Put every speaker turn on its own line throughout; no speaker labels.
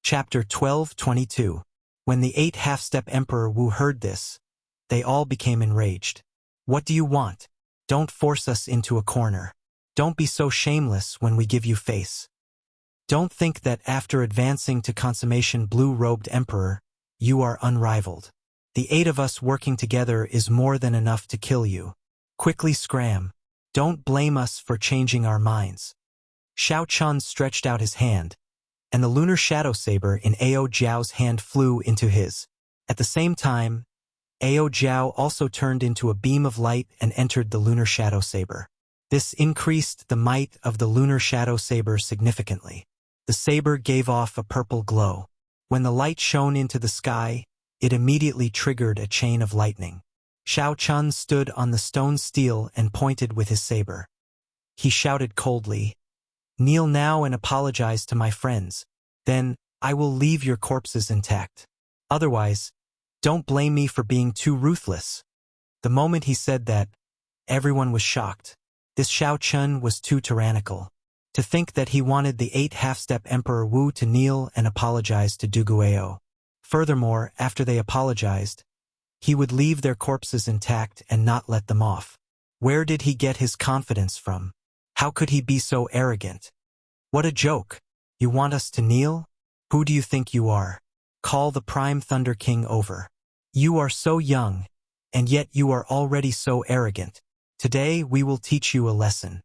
Chapter 12:22. When the 8 half-step Emperor Wu heard this, they all became enraged. What do you want? Don't force us into a corner. Don't be so shameless when we give you face. Don't think that after advancing to consummation blue-robed Emperor, you are unrivaled. The 8 of us working together is more than enough to kill you. Quickly scram. Don't blame us for changing our minds. Xiao Chun stretched out his hand, and the lunar shadow saber in Ao Jiao's hand flew into his. At the same time, Ao Jiao also turned into a beam of light and entered the lunar shadow saber. This increased the might of the lunar shadow saber significantly. The saber gave off a purple glow. When the light shone into the sky, it immediately triggered a chain of lightning. Xiao Chun stood on the stone stele and pointed with his saber. He shouted coldly, "Kneel now and apologize to my friends. Then, I will leave your corpses intact. Otherwise, don't blame me for being too ruthless." The moment he said that, everyone was shocked. This Xiao Chun was too tyrannical. To think that he wanted the 8 half-step Emperor Wu to kneel and apologize to Duguao. Furthermore, after they apologized, he would leave their corpses intact and not let them off. Where did he get his confidence from? How could he be so arrogant? What a joke! You want us to kneel? Who do you think you are? Call the Prime Thunder King over. You are so young, and yet you are already so arrogant. Today we will teach you a lesson.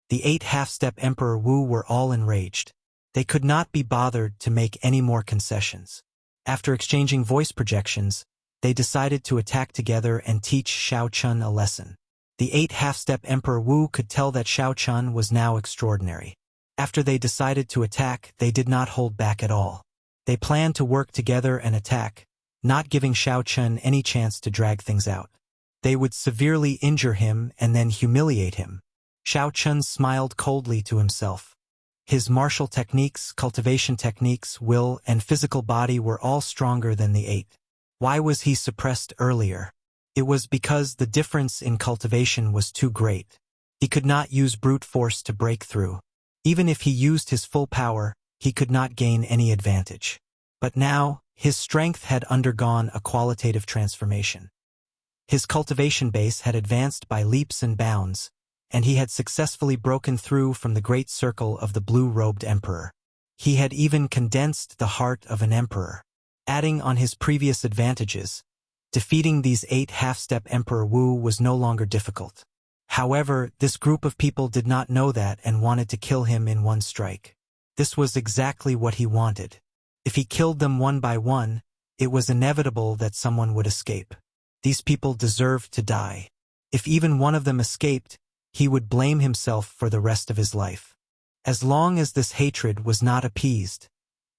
The 8 half-step Emperor Wu were all enraged. They could not be bothered to make any more concessions. After exchanging voice projections, they decided to attack together and teach Xiao Chun a lesson. The 8 half-step Emperor Wu could tell that Xiao Chun was now extraordinary. After they decided to attack, they did not hold back at all. They planned to work together and attack, not giving Xiao Chun any chance to drag things out. They would severely injure him and then humiliate him. Xiao Chun smiled coldly to himself. His martial techniques, cultivation techniques, will, and physical body were all stronger than the 8. Why was he suppressed earlier? It was because the difference in cultivation was too great. He could not use brute force to break through. Even if he used his full power, he could not gain any advantage. But now, his strength had undergone a qualitative transformation. His cultivation base had advanced by leaps and bounds, and he had successfully broken through from the great circle of the blue-robed emperor. He had even condensed the heart of an emperor. Adding on his previous advantages, defeating these 8 half-step Emperor Wu was no longer difficult. However, this group of people did not know that and wanted to kill him in one strike. This was exactly what he wanted. If he killed them one by one, it was inevitable that someone would escape. These people deserved to die. If even one of them escaped, he would blame himself for the rest of his life. As long as this hatred was not appeased,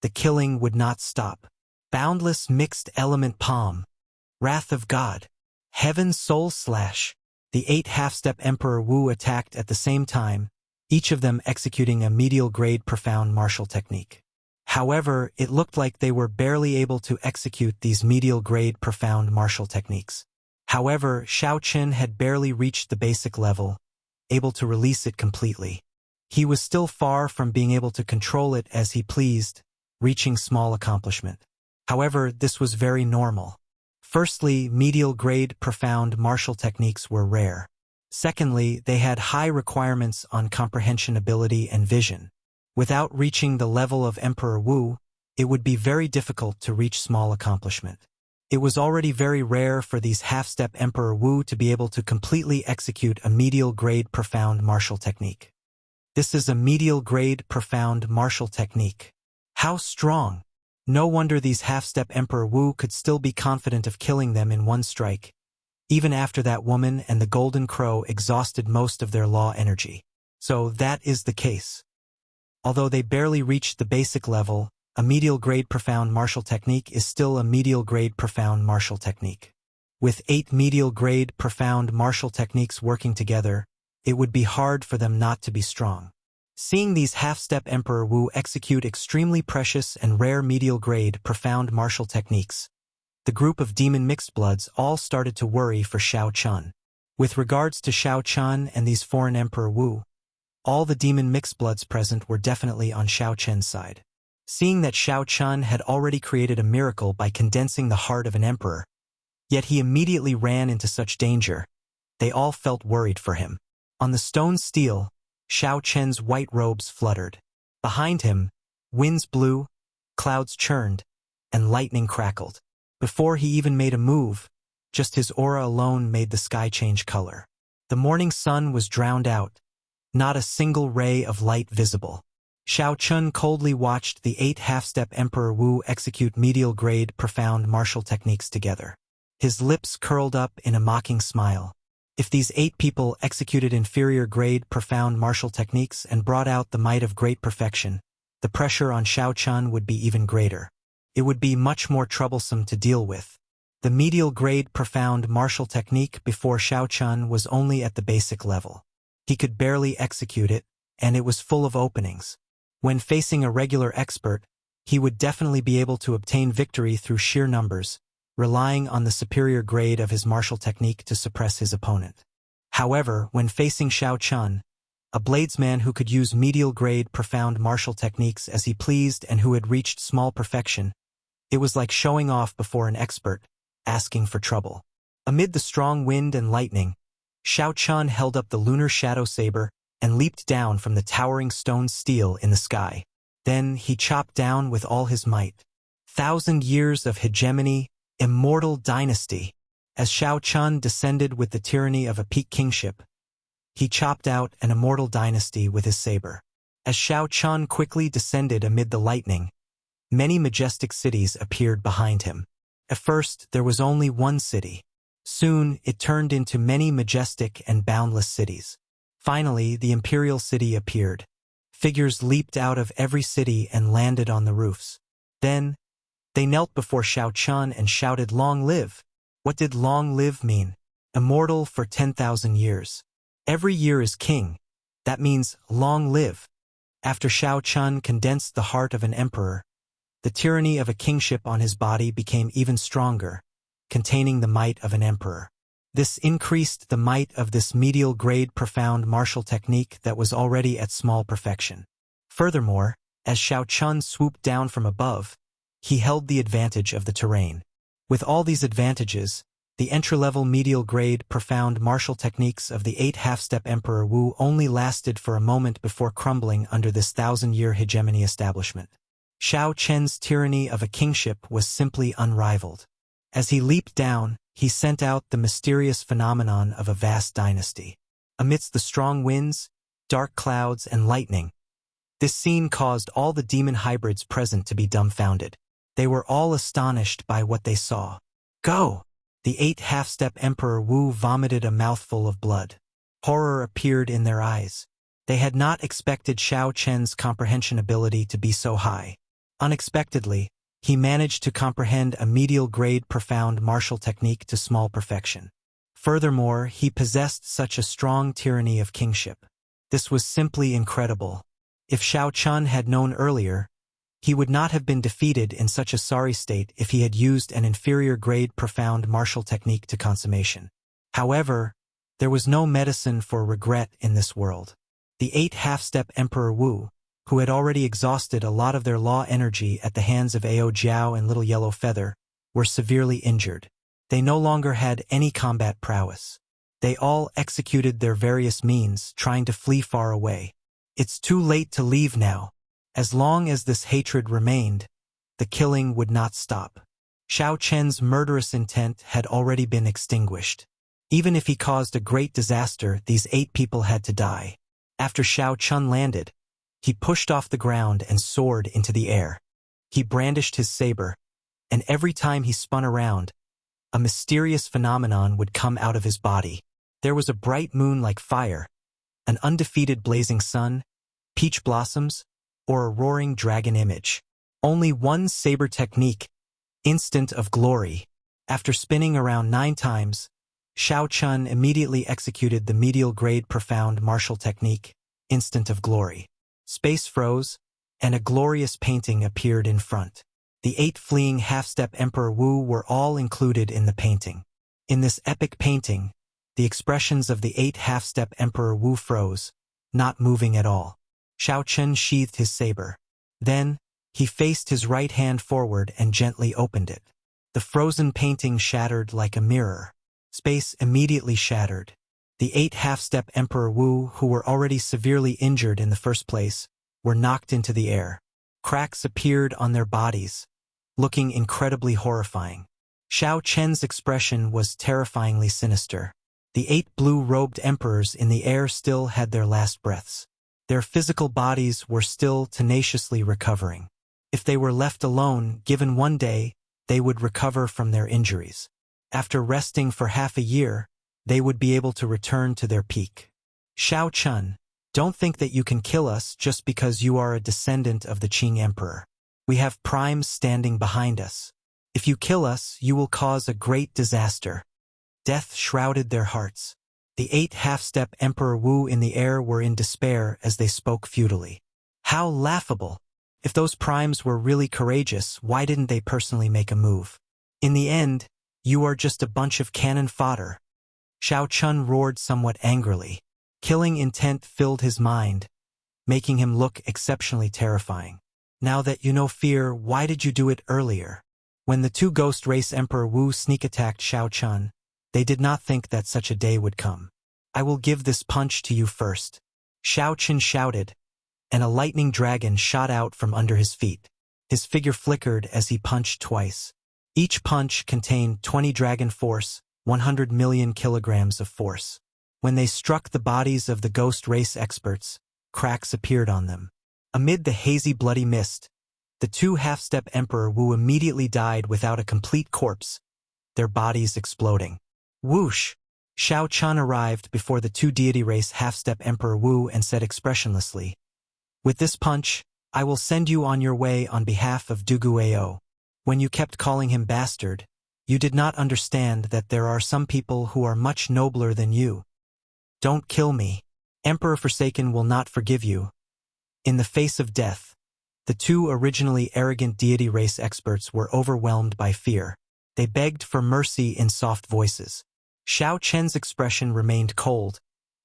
the killing would not stop. Boundless mixed element palm. Wrath of God. Heaven's soul slash. The 8 half-step Emperor Wu attacked at the same time, each of them executing a medial-grade profound martial technique. However, it looked like they were barely able to execute these medial-grade profound martial techniques. However, Xiao Chun had barely reached the basic level, able to release it completely. He was still far from being able to control it as he pleased, reaching small accomplishment. However, this was very normal. Firstly, medial-grade profound martial techniques were rare. Secondly, they had high requirements on comprehension ability and vision. Without reaching the level of Emperor Wu, it would be very difficult to reach small accomplishment. It was already very rare for these half-step Emperor Wu to be able to completely execute a medial-grade profound martial technique. This is a medial-grade profound martial technique. How strong! No wonder these half-step Emperor Wu could still be confident of killing them in one strike, even after that woman and the Golden Crow exhausted most of their law energy. So that is the case. Although they barely reached the basic level, a medial-grade profound martial technique is still a medial-grade profound martial technique. With 8 medial-grade profound martial techniques working together, it would be hard for them not to be strong. Seeing these half-step Emperor Wu execute extremely precious and rare medial-grade profound martial techniques, the group of demon mixed-bloods all started to worry for Xiao Chun. With regards to Xiao Chun and these foreign Emperor Wu, all the demon mixed-bloods present were definitely on Xiao Chun's side. Seeing that Xiao Chun had already created a miracle by condensing the heart of an emperor, yet he immediately ran into such danger, they all felt worried for him. On the stone steel, Xiao Chen's white robes fluttered. Behind him, winds blew, clouds churned, and lightning crackled. Before he even made a move, just his aura alone made the sky change color. The morning sun was drowned out, not a single ray of light visible. Xiao Chun coldly watched the 8 half-step Emperor Wu execute medial-grade profound martial techniques together. His lips curled up in a mocking smile. If these 8 people executed inferior-grade profound martial techniques and brought out the might of great perfection, the pressure on Xiao Chun would be even greater. It would be much more troublesome to deal with. The medial-grade profound martial technique before Xiao Chun was only at the basic level. He could barely execute it, and it was full of openings. When facing a regular expert, he would definitely be able to obtain victory through sheer numbers, relying on the superior grade of his martial technique to suppress his opponent. However, when facing Xiao Chun, a bladesman who could use medial-grade profound martial techniques as he pleased and who had reached small perfection, it was like showing off before an expert, asking for trouble. Amid the strong wind and lightning, Xiao Chun held up the lunar shadow saber and leaped down from the towering stone steel in the sky. Then he chopped down with all his might. 1,000 years of hegemony, immortal dynasty. As Xiao Chun descended with the tyranny of a peak kingship, he chopped out an immortal dynasty with his saber. As Xiao Chun quickly descended amid the lightning, many majestic cities appeared behind him. At first, there was only one city. Soon, it turned into many majestic and boundless cities. Finally, the imperial city appeared. Figures leaped out of every city and landed on the roofs. Then, they knelt before Xiao Chun and shouted, "Long live!" What did long live mean? Immortal for 10,000 years. Every year is king. That means long live. After Xiao Chun condensed the heart of an emperor, the tyranny of a kingship on his body became even stronger, containing the might of an emperor. This increased the might of this medial-grade profound martial technique that was already at small perfection. Furthermore, as Xiao Chun swooped down from above, he held the advantage of the terrain. With all these advantages, the entry-level medial-grade profound martial techniques of the 8 half-step Emperor Wu only lasted for a moment before crumbling under this 1,000-year hegemony establishment. Xiao Chen's tyranny of a kingship was simply unrivaled. As he leaped down, he sent out the mysterious phenomenon of a vast dynasty. Amidst the strong winds, dark clouds, and lightning, this scene caused all the demon hybrids present to be dumbfounded. They were all astonished by what they saw. "Go!" The 8 half-step Emperor Wu vomited a mouthful of blood. Horror appeared in their eyes. They had not expected Xiao Chen's comprehension ability to be so high. Unexpectedly, he managed to comprehend a medial-grade profound martial technique to small perfection. Furthermore, he possessed such a strong tyranny of kingship. This was simply incredible. If Xiao Chun had known earlier, he would not have been defeated in such a sorry state if he had used an inferior-grade profound martial technique to consummation. However, there was no medicine for regret in this world. The 8 half-step Emperor Wu, who had already exhausted a lot of their law energy at the hands of Ao Jiao and Little Yellow Feather, were severely injured. They no longer had any combat prowess. They all executed their various means, trying to flee far away. It's too late to leave now. As long as this hatred remained, the killing would not stop. Xiao Chen's murderous intent had already been extinguished. Even if he caused a great disaster, these 8 people had to die. After Xiao Chun landed, he pushed off the ground and soared into the air. He brandished his saber, and every time he spun around, a mysterious phenomenon would come out of his body. There was a bright moon like fire, an undefeated blazing sun, peach blossoms, or a roaring dragon image. Only one saber technique, instant of glory. After spinning around 9 times, Xiao Chun immediately executed the medial-grade profound martial technique, instant of glory. Space froze, and a glorious painting appeared in front. The 8 fleeing half-step Emperor Wu were all included in the painting. In this epic painting, the expressions of the 8 half-step Emperor Wu froze, not moving at all. Xiao Chun sheathed his saber. Then, He faced his right hand forward and gently opened it. The frozen painting shattered like a mirror. Space immediately shattered. The 8 half-step Emperor Wu, who were already severely injured in the first place, were knocked into the air. Cracks appeared on their bodies, looking incredibly horrifying. Xiao Chen's expression was terrifyingly sinister. The 8 blue-robed emperors in the air still had their last breaths. Their physical bodies were still tenaciously recovering. If they were left alone, given one day, they would recover from their injuries. After resting for half a year, they would be able to return to their peak. Xiao Chun, don't think that you can kill us just because you are a descendant of the Qing Emperor. We have primes standing behind us. If you kill us, you will cause a great disaster. Death shrouded their hearts. The 8 half-step Emperor Wu in the air were in despair as they spoke futilely. How laughable! If those primes were really courageous, why didn't they personally make a move? In the end, you are just a bunch of cannon fodder. Xiao Chun roared somewhat angrily. Killing intent filled his mind, making him look exceptionally terrifying. Now that you know fear, why did you do it earlier? When the 2 Ghost Race Emperor Wu sneak-attacked Xiao Chun, they did not think that such a day would come. I will give this punch to you first. Xiao Chun shouted, and a lightning dragon shot out from under his feet. His figure flickered as he punched twice. Each punch contained 20 dragon force, 100 million kilograms of force. When they struck the bodies of the Ghost Race experts, cracks appeared on them. Amid the hazy bloody mist, the 2 half-step Emperor Wu immediately died without a complete corpse, their bodies exploding. Whoosh! Xiao Chun arrived before the 2 deity race half-step Emperor Wu and said expressionlessly, "With this punch, I will send you on your way on behalf of Duguao. When you kept calling him bastard, you did not understand that there are some people who are much nobler than you. Don't kill me. Emperor Forsaken will not forgive you." In the face of death, the 2 originally arrogant deity race experts were overwhelmed by fear. They begged for mercy in soft voices. Xiao Chen's expression remained cold,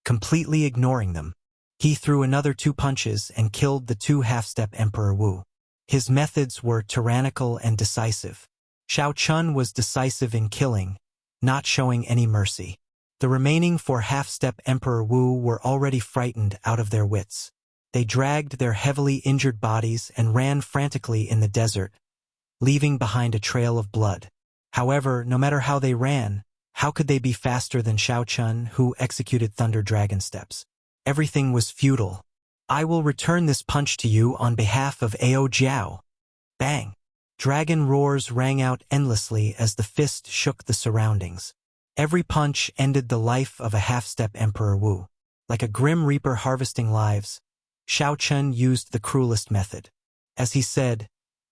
completely ignoring them. He threw another 2 punches and killed the 2 half-step Emperor Wu. His methods were tyrannical and decisive. Xiao Chun was decisive in killing, not showing any mercy. The remaining 4 half-step Emperor Wu were already frightened out of their wits. They dragged their heavily injured bodies and ran frantically in the desert, leaving behind a trail of blood. However, no matter how they ran, how could they be faster than Xiao Chun, who executed Thunder Dragon Steps? Everything was futile. I will return this punch to you on behalf of Ao Jiao. Bang! Dragon roars rang out endlessly as the fist shook the surroundings. Every punch ended the life of a half-step Emperor Wu. Like a grim reaper harvesting lives, Xiao Chun used the cruelest method. As he said,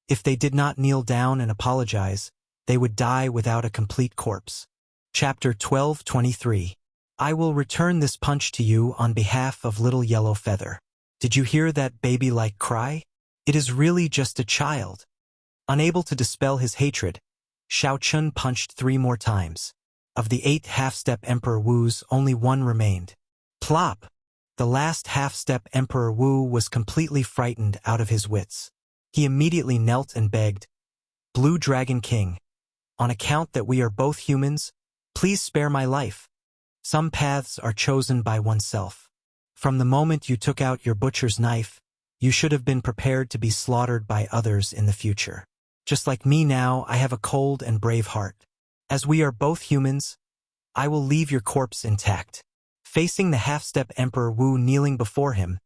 if they did not kneel down and apologize, they would die without a complete corpse. Chapter 12:23. I will return this punch to you on behalf of Little Yellow Feather. Did you hear that baby-like cry? It is really just a child. Unable to dispel his hatred, Xiao Chun punched 3 more times. Of the 8 half-step Emperor Wus, only 1 remained. Plop! The last half-step Emperor Wu was completely frightened out of his wits. He immediately knelt and begged, "Blue Dragon King, on account that we are both humans, please spare my life. Some paths are chosen by oneself. From the moment you took out your butcher's knife, you should have been prepared to be slaughtered by others in the future. Just like me now, I have a cold and brave heart. As we are both humans, I will leave your corpse intact." Facing the half-step Emperor Wu kneeling before him,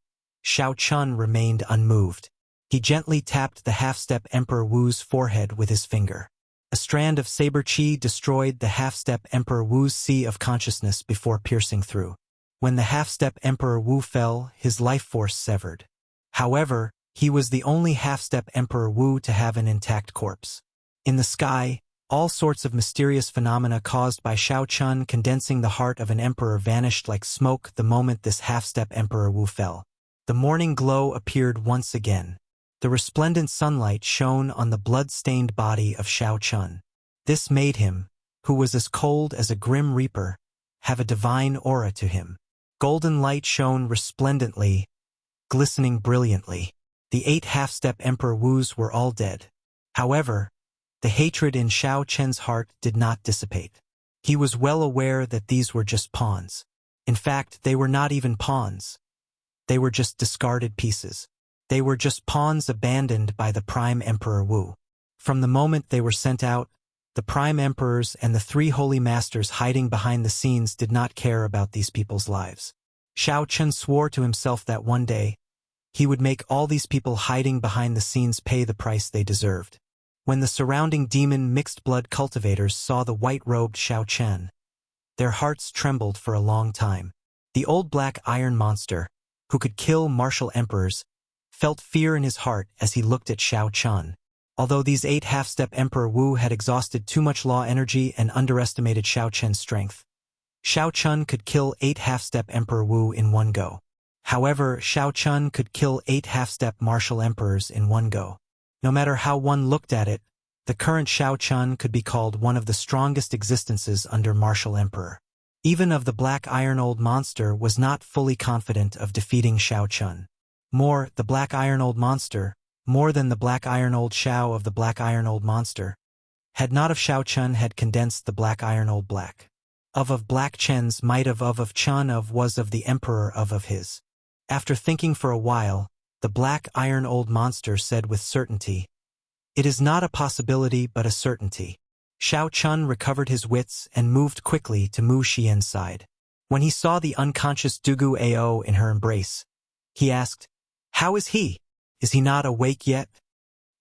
Xiao Chun remained unmoved. He gently tapped the half-step Emperor Wu's forehead with his finger. A strand of saber chi destroyed the half-step Emperor Wu's sea of consciousness before piercing through. When the half-step Emperor Wu fell, his life force severed. However, he was the only half-step Emperor Wu to have an intact corpse. In the sky, all sorts of mysterious phenomena caused by Xiao Chun condensing the heart of an emperor vanished like smoke the moment this half-step Emperor Wu fell. The morning glow appeared once again. The resplendent sunlight shone on the blood-stained body of Xiao Chun. This made him, who was as cold as a grim reaper, have a divine aura to him. Golden light shone resplendently, glistening brilliantly. The 8 half-step Emperor Wus were all dead. However, the hatred in Xiao Chen's heart did not dissipate. He was well aware that these were just pawns. In fact, they were not even pawns. They were just discarded pieces. They were just pawns abandoned by the Prime Emperor Wu. From the moment they were sent out, the Prime Emperors and the 3 Holy Masters hiding behind the scenes did not care about these people's lives. Xiao Chen swore to himself that one day, he would make all these people hiding behind the scenes pay the price they deserved. When the surrounding demon mixed-blood cultivators saw the white-robed Xiao Chen, their hearts trembled for a long time. The old black iron monster, who could kill martial emperors, felt fear in his heart as he looked at Xiao Chen. Although these 8 half-step Emperor Wu had exhausted too much law energy and underestimated Xiao Chen's strength, Xiao Chen could kill 8 half-step Emperor Wu in one go. However, Xiao Chen could kill 8 half-step martial emperors in one go. No matter how one looked at it, the current Xiao Chen could be called one of the strongest existences under martial emperor. Even of the black iron old monster was not fully confident of defeating Xiao Chen. More than the black iron old Xiao of the black iron old monster, had not of Xiao Chen had condensed the black iron old black. Of black Chen's might of Chen was of the emperor of his. After thinking for a while, the black iron old monster said with certainty, "It is not a possibility but a certainty." Xiao Chen recovered his wits and moved quickly to Mu Xian's side. When he saw the unconscious Dugu Ao in her embrace, he asked, "How is he? Is he not awake yet?"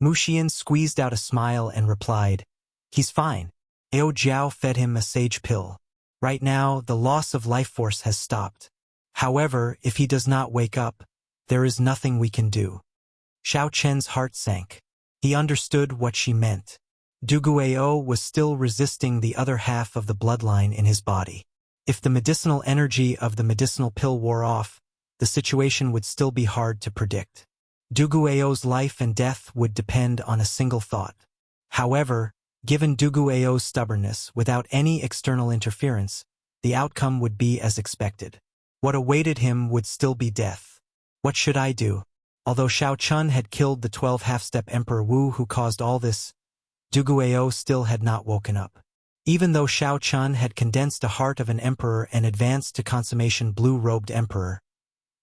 Mu Xian squeezed out a smile and replied, "He's fine. Ao Jiao fed him a sage pill. Right now, the loss of life force has stopped. However, if he does not wake up, there is nothing we can do." Xiao Chen's heart sank. He understood what she meant. Dugu Ao was still resisting the other half of the bloodline in his body. If the medicinal energy of the medicinal pill wore off, the situation would still be hard to predict. Dugu Ao's life and death would depend on a single thought. However, given Dugu Ao's stubbornness, without any external interference, the outcome would be as expected. What awaited him would still be death. What should I do? Although Xiao Chen had killed the 12 half-step Emperor Wu who caused all this, Dugu Ao still had not woken up. Even though Xiao Chen had condensed a heart of an emperor and advanced to consummation blue-robed emperor,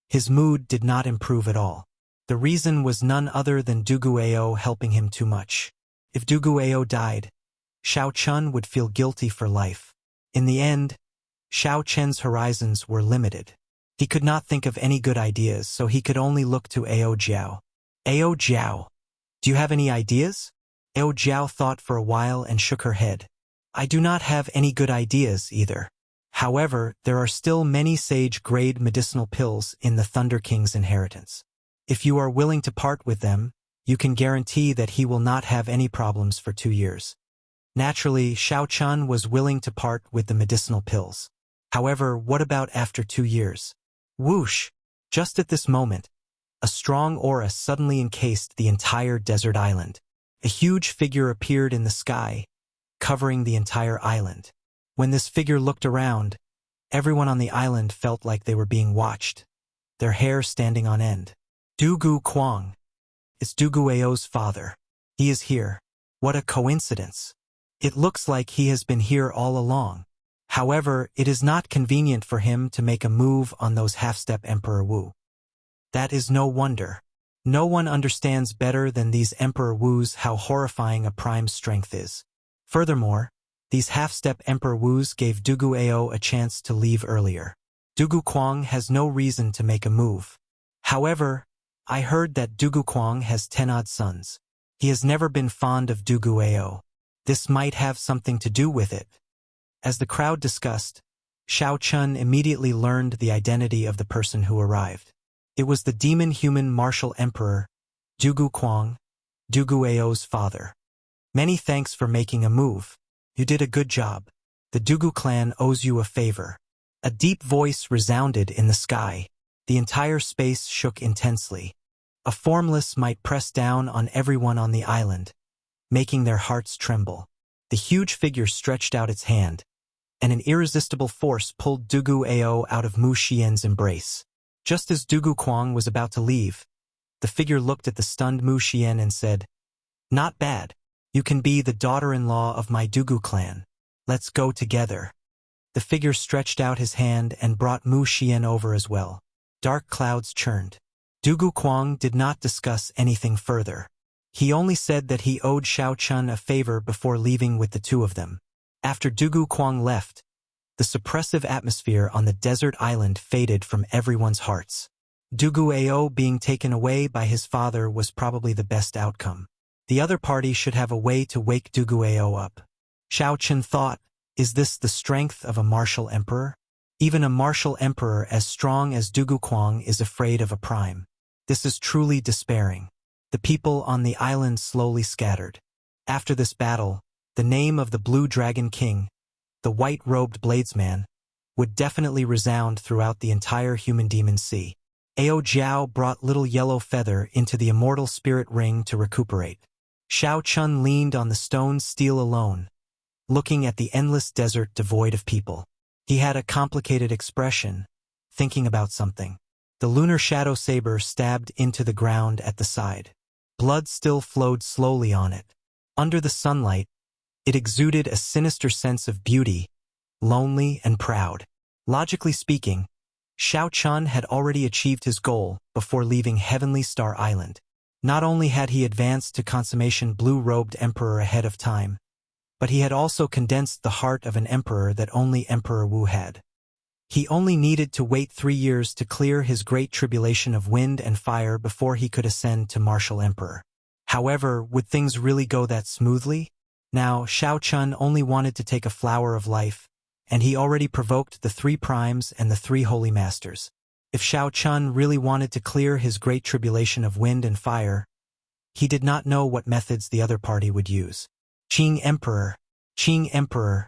his mood did not improve at all. The reason was none other than Dugu Ao helping him too much. If Dugu Ao died, Xiao Chen would feel guilty for life. In the end, Xiao Chen's horizons were limited. He could not think of any good ideas, so he could only look to Ao Jiao. "Ao Jiao, do you have any ideas?" Ao Jiao thought for a while and shook her head. "I do not have any good ideas either. However, there are still many sage-grade medicinal pills in the Thunder King's inheritance. If you are willing to part with them, you can guarantee that he will not have any problems for 2 years." Naturally, Xiao Chen was willing to part with the medicinal pills. However, what about after 2 years? Whoosh! Just at this moment, a strong aura suddenly encased the entire desert island. A huge figure appeared in the sky, covering the entire island. When this figure looked around, everyone on the island felt like they were being watched, their hair standing on end. Dugu Kuang. It's Dugu Ao's father. He is here. What a coincidence. It looks like he has been here all along. However, it is not convenient for him to make a move on those half-step Emperor Wu. That is no wonder. No one understands better than these Emperor Wus how horrifying a prime's strength is. Furthermore, these half-step Emperor Wus gave Dugu Ao a chance to leave earlier. Dugu Kuang has no reason to make a move. However, I heard that Dugu Kuang has 10 odd sons. He has never been fond of Dugu Ao. This might have something to do with it. As the crowd discussed, Xiao Chen immediately learned the identity of the person who arrived. It was the demon-human martial emperor, Dugu Kuang, Dugu Ao's father. "Many thanks for making a move. You did a good job. The Dugu clan owes you a favor." A deep voice resounded in the sky. The entire space shook intensely. A formless might press down on everyone on the island, making their hearts tremble. The huge figure stretched out its hand, and an irresistible force pulled Dugu Ao out of Mu Xian's embrace. Just as Dugu Kuang was about to leave, The figure looked at the stunned Mu Xian and said, "Not bad. You can be the daughter-in-law of my Dugu clan. Let's go together." The figure stretched out his hand and brought Mu Xian over as well. Dark clouds churned. Dugu Kuang did not discuss anything further. He only said that he owed Xiao Chun a favor before leaving with the two of them. After Dugu Kuang left, the suppressive atmosphere on the desert island faded from everyone's hearts. Dugu Ao being taken away by his father was probably the best outcome. The other party should have a way to wake Dugu Ao up. Xiao Chun thought, is this the strength of a martial emperor? Even a martial emperor as strong as Dugu Kuang is afraid of a prime. This is truly despairing. The people on the island slowly scattered. After this battle, the name of the Blue Dragon King, the white-robed bladesman, would definitely resound throughout the entire human-demon sea. Ao Jiao brought little yellow feather into the immortal spirit ring to recuperate. Xiao Chun leaned on the stone steel alone, looking at the endless desert devoid of people. He had a complicated expression, thinking about something. The lunar shadow saber stabbed into the ground at the side. Blood still flowed slowly on it. Under the sunlight, it exuded a sinister sense of beauty, lonely and proud. Logically speaking, Xiao Chun had already achieved his goal before leaving Heavenly Star Island. Not only had he advanced to consummation blue-robed emperor ahead of time, but he had also condensed the heart of an emperor that only Emperor Wu had. He only needed to wait 3 years to clear his great tribulation of wind and fire before he could ascend to martial emperor. However, would things really go that smoothly? Now, Xiao Chun only wanted to take a flower of life, and he already provoked the 3 primes and the 3 holy masters. If Xiao Chun really wanted to clear his great tribulation of wind and fire, he did not know what methods the other party would use. Qing Emperor.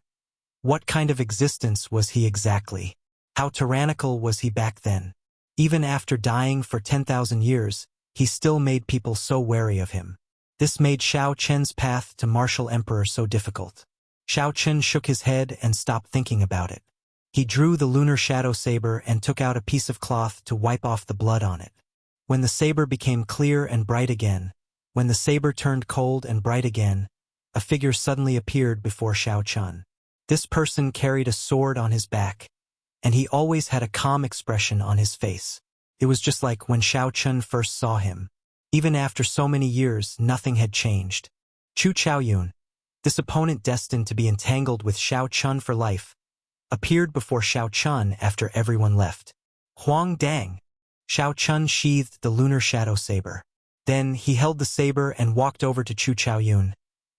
What kind of existence was he exactly? How tyrannical was he back then? Even after dying for 10,000 years, he still made people so wary of him. This made Xiao Chen's path to martial emperor so difficult. Xiao Chen shook his head and stopped thinking about it. He drew the lunar shadow saber and took out a piece of cloth to wipe off the blood on it. When the saber became clear and bright again, when the saber turned cold and bright again, a figure suddenly appeared before Xiao Chun. This person carried a sword on his back, and he always had a calm expression on his face. It was just like when Xiao Chun first saw him. Even after so many years, nothing had changed. Chu Chaoyun, this opponent destined to be entangled with Xiao Chun for life, appeared before Xiao Chun after everyone left. Huang Dang. Xiao Chun sheathed the lunar shadow saber. Then he held the saber and walked over to Chu Chaoyun,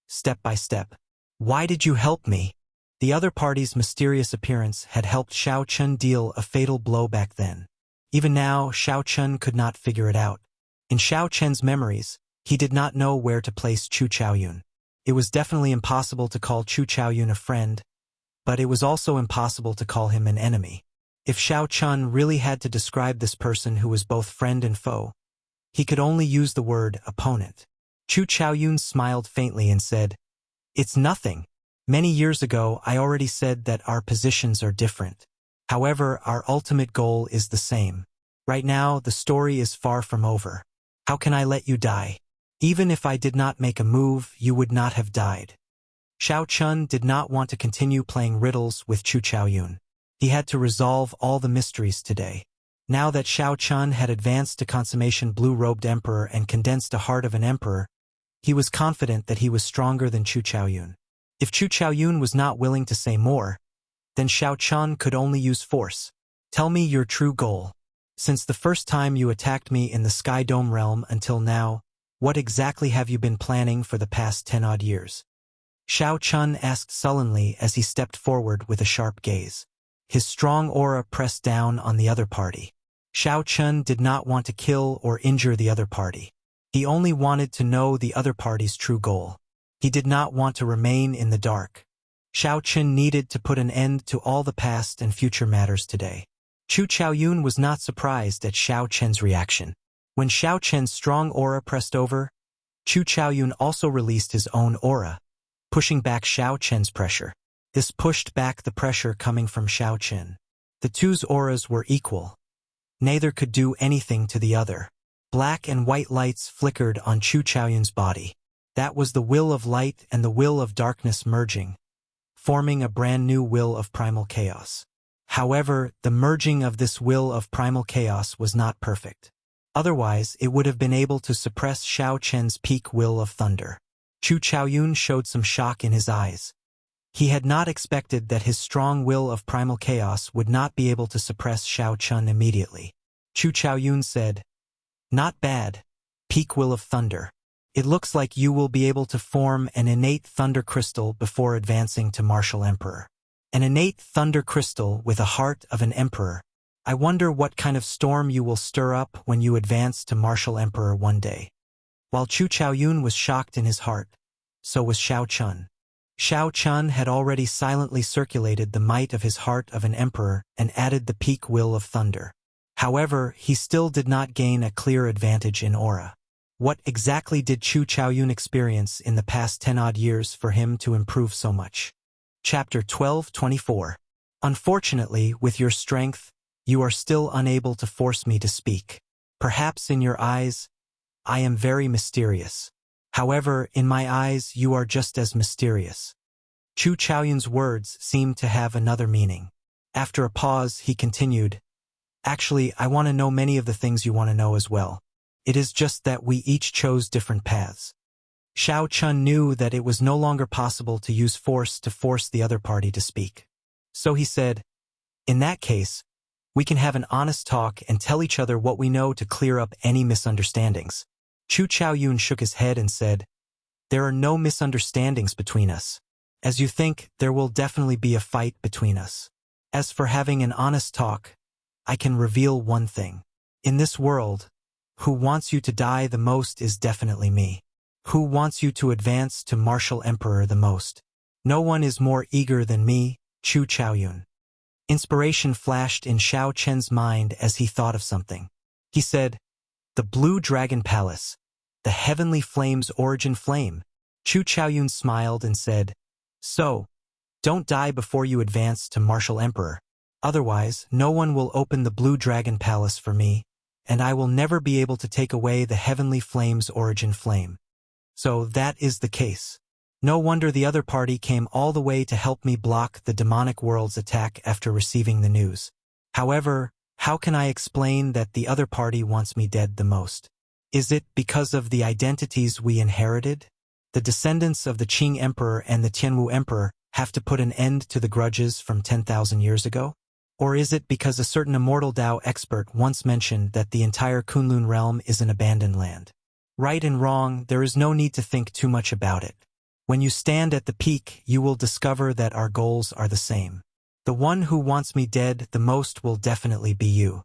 step by step. Why did you help me? The other party's mysterious appearance had helped Xiao Chun deal a fatal blow back then. Even now, Xiao Chun could not figure it out. In Xiao Chen's memories, he did not know where to place Chu Chaoyun. It was definitely impossible to call Chu Chaoyun a friend, but it was also impossible to call him an enemy. If Xiao Chun really had to describe this person who was both friend and foe, he could only use the word opponent. Chu Chaoyun smiled faintly and said, "It's nothing. Many years ago I already said that our positions are different. However, our ultimate goal is the same. Right now, the story is far from over. How can I let you die? Even if I did not make a move, you would not have died." Xiao Chun did not want to continue playing riddles with Chu Chaoyun. He had to resolve all the mysteries today. Now that Xiao Chun had advanced to consummation blue-robed emperor and condensed a heart of an emperor, he was confident that he was stronger than Chu Chaoyun. If Chu Chaoyun was not willing to say more, then Xiao Chun could only use force. Tell me your true goal. Since the first time you attacked me in the Sky Dome realm until now, what exactly have you been planning for the past 10-odd years? Xiao Chun asked sullenly as he stepped forward with a sharp gaze. His strong aura pressed down on the other party. Xiao Chun did not want to kill or injure the other party. He only wanted to know the other party's true goal. He did not want to remain in the dark. Xiao Chun needed to put an end to all the past and future matters today. Chu Chaoyun was not surprised at Xiao Chen's reaction. When Xiao Chen's strong aura pressed over, Chu Chaoyun also released his own aura, pushing back Xiao Chen's pressure. This pushed back the pressure coming from Xiao Chen. The two's auras were equal. Neither could do anything to the other. Black and white lights flickered on Chu Chaoyun's body. That was the will of light and the will of darkness merging, forming a brand new will of primal chaos. However, the merging of this will of primal chaos was not perfect. Otherwise, it would have been able to suppress Xiao Chen's peak will of thunder. Chu Chaoyun showed some shock in his eyes. He had not expected that his strong will of primal chaos would not be able to suppress Xiao Chen immediately. Chu Chaoyun said, "Not bad, peak will of thunder. It looks like you will be able to form an innate thunder crystal before advancing to martial emperor. An innate thunder crystal with a heart of an emperor. I wonder what kind of storm you will stir up when you advance to martial emperor one day." While Chu Chaoyun was shocked in his heart, so was Xiao Chen. Xiao Chen had already silently circulated the might of his heart of an emperor and added the peak will of thunder. However, he still did not gain a clear advantage in aura. What exactly did Chu Chaoyun experience in the past 10-odd years for him to improve so much? Chapter 12:24. Unfortunately, with your strength, you are still unable to force me to speak. Perhaps in your eyes, I am very mysterious. However, in my eyes you are just as mysterious. Chu Chaoyun's words seemed to have another meaning. After a pause, he continued, "Actually, I want to know many of the things you want to know as well. It is just that we each chose different paths." Xiao Chen knew that it was no longer possible to use force to force the other party to speak. So he said, "In that case, we can have an honest talk and tell each other what we know to clear up any misunderstandings." Chu Chaoyun shook his head and said, "There are no misunderstandings between us. As you think, there will definitely be a fight between us. As for having an honest talk, I can reveal one thing. In this world, who wants you to die the most is definitely me. Who wants you to advance to martial emperor the most? No one is more eager than me, Chu Chaoyun." Inspiration flashed in Xiao Chen's mind as he thought of something. He said, "The Blue Dragon Palace, the Heavenly Flame's origin flame." Chu Chaoyun smiled and said, "So, don't die before you advance to martial emperor. Otherwise, no one will open the Blue Dragon Palace for me, and I will never be able to take away the Heavenly Flame's origin flame. So that is the case. No wonder the other party came all the way to help me block the demonic world's attack after receiving the news. However, how can I explain that the other party wants me dead the most? Is it because of the identities we inherited? The descendants of the Qing Emperor and the Tianwu Emperor have to put an end to the grudges from 10,000 years ago? Or is it because a certain Immortal Dao expert once mentioned that the entire Kunlun realm is an abandoned land? Right and wrong, there is no need to think too much about it. When you stand at the peak, you will discover that our goals are the same. The one who wants me dead the most will definitely be you.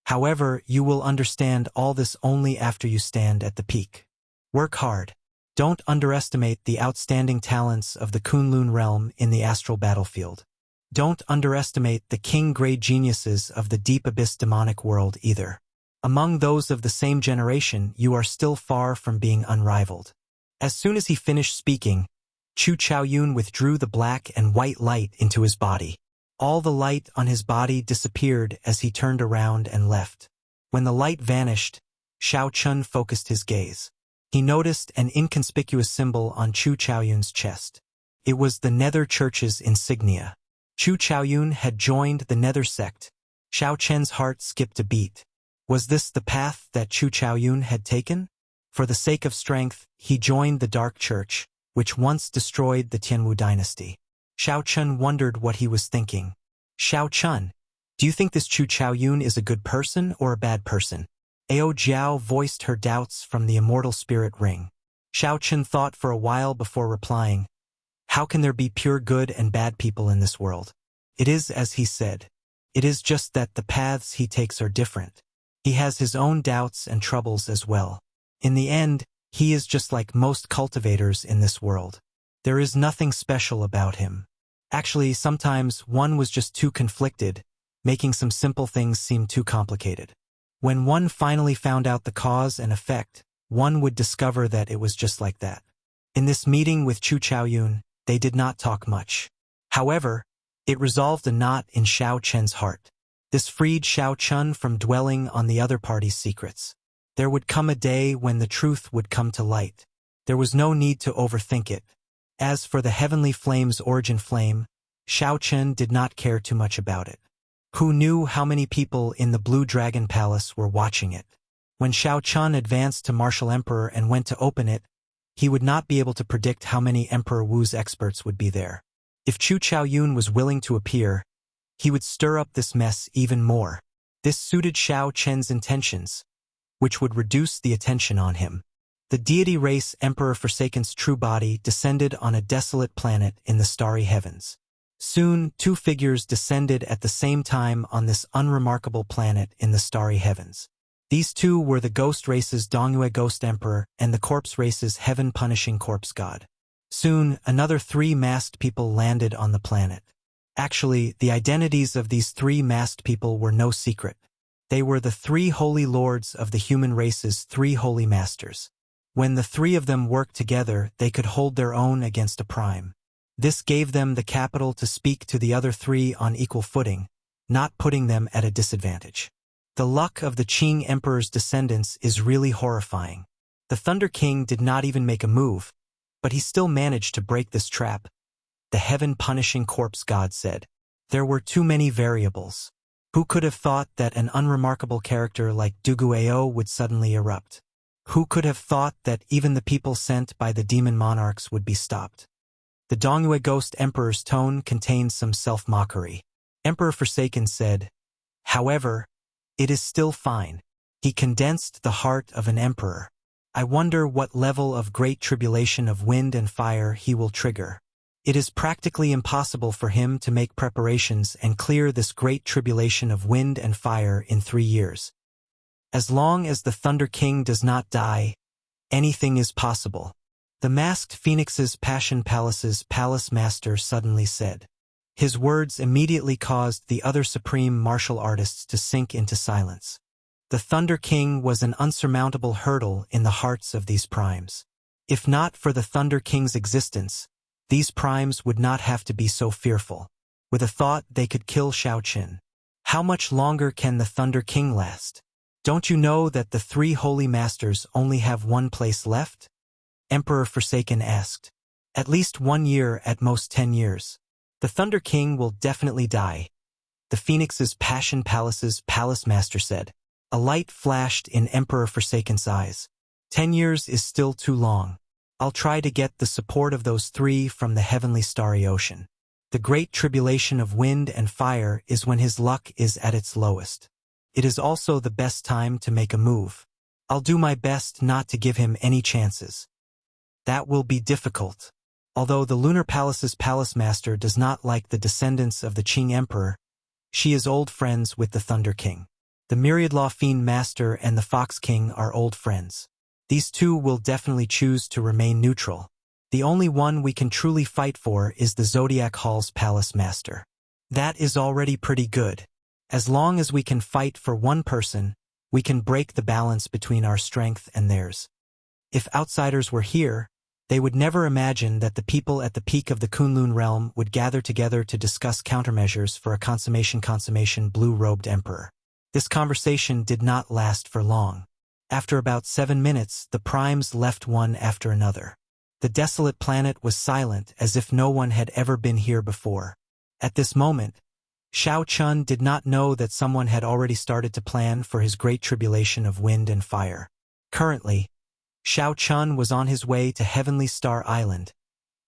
However, you will understand all this only after you stand at the peak. Work hard. Don't underestimate the outstanding talents of the Kunlun realm in the astral battlefield. Don't underestimate the king-grade geniuses of the deep abyss demonic world either. Among those of the same generation, you are still far from being unrivaled." As soon as he finished speaking, Chu Chaoyun withdrew the black and white light into his body. All the light on his body disappeared as he turned around and left. When the light vanished, Xiao Chen focused his gaze. He noticed an inconspicuous symbol on Chu Chaoyun's chest. It was the Nether Church's insignia. Chu Chaoyun had joined the Nether sect. Xiao Chen's heart skipped a beat. Was this the path that Chu Chaoyun had taken? For the sake of strength, he joined the Dark Church, which once destroyed the Tianwu dynasty. Xiao Chen wondered what he was thinking. "Xiao Chen, do you think this Chu Chaoyun is a good person or a bad person?" Ao Jiao voiced her doubts from the immortal spirit ring. Xiao Chen thought for a while before replying, "How can there be pure good and bad people in this world? It is as he said. It is just that the paths he takes are different. He has his own doubts and troubles as well. In the end, he is just like most cultivators in this world. There is nothing special about him. Actually, sometimes one was just too conflicted, making some simple things seem too complicated. When one finally found out the cause and effect, one would discover that it was just like that." In this meeting with Chu Chaoyun, they did not talk much. However, it resolved a knot in Xiao Chen's heart. This freed Xiao Chen from dwelling on the other party's secrets. There would come a day when the truth would come to light. There was no need to overthink it. As for the heavenly flame's origin flame, Xiao Chen did not care too much about it. Who knew how many people in the Blue Dragon Palace were watching it? When Xiao Chen advanced to Martial Emperor and went to open it, he would not be able to predict how many Emperor Wu's experts would be there. If Chu Chaoyun was willing to appear, he would stir up this mess even more. This suited Xiao Chen's intentions, which would reduce the attention on him. The deity race Emperor Forsaken's true body descended on a desolate planet in the starry heavens. Soon, two figures descended at the same time on this unremarkable planet in the starry heavens. These two were the ghost race's Dongyue Ghost Emperor and the corpse race's heaven-punishing corpse god. Soon, another 3 masked people landed on the planet. Actually, the identities of these 3 masked people were no secret. They were the 3 holy lords of the human race's 3 holy masters. When the 3 of them worked together, they could hold their own against a prime. This gave them the capital to speak to the other 3 on equal footing, not putting them at a disadvantage. The luck of the Qing Emperor's descendants is really horrifying. The Thunder King did not even make a move, but he still managed to break this trap. The heaven-punishing corpse god said. There were too many variables. Who could have thought that an unremarkable character like Duguayou would suddenly erupt? Who could have thought that even the people sent by the demon monarchs would be stopped? The Dongyue Ghost Emperor's tone contained some self-mockery. Emperor Forsaken said, "However, it is still fine." He condensed the heart of an emperor. I wonder what level of great tribulation of wind and fire he will trigger. It is practically impossible for him to make preparations and clear this great tribulation of wind and fire in 3 years. As long as the Thunder King does not die, anything is possible. The masked Phoenix's Passion Palace's palace master suddenly said. His words immediately caused the other supreme martial artists to sink into silence. The Thunder King was an unsurmountable hurdle in the hearts of these primes. If not for the Thunder King's existence, these primes would not have to be so fearful. With a thought, they could kill Xiao Qin. How much longer can the Thunder King last? Don't you know that the 3 holy masters only have one place left? Emperor Forsaken asked. At least 1 year, at most 10 years. The Thunder King will definitely die. The Phoenix's Passion Palace's palace master said. A light flashed in Emperor Forsaken's eyes. 10 years is still too long. I'll try to get the support of those 3 from the heavenly starry ocean. The great tribulation of wind and fire is when his luck is at its lowest. It is also the best time to make a move. I'll do my best not to give him any chances. That will be difficult. Although the Lunar Palace's palace master does not like the descendants of the Qing Emperor, she is old friends with the Thunder King. The Myriad Law Fiend Master and the Fox King are old friends. These 2 will definitely choose to remain neutral. The only one we can truly fight for is the Zodiac Hall's palace master. That is already pretty good. As long as we can fight for one person, we can break the balance between our strength and theirs. If outsiders were here, they would never imagine that the people at the peak of the Kunlun realm would gather together to discuss countermeasures for a consummation blue-robed emperor. This conversation did not last for long. After about 7 minutes, the primes left one after another. The desolate planet was silent as if no one had ever been here before. At this moment, Xiao Chun did not know that someone had already started to plan for his great tribulation of wind and fire. Currently, Xiao Chun was on his way to Heavenly Star Island,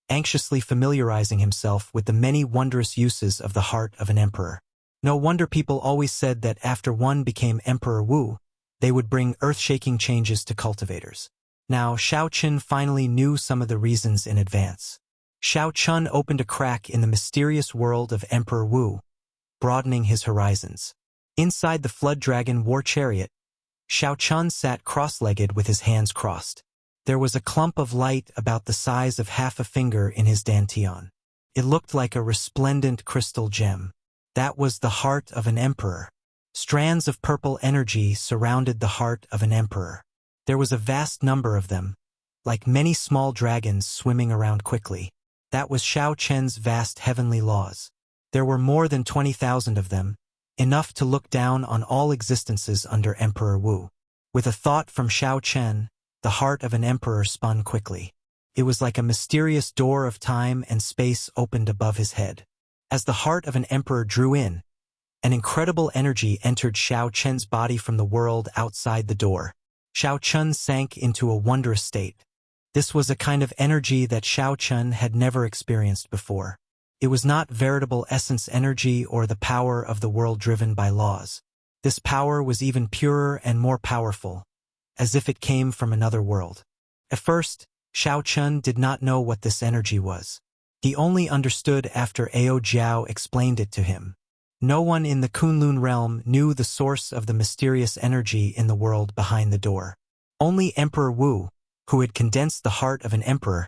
anxiously familiarizing himself with the many wondrous uses of the heart of an emperor. No wonder people always said that after one became Emperor Wu, they would bring earth-shaking changes to cultivators. Now, Xiao Chun finally knew some of the reasons in advance. Xiao Chun opened a crack in the mysterious world of Emperor Wu, broadening his horizons. Inside the Flood Dragon war chariot, Xiao Chun sat cross-legged with his hands crossed. There was a clump of light about the size of half a finger in his dantian. It looked like a resplendent crystal gem. That was the heart of an emperor. Strands of purple energy surrounded the heart of an emperor. There was a vast number of them, like many small dragons swimming around quickly. That was Xiao Chen's vast heavenly laws. There were more than 20,000 of them, enough to look down on all existences under Emperor Wu. With a thought from Xiao Chen, the heart of an emperor spun quickly. It was like a mysterious door of time and space opened above his head. As the heart of an emperor drew in, an incredible energy entered Xiao Chen's body from the world outside the door. Xiao Chen sank into a wondrous state. This was a kind of energy that Xiao Chen had never experienced before. It was not veritable essence energy or the power of the world driven by laws. This power was even purer and more powerful, as if it came from another world. At first, Xiao Chen did not know what this energy was. He only understood after Ao Jiao explained it to him. No one in the Kunlun realm knew the source of the mysterious energy in the world behind the door. Only Emperor Wu, who had condensed the heart of an emperor,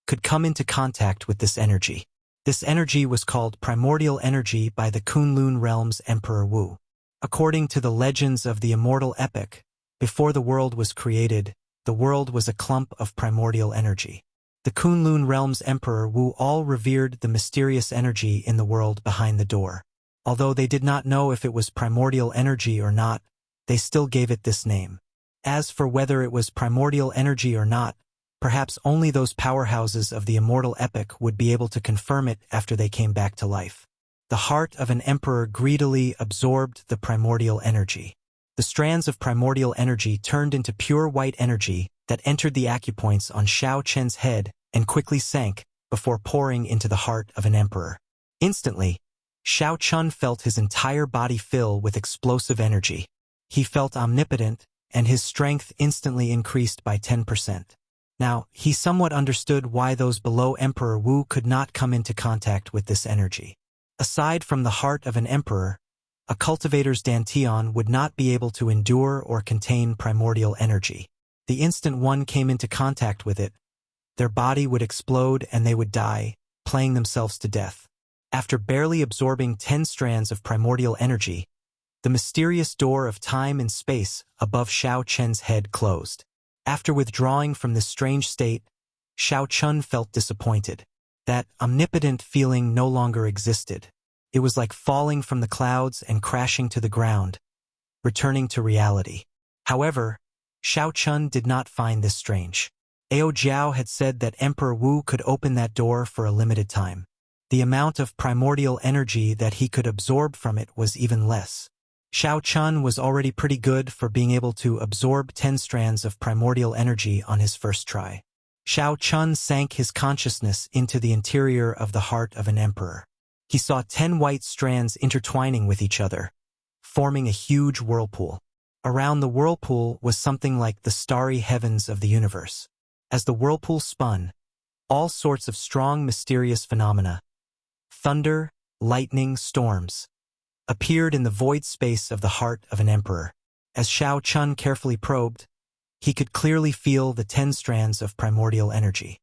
could come into contact with this energy. This energy was called primordial energy by the Kunlun realm's Emperor Wu. According to the legends of the Immortal epic, before the world was created, the world was a clump of primordial energy. The Kunlun realm's Emperor Wu all revered the mysterious energy in the world behind the door. Although they did not know if it was primordial energy or not, they still gave it this name. As for whether it was primordial energy or not, perhaps only those powerhouses of the Immortal epic would be able to confirm it after they came back to life. The heart of an emperor greedily absorbed the primordial energy. The strands of primordial energy turned into pure white energy that entered the acupoints on Xiao Chen's head and quickly sank before pouring into the heart of an emperor. Instantly, Xiao Chen felt his entire body fill with explosive energy. He felt omnipotent, and his strength instantly increased by 10%. Now, he somewhat understood why those below Emperor Wu could not come into contact with this energy. Aside from the heart of an emperor, a cultivator's dantian would not be able to endure or contain primordial energy. The instant one came into contact with it, their body would explode and they would die, playing themselves to death. After barely absorbing 10 strands of primordial energy, the mysterious door of time and space above Xiao Chen's head closed. After withdrawing from this strange state, Xiao Chen felt disappointed. That omnipotent feeling no longer existed. It was like falling from the clouds and crashing to the ground, returning to reality. However, Xiao Chen did not find this strange. Ao Jiao had said that Emperor Wu could open that door for a limited time. The amount of primordial energy that he could absorb from it was even less. Xiao Chen was already pretty good for being able to absorb 10 strands of primordial energy on his first try. Xiao Chen sank his consciousness into the interior of the heart of an emperor. He saw 10 white strands intertwining with each other, forming a huge whirlpool. Around the whirlpool was something like the starry heavens of the universe. As the whirlpool spun, all sorts of strong mysterious phenomena, thunder, lightning, storms, appeared in the void space of the heart of an emperor. As Xiao Chen carefully probed, he could clearly feel the 10 strands of primordial energy.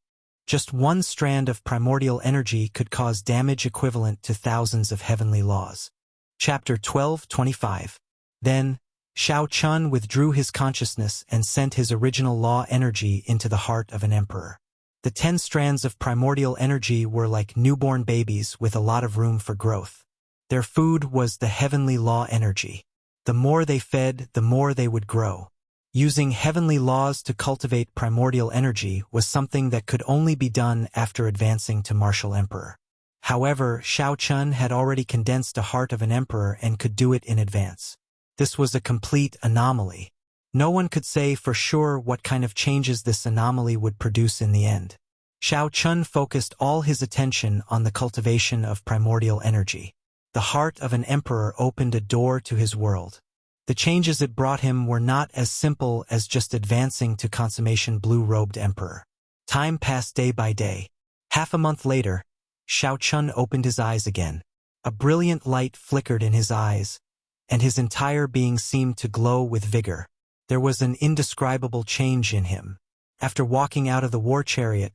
Just one strand of primordial energy could cause damage equivalent to thousands of heavenly laws. Chapter 12:25. Then, Xiao Chen withdrew his consciousness and sent his original law energy into the heart of an emperor. The 10 strands of primordial energy were like newborn babies with a lot of room for growth. Their food was the heavenly law energy. The more they fed, the more they would grow. Using heavenly laws to cultivate primordial energy was something that could only be done after advancing to martial emperor. However, Xiao Chen had already condensed a heart of an emperor and could do it in advance. This was a complete anomaly. No one could say for sure what kind of changes this anomaly would produce in the end. Xiao Chen focused all his attention on the cultivation of primordial energy. The heart of an emperor opened a door to his world. The changes it brought him were not as simple as just advancing to consummation blue-robed emperor. Time passed day by day. Half a month later, Xiao Chen opened his eyes again. A brilliant light flickered in his eyes, and his entire being seemed to glow with vigor. There was an indescribable change in him. After walking out of the war chariot,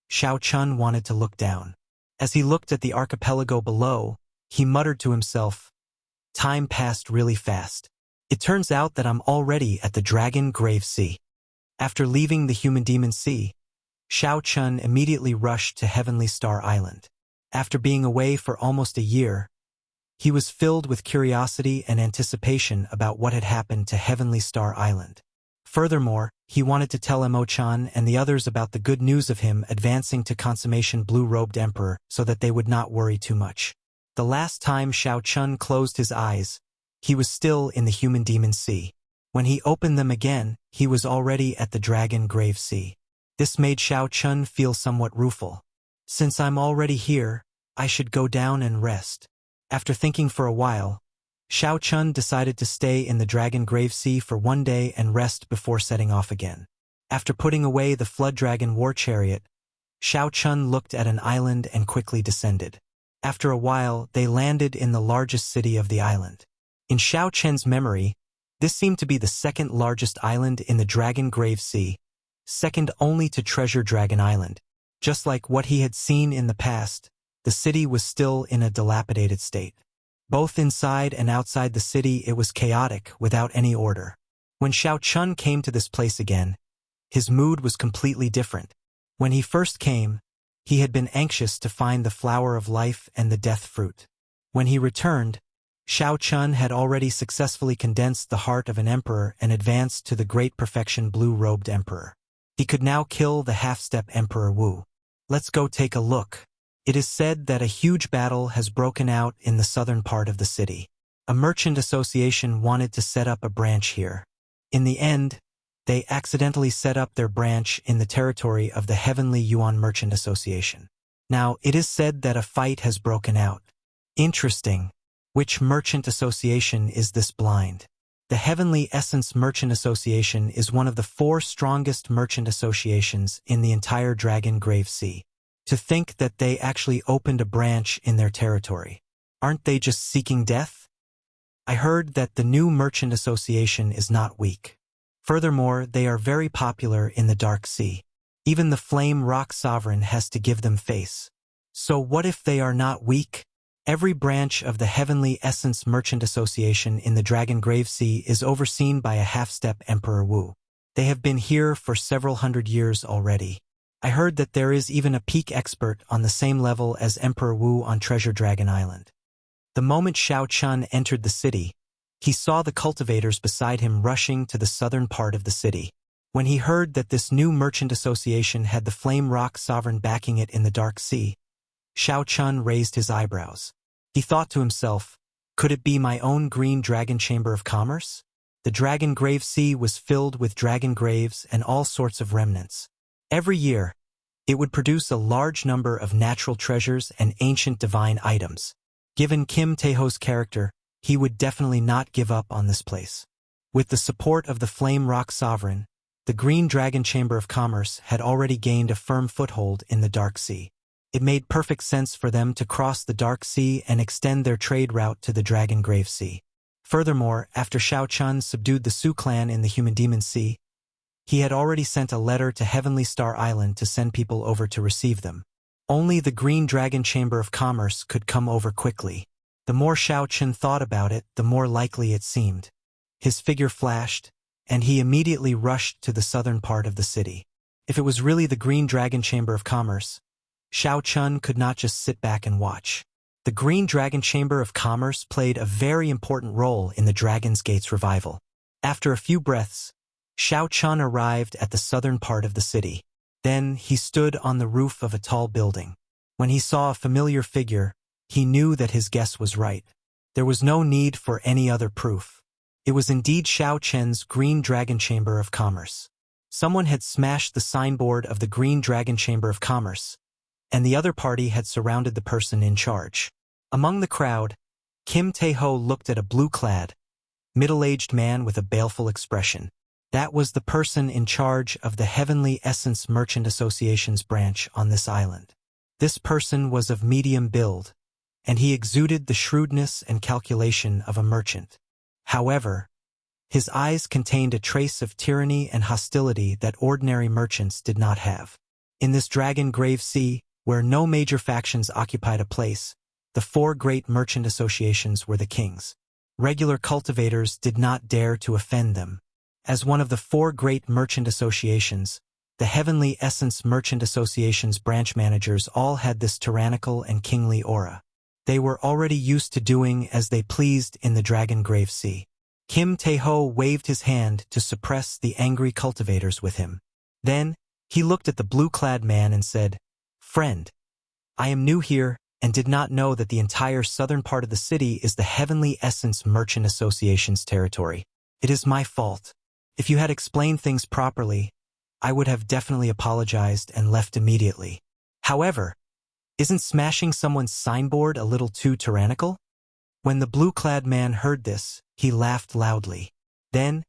Xiao Chen wanted to look down. As he looked at the archipelago below, he muttered to himself, "Time passed really fast. It turns out that I'm already at the Dragon Grave Sea." After leaving the Human Demon Sea, Xiao Chen immediately rushed to Heavenly Star Island. After being away for almost a year, he was filled with curiosity and anticipation about what had happened to Heavenly Star Island. Furthermore, he wanted to tell Emo-chan and the others about the good news of him advancing to consummation blue-robed emperor so that they would not worry too much. The last time Xiao Chun closed his eyes, he was still in the human demon sea. When he opened them again, he was already at the dragon grave sea. This made Xiao Chun feel somewhat rueful. Since I'm already here, I should go down and rest. After thinking for a while, Xiao Chun decided to stay in the dragon grave sea for one day and rest before setting off again. After putting away the flood dragon war chariot, Xiao Chun looked at an island and quickly descended. After a while, they landed in the largest city of the island. In Xiao Chen's memory, this seemed to be the second largest island in the Dragon Grave Sea, second only to Treasure Dragon Island. Just like what he had seen in the past, the city was still in a dilapidated state. Both inside and outside the city it was chaotic, without any order. When Xiao Chun came to this place again, his mood was completely different. When he first came, he had been anxious to find the flower of life and the death fruit. When he returned, Xiao Chun had already successfully condensed the heart of an emperor and advanced to the great perfection blue-robed emperor. He could now kill the half-step Emperor Wu. Let's go take a look. It is said that a huge battle has broken out in the southern part of the city. A merchant association wanted to set up a branch here. In the end, they accidentally set up their branch in the territory of the Heavenly Yuan Merchant Association. Now, it is said that a fight has broken out. Interesting. Which merchant association is this blind? The Heavenly Essence Merchant Association is one of the 4 strongest merchant associations in the entire Dragon Grave Sea. To think that they actually opened a branch in their territory. Aren't they just seeking death? I heard that the new merchant association is not weak. Furthermore, they are very popular in the Dark Sea. Even the Flame Rock Sovereign has to give them face. So what if they are not weak? Every branch of the Heavenly Essence Merchant Association in the Dragon Grave Sea is overseen by a half-step Emperor Wu. They have been here for several hundred years already. I heard that there is even a peak expert on the same level as Emperor Wu on Treasure Dragon Island. The moment Xiao Chun entered the city, he saw the cultivators beside him rushing to the southern part of the city. When he heard that this new merchant association had the Flame Rock Sovereign backing it in the Dark Sea, Xiao Chun raised his eyebrows. He thought to himself, could it be my own Green Dragon Chamber of Commerce? The Dragon Grave Sea was filled with dragon graves and all sorts of remnants. Every year, it would produce a large number of natural treasures and ancient divine items. Given Kim Taeho's character, he would definitely not give up on this place. With the support of the Flame Rock Sovereign, the Green Dragon Chamber of Commerce had already gained a firm foothold in the Dark Sea. It made perfect sense for them to cross the Dark Sea and extend their trade route to the Dragon Grave Sea. Furthermore, after Xiao Chun subdued the Su clan in the Human Demon Sea, he had already sent a letter to Heavenly Star Island to send people over to receive them. Only the Green Dragon Chamber of Commerce could come over quickly. The more Xiao Chun thought about it, the more likely it seemed. His figure flashed, and he immediately rushed to the southern part of the city. If it was really the Green Dragon Chamber of Commerce, Xiao Chun could not just sit back and watch. The Green Dragon Chamber of Commerce played a very important role in the Dragon's Gate's revival. After a few breaths, Xiao Chun arrived at the southern part of the city. Then he stood on the roof of a tall building. When he saw a familiar figure, he knew that his guess was right. There was no need for any other proof. It was indeed Xiao Chen's Green Dragon Chamber of Commerce. Someone had smashed the signboard of the Green Dragon Chamber of Commerce, and the other party had surrounded the person in charge. Among the crowd, Kim Tae-ho looked at a blue-clad, middle-aged man with a baleful expression. That was the person in charge of the Heavenly Essence Merchant Association's branch on this island. This person was of medium build, and he exuded the shrewdness and calculation of a merchant. However, his eyes contained a trace of tyranny and hostility that ordinary merchants did not have. In this Dragon Grave Sea, where no major factions occupied a place, the 4 great merchant associations were the kings. Regular cultivators did not dare to offend them. As one of the 4 great merchant associations, the Heavenly Essence Merchant Association's branch managers all had this tyrannical and kingly aura. They were already used to doing as they pleased in the Dragon Grave Sea. Kim Tae-ho waved his hand to suppress the angry cultivators with him. Then, he looked at the blue-clad man and said, "Friend, I am new here and did not know that the entire southern part of the city is the Heavenly Essence Merchant Association's territory. It is my fault. If you had explained things properly, I would have definitely apologized and left immediately. However, isn't smashing someone's signboard a little too tyrannical?" When the blue-clad man heard this, he laughed loudly. Then,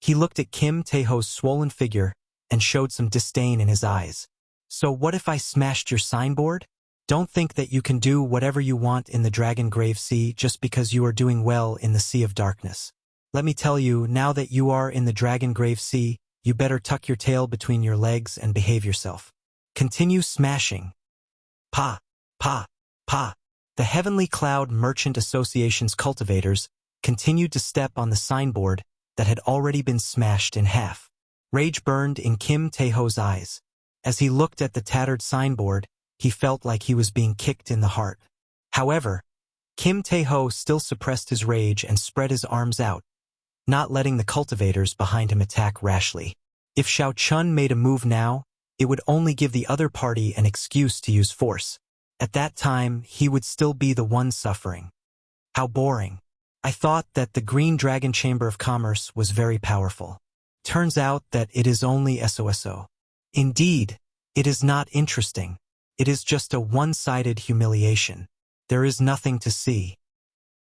he looked at Kim Tae-ho's swollen figure and showed some disdain in his eyes. "So what if I smashed your signboard? Don't think that you can do whatever you want in the Dragon Grave Sea just because you are doing well in the Sea of Darkness. Let me tell you, now that you are in the Dragon Grave Sea, you better tuck your tail between your legs and behave yourself. Continue smashing." Pa, pa, pa. The Heavenly Cloud Merchant Association's cultivators continued to step on the signboard that had already been smashed in half. Rage burned in Kim Tae-ho's eyes. As he looked at the tattered signboard, he felt like he was being kicked in the heart. However, Kim Tae-ho still suppressed his rage and spread his arms out, not letting the cultivators behind him attack rashly. If Xiao Chun made a move now, it would only give the other party an excuse to use force. At that time, he would still be the one suffering. How boring. I thought that the Green Dragon Chamber of Commerce was very powerful. Turns out that it is only SOSO. Indeed, it is not interesting. It is just a one-sided humiliation. There is nothing to see.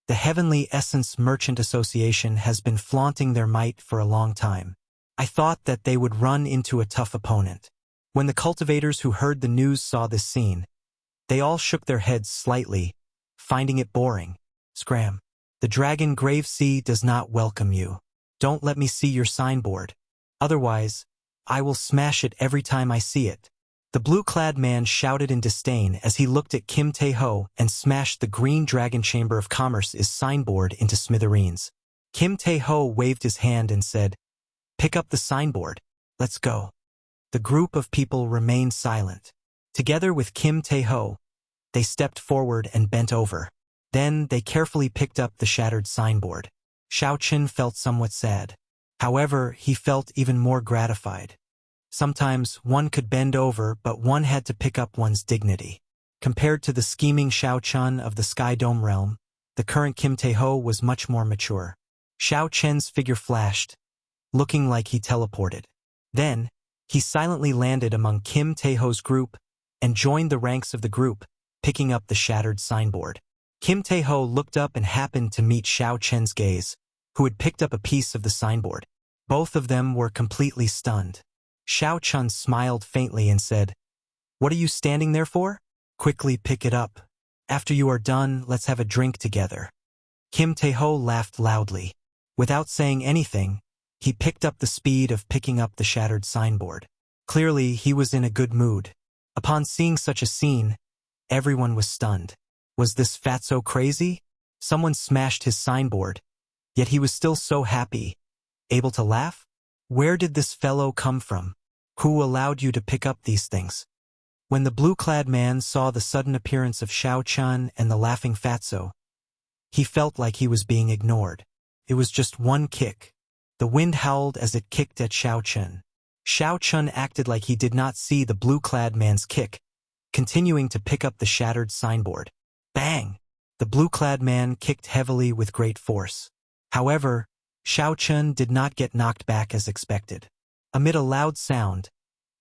The Heavenly Essence Merchant Association has been flaunting their might for a long time. I thought that they would run into a tough opponent. When the cultivators who heard the news saw this scene, they all shook their heads slightly, finding it boring. Scram. The Dragon Grave Sea does not welcome you. Don't let me see your signboard. Otherwise, I will smash it every time I see it. The blue-clad man shouted in disdain as he looked at Kim Tae-ho and smashed the Green Dragon Chamber of Commerce's signboard into smithereens. Kim Tae-ho waved his hand and said, "Pick up the signboard. Let's go." The group of people remained silent. Together with Kim Tae-ho, they stepped forward and bent over. Then they carefully picked up the shattered signboard. Xiao Chun felt somewhat sad. However, he felt even more gratified. Sometimes one could bend over, but one had to pick up one's dignity. Compared to the scheming Xiao Chun of the Sky Dome realm, the current Kim Tae-ho was much more mature. Xiao Chen's figure flashed, looking like he teleported. Then, he silently landed among Kim Tae-ho's group and joined the ranks of the group, picking up the shattered signboard. Kim Tae-ho looked up and happened to meet Xiao Chen's gaze, who had picked up a piece of the signboard. Both of them were completely stunned. Xiao Chun smiled faintly and said, "What are you standing there for? Quickly pick it up. After you are done, let's have a drink together." Kim Tae-ho laughed loudly. Without saying anything, he picked up the speed of picking up the shattered signboard. Clearly, he was in a good mood. Upon seeing such a scene, everyone was stunned. Was this fatso crazy? Someone smashed his signboard, yet he was still so happy, able to laugh? Where did this fellow come from? Who allowed you to pick up these things? When the blue-clad man saw the sudden appearance of Xiao Chun and the laughing fatso, he felt like he was being ignored. It was just one kick. The wind howled as it kicked at Xiao Chun. Xiao Chun acted like he did not see the blue-clad man's kick, continuing to pick up the shattered signboard. Bang! The blue-clad man kicked heavily with great force. However, Xiao Chun did not get knocked back as expected. Amid a loud sound,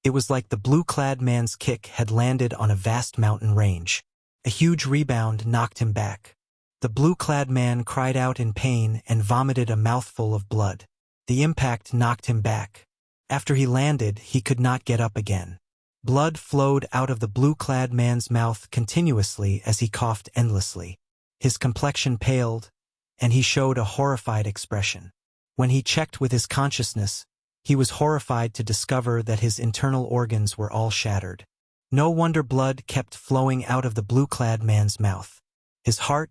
it was like the blue-clad man's kick had landed on a vast mountain range. A huge rebound knocked him back. The blue-clad man cried out in pain and vomited a mouthful of blood. The impact knocked him back. After he landed, he could not get up again. Blood flowed out of the blue-clad man's mouth continuously as he coughed endlessly. His complexion paled, and he showed a horrified expression. When he checked with his consciousness, he was horrified to discover that his internal organs were all shattered. No wonder blood kept flowing out of the blue-clad man's mouth. His heart,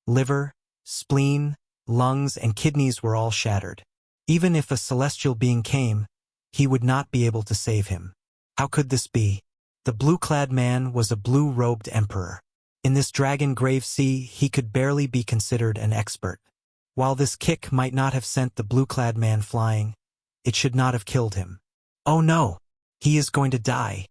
liver, spleen, lungs, and kidneys were all shattered. Even if a celestial being came, he would not be able to save him. How could this be? The blue-clad man was a blue-robed emperor. In this Dragon Grave Sea, he could barely be considered an expert. While this kick might not have sent the blue-clad man flying, it should not have killed him. Oh no! He is going to die.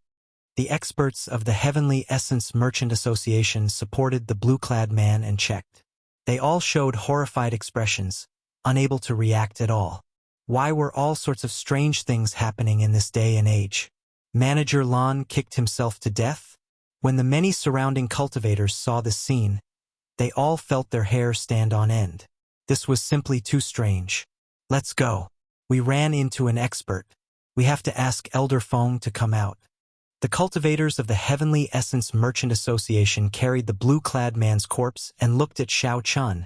The experts of the Heavenly Essence Merchant Association supported the blue-clad man and checked. They all showed horrified expressions, unable to react at all. Why were all sorts of strange things happening in this day and age? Manager Lon kicked himself to death? When the many surrounding cultivators saw this scene, they all felt their hair stand on end. This was simply too strange. Let's go. We ran into an expert. We have to ask Elder Feng to come out. The cultivators of the Heavenly Essence Merchant Association carried the blue-clad man's corpse and looked at Xiao Chun,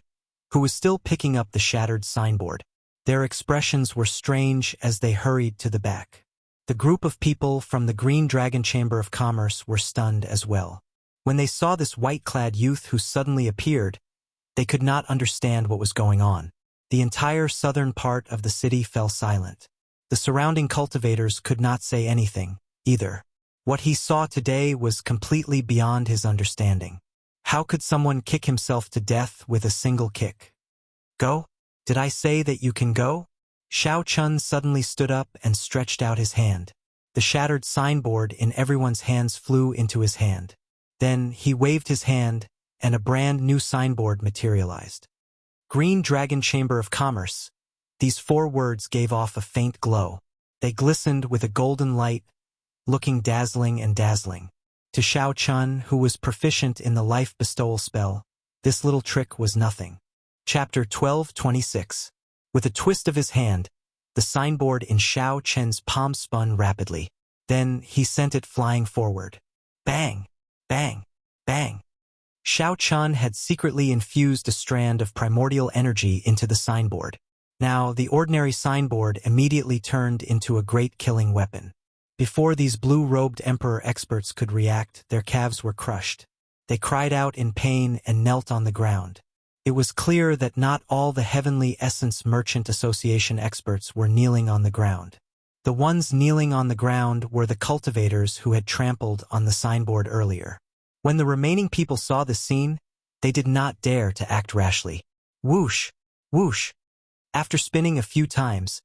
who was still picking up the shattered signboard. Their expressions were strange as they hurried to the back. The group of people from the Green Dragon Chamber of Commerce were stunned as well. When they saw this white-clad youth who suddenly appeared, they could not understand what was going on. The entire southern part of the city fell silent. The surrounding cultivators could not say anything, either. What he saw today was completely beyond his understanding. How could someone kick himself to death with a single kick? Go? Did I say that you can go? Xiao Chun suddenly stood up and stretched out his hand. The shattered signboard in everyone's hands flew into his hand. Then he waved his hand, and a brand new signboard materialized. Green Dragon Chamber of Commerce. These 4 words gave off a faint glow. They glistened with a golden light, looking dazzling and dazzling. To Xiao Chun, who was proficient in the life bestowal spell, this little trick was nothing. Chapter 12:26. With a twist of his hand, the signboard in Xiao Chen's palm spun rapidly. Then he sent it flying forward. Bang! Bang! Bang! Xiao Chun had secretly infused a strand of primordial energy into the signboard. Now, the ordinary signboard immediately turned into a great killing weapon. Before these blue-robed emperor experts could react, their calves were crushed. They cried out in pain and knelt on the ground. It was clear that not all the Heavenly Essence Merchant Association experts were kneeling on the ground. The ones kneeling on the ground were the cultivators who had trampled on the signboard earlier. When the remaining people saw this scene, they did not dare to act rashly. Whoosh! Whoosh! After spinning a few times,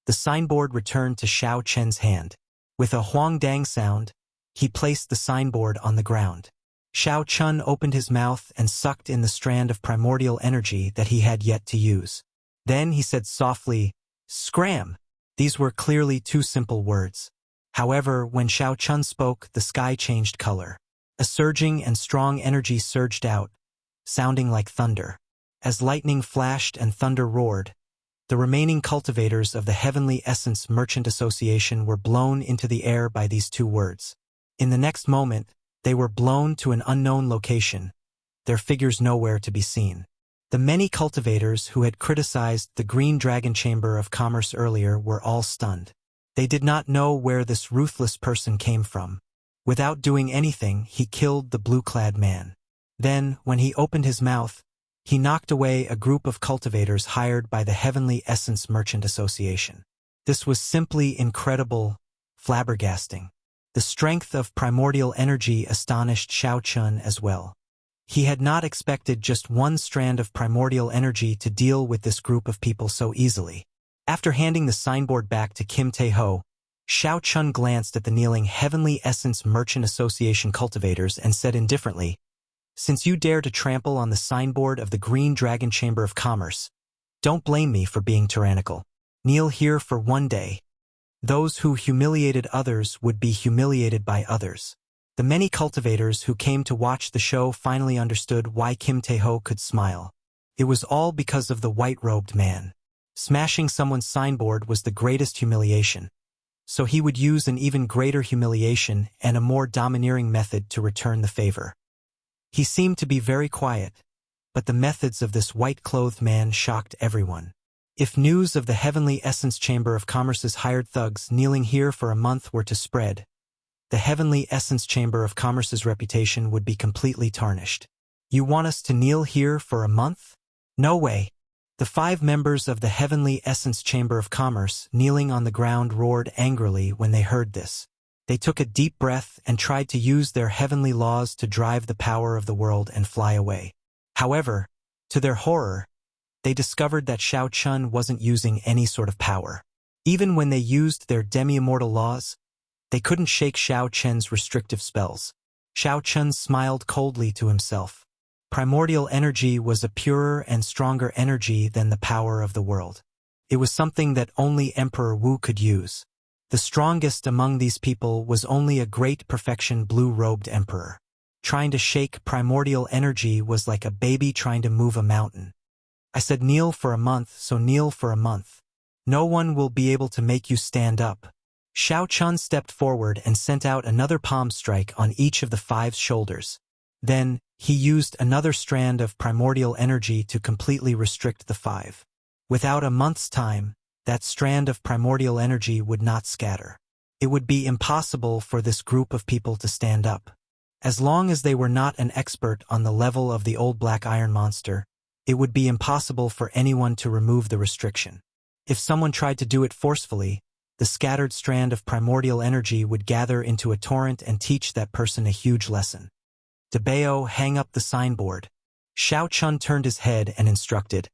the signboard returned to Xiao Chen's hand. With a huangdang sound, he placed the signboard on the ground. Xiao Chun opened his mouth and sucked in the strand of primordial energy that he had yet to use. Then he said softly, "Scram!" These were clearly 2 simple words. However, when Xiao Chun spoke, the sky changed color. A surging and strong energy surged out, sounding like thunder. As lightning flashed and thunder roared, the remaining cultivators of the Heavenly Essence Merchant Association were blown into the air by these 2 words. In the next moment, they were blown to an unknown location, their figures nowhere to be seen. The many cultivators who had criticized the Green Dragon Chamber of Commerce earlier were all stunned. They did not know where this ruthless person came from. Without doing anything, he killed the blue-clad man. Then, when he opened his mouth, he knocked away a group of cultivators hired by the Heavenly Essence Merchant Association. This was simply incredible, flabbergasting. The strength of primordial energy astonished Xiao Chun as well. He had not expected just 1 strand of primordial energy to deal with this group of people so easily. After handing the signboard back to Kim Tae-ho, Xiao Chun glanced at the kneeling Heavenly Essence Merchant Association cultivators and said indifferently, "Since you dare to trample on the signboard of the Green Dragon Chamber of Commerce, don't blame me for being tyrannical. Kneel here for 1 day. Those who humiliated others would be humiliated by others." The many cultivators who came to watch the show finally understood why Kim Tae-ho could smile. It was all because of the white-robed man. Smashing someone's signboard was the greatest humiliation, so he would use an even greater humiliation and a more domineering method to return the favor. He seemed to be very quiet, but the methods of this white-clothed man shocked everyone. If news of the Heavenly Essence Chamber of Commerce's hired thugs kneeling here for a month were to spread, the Heavenly Essence Chamber of Commerce's reputation would be completely tarnished. "You want us to kneel here for a month? No way." The 5 members of the Heavenly Essence Chamber of Commerce kneeling on the ground roared angrily when they heard this. They took a deep breath and tried to use their heavenly laws to drive the power of the world and fly away. However, to their horror, they discovered that Xiao Chun wasn't using any sort of power. Even when they used their demi-immortal laws, they couldn't shake Xiao Chen's restrictive spells. Xiao Chun smiled coldly to himself. Primordial energy was a purer and stronger energy than the power of the world. It was something that only Emperor Wu could use. The strongest among these people was only a great perfection blue-robed emperor. Trying to shake primordial energy was like a baby trying to move a mountain. I said kneel for a month, so kneel for a month. No one will be able to make you stand up. Xiao Chun stepped forward and sent out another palm strike on each of the 5's shoulders. Then, he used another strand of primordial energy to completely restrict the 5. Without a month's time, that strand of primordial energy would not scatter. It would be impossible for this group of people to stand up. As long as they were not an expert on the level of the old black iron monster, it would be impossible for anyone to remove the restriction. If someone tried to do it forcefully, the scattered strand of primordial energy would gather into a torrent and teach that person a huge lesson. Debao, hang up the signboard. Xiao Chun turned his head and instructed,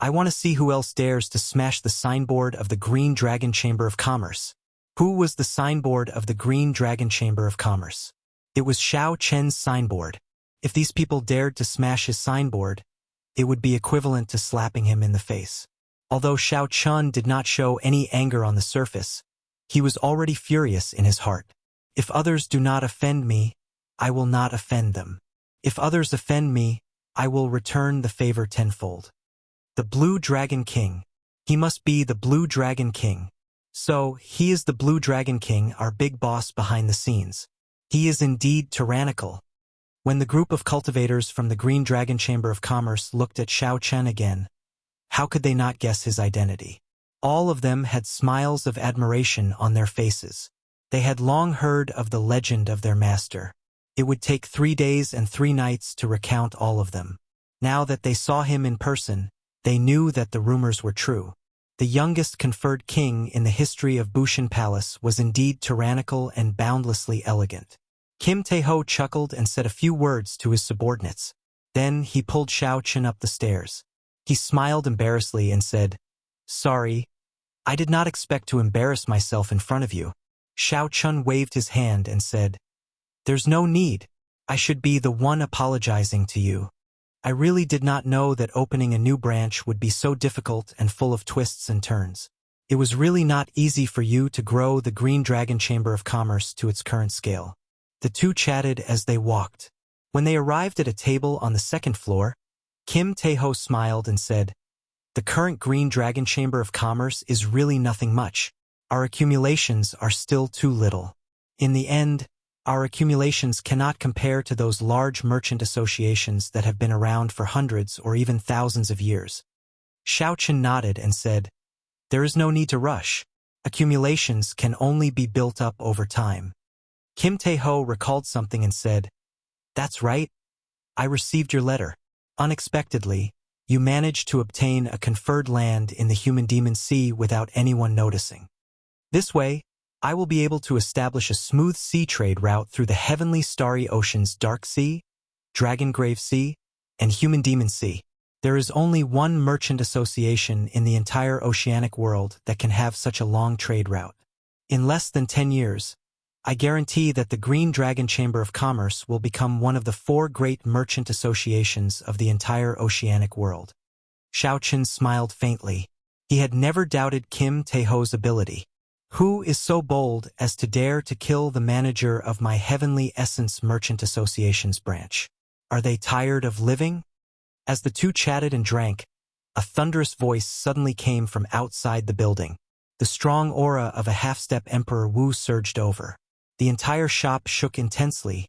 I want to see who else dares to smash the signboard of the Green Dragon Chamber of Commerce. Who was the signboard of the Green Dragon Chamber of Commerce? It was Xiao Chen's signboard. If these people dared to smash his signboard, it would be equivalent to slapping him in the face. Although Xiao Chun did not show any anger on the surface, he was already furious in his heart. If others do not offend me, I will not offend them. If others offend me, I will return the favor tenfold. The Blue Dragon King. He must be the Blue Dragon King. So, he is the Blue Dragon King, our big boss behind the scenes. He is indeed tyrannical. When the group of cultivators from the Green Dragon Chamber of Commerce looked at Xiao Chen again, how could they not guess his identity? All of them had smiles of admiration on their faces. They had long heard of the legend of their master. It would take 3 days and 3 nights to recount all of them. Now that they saw him in person, they knew that the rumors were true. The youngest conferred king in the history of Bushan Palace was indeed tyrannical and boundlessly elegant. Kim Tae-ho chuckled and said a few words to his subordinates. Then he pulled Xiao Chen up the stairs. He smiled embarrassedly and said, Sorry, I did not expect to embarrass myself in front of you. Xiao Chun waved his hand and said, There's no need. I should be the one apologizing to you. I really did not know that opening a new branch would be so difficult and full of twists and turns. It was really not easy for you to grow the Green Dragon Chamber of Commerce to its current scale. The two chatted as they walked. When they arrived at a table on the 2nd floor, Kim Tae-ho smiled and said, The current Green Dragon Chamber of Commerce is really nothing much. Our accumulations are still too little. In the end, our accumulations cannot compare to those large merchant associations that have been around for hundreds or even thousands of years. Xiao Chen nodded and said, There is no need to rush. Accumulations can only be built up over time. Kim Tae-ho recalled something and said, That's right. I received your letter. Unexpectedly, you managed to obtain a conferred land in the Human-Demon Sea without anyone noticing. This way, I will be able to establish a smooth sea trade route through the heavenly starry oceans Dark Sea, Dragongrave Sea, and Human-Demon Sea. There is only one merchant association in the entire oceanic world that can have such a long trade route. In less than 10 years, I guarantee that the Green Dragon Chamber of Commerce will become one of the 4 great merchant associations of the entire oceanic world. Xiao Chen smiled faintly. He had never doubted Kim Tae-ho's ability. Who is so bold as to dare to kill the manager of my Heavenly Essence Merchant Association's branch? Are they tired of living? As the two chatted and drank, a thunderous voice suddenly came from outside the building. The strong aura of a half-step Emperor Wu surged over. The entire shop shook intensely,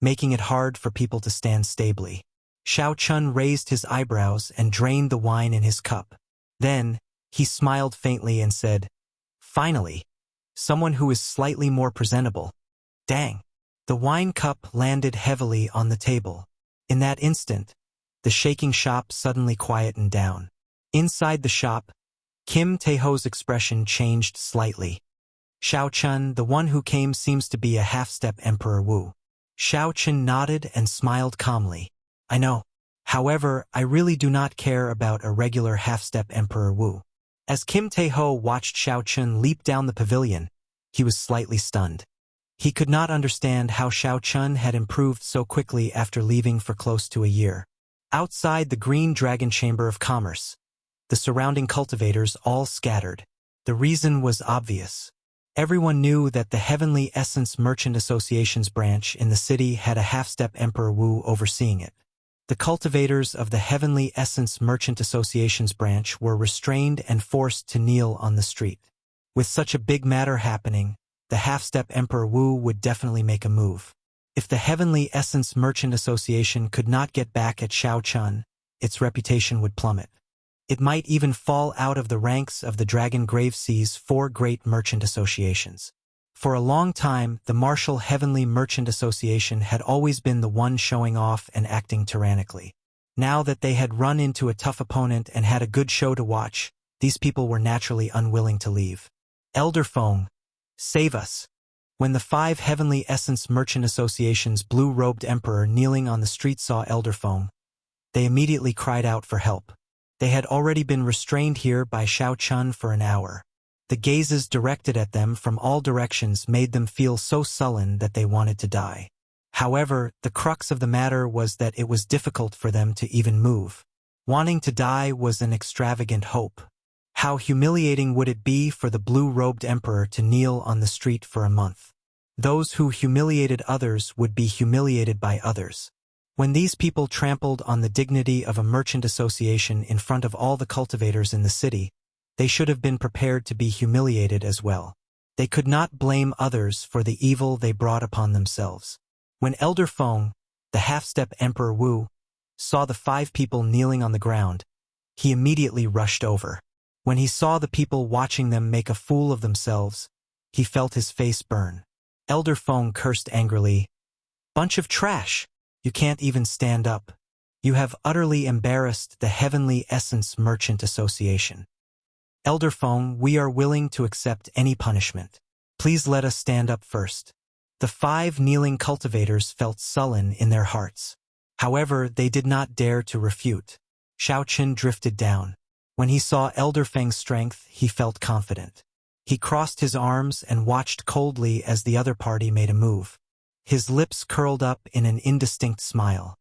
making it hard for people to stand stably. Xiao Chun raised his eyebrows and drained the wine in his cup. Then, he smiled faintly and said, Finally, someone who is slightly more presentable. Dang. The wine cup landed heavily on the table. In that instant, the shaking shop suddenly quietened down. Inside the shop, Kim Tae-ho's expression changed slightly. Xiao Chun, the one who came, seems to be a half-step Emperor Wu. Xiao Chun nodded and smiled calmly. I know. However, I really do not care about a regular half-step Emperor Wu. As Kim Tae-ho watched Xiao Chun leap down the pavilion, he was slightly stunned. He could not understand how Xiao Chun had improved so quickly after leaving for close to a year. Outside the Green Dragon Chamber of Commerce, the surrounding cultivators all scattered. The reason was obvious. Everyone knew that the Heavenly Essence Merchant Association's branch in the city had a half-step Emperor Wu overseeing it. The cultivators of the Heavenly Essence Merchant Association's branch were restrained and forced to kneel on the street. With such a big matter happening, the half-step Emperor Wu would definitely make a move. If the Heavenly Essence Merchant Association could not get back at Xiao Chun, its reputation would plummet. It might even fall out of the ranks of the Dragon Grave Sea's 4 great merchant associations. For a long time, the martial Heavenly Merchant Association had always been the one showing off and acting tyrannically. Now that they had run into a tough opponent and had a good show to watch, these people were naturally unwilling to leave. Elder Feng, save us! When the 5 Heavenly Essence Merchant Association's blue-robed emperor kneeling on the street saw Elder Feng, they immediately cried out for help. They had already been restrained here by Xiao Chun for an hour. The gazes directed at them from all directions made them feel so sullen that they wanted to die. However, the crux of the matter was that it was difficult for them to even move. Wanting to die was an extravagant hope. How humiliating would it be for the blue-robed emperor to kneel on the street for a month? Those who humiliated others would be humiliated by others. When these people trampled on the dignity of a merchant association in front of all the cultivators in the city, they should have been prepared to be humiliated as well. They could not blame others for the evil they brought upon themselves. When Elder Feng, the half-step Emperor Wu, saw the 5 people kneeling on the ground, he immediately rushed over. When he saw the people watching them make a fool of themselves, he felt his face burn. Elder Feng cursed angrily, "Bunch of trash! You can't even stand up. You have utterly embarrassed the Heavenly Essence Merchant Association. Elder Feng, we are willing to accept any punishment. Please let us stand up first." The 5 kneeling cultivators felt sullen in their hearts. However, they did not dare to refute. Xiao Chun drifted down. When he saw Elder Feng's strength, he felt confident. He crossed his arms and watched coldly as the other party made a move. His lips curled up in an indistinct smile.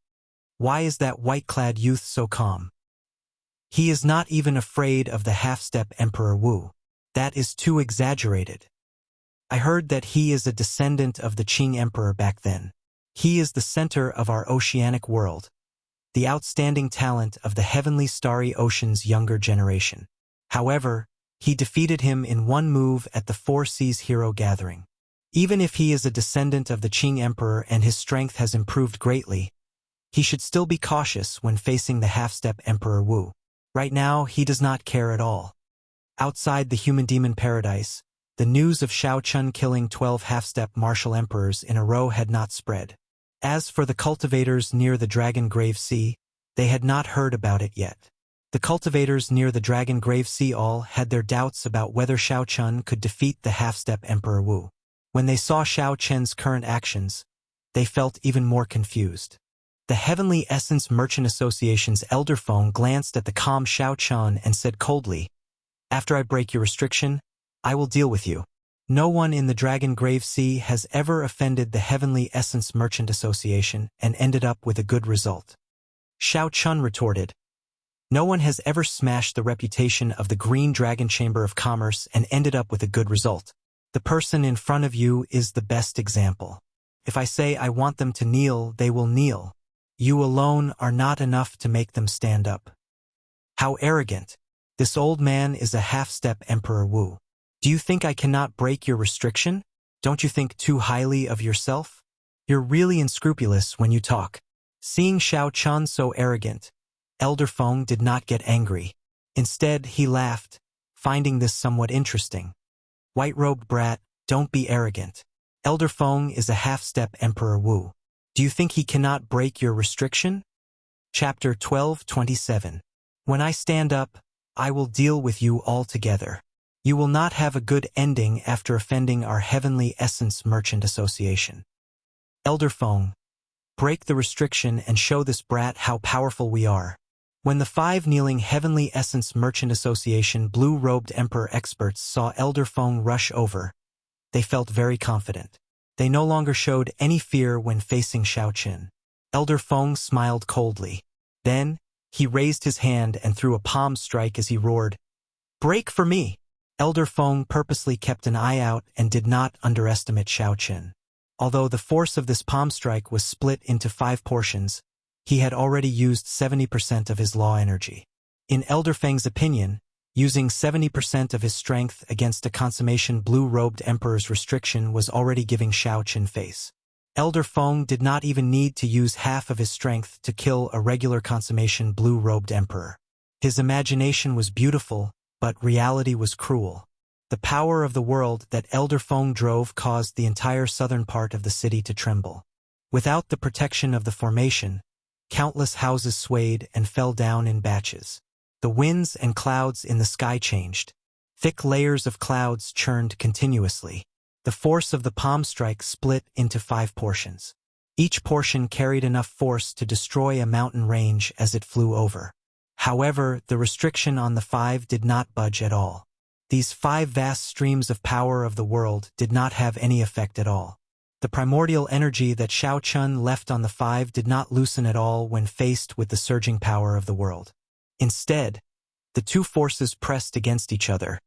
Why is that white-clad youth so calm? He is not even afraid of the half-step Emperor Wu. That is too exaggerated. I heard that he is a descendant of the Qing Emperor back then. He is the center of our oceanic world, the outstanding talent of the heavenly starry ocean's younger generation. However, he defeated him in one move at the Four Seas Hero Gathering. Even if he is a descendant of the Qing Emperor and his strength has improved greatly, he should still be cautious when facing the half-step Emperor Wu. Right now, he does not care at all. Outside the Human Demon Paradise, the news of Xiao Chun killing 12 half-step martial emperors in a row had not spread. As for the cultivators near the Dragon Grave Sea, they had not heard about it yet. The cultivators near the Dragon Grave Sea all had their doubts about whether Xiao Chun could defeat the half-step Emperor Wu. When they saw Xiao Chun's current actions, they felt even more confused. The Heavenly Essence Merchant Association's Elder Feng glanced at the calm Xiao Chun and said coldly, "After I break your restriction, I will deal with you." No one in the Dragon Grave Sea has ever offended the Heavenly Essence Merchant Association and ended up with a good result. Xiao Chun retorted, "No one has ever smashed the reputation of the Green Dragon Chamber of Commerce and ended up with a good result. The person in front of you is the best example. If I say I want them to kneel, they will kneel. You alone are not enough to make them stand up." How arrogant. This old man is a half-step Emperor Wu. Do you think I cannot break your restriction? Don't you think too highly of yourself? You're really unscrupulous when you talk. Seeing Xiao Chun so arrogant, Elder Feng did not get angry. Instead, he laughed, finding this somewhat interesting. "White-robed brat, don't be arrogant. Elder Feng is a half-step Emperor Wu. Do you think he cannot break your restriction?" Chapter 12:27. When I stand up, I will deal with you all together. You will not have a good ending after offending our Heavenly Essence Merchant Association. Elder Feng, break the restriction and show this brat how powerful we are. When the 5 kneeling Heavenly Essence Merchant Association blue-robed Emperor experts saw Elder Feng rush over, they felt very confident. They no longer showed any fear when facing Xiaoqin. Elder Feng smiled coldly. Then, he raised his hand and threw a palm strike as he roared, "Break for me!" Elder Feng purposely kept an eye out and did not underestimate Xiaoqin. Although the force of this palm strike was split into 5 portions, he had already used 70% of his law energy. In Elder Feng's opinion, using 70% of his strength against a consummation blue-robed emperor's restriction was already giving Xiaoqin face. Elder Feng did not even need to use half of his strength to kill a regular consummation blue-robed emperor. His imagination was beautiful, but reality was cruel. The power of the world that Elder Feng drove caused the entire southern part of the city to tremble. Without the protection of the formation, countless houses swayed and fell down in batches. The winds and clouds in the sky changed. Thick layers of clouds churned continuously. The force of the palm strike split into 5 portions. Each portion carried enough force to destroy a mountain range as it flew over. However, the restriction on the 5 did not budge at all. These 5 vast streams of power of the world did not have any effect at all. The primordial energy that Xiaoqin left on the 5 did not loosen at all when faced with the surging power of the world. Instead, the 2 forces pressed against each other,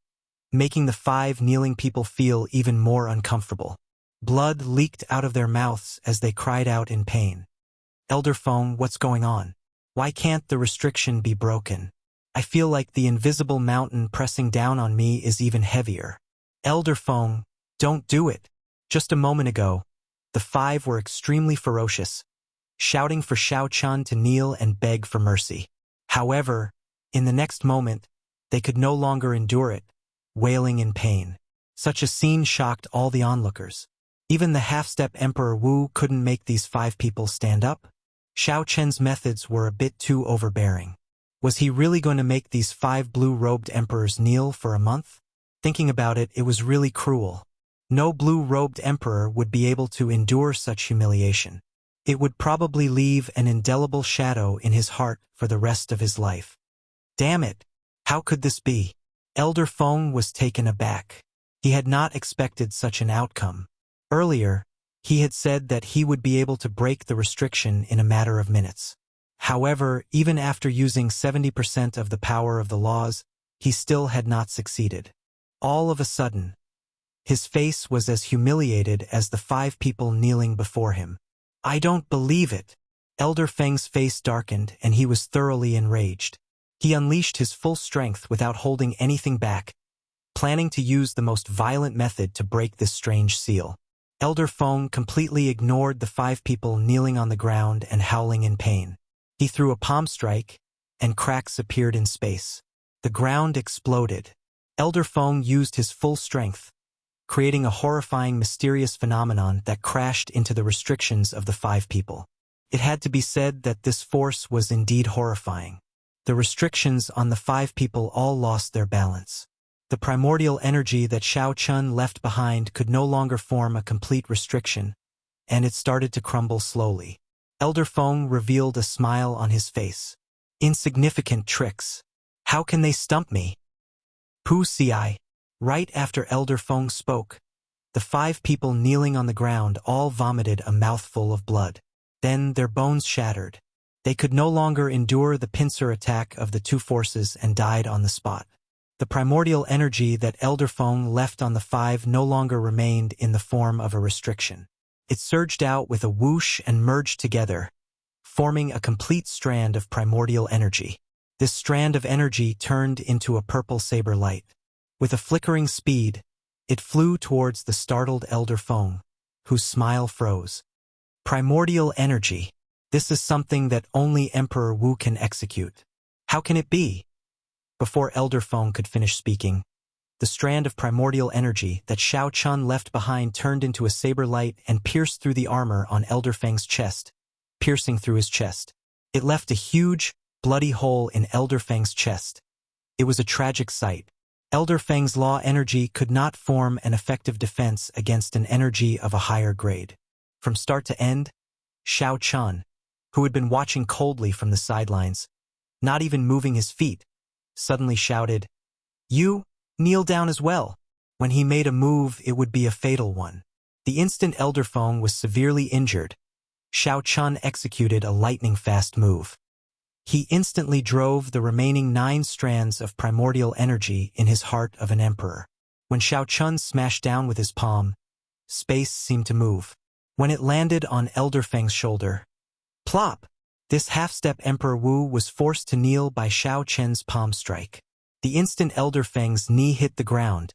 making the 5 kneeling people feel even more uncomfortable. Blood leaked out of their mouths as they cried out in pain. "Elder Feng, what's going on? Why can't the restriction be broken? I feel like the invisible mountain pressing down on me is even heavier." "Elder Feng, don't do it." Just a moment ago, the 5 were extremely ferocious, shouting for Xiaoqin to kneel and beg for mercy. However, in the next moment, they could no longer endure it, wailing in pain. Such a scene shocked all the onlookers. Even the half-step Emperor Wu couldn't make these 5 people stand up. Xiaoqin's methods were a bit too overbearing. Was he really going to make these 5 blue-robed emperors kneel for a month? Thinking about it, it was really cruel. No blue-robed emperor would be able to endure such humiliation. It would probably leave an indelible shadow in his heart for the rest of his life. Damn it! How could this be? Elder Feng was taken aback. He had not expected such an outcome. Earlier, he had said that he would be able to break the restriction in a matter of minutes. However, even after using 70% of the power of the laws, he still had not succeeded. All of a sudden, his face was as humiliated as the 5 people kneeling before him. "I don't believe it." Elder Feng's face darkened and he was thoroughly enraged. He unleashed his full strength without holding anything back, planning to use the most violent method to break this strange seal. Elder Feng completely ignored the 5 people kneeling on the ground and howling in pain. He threw a palm strike, and cracks appeared in space. The ground exploded. Elder Feng used his full strength, creating a horrifying, mysterious phenomenon that crashed into the restrictions of the 5 people. It had to be said that this force was indeed horrifying. The restrictions on the 5 people all lost their balance. The primordial energy that Xiaoqin left behind could no longer form a complete restriction, and it started to crumble slowly. Elder Feng revealed a smile on his face. "Insignificant tricks. How can they stump me?" Pu Ci. Right after Elder Feng spoke, the 5 people kneeling on the ground all vomited a mouthful of blood. Then their bones shattered. They could no longer endure the pincer attack of the 2 forces and died on the spot. The primordial energy that Elder Feng left on the 5 no longer remained in the form of a restriction. It surged out with a whoosh and merged together, forming a complete strand of primordial energy. This strand of energy turned into a purple saber light. With a flickering speed, it flew towards the startled Elder Feng, whose smile froze. Primordial energy. This is something that only Emperor Wu can execute. How can it be? Before Elder Feng could finish speaking, the strand of primordial energy that Xiaoqin left behind turned into a saber light and pierced through the armor on Elder Feng's chest, piercing through his chest. It left a huge, bloody hole in Elder Feng's chest. It was a tragic sight. Elder Feng's law energy could not form an effective defense against an energy of a higher grade. From start to end, Xiao Chun, who had been watching coldly from the sidelines, not even moving his feet, suddenly shouted, "You, kneel down as well." When he made a move, it would be a fatal one. The instant Elder Feng was severely injured, Xiao Chun executed a lightning-fast move. He instantly drove the remaining 9 strands of primordial energy in his heart of an emperor. When Xiao Chun smashed down with his palm, space seemed to move. When it landed on Elder Feng's shoulder, plop! This half-step Emperor Wu was forced to kneel by Xiao Chen's palm strike. The instant Elder Feng's knee hit the ground,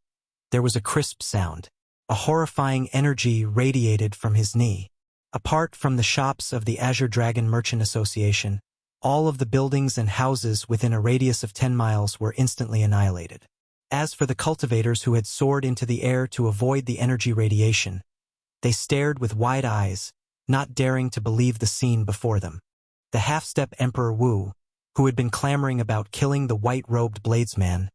there was a crisp sound. A horrifying energy radiated from his knee. Apart from the shops of the Azure Dragon Merchant Association, all of the buildings and houses within a radius of 10 miles were instantly annihilated. As for the cultivators who had soared into the air to avoid the energy radiation, they stared with wide eyes, not daring to believe the scene before them. The half-step Emperor Wu, who had been clamoring about killing the white-robed bladesman,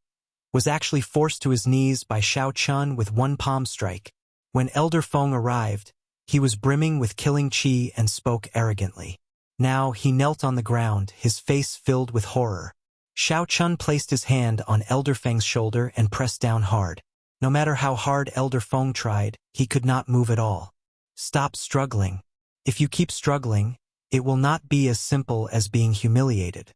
was actually forced to his knees by Xiao Chun with one palm strike. When Elder Feng arrived, he was brimming with killing chi and spoke arrogantly. Now he knelt on the ground, his face filled with horror. Xiao Chun placed his hand on Elder Feng's shoulder and pressed down hard. No matter how hard Elder Feng tried, he could not move at all. "Stop struggling. If you keep struggling, it will not be as simple as being humiliated,"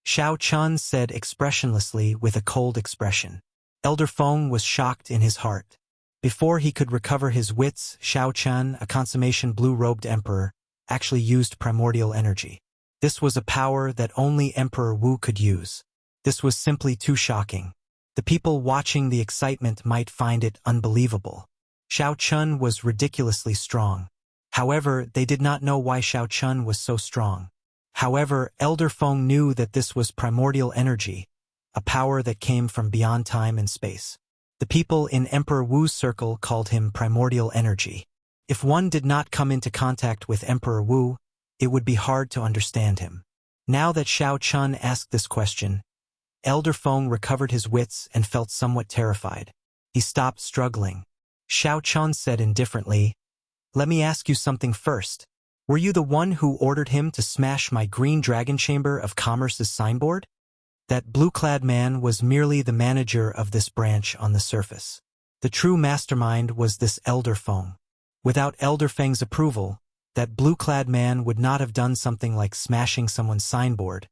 Xiao Chun said expressionlessly with a cold expression. Elder Feng was shocked in his heart. Before he could recover his wits, Xiao Chun, a consummation blue-robed emperor, actually used primordial energy. This was a power that only Emperor Wu could use. This was simply too shocking. The people watching the excitement might find it unbelievable. Xiao Chun was ridiculously strong. However, they did not know why Xiao Chun was so strong. However, Elder Feng knew that this was primordial energy, a power that came from beyond time and space. The people in Emperor Wu's circle called him primordial energy. If one did not come into contact with Emperor Wu, it would be hard to understand him. Now that Xiao Chun asked this question, Elder Feng recovered his wits and felt somewhat terrified. He stopped struggling. Xiao Chun said indifferently, "Let me ask you something first. Were you the one who ordered him to smash my Green Dragon Chamber of Commerce's signboard?" That blue-clad man was merely the manager of this branch on the surface. The true mastermind was this Elder Feng. Without Elder Feng's approval, that blue-clad man would not have done something like smashing someone's signboard,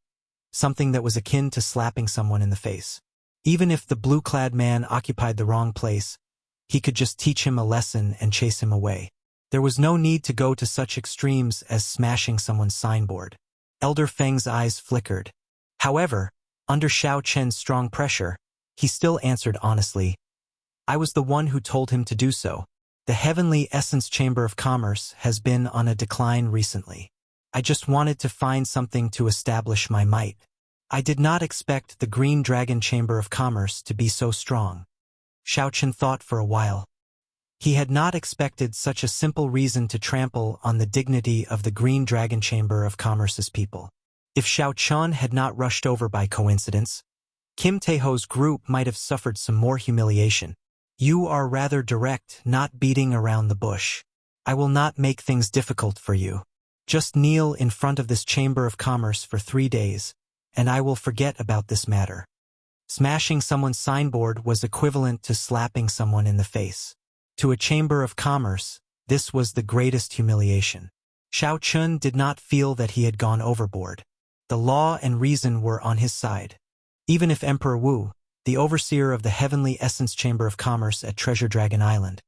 something that was akin to slapping someone in the face. Even if the blue-clad man occupied the wrong place, he could just teach him a lesson and chase him away. There was no need to go to such extremes as smashing someone's signboard. Elder Feng's eyes flickered. However, under Xiao Chen's strong pressure, he still answered honestly, "I was the one who told him to do so. The Heavenly Essence Chamber of Commerce has been on a decline recently. I just wanted to find something to establish my might. I did not expect the Green Dragon Chamber of Commerce to be so strong." Xiao Chen thought for a while. He had not expected such a simple reason to trample on the dignity of the Green Dragon Chamber of Commerce's people. If Xiao Chun had not rushed over by coincidence, Kim Taeho's group might have suffered some more humiliation. "You are rather direct, not beating around the bush. I will not make things difficult for you. Just kneel in front of this Chamber of Commerce for 3 days, and I will forget about this matter." Smashing someone's signboard was equivalent to slapping someone in the face. To a Chamber of Commerce, this was the greatest humiliation. Xiao Chun did not feel that he had gone overboard. The law and reason were on his side. Even if Emperor Wu, the overseer of the Heavenly Essence Chamber of Commerce at Treasure Dragon Island,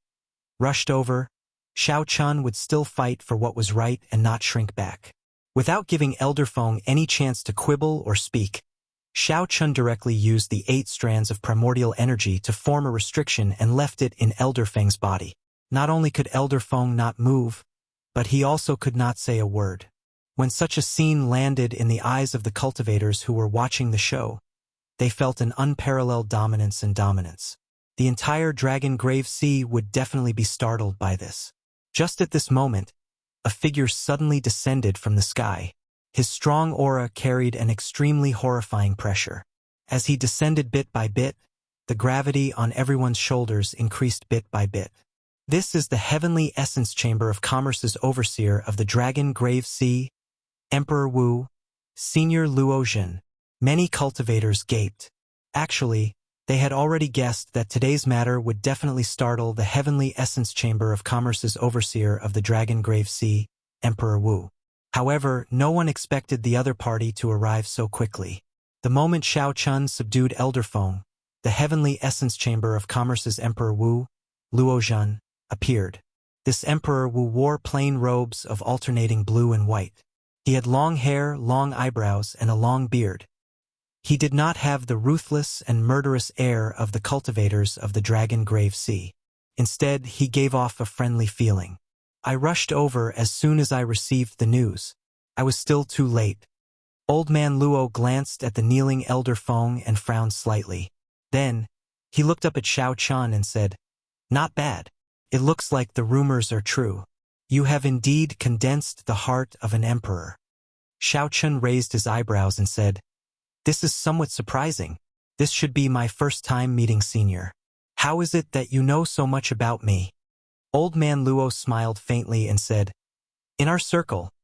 rushed over, Xiao Chun would still fight for what was right and not shrink back. Without giving Elder Feng any chance to quibble or speak, Xiao Chun directly used the 8 strands of primordial energy to form a restriction and left it in Elder Feng's body. Not only could Elder Feng not move, but he also could not say a word. When such a scene landed in the eyes of the cultivators who were watching the show, they felt an unparalleled dominance and dominance. The entire Dragon Grave Sea would definitely be startled by this. Just at this moment, a figure suddenly descended from the sky. His strong aura carried an extremely horrifying pressure. As he descended bit by bit, the gravity on everyone's shoulders increased bit by bit. This is the heavenly essence chamber of commerce's overseer of the Dragon Grave Sea, Emperor Wu, Senior Luozhen. Many cultivators gaped. Actually, they had already guessed that today's matter would definitely startle the heavenly essence chamber of commerce's overseer of the Dragon Grave Sea, Emperor Wu. However, no one expected the other party to arrive so quickly. The moment Xiao Chun subdued Elder Feng, the heavenly essence chamber of commerce's Emperor Wu, Luozhen, appeared. This Emperor Wu wore plain robes of alternating blue and white. He had long hair, long eyebrows, and a long beard. He did not have the ruthless and murderous air of the cultivators of the Dragon Grave Sea. Instead, he gave off a friendly feeling. I rushed over as soon as I received the news. I was still too late. Old Man Luo glanced at the kneeling Elder Feng and frowned slightly. Then, he looked up at Xiao Chun and said, "Not bad. It looks like the rumors are true. You have indeed condensed the heart of an emperor." Xiao Chun raised his eyebrows and said, "This is somewhat surprising. This should be my first time meeting Senior. How is it that you know so much about me?" Old Man Luo smiled faintly and said, "In our circle,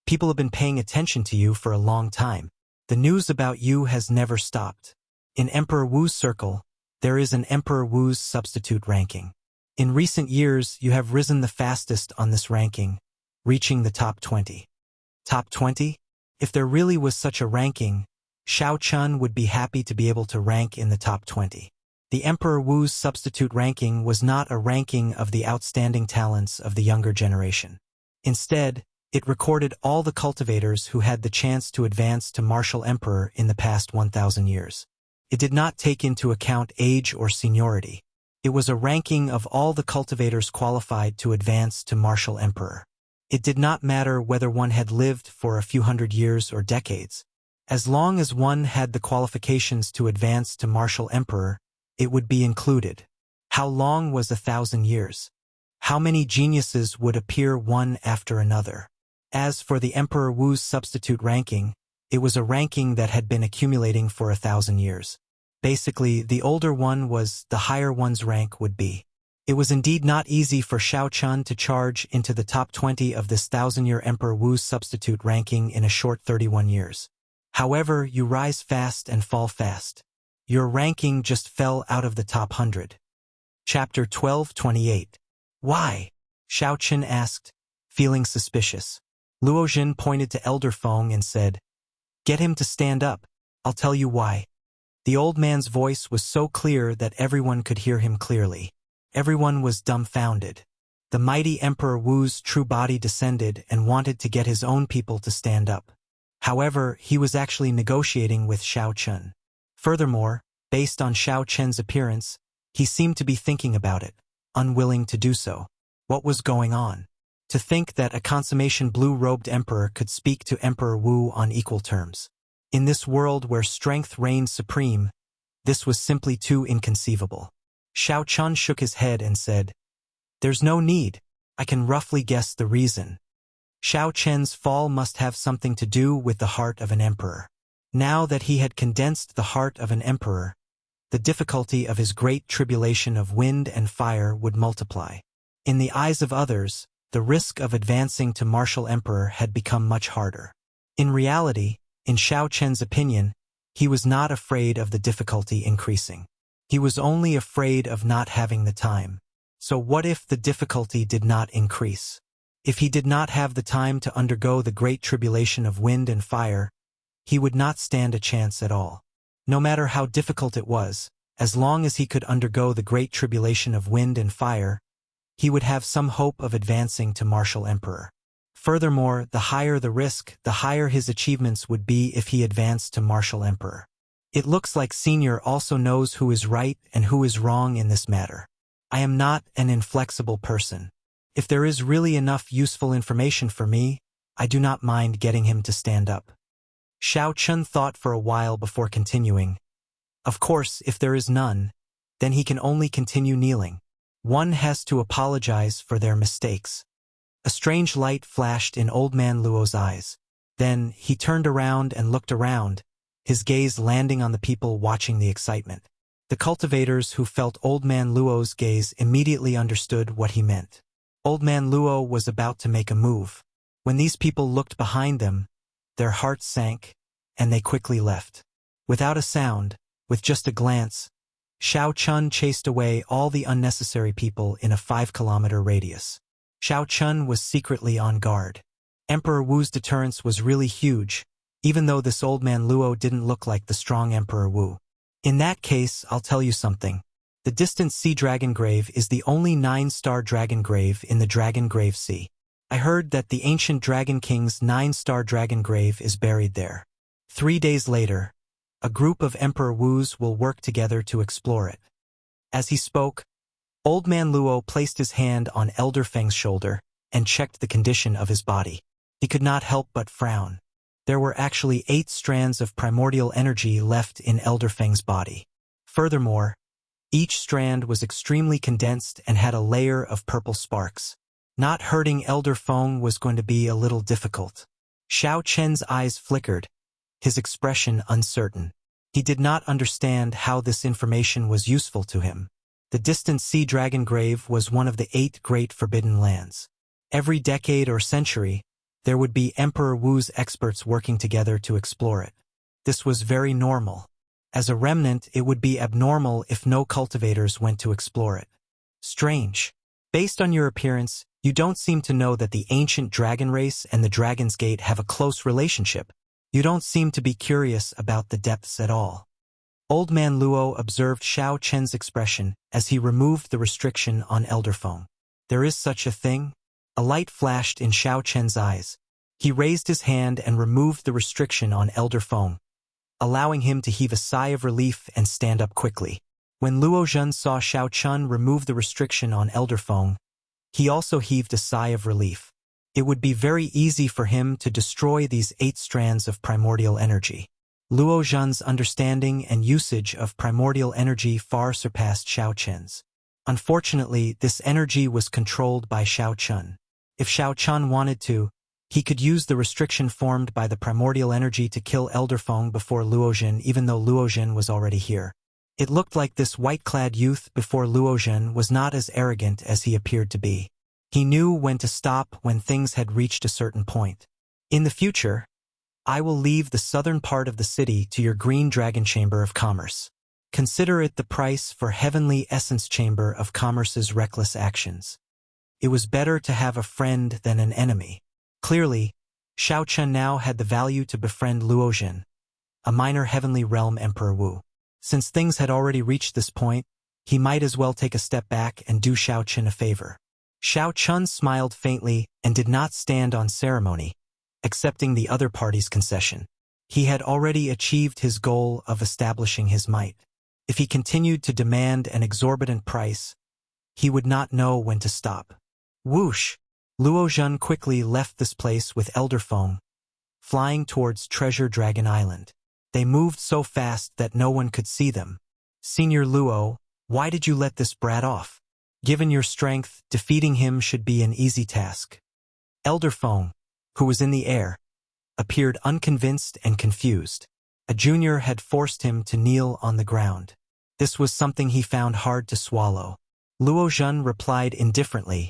people have been paying attention to you for a long time. The news about you has never stopped. In Emperor Wu's circle, there is an Emperor Wu's substitute ranking. In recent years, you have risen the fastest on this ranking, reaching the top 20. Top 20? If there really was such a ranking, Xiao Chun would be happy to be able to rank in the top 20. The Emperor Wu's substitute ranking was not a ranking of the outstanding talents of the younger generation. Instead, it recorded all the cultivators who had the chance to advance to martial emperor in the past 1,000 years. It did not take into account age or seniority. It was a ranking of all the cultivators qualified to advance to martial emperor. It did not matter whether one had lived for a few hundred years or decades. As long as one had the qualifications to advance to martial emperor, it would be included. How long was 1,000 years? How many geniuses would appear one after another? As for the Emperor Wu's substitute ranking, it was a ranking that had been accumulating for 1,000 years. Basically, the older one was, the higher one's rank would be. It was indeed not easy for Xiao Chun to charge into the top 20 of this 1,000-year Emperor Wu's substitute ranking in a short 31 years. However, you rise fast and fall fast. Your ranking just fell out of the top 100. Chapter 12:28. Why? Xiao Chun asked, feeling suspicious. Luozhen pointed to Elder Feng and said, "Get him to stand up. I'll tell you why." The old man's voice was so clear that everyone could hear him clearly. Everyone was dumbfounded. The mighty Emperor Wu's true body descended and wanted to get his own people to stand up. However, he was actually negotiating with Xiao Chun. Furthermore, based on Xiao Chun's appearance, he seemed to be thinking about it, unwilling to do so. What was going on? To think that a consummation blue-robed emperor could speak to Emperor Wu on equal terms. In this world where strength reigned supreme, this was simply too inconceivable. Xiao Chun shook his head and said, "There's no need. I can roughly guess the reason. Xiao Chen's fall must have something to do with the heart of an emperor. Now that he had condensed the heart of an emperor, the difficulty of his great tribulation of wind and fire would multiply. In the eyes of others, the risk of advancing to martial emperor had become much harder. In reality, in Xiao Chen's opinion, he was not afraid of the difficulty increasing. He was only afraid of not having the time. So what if the difficulty did not increase? If he did not have the time to undergo the great tribulation of wind and fire, he would not stand a chance at all. No matter how difficult it was, as long as he could undergo the great tribulation of wind and fire, he would have some hope of advancing to martial emperor. Furthermore, the higher the risk, the higher his achievements would be if he advanced to martial emperor. It looks like Senior also knows who is right and who is wrong in this matter. I am not an inflexible person. If there is really enough useful information for me, I do not mind getting him to stand up." Xiao Chun thought for a while before continuing. "Of course, if there is none, then he can only continue kneeling. One has to apologize for their mistakes." A strange light flashed in Old Man Luo's eyes. Then he turned around and looked around, his gaze landing on the people watching the excitement. The cultivators who felt Old Man Luo's gaze immediately understood what he meant. Old Man Luo was about to make a move. When these people looked behind them, their hearts sank, and they quickly left. Without a sound, with just a glance, Xiao Chun chased away all the unnecessary people in a 5-kilometer radius. Xiao Chun was secretly on guard. Emperor Wu's deterrence was really huge, even though this Old Man Luo didn't look like the strong Emperor Wu. In that case, I'll tell you something. The distant sea dragon grave is the only 9-star dragon grave in the Dragon Grave Sea. I heard that the ancient Dragon King's 9-star dragon grave is buried there. 3 days later, a group of Emperor Wu's will work together to explore it. As he spoke, Old Man Luo placed his hand on Elder Feng's shoulder and checked the condition of his body. He could not help but frown. There were actually 8 strands of primordial energy left in Elder Feng's body. Furthermore, each strand was extremely condensed and had a layer of purple sparks. Not hurting Elder Feng was going to be a little difficult. Xiao Chen's eyes flickered, his expression uncertain. He did not understand how this information was useful to him. The distant sea dragon grave was one of the 8 great forbidden lands. Every decade or century, there would be Emperor Wu's experts working together to explore it. This was very normal. As a remnant, it would be abnormal if no cultivators went to explore it. Strange. Based on your appearance, you don't seem to know that the ancient dragon race and the Dragon's Gate have a close relationship. You don't seem to be curious about the depths at all. Old Man Luo observed Xiao Chen's expression as he removed the restriction on Elder Feng. There is such a thing? A light flashed in Xiao Chen's eyes. He raised his hand and removed the restriction on Elder Feng, allowing him to heave a sigh of relief and stand up quickly. When Luo Zhen saw Xiao Chun remove the restriction on Elder Feng, he also heaved a sigh of relief. It would be very easy for him to destroy these 8 strands of primordial energy. Luo Zhen's understanding and usage of primordial energy far surpassed Xiao Chen's. Unfortunately, this energy was controlled by Xiao Chun. If Xiao Chun wanted to, he could use the restriction formed by the primordial energy to kill Elder Feng before Luo Zhen, even though Luo Zhen was already here. It looked like this white-clad youth before Luo Zhen was not as arrogant as he appeared to be. He knew when to stop when things had reached a certain point. In the future, I will leave the southern part of the city to your Green Dragon Chamber of Commerce. Consider it the price for Heavenly Essence Chamber of Commerce's reckless actions. It was better to have a friend than an enemy. Clearly, Xiao Chun now had the value to befriend Luo Zhen, a minor Heavenly Realm Emperor Wu. Since things had already reached this point, he might as well take a step back and do Xiao Chun a favor. Xiao Chun smiled faintly and did not stand on ceremony, accepting the other party's concession. He had already achieved his goal of establishing his might. If he continued to demand an exorbitant price, he would not know when to stop. Whoosh! Luo Zhen quickly left this place with Elder Feng, flying towards Treasure Dragon Island. They moved so fast that no one could see them. Senior Luo, why did you let this brat off? Given your strength, defeating him should be an easy task. Elder Feng, who was in the air, appeared unconvinced and confused. A junior had forced him to kneel on the ground. This was something he found hard to swallow. Luo Zhen replied indifferently.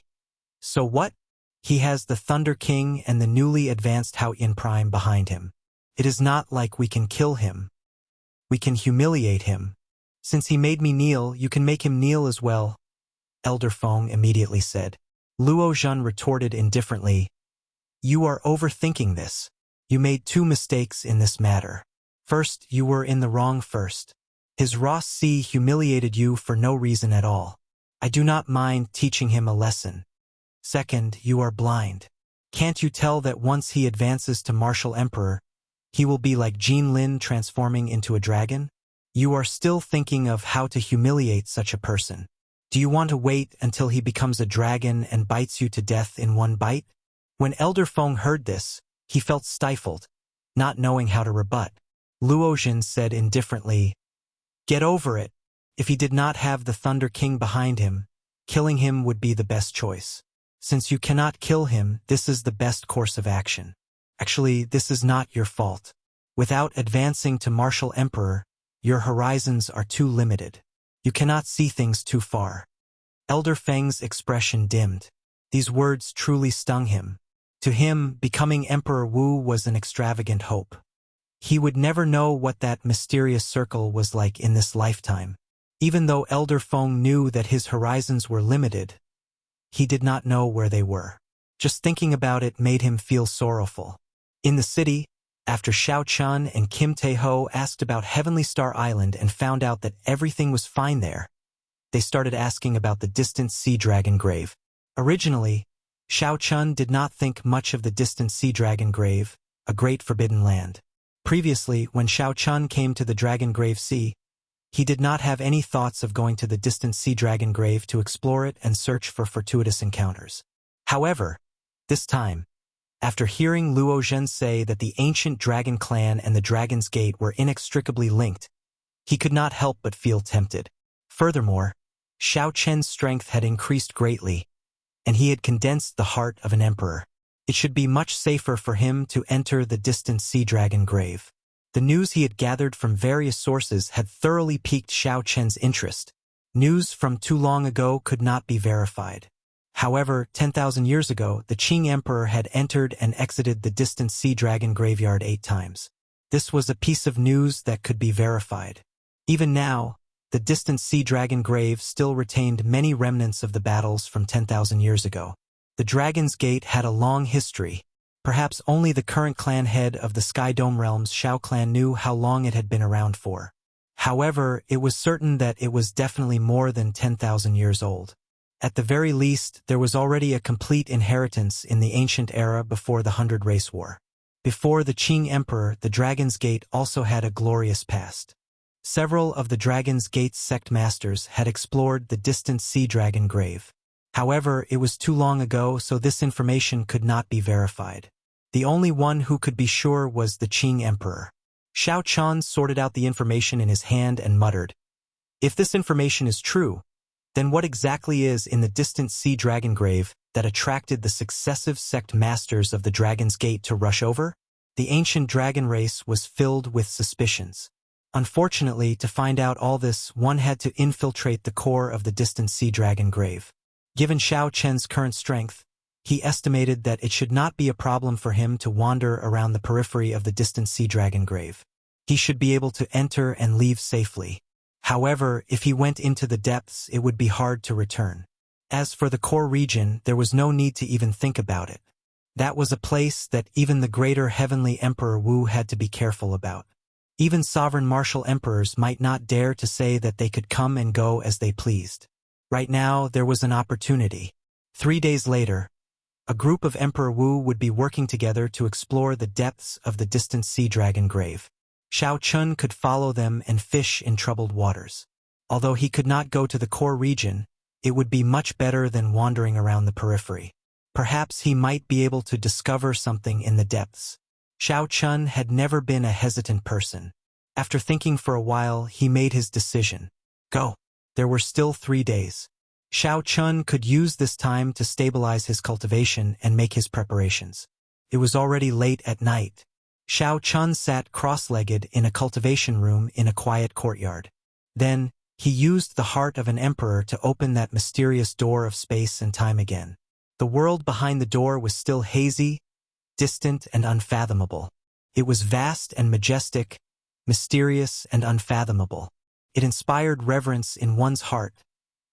So what? He has the Thunder King and the newly advanced Hao Yin Prime behind him. It is not like we can kill him. We can humiliate him. Since he made me kneel, you can make him kneel as well, Elder Feng immediately said. Luo Zhen retorted indifferently. You are overthinking this. You made 2 mistakes in this matter. First, you were in the wrong first. His Ross C humiliated you for no reason at all. I do not mind teaching him a lesson. Second, you are blind. Can't you tell that once he advances to Martial Emperor, he will be like Jin Lin transforming into a dragon? You are still thinking of how to humiliate such a person. Do you want to wait until he becomes a dragon and bites you to death in one bite? When Elder Feng heard this, he felt stifled, not knowing how to rebut. Luo Zhen said indifferently, Get over it. If he did not have the Thunder King behind him, killing him would be the best choice. Since you cannot kill him, this is the best course of action. Actually, this is not your fault. Without advancing to Martial Emperor, your horizons are too limited. You cannot see things too far. Elder Feng's expression dimmed. These words truly stung him. To him, becoming Emperor Wu was an extravagant hope. He would never know what that mysterious circle was like in this lifetime. Even though Elder Feng knew that his horizons were limited, he did not know where they were. Just thinking about it made him feel sorrowful. In the city, after Xiao Chun and Kim Tae-ho asked about Heavenly Star Island and found out that everything was fine there, they started asking about the distant Sea Dragon Grave. Originally, Xiao Chun did not think much of the distant Sea Dragon Grave, a great forbidden land. Previously, when Xiao Chun came to the Dragon Grave Sea, he did not have any thoughts of going to the distant Sea Dragon Grave to explore it and search for fortuitous encounters. However, this time, after hearing Luo Zhen say that the ancient Dragon Clan and the Dragon's Gate were inextricably linked, he could not help but feel tempted. Furthermore, Xiao Chen's strength had increased greatly, and he had condensed the heart of an emperor. It should be much safer for him to enter the distant Sea Dragon Grave. The news he had gathered from various sources had thoroughly piqued Xiao Chen's interest. News from too long ago could not be verified. However, 10,000 years ago, the Qing Emperor had entered and exited the distant Sea Dragon Graveyard 8 times. This was a piece of news that could be verified. Even now, the distant Sea Dragon Grave still retained many remnants of the battles from 10,000 years ago. The Dragon's Gate had a long history. Perhaps only the current clan head of the Sky Dome Realms, Shao Clan, knew how long it had been around for. However, it was certain that it was definitely more than 10,000 years old. At the very least, there was already a complete inheritance in the ancient era before the Hundred Race War. Before the Qing Emperor, the Dragon's Gate also had a glorious past. Several of the Dragon's Gate's sect masters had explored the distant Sea Dragon Grave. However, it was too long ago, so this information could not be verified. The only one who could be sure was the Qing Emperor. Xiao Chan sorted out the information in his hand and muttered, "If this information is true, then what exactly is in the distant Sea Dragon Grave that attracted the successive sect masters of the Dragon's Gate to rush over?" The ancient dragon race was filled with suspicions. Unfortunately, to find out all this, one had to infiltrate the core of the distant Sea Dragon Grave. Given Xiao Chen's current strength, he estimated that it should not be a problem for him to wander around the periphery of the distant Sea Dragon Grave. He should be able to enter and leave safely. However, if he went into the depths, it would be hard to return. As for the core region, there was no need to even think about it. That was a place that even the greater Heavenly Emperor Wu had to be careful about. Even sovereign martial emperors might not dare to say that they could come and go as they pleased. Right now, there was an opportunity. 3 days later, a group of Emperor Wu would be working together to explore the depths of the distant Sea Dragon Grave. Xiao Chun could follow them and fish in troubled waters. Although he could not go to the core region, it would be much better than wandering around the periphery. Perhaps he might be able to discover something in the depths. Xiao Chun had never been a hesitant person. After thinking for a while, he made his decision. Go. There were still 3 days. Xiao Chun could use this time to stabilize his cultivation and make his preparations. It was already late at night. Xiao Chun sat cross-legged in a cultivation room in a quiet courtyard. Then, he used the heart of an emperor to open that mysterious door of space and time again. The world behind the door was still hazy, distant, and unfathomable. It was vast and majestic, mysterious and unfathomable. It inspired reverence in one's heart,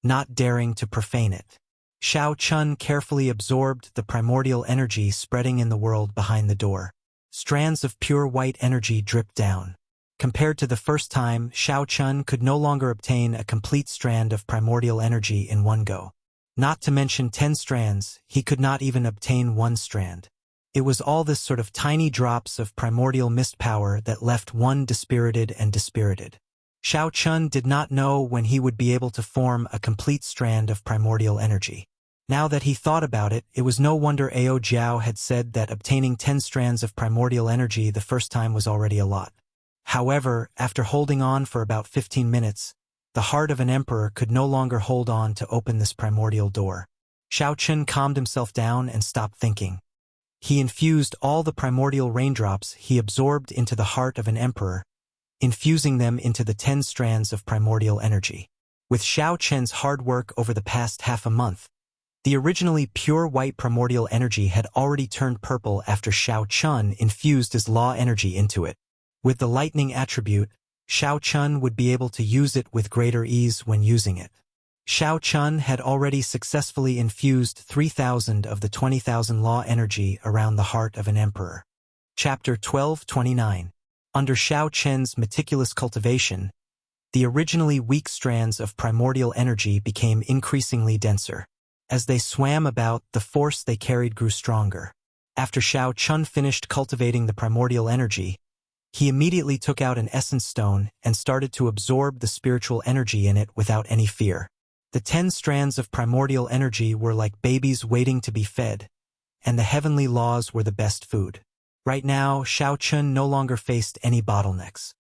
not daring to profane it. Xiao Chun carefully absorbed the primordial energy spreading in the world behind the door. Strands of pure white energy dripped down. Compared to the first time, Xiao Chun could no longer obtain a complete strand of primordial energy in one go. Not to mention 10 strands, he could not even obtain 1 strand. It was all this sort of tiny drops of primordial mist power that left one dispirited and dispirited. Xiao Chun did not know when he would be able to form a complete strand of primordial energy. Now that he thought about it, it was no wonder Ao Jiao had said that obtaining 10 strands of primordial energy the first time was already a lot. However, after holding on for about 15 minutes, the heart of an emperor could no longer hold on to open this primordial door. Xiao Chun calmed himself down and stopped thinking. He infused all the primordial raindrops he absorbed into the heart of an emperor, infusing them into the 10 strands of primordial energy. With Xiao Chen's hard work over the past half a month, the originally pure white primordial energy had already turned purple after Xiao Chun infused his law energy into it. With the lightning attribute, Xiao Chun would be able to use it with greater ease when using it. Xiao Chun had already successfully infused 3,000 of the 20,000 law energy around the heart of an emperor. Chapter 1229. Under Xiao Chen's meticulous cultivation, the originally weak strands of primordial energy became increasingly denser. As they swam about, the force they carried grew stronger. After Xiao Chun finished cultivating the primordial energy, he immediately took out an essence stone and started to absorb the spiritual energy in it without any fear. The 10 strands of primordial energy were like babies waiting to be fed, and the heavenly laws were the best food. Right now, Xiao Chun no longer faced any bottlenecks.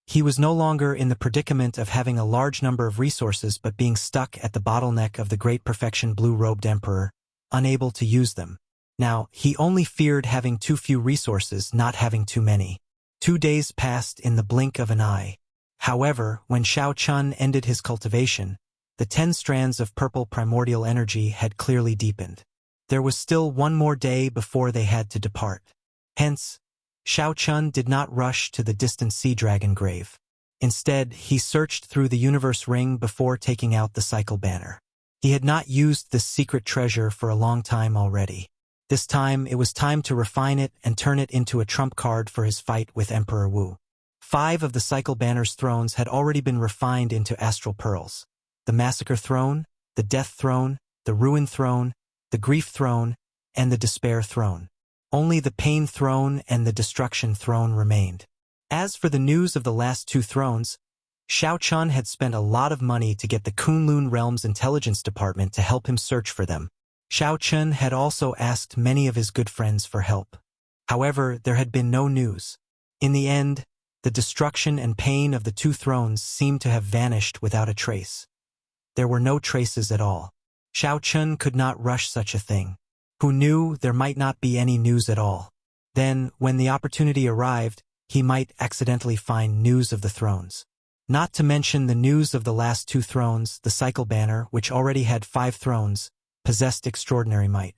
He was no longer in the predicament of having a large number of resources but being stuck at the bottleneck of the great perfection blue-robed emperor, unable to use them. Now, he only feared having too few resources, not having too many. 2 days passed in the blink of an eye. However, when Xiao Chun ended his cultivation, the 10 strands of purple primordial energy had clearly deepened. There was still one more day before they had to depart. Hence, Xiao Chun did not rush to the distant sea dragon grave. Instead, he searched through the universe ring before taking out the cycle banner. He had not used this secret treasure for a long time already. This time, it was time to refine it and turn it into a trump card for his fight with Emperor Wu. 5 of the cycle banner's thrones had already been refined into astral pearls. The Massacre Throne, the Death Throne, the Ruin Throne, the Grief Throne, and the Despair Throne. Only the Pain Throne and the Destruction Throne remained. As for the news of the last 2 thrones, Xiao Chun had spent a lot of money to get the Kunlun Realm's intelligence department to help him search for them. Xiao Chun had also asked many of his good friends for help. However, there had been no news. In the end, the destruction and pain of the 2 thrones seemed to have vanished without a trace. There were no traces at all. Xiao Chun could not rush such a thing. Who knew there might not be any news at all? Then, when the opportunity arrived, he might accidentally find news of the thrones. Not to mention the news of the last 2 thrones, the cycle banner, which already had 5 thrones, possessed extraordinary might.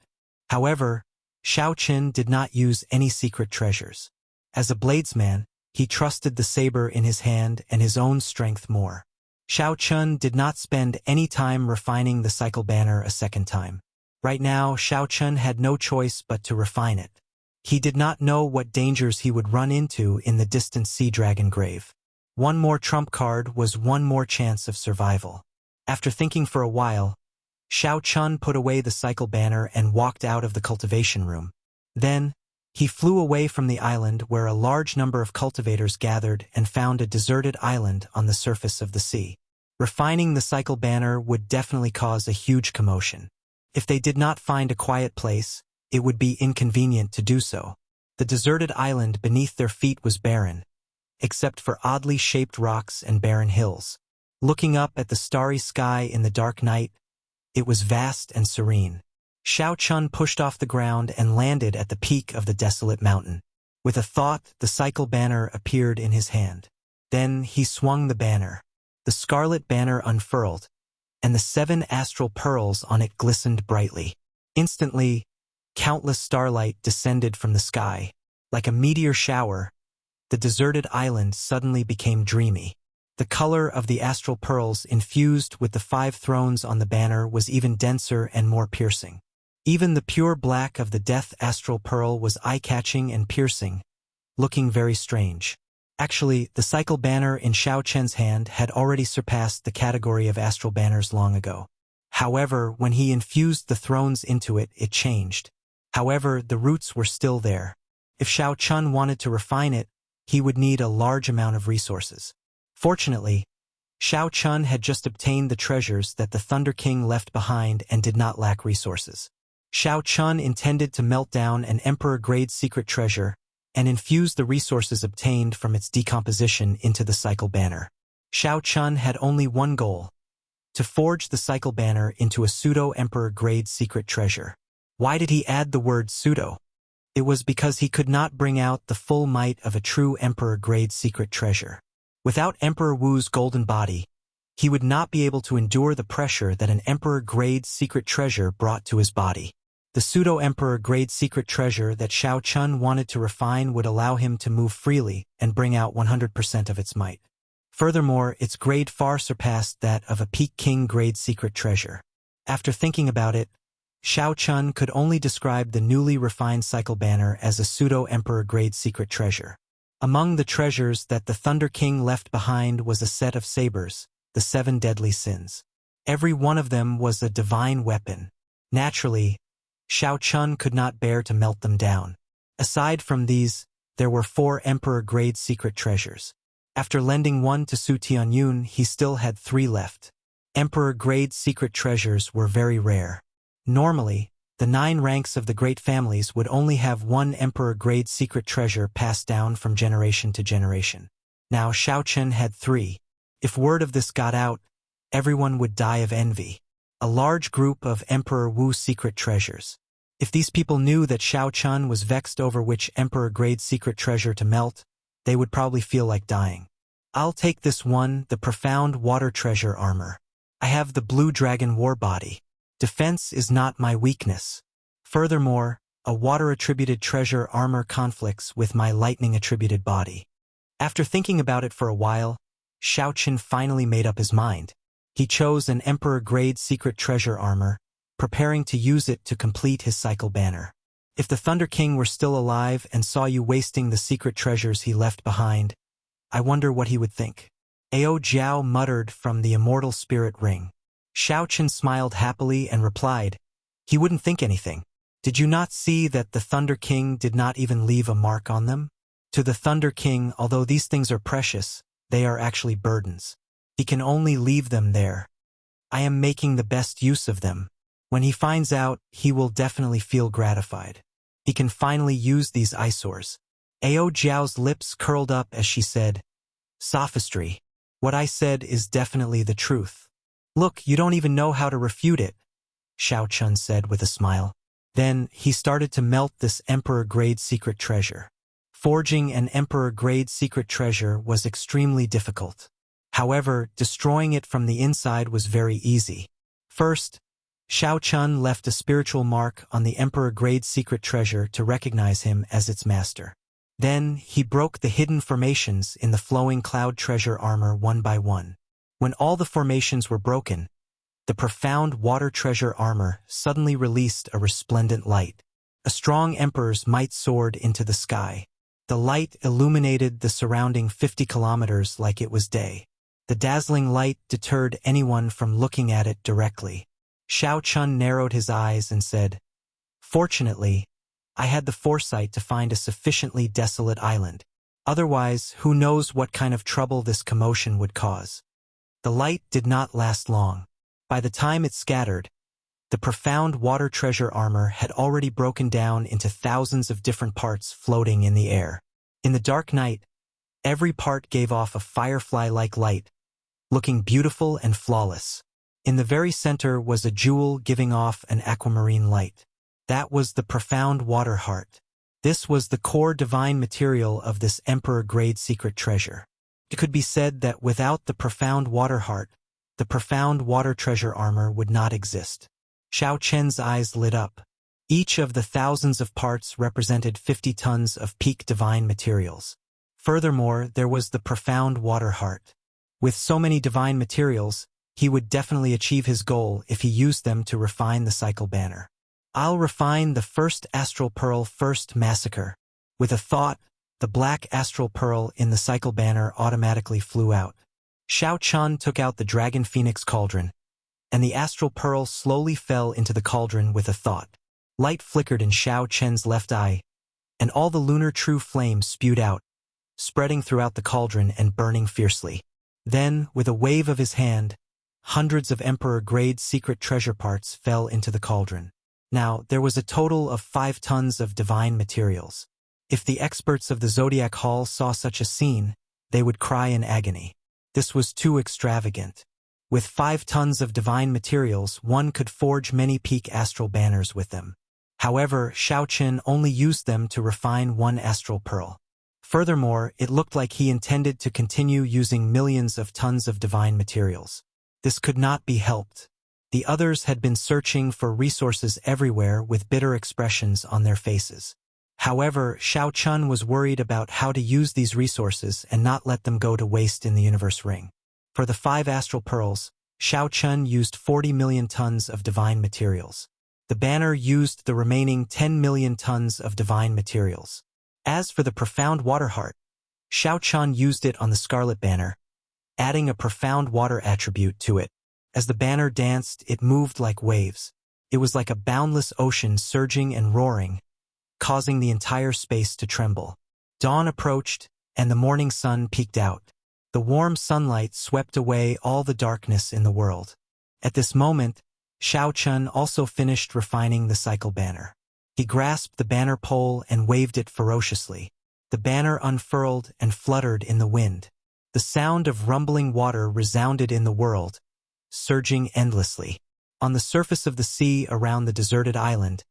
However, Xiao Chun did not use any secret treasures. As a bladesman, he trusted the saber in his hand and his own strength more. Xiao Chun did not spend any time refining the cycle banner a second time. Right now, Xiao Chun had no choice but to refine it. He did not know what dangers he would run into in the distant sea dragon grave. One more trump card was one more chance of survival. After thinking for a while, Xiao Chun put away the cycle banner and walked out of the cultivation room. Then, he flew away from the island where a large number of cultivators gathered and found a deserted island on the surface of the sea. Refining the cycle banner would definitely cause a huge commotion. If they did not find a quiet place, it would be inconvenient to do so. The deserted island beneath their feet was barren, except for oddly shaped rocks and barren hills. Looking up at the starry sky in the dark night, it was vast and serene. Xiao Chun pushed off the ground and landed at the peak of the desolate mountain. With a thought, the cycle banner appeared in his hand. Then he swung the banner. The scarlet banner unfurled, and the 7 astral pearls on it glistened brightly. Instantly, countless starlight descended from the sky. Like a meteor shower, the deserted island suddenly became dreamy. The color of the astral pearls infused with the 5 thrones on the banner was even denser and more piercing. Even the pure black of the death astral pearl was eye-catching and piercing, looking very strange. Actually, the cycle banner in Xiao Chen's hand had already surpassed the category of astral banners long ago. However, when he infused the thrones into it, it changed. However, the roots were still there. If Xiao Chun wanted to refine it, he would need a large amount of resources. Fortunately, Xiao Chun had just obtained the treasures that the Thunder King left behind and did not lack resources. Xiao Chun intended to melt down an emperor-grade secret treasure and infuse the resources obtained from its decomposition into the cycle banner. Xiao Chun had only one goal: to forge the cycle banner into a pseudo-emperor-grade secret treasure. Why did he add the word pseudo? It was because he could not bring out the full might of a true emperor-grade secret treasure. Without Emperor Wu's golden body, He would not be able to endure the pressure that an emperor-grade secret treasure brought to his body. The pseudo-emperor-grade secret treasure that Xiao Chun wanted to refine would allow him to move freely and bring out 100% of its might. Furthermore, its grade far surpassed that of a Peak King-grade secret treasure. After thinking about it, Xiao Chun could only describe the newly refined cycle banner as a pseudo-emperor-grade secret treasure. Among the treasures that the Thunder King left behind was a set of sabers, the 7 deadly sins. Every one of them was a divine weapon. Naturally, Xiao Chun could not bear to melt them down. Aside from these, there were 4 emperor-grade secret treasures. After lending one to Su Tianyun, he still had 3 left. Emperor-grade secret treasures were very rare. Normally, the 9 ranks of the great families would only have 1 emperor-grade secret treasure passed down from generation to generation. Now Xiao Chun had 3. If word of this got out, everyone would die of envy. A large group of Emperor Wu secret treasures. If these people knew that Xiao Chun was vexed over which emperor-grade secret treasure to melt, they would probably feel like dying. I'll take this one, the profound water treasure armor. I have the blue dragon war body. Defense is not my weakness. Furthermore, a water-attributed treasure armor conflicts with my lightning-attributed body. After thinking about it for a while, Xiao Chun finally made up his mind. He chose an emperor-grade secret treasure armor, preparing to use it to complete his cycle banner. If the Thunder King were still alive and saw you wasting the secret treasures he left behind, I wonder what he would think. Ao Jiao muttered from the Immortal Spirit Ring. Xiao Chun smiled happily and replied, he wouldn't think anything. Did you not see that the Thunder King did not even leave a mark on them? To the Thunder King, although these things are precious, they are actually burdens. He can only leave them there. I am making the best use of them. When he finds out, he will definitely feel gratified. He can finally use these eyesores. Ao Jiao's lips curled up as she said, sophistry. What I said is definitely the truth. Look, you don't even know how to refute it, Xiao Chun said with a smile. Then, he started to melt this emperor-grade secret treasure. Forging an emperor-grade secret treasure was extremely difficult. However, destroying it from the inside was very easy. First, Xiao Chun left a spiritual mark on the emperor-grade secret treasure to recognize him as its master. Then, he broke the hidden formations in the flowing cloud treasure armor one by one. When all the formations were broken, the profound water treasure armor suddenly released a resplendent light. A strong emperor's might soared into the sky. The light illuminated the surrounding 50 kilometers like it was day. The dazzling light deterred anyone from looking at it directly. Xiao Chun narrowed his eyes and said, fortunately, I had the foresight to find a sufficiently desolate island. Otherwise, who knows what kind of trouble this commotion would cause. The light did not last long. By the time it scattered, the profound water treasure armor had already broken down into thousands of different parts floating in the air. In the dark night, every part gave off a firefly-like light, looking beautiful and flawless. In the very center was a jewel giving off an aquamarine light. That was the profound water heart. This was the core divine material of this emperor-grade secret treasure. It could be said that without the profound water heart, the profound water treasure armor would not exist. Xiao Chen's eyes lit up. Each of the thousands of parts represented 50 tons of peak divine materials. Furthermore, there was the profound water heart. With so many divine materials, he would definitely achieve his goal if he used them to refine the cycle banner. I'll refine the first astral pearl first massacre. With a thought, the black astral pearl in the cycle banner automatically flew out. Xiao Chun took out the dragon phoenix cauldron, and the astral pearl slowly fell into the cauldron with a thought. Light flickered in Xiao Chen's left eye, and all the lunar true flame spewed out, spreading throughout the cauldron and burning fiercely. Then, with a wave of his hand, hundreds of emperor-grade secret treasure parts fell into the cauldron. Now, there was a total of 5 tons of divine materials. If the experts of the Zodiac Hall saw such a scene, they would cry in agony. This was too extravagant. With 5 tons of divine materials, one could forge many peak astral banners with them. However, Xiao Chun only used them to refine one astral pearl. Furthermore, it looked like he intended to continue using millions of tons of divine materials. This could not be helped. The others had been searching for resources everywhere with bitter expressions on their faces. However, Xiao Chun was worried about how to use these resources and not let them go to waste in the universe ring. For the 5 astral pearls, Xiao Chun used 40 million tons of divine materials. The banner used the remaining 10 million tons of divine materials. As for the profound water heart, Xiao Chun used it on the scarlet banner, adding a profound water attribute to it. As the banner danced, it moved like waves. It was like a boundless ocean surging and roaring, causing the entire space to tremble. Dawn approached, and the morning sun peeked out. The warm sunlight swept away all the darkness in the world. At this moment, Xiao Chun also finished refining the cycle banner. He grasped the banner pole and waved it ferociously. The banner unfurled and fluttered in the wind. The sound of rumbling water resounded in the world, surging endlessly. On the surface of the sea around the deserted island,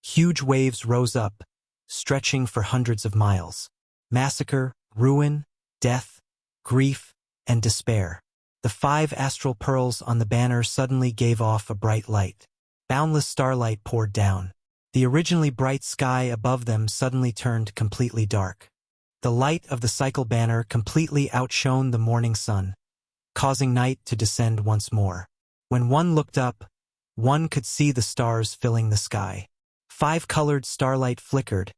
huge waves rose up, stretching for hundreds of miles. Massacre, ruin, death, grief, and despair. The 5 astral pearls on the banner suddenly gave off a bright light. Boundless starlight poured down. The originally bright sky above them suddenly turned completely dark. The light of the cycle banner completely outshone the morning sun, causing night to descend once more. When one looked up, one could see the stars filling the sky. 5-colored starlight flickered,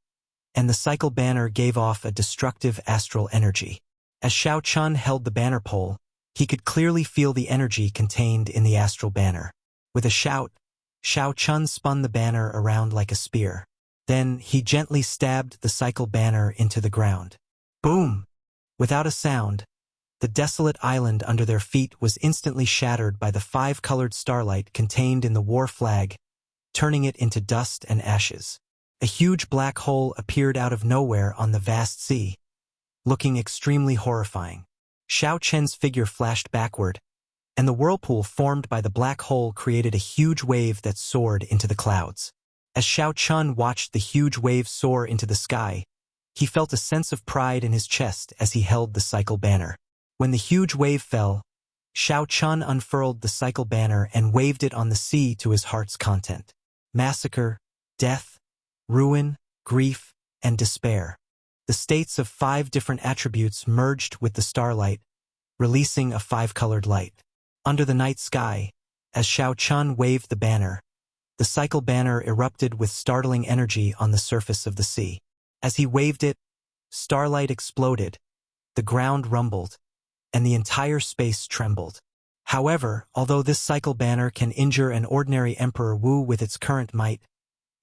and the cycle banner gave off a destructive astral energy. As Xiao Chun held the banner pole, he could clearly feel the energy contained in the astral banner. With a shout, Xiao Chun spun the banner around like a spear. Then he gently stabbed the cycle banner into the ground. Boom! Without a sound, the desolate island under their feet was instantly shattered by the 5-colored starlight contained in the war flag, turning it into dust and ashes. A huge black hole appeared out of nowhere on the vast sea, looking extremely horrifying. Xiao Chen's figure flashed backward, and the whirlpool formed by the black hole created a huge wave that soared into the clouds. As Xiao Chun watched the huge wave soar into the sky, he felt a sense of pride in his chest as he held the cycle banner. When the huge wave fell, Xiao Chun unfurled the cycle banner and waved it on the sea to his heart's content. Massacre, death, ruin, grief, and despair. The states of 5 different attributes merged with the starlight, releasing a 5-colored light. Under the night sky, as Xiao Chun waved the banner, the cycle banner erupted with startling energy on the surface of the sea. As he waved it, starlight exploded, the ground rumbled, and the entire space trembled. However, although this cycle banner can injure an ordinary Emperor Wu with its current might,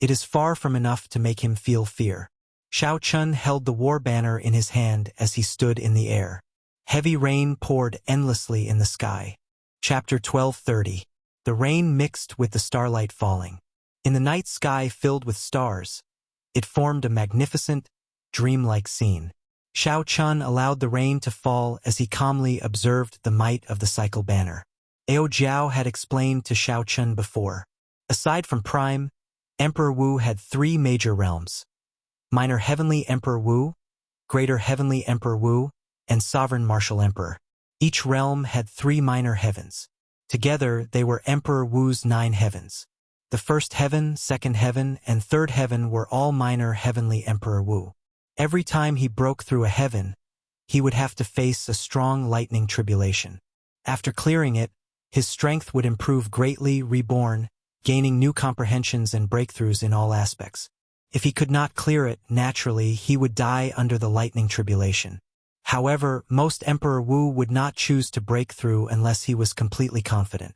it is far from enough to make him feel fear. Xiao Chun held the war banner in his hand as he stood in the air. Heavy rain poured endlessly in the sky. Chapter 1230. The rain mixed with the starlight falling. In the night sky filled with stars, it formed a magnificent, dreamlike scene. Xiao Chun allowed the rain to fall as he calmly observed the might of the cycle banner. Ao Jiao had explained to Xiao Chun before. Aside from Prime, Emperor Wu had 3 major realms: Minor Heavenly Emperor Wu, Greater Heavenly Emperor Wu, and Sovereign Martial Emperor. Each realm had 3 minor heavens. Together, they were Emperor Wu's 9 heavens. The first heaven, second heaven, and third heaven were all minor heavenly Emperor Wu. Every time he broke through a heaven, he would have to face a strong lightning tribulation. After clearing it, his strength would improve greatly, reborn, gaining new comprehensions and breakthroughs in all aspects. If he could not clear it, naturally, he would die under the lightning tribulation. However, most Emperor Wu would not choose to break through unless he was completely confident.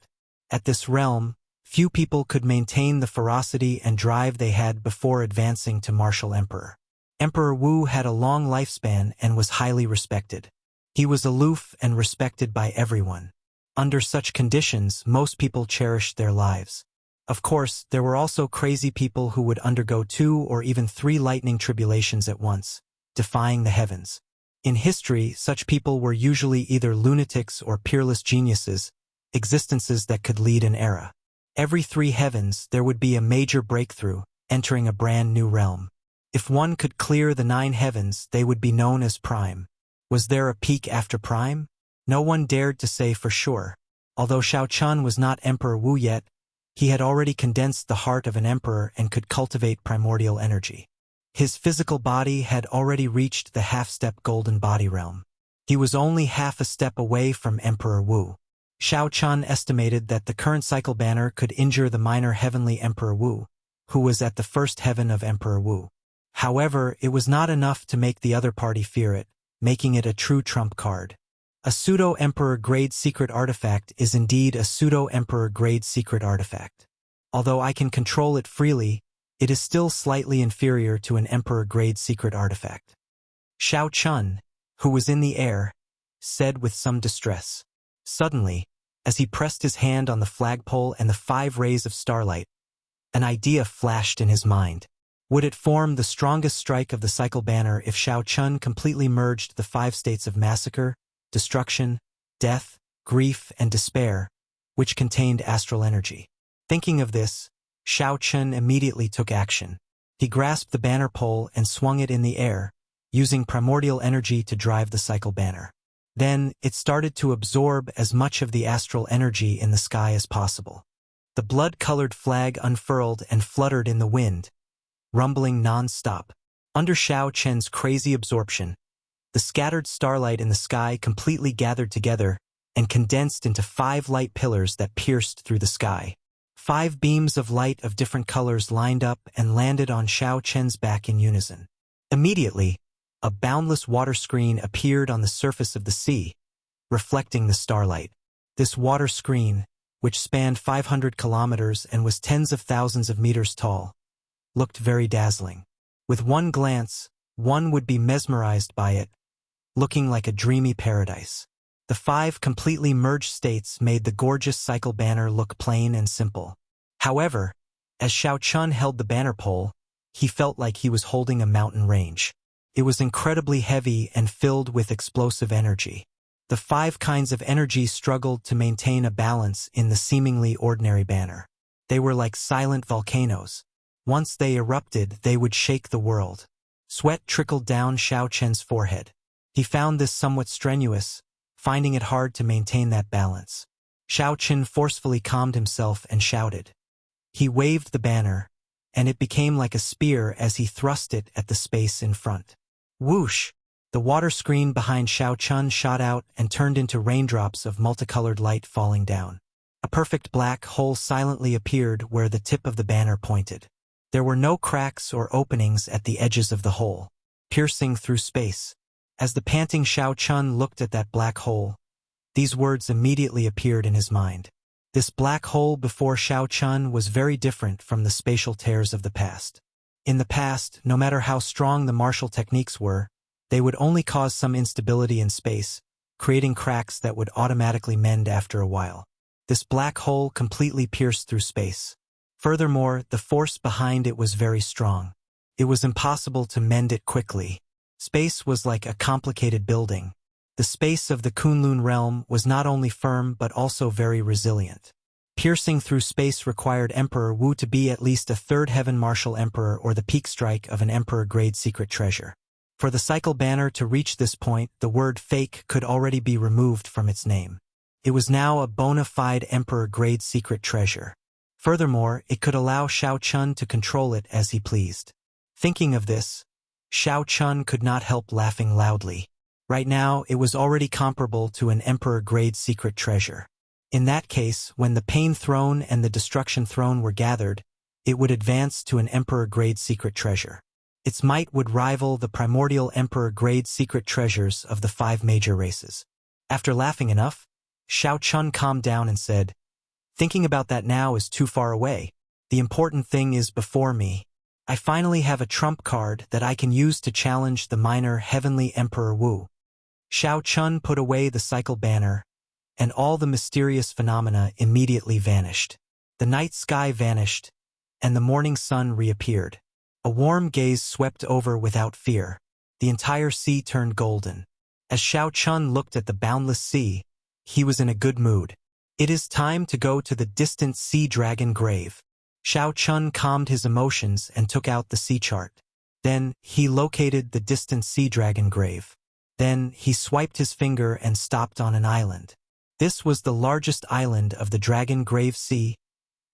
At this realm, few people could maintain the ferocity and drive they had before advancing to Martial Emperor. Emperor Wu had a long lifespan and was highly respected. He was aloof and respected by everyone. Under such conditions, most people cherished their lives. Of course, there were also crazy people who would undergo 2 or even 3 lightning tribulations at once, defying the heavens. In history, such people were usually either lunatics or peerless geniuses, existences that could lead an era. Every 3 heavens, there would be a major breakthrough, entering a brand new realm. If one could clear the 9 heavens, they would be known as Prime. Was there a peak after Prime? No one dared to say for sure. Although Shao Chun was not Emperor Wu yet, he had already condensed the heart of an emperor and could cultivate primordial energy. His physical body had already reached the half-step golden body realm. He was only half a step away from Emperor Wu. Shao Chun estimated that the current cycle banner could injure the minor heavenly Emperor Wu, who was at the first heaven of Emperor Wu. However, it was not enough to make the other party fear it, making it a true trump card. A pseudo-emperor-grade secret artifact is indeed a pseudo-emperor-grade secret artifact. Although I can control it freely, it is still slightly inferior to an emperor-grade secret artifact. Shao Chun, who was in the air, said with some distress. Suddenly, as he pressed his hand on the flagpole and the 5 rays of starlight, an idea flashed in his mind. Would it form the strongest strike of the cycle banner if Shao Chun completely merged the 5 states of massacre, destruction, death, grief, and despair, which contained astral energy? Thinking of this, Shao Chun immediately took action. He grasped the banner pole and swung it in the air, using primordial energy to drive the cycle banner. Then, it started to absorb as much of the astral energy in the sky as possible. The blood-colored flag unfurled and fluttered in the wind, rumbling non-stop. Under Shao Chun's crazy absorption, the scattered starlight in the sky completely gathered together and condensed into 5 light pillars that pierced through the sky. 5 beams of light of different colors lined up and landed on Shao Chun's back in unison. Immediately, a boundless water screen appeared on the surface of the sea, reflecting the starlight. This water screen, which spanned 500 kilometers and was tens of thousands of meters tall, looked very dazzling. With one glance, one would be mesmerized by it, looking like a dreamy paradise. The 5 completely merged states made the gorgeous cycle banner look plain and simple. However, as Shao Chun held the banner pole, he felt like he was holding a mountain range. It was incredibly heavy and filled with explosive energy. The 5 kinds of energy struggled to maintain a balance in the seemingly ordinary banner. They were like silent volcanoes. Once they erupted, they would shake the world. Sweat trickled down Shao Chun's forehead. He found this somewhat strenuous, finding it hard to maintain that balance. Shao Chun forcefully calmed himself and shouted. He waved the banner, and it became like a spear as he thrust it at the space in front. Whoosh! The water screen behind Shao Chun shot out and turned into raindrops of multicolored light falling down. A perfect black hole silently appeared where the tip of the banner pointed. There were no cracks or openings at the edges of the hole, piercing through space. As the panting Shao Chun looked at that black hole, these words immediately appeared in his mind. This black hole before Shao Chun was very different from the spatial tears of the past. In the past, no matter how strong the martial techniques were, they would only cause some instability in space, creating cracks that would automatically mend after a while. This black hole completely pierced through space. Furthermore, the force behind it was very strong. It was impossible to mend it quickly. Space was like a complicated building. The space of the Kunlun realm was not only firm but also very resilient. Piercing through space required Emperor Wu to be at least a 3rd heaven martial emperor or the peak strike of an emperor-grade secret treasure. For the cycle banner to reach this point, the word fake could already be removed from its name. It was now a bona fide emperor-grade secret treasure. Furthermore, it could allow Shao Chun to control it as he pleased. Thinking of this, Shao Chun could not help laughing loudly. Right now, it was already comparable to an emperor-grade secret treasure. In that case, when the Pain Throne and the Destruction Throne were gathered, it would advance to an emperor-grade secret treasure. Its might would rival the primordial emperor-grade secret treasures of the 5 major races. After laughing enough, Shao Chun calmed down and said, "Thinking about that now is too far away. The important thing is before me. I finally have a trump card that I can use to challenge the minor heavenly Emperor Wu." Shao Chun put away the cycle banner, and all the mysterious phenomena immediately vanished. The night sky vanished, and the morning sun reappeared. A warm gaze swept over without fear. The entire sea turned golden. As Shao Chun looked at the boundless sea, he was in a good mood. It is time to go to the distant sea dragon grave. Shao Chun calmed his emotions and took out the sea chart. Then, he located the distant sea dragon grave. Then, he swiped his finger and stopped on an island. This was the largest island of the Dragon Grave Sea,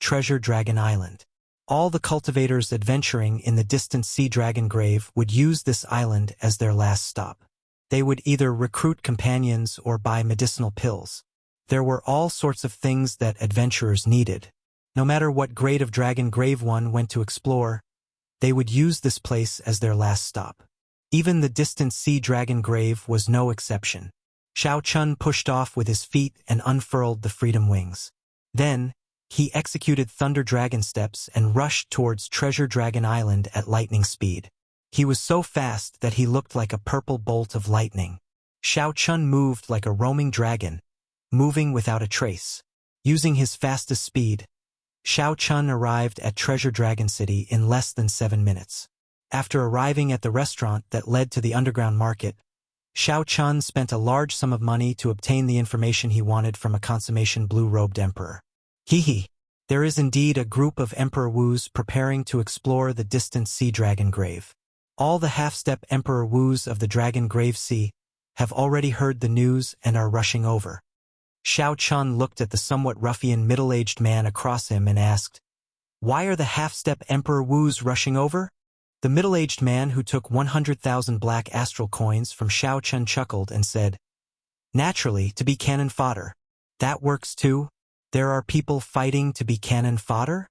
Treasure Dragon Island. All the cultivators adventuring in the distant sea dragon grave would use this island as their last stop. They would either recruit companions or buy medicinal pills. There were all sorts of things that adventurers needed. No matter what grade of Dragon Grave one went to explore, they would use this place as their last stop. Even the distant sea dragon grave was no exception. Xiao Chun pushed off with his feet and unfurled the freedom wings. Then, he executed Thunder Dragon steps and rushed towards Treasure Dragon Island at lightning speed. He was so fast that he looked like a purple bolt of lightning. Xiao Chun moved like a roaming dragon, moving without a trace. Using his fastest speed, Xiao Chun arrived at Treasure Dragon City in less than 7 minutes. After arriving at the restaurant that led to the underground market, Xiao Chun spent a large sum of money to obtain the information he wanted from a consummation blue-robed emperor. There is indeed a group of Emperor Wus preparing to explore the distant sea dragon grave. All the half-step Emperor Wus of the Dragon Grave Sea have already heard the news and are rushing over. Xiao Chun looked at the somewhat ruffian middle-aged man across him and asked, "Why are the half-step Emperor Wus rushing over?" The middle-aged man who took 100,000 black astral coins from Xiao Chun chuckled and said, "Naturally, to be cannon fodder. That works too. There are people fighting to be cannon fodder?"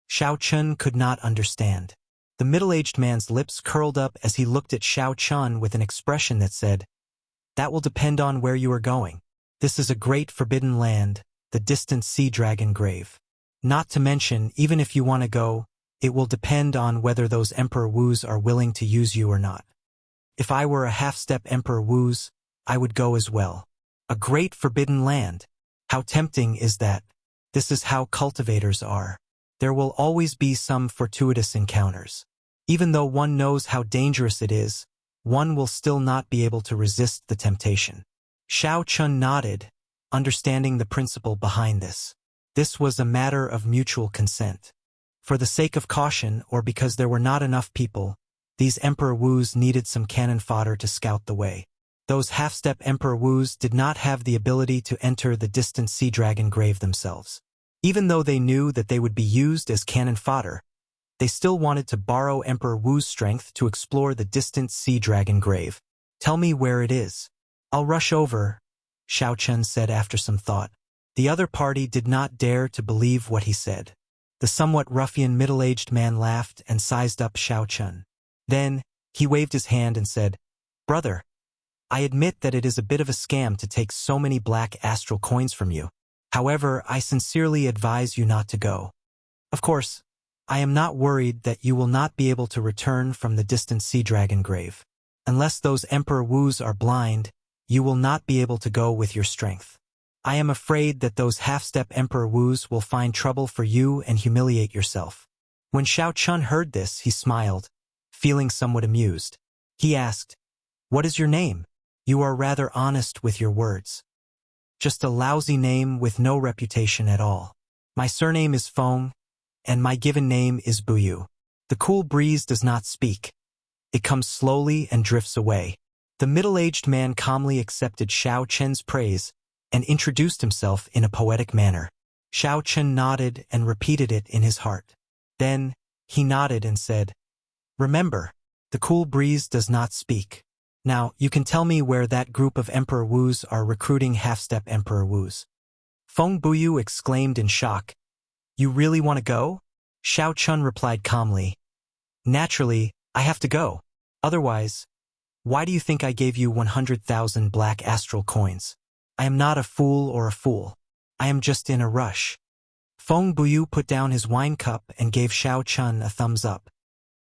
Xiao Chun could not understand. The middle-aged man's lips curled up as he looked at Xiao Chun with an expression that said, "That will depend on where you are going. This is a great forbidden land, the distant sea dragon grave. Not to mention, even if you want to go, it will depend on whether those Emperor Wus are willing to use you or not. If I were a half-step Emperor Wus, I would go as well. A great forbidden land. How tempting is that? This is how cultivators are. There will always be some fortuitous encounters. Even though one knows how dangerous it is, one will still not be able to resist the temptation." Xiao Chun nodded, understanding the principle behind this. This was a matter of mutual consent. For the sake of caution, or because there were not enough people, these Emperor Wus needed some cannon fodder to scout the way. Those half-step Emperor Wus did not have the ability to enter the distant sea dragon grave themselves. Even though they knew that they would be used as cannon fodder, they still wanted to borrow Emperor Wu's strength to explore the distant sea dragon grave. "Tell me where it is. I'll rush over," Xiao Chun said after some thought. The other party did not dare to believe what he said. The somewhat ruffian middle-aged man laughed and sized up Xiao Chun. Then, he waved his hand and said, "Brother, I admit that it is a bit of a scam to take so many black astral coins from you. However, I sincerely advise you not to go. Of course, I am not worried that you will not be able to return from the distant sea dragon grave. Unless those Emperor Wus are blind, you will not be able to go with your strength. I am afraid that those half-step Emperor Wus will find trouble for you and humiliate yourself." When Xiao Chun heard this, he smiled, feeling somewhat amused. He asked, "What is your name? You are rather honest with your words." "Just a lousy name with no reputation at all. My surname is Feng, and my given name is Buyu. The cool breeze does not speak. It comes slowly and drifts away." The middle-aged man calmly accepted Xiao Chen's praise and introduced himself in a poetic manner. Xiao Chen nodded and repeated it in his heart. Then, he nodded and said, "Remember, the cool breeze does not speak. Now, you can tell me where that group of Emperor Wus are recruiting half-step Emperor Wus." Feng Buyu exclaimed in shock. "You really want to go?" Xiao Chun replied calmly, "Naturally, I have to go. Otherwise, why do you think I gave you 100,000 black astral coins? I am not a fool or a fool. I am just in a rush." Feng Buyu put down his wine cup and gave Xiao Chun a thumbs up.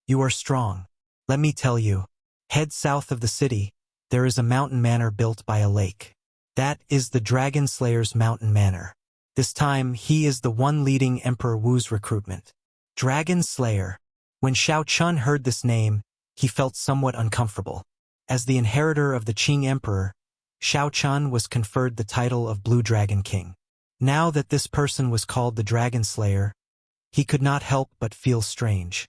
"You are strong. Let me tell you. Head south of the city, there is a mountain manor built by a lake. That is the Dragon Slayer's mountain manor. This time, he is the one leading Emperor Wu's recruitment. Dragon Slayer." When Xiao Chun heard this name, he felt somewhat uncomfortable. As the inheritor of the Qing Emperor, Xiao Chun was conferred the title of Blue Dragon King. Now that this person was called the Dragon Slayer, he could not help but feel strange.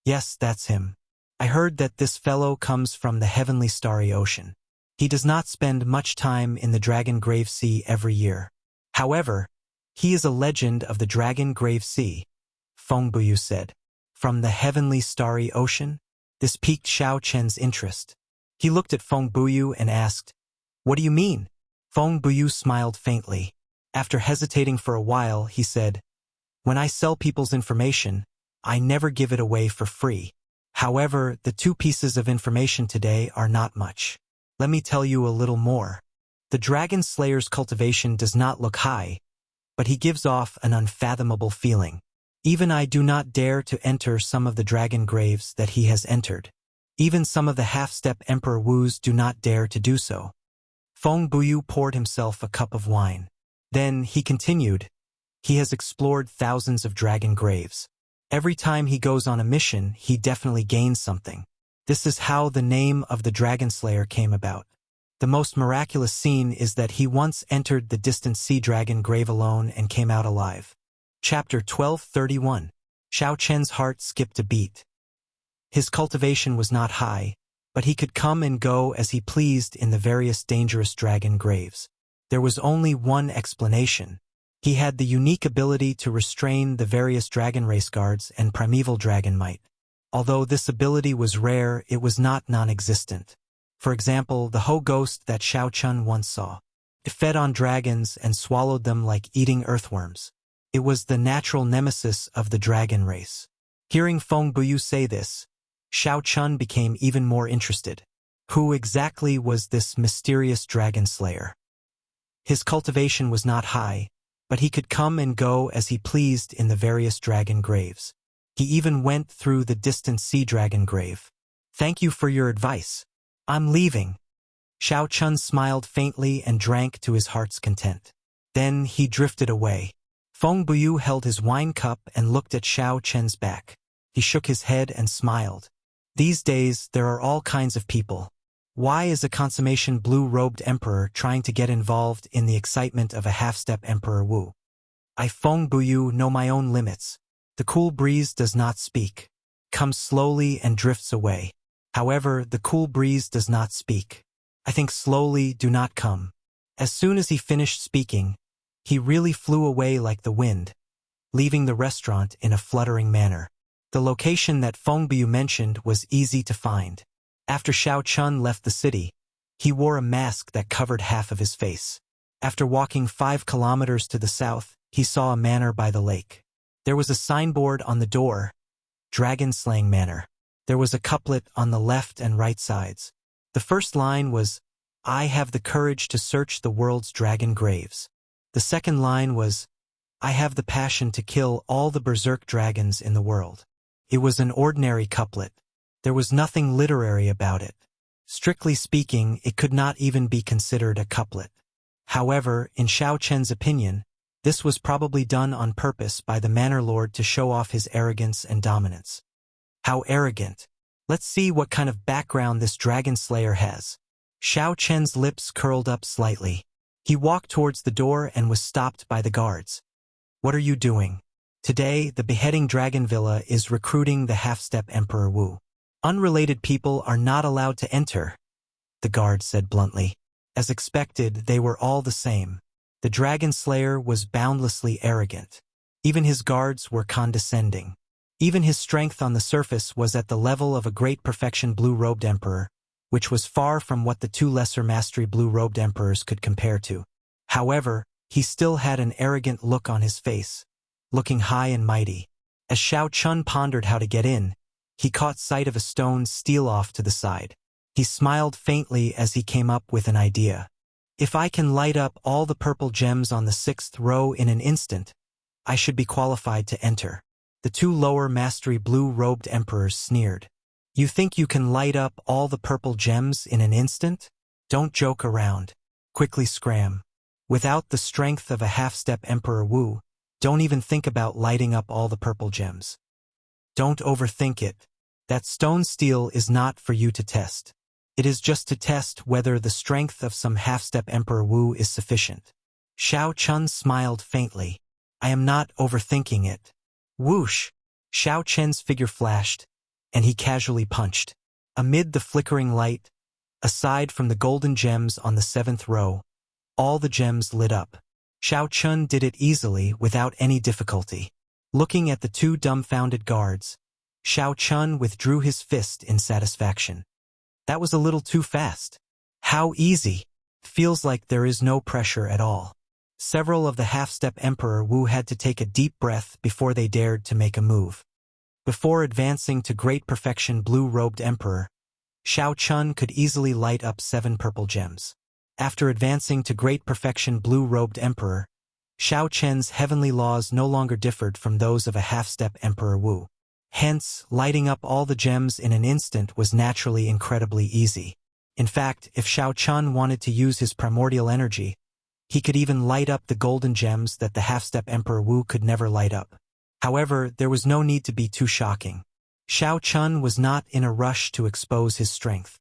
Yes, that's him. I heard that this fellow comes from the heavenly starry ocean. He does not spend much time in the Dragon Grave Sea every year. However, he is a legend of the Dragon Grave Sea, Feng Buyu said. From the heavenly starry ocean? This piqued Xiao Chen's interest. He looked at Feng Buyu and asked, "What do you mean?" Feng Buyu smiled faintly. After hesitating for a while, he said, "When I sell people's information, I never give it away for free. However, the 2 pieces of information today are not much. Let me tell you a little more. The Dragon Slayer's cultivation does not look high, but he gives off an unfathomable feeling. Even I do not dare to enter some of the dragon graves that he has entered. Even some of the half-step Emperor Wu's do not dare to do so." Feng Buyu poured himself a cup of wine. Then he continued, "He has explored thousands of dragon graves. Every time he goes on a mission, he definitely gains something. This is how the name of the Dragon Slayer came about. The most miraculous scene is that he once entered the distant sea dragon grave alone and came out alive." Chapter 12:31. Xiao Chen's heart skipped a beat. His cultivation was not high, but he could come and go as he pleased in the various dangerous dragon graves. There was only one explanation. He had the unique ability to restrain the various dragon race guards and primeval dragon might. Although this ability was rare, it was not non-existent. For example, the Ho ghost that Xiao Chun once saw. It fed on dragons and swallowed them like eating earthworms. It was the natural nemesis of the dragon race. Hearing Feng Buyu say this, Xiao Chun became even more interested. Who exactly was this mysterious dragon slayer? His cultivation was not high, but he could come and go as he pleased in the various dragon graves. He even went through the distant sea dragon grave. "Thank you for your advice. I'm leaving." Xiao Chun smiled faintly and drank to his heart's content. Then he drifted away. Feng Buyu held his wine cup and looked at Xiao Chen's back. He shook his head and smiled. These days, there are all kinds of people. Why is a consummation blue-robed emperor trying to get involved in the excitement of a half-step Emperor Wu? I, Feng Buyu, know my own limits. The cool breeze does not speak. Comes slowly and drifts away. However, the cool breeze does not speak. I think slowly, do not come. As soon as he finished speaking, he really flew away like the wind, leaving the restaurant in a fluttering manner. The location that Feng Buyu mentioned was easy to find. After Xiao Chun left the city, he wore a mask that covered half of his face. After walking 5 kilometers to the south, he saw a manor by the lake. There was a signboard on the door, Dragon Slaying Manor. There was a couplet on the left and right sides. The first line was, "I have the courage to search the world's dragon graves." The second line was, "I have the passion to kill all the berserk dragons in the world." It was an ordinary couplet. There was nothing literary about it. Strictly speaking, it could not even be considered a couplet. However, in Xiao Chen's opinion, this was probably done on purpose by the manor lord to show off his arrogance and dominance. How arrogant. Let's see what kind of background this dragon slayer has. Xiao Chen's lips curled up slightly. He walked towards the door and was stopped by the guards. "What are you doing?" "Today, the beheading dragon villa is recruiting the half-step Emperor Wu. Unrelated people are not allowed to enter," the guard said bluntly. As expected, they were all the same. The dragon slayer was boundlessly arrogant. Even his guards were condescending. Even his strength on the surface was at the level of a great perfection blue-robed emperor, which was far from what the 2 lesser mastery blue-robed emperors could compare to. However, he still had an arrogant look on his face, looking high and mighty. As Xiao Chun pondered how to get in, he caught sight of a stone steal off to the side. He smiled faintly as he came up with an idea. "If I can light up all the purple gems on the 6th row in an instant, I should be qualified to enter." The 2 lower mastery blue-robed emperors sneered. "You think you can light up all the purple gems in an instant? Don't joke around. Quickly scram. Without the strength of a half-step Emperor Wu, don't even think about lighting up all the purple gems. Don't overthink it. That stone steal is not for you to test. It is just to test whether the strength of some half-step Emperor Wu is sufficient." Xiao Chun smiled faintly. "I am not overthinking it." Whoosh! Xiao Chen's figure flashed, and he casually punched. Amid the flickering light, aside from the golden gems on the 7th row, all the gems lit up. Xiao Chun did it easily without any difficulty. Looking at the two dumbfounded guards, Xiao Chun withdrew his fist in satisfaction. That was a little too fast. How easy! Feels like there is no pressure at all. Several of the half-step Emperor Wu had to take a deep breath before they dared to make a move. Before advancing to great perfection blue-robed Emperor, Xiao Chun could easily light up 7 purple gems. After advancing to great perfection blue-robed Emperor, Xiao Chen's heavenly laws no longer differed from those of a half-step Emperor Wu. Hence, lighting up all the gems in an instant was naturally incredibly easy. In fact, if Xiao Chun wanted to use his primordial energy, he could even light up the golden gems that the half-step Emperor Wu could never light up. However, there was no need to be too shocking. Xiao Chun was not in a rush to expose his strength.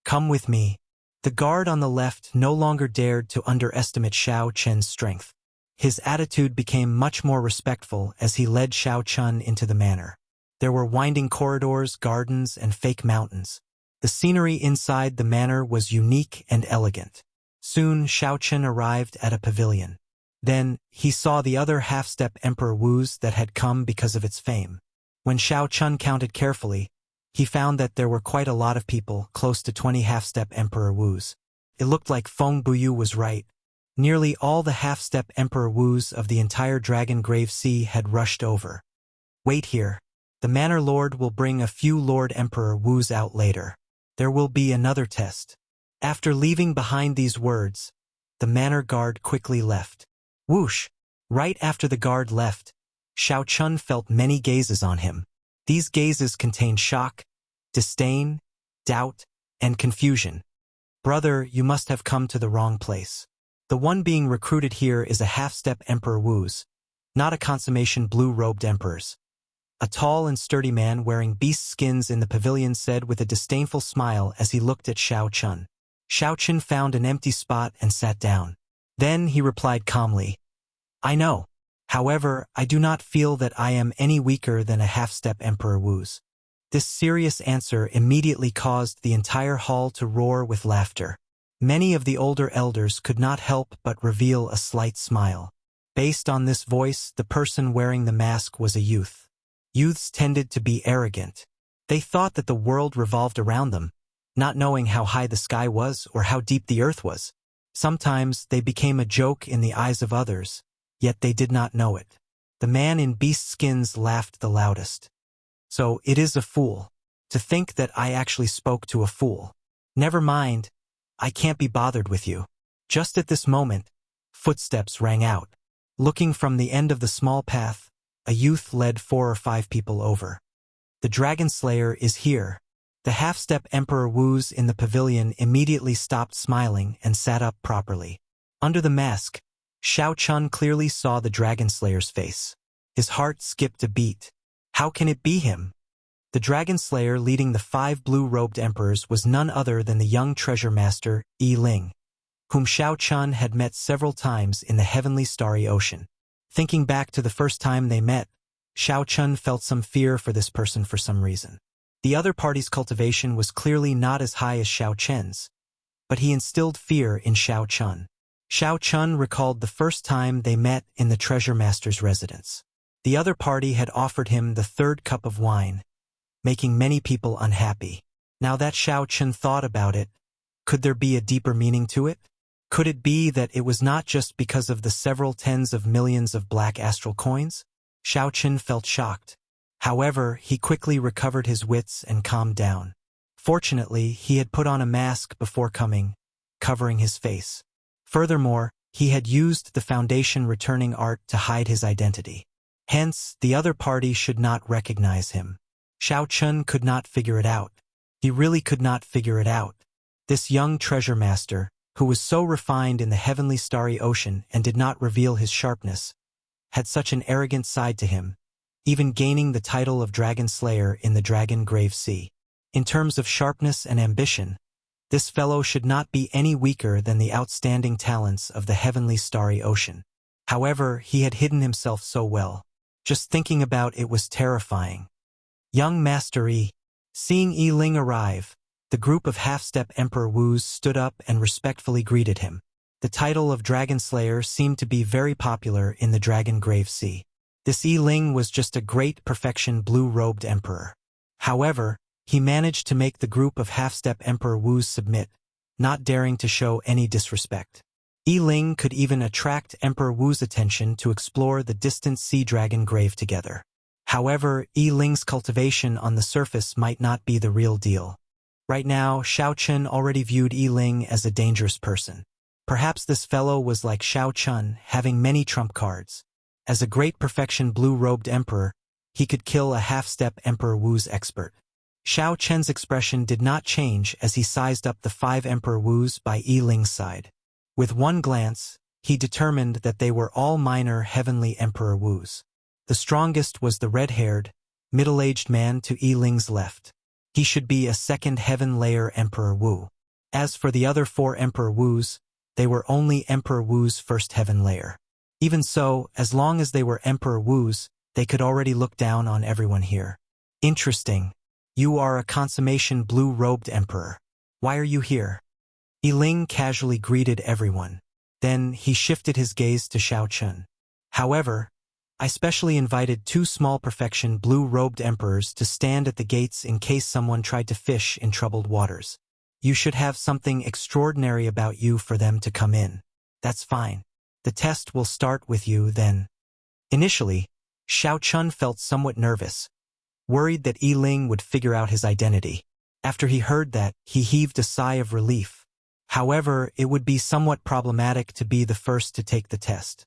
Come with me. The guard on the left no longer dared to underestimate Xiao Chen's strength. His attitude became much more respectful as he led Xiao Chun into the manor. There were winding corridors, gardens, and fake mountains. The scenery inside the manor was unique and elegant. Soon, Xiao Chun arrived at a pavilion. Then, he saw the other half-step Emperor Wus that had come because of its fame. When Xiao Chun counted carefully, he found that there were quite a lot of people, close to 20 half-step Emperor Wus. It looked like Feng Buyu was right. Nearly all the half-step Emperor Wus of the entire Dragon Grave Sea had rushed over. Wait here. The Manor Lord will bring a few Lord Emperor Wus out later. There will be another test. After leaving behind these words, the manor guard quickly left. Whoosh! Right after the guard left, Xiao Chun felt many gazes on him. These gazes contained shock, disdain, doubt, and confusion. Brother, you must have come to the wrong place. The one being recruited here is a half-step Emperor Wus, not a consummation blue-robed emperors. A tall and sturdy man wearing beast skins in the pavilion said with a disdainful smile as he looked at Xiao Chun. Xiao Chun found an empty spot and sat down. Then he replied calmly, I know. However, I do not feel that I am any weaker than a half-step Emperor Wus. This serious answer immediately caused the entire hall to roar with laughter. Many of the older elders could not help but reveal a slight smile. Based on this voice, the person wearing the mask was a youth. Youths tended to be arrogant. They thought that the world revolved around them, not knowing how high the sky was or how deep the earth was. Sometimes they became a joke in the eyes of others, yet they did not know it. The man in beast skins laughed the loudest. So it is a fool. To think that I actually spoke to a fool. Never mind, I can't be bothered with you. Just at this moment, footsteps rang out. Looking from the end of the small path, a youth led 4 or 5 people over. The Dragon Slayer is here. The half-step Emperor Wus in the pavilion immediately stopped smiling and sat up properly. Under the mask, Xiao Chun clearly saw the Dragon Slayer's face. His heart skipped a beat. How can it be him? The Dragon Slayer leading the 5 blue-robed emperors was none other than the young treasure master, Yi Ling, whom Xiao Chun had met several times in the heavenly starry ocean. Thinking back to the first time they met, Xiao Chun felt some fear for this person for some reason. The other party's cultivation was clearly not as high as Xiao Chen's, but he instilled fear in Xiao Chun. Xiao Chun recalled the first time they met in the treasure master's residence. The other party had offered him the 3rd cup of wine, making many people unhappy. Now that Xiao Chun thought about it, could there be a deeper meaning to it? Could it be that it was not just because of the several tens of millions of black astral coins? Xiao Chun felt shocked. However, he quickly recovered his wits and calmed down. Fortunately, he had put on a mask before coming, covering his face. Furthermore, he had used the Foundation returning art to hide his identity. Hence, the other party should not recognize him. Xiao Chun could not figure it out. He really could not figure it out. This young treasure master, who was so refined in the heavenly starry ocean and did not reveal his sharpness, had such an arrogant side to him, even gaining the title of Dragon Slayer in the Dragon Grave Sea. In terms of sharpness and ambition, this fellow should not be any weaker than the outstanding talents of the heavenly starry ocean. However, he had hidden himself so well. Just thinking about it was terrifying. Young Master Yi, Seeing Yi Ling arrive, the group of half-step Emperor Wus stood up and respectfully greeted him. The title of Dragon Slayer seemed to be very popular in the Dragon Grave Sea. This Yi Ling was just a great perfection blue-robed emperor. However, he managed to make the group of half-step Emperor Wus submit, not daring to show any disrespect. Yi Ling could even attract Emperor Wu's attention to explore the distant sea dragon grave together. However, Yi Ling's cultivation on the surface might not be the real deal. Right now, Xiao Chun already viewed Yi Ling as a dangerous person. Perhaps this fellow was like Xiao Chun, having many trump cards. As a great perfection blue-robed emperor, he could kill a half-step Emperor Wu's expert. Xiao Chen's expression did not change as he sized up the 5 Emperor Wus by Yi Ling's side. With one glance, he determined that they were all minor heavenly Emperor Wus. The strongest was the red-haired, middle-aged man to Yi Ling's left. He should be a second heaven layer Emperor Wu. As for the other 4 Emperor Wus, they were only Emperor Wu's first heaven layer. Even so, as long as they were Emperor Wus, they could already look down on everyone here. Interesting. You are a consummation blue-robed emperor. Why are you here? Yi Ling casually greeted everyone. Then he shifted his gaze to Xiao Chun. However, I specially invited 2 small perfection blue-robed emperors to stand at the gates in case someone tried to fish in troubled waters. You should have something extraordinary about you for them to come in. That's fine. The test will start with you then. Initially, Xiao Chun felt somewhat nervous, worried that Yi Ling would figure out his identity. After he heard that, he heaved a sigh of relief. However, it would be somewhat problematic to be the first to take the test.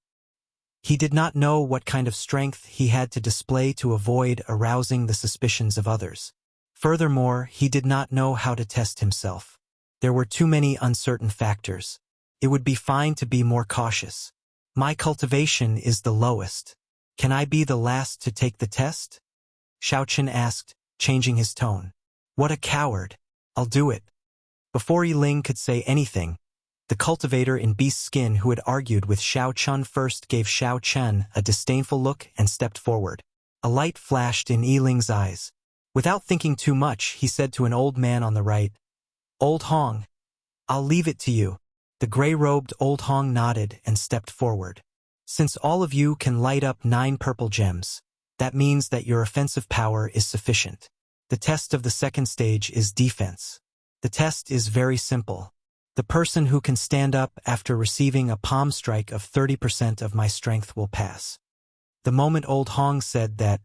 He did not know what kind of strength he had to display to avoid arousing the suspicions of others. Furthermore, he did not know how to test himself. There were too many uncertain factors. It would be fine to be more cautious. My cultivation is the lowest. Can I be the last to take the test? Xiao Chun asked, changing his tone. What a coward. I'll do it. Before Yi Ling could say anything, the cultivator in beast skin who had argued with Xiao Chun first gave Xiao Chun a disdainful look and stepped forward. A light flashed in Yi Ling's eyes. Without thinking too much, he said to an old man on the right, Old Hong, I'll leave it to you. The gray-robed Old Hong nodded and stepped forward. Since all of you can light up 9 purple gems, that means that your offensive power is sufficient. The test of the second stage is defense. The test is very simple. The person who can stand up after receiving a palm strike of 30% of my strength will pass. The moment Old Hong said that,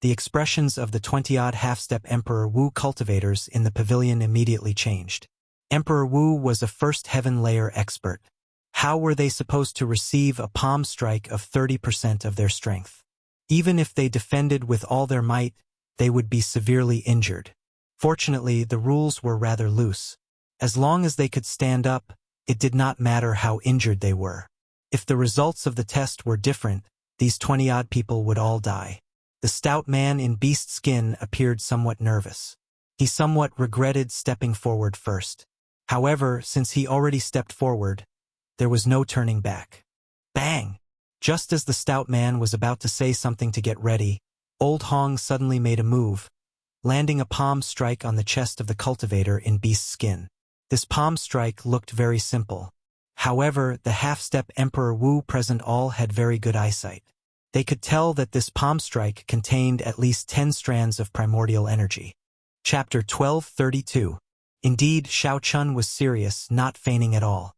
the expressions of the 20-odd half-step Emperor Wu cultivators in the pavilion immediately changed. Emperor Wu was a first heaven layer expert. How were they supposed to receive a palm strike of 30% of their strength? Even if they defended with all their might, they would be severely injured. Fortunately, the rules were rather loose. As long as they could stand up, it did not matter how injured they were. If the results of the test were different, these 20-odd people would all die. The stout man in beast skin appeared somewhat nervous. He somewhat regretted stepping forward first. However, since he already stepped forward, there was no turning back. Bang! Just as the stout man was about to say something to get ready, Old Hong suddenly made a move, landing a palm strike on the chest of the cultivator in beast skin. This palm strike looked very simple. However, the half-step Emperor Wu present all had very good eyesight. They could tell that this palm strike contained at least 10 strands of primordial energy. Chapter 1232. Indeed, Xiao Chun was serious, not feigning at all.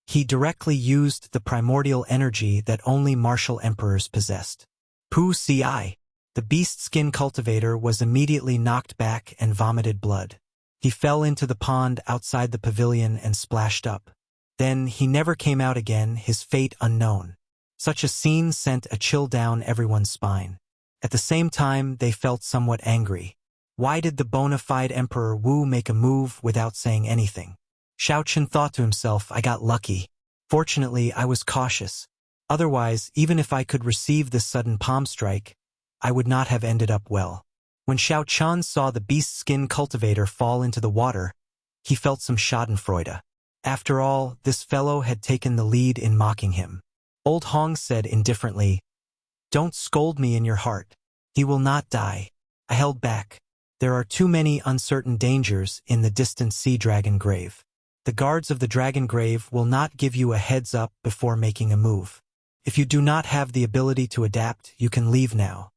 He directly used the primordial energy that only martial emperors possessed. Pu Ci. The beast skin cultivator was immediately knocked back and vomited blood. He fell into the pond outside the pavilion and splashed up. Then he never came out again, his fate unknown. Such a scene sent a chill down everyone's spine. At the same time, they felt somewhat angry. Why did the bona fide Emperor Wu make a move without saying anything? Xiao Chun thought to himself, I got lucky. Fortunately, I was cautious. Otherwise, even if I could receive this sudden palm strike, I would not have ended up well. When Xiao Chun saw the beast skin cultivator fall into the water, he felt some schadenfreude. After all, this fellow had taken the lead in mocking him. Old Hong said indifferently, Don't scold me in your heart. He will not die. I held back. There are too many uncertain dangers in the distant sea dragon grave. The guards of the dragon grave will not give you a heads up before making a move. If you do not have the ability to adapt, you can leave now.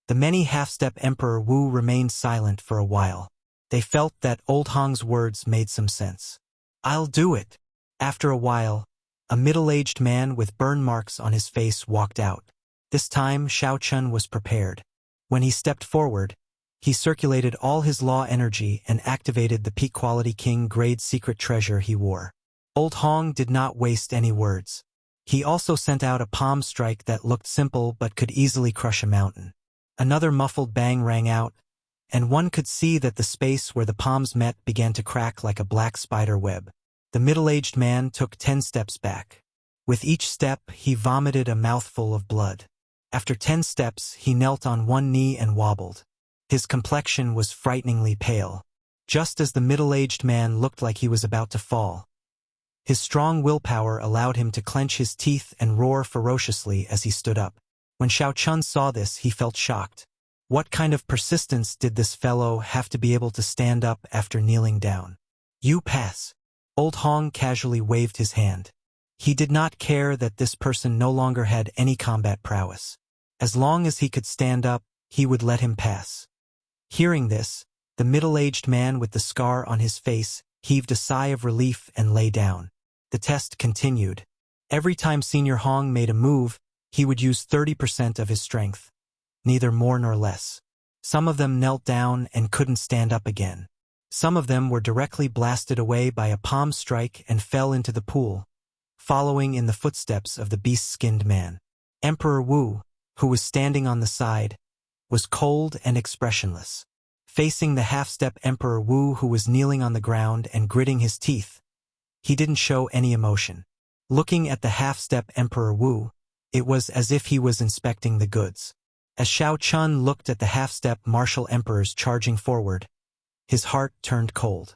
The many half-step Emperor Wu remained silent for a while. They felt that Old Hong's words made some sense. I'll do it. After a while, a middle-aged man with burn marks on his face walked out. This time, Xiao Chun was prepared. When he stepped forward, he circulated all his law energy and activated the peak quality king grade secret treasure he wore. Old Hong did not waste any words. He also sent out a palm strike that looked simple but could easily crush a mountain. Another muffled bang rang out, and one could see that the space where the palms met began to crack like a black spider web. The middle-aged man took 10 steps back. With each step, he vomited a mouthful of blood. After 10 steps, he knelt on one knee and wobbled. His complexion was frighteningly pale. Just as the middle-aged man looked like he was about to fall, his strong willpower allowed him to clench his teeth and roar ferociously as he stood up. When Xiao Chun saw this, he felt shocked. What kind of persistence did this fellow have to be able to stand up after kneeling down? You pass. Old Hong casually waved his hand. He did not care that this person no longer had any combat prowess. As long as he could stand up, he would let him pass. Hearing this, the middle-aged man with the scar on his face heaved a sigh of relief and lay down. The test continued. Every time Senior Hong made a move, he would use 30% of his strength. Neither more nor less. Some of them knelt down and couldn't stand up again. Some of them were directly blasted away by a palm strike and fell into the pool, following in the footsteps of the beast-skinned man. Emperor Wu, who was standing on the side, was cold and expressionless. Facing the half-step Emperor Wu, who was kneeling on the ground and gritting his teeth, he didn't show any emotion. Looking at the half-step Emperor Wu, it was as if he was inspecting the goods. As Xiao Chun looked at the half-step martial emperors charging forward, his heart turned cold.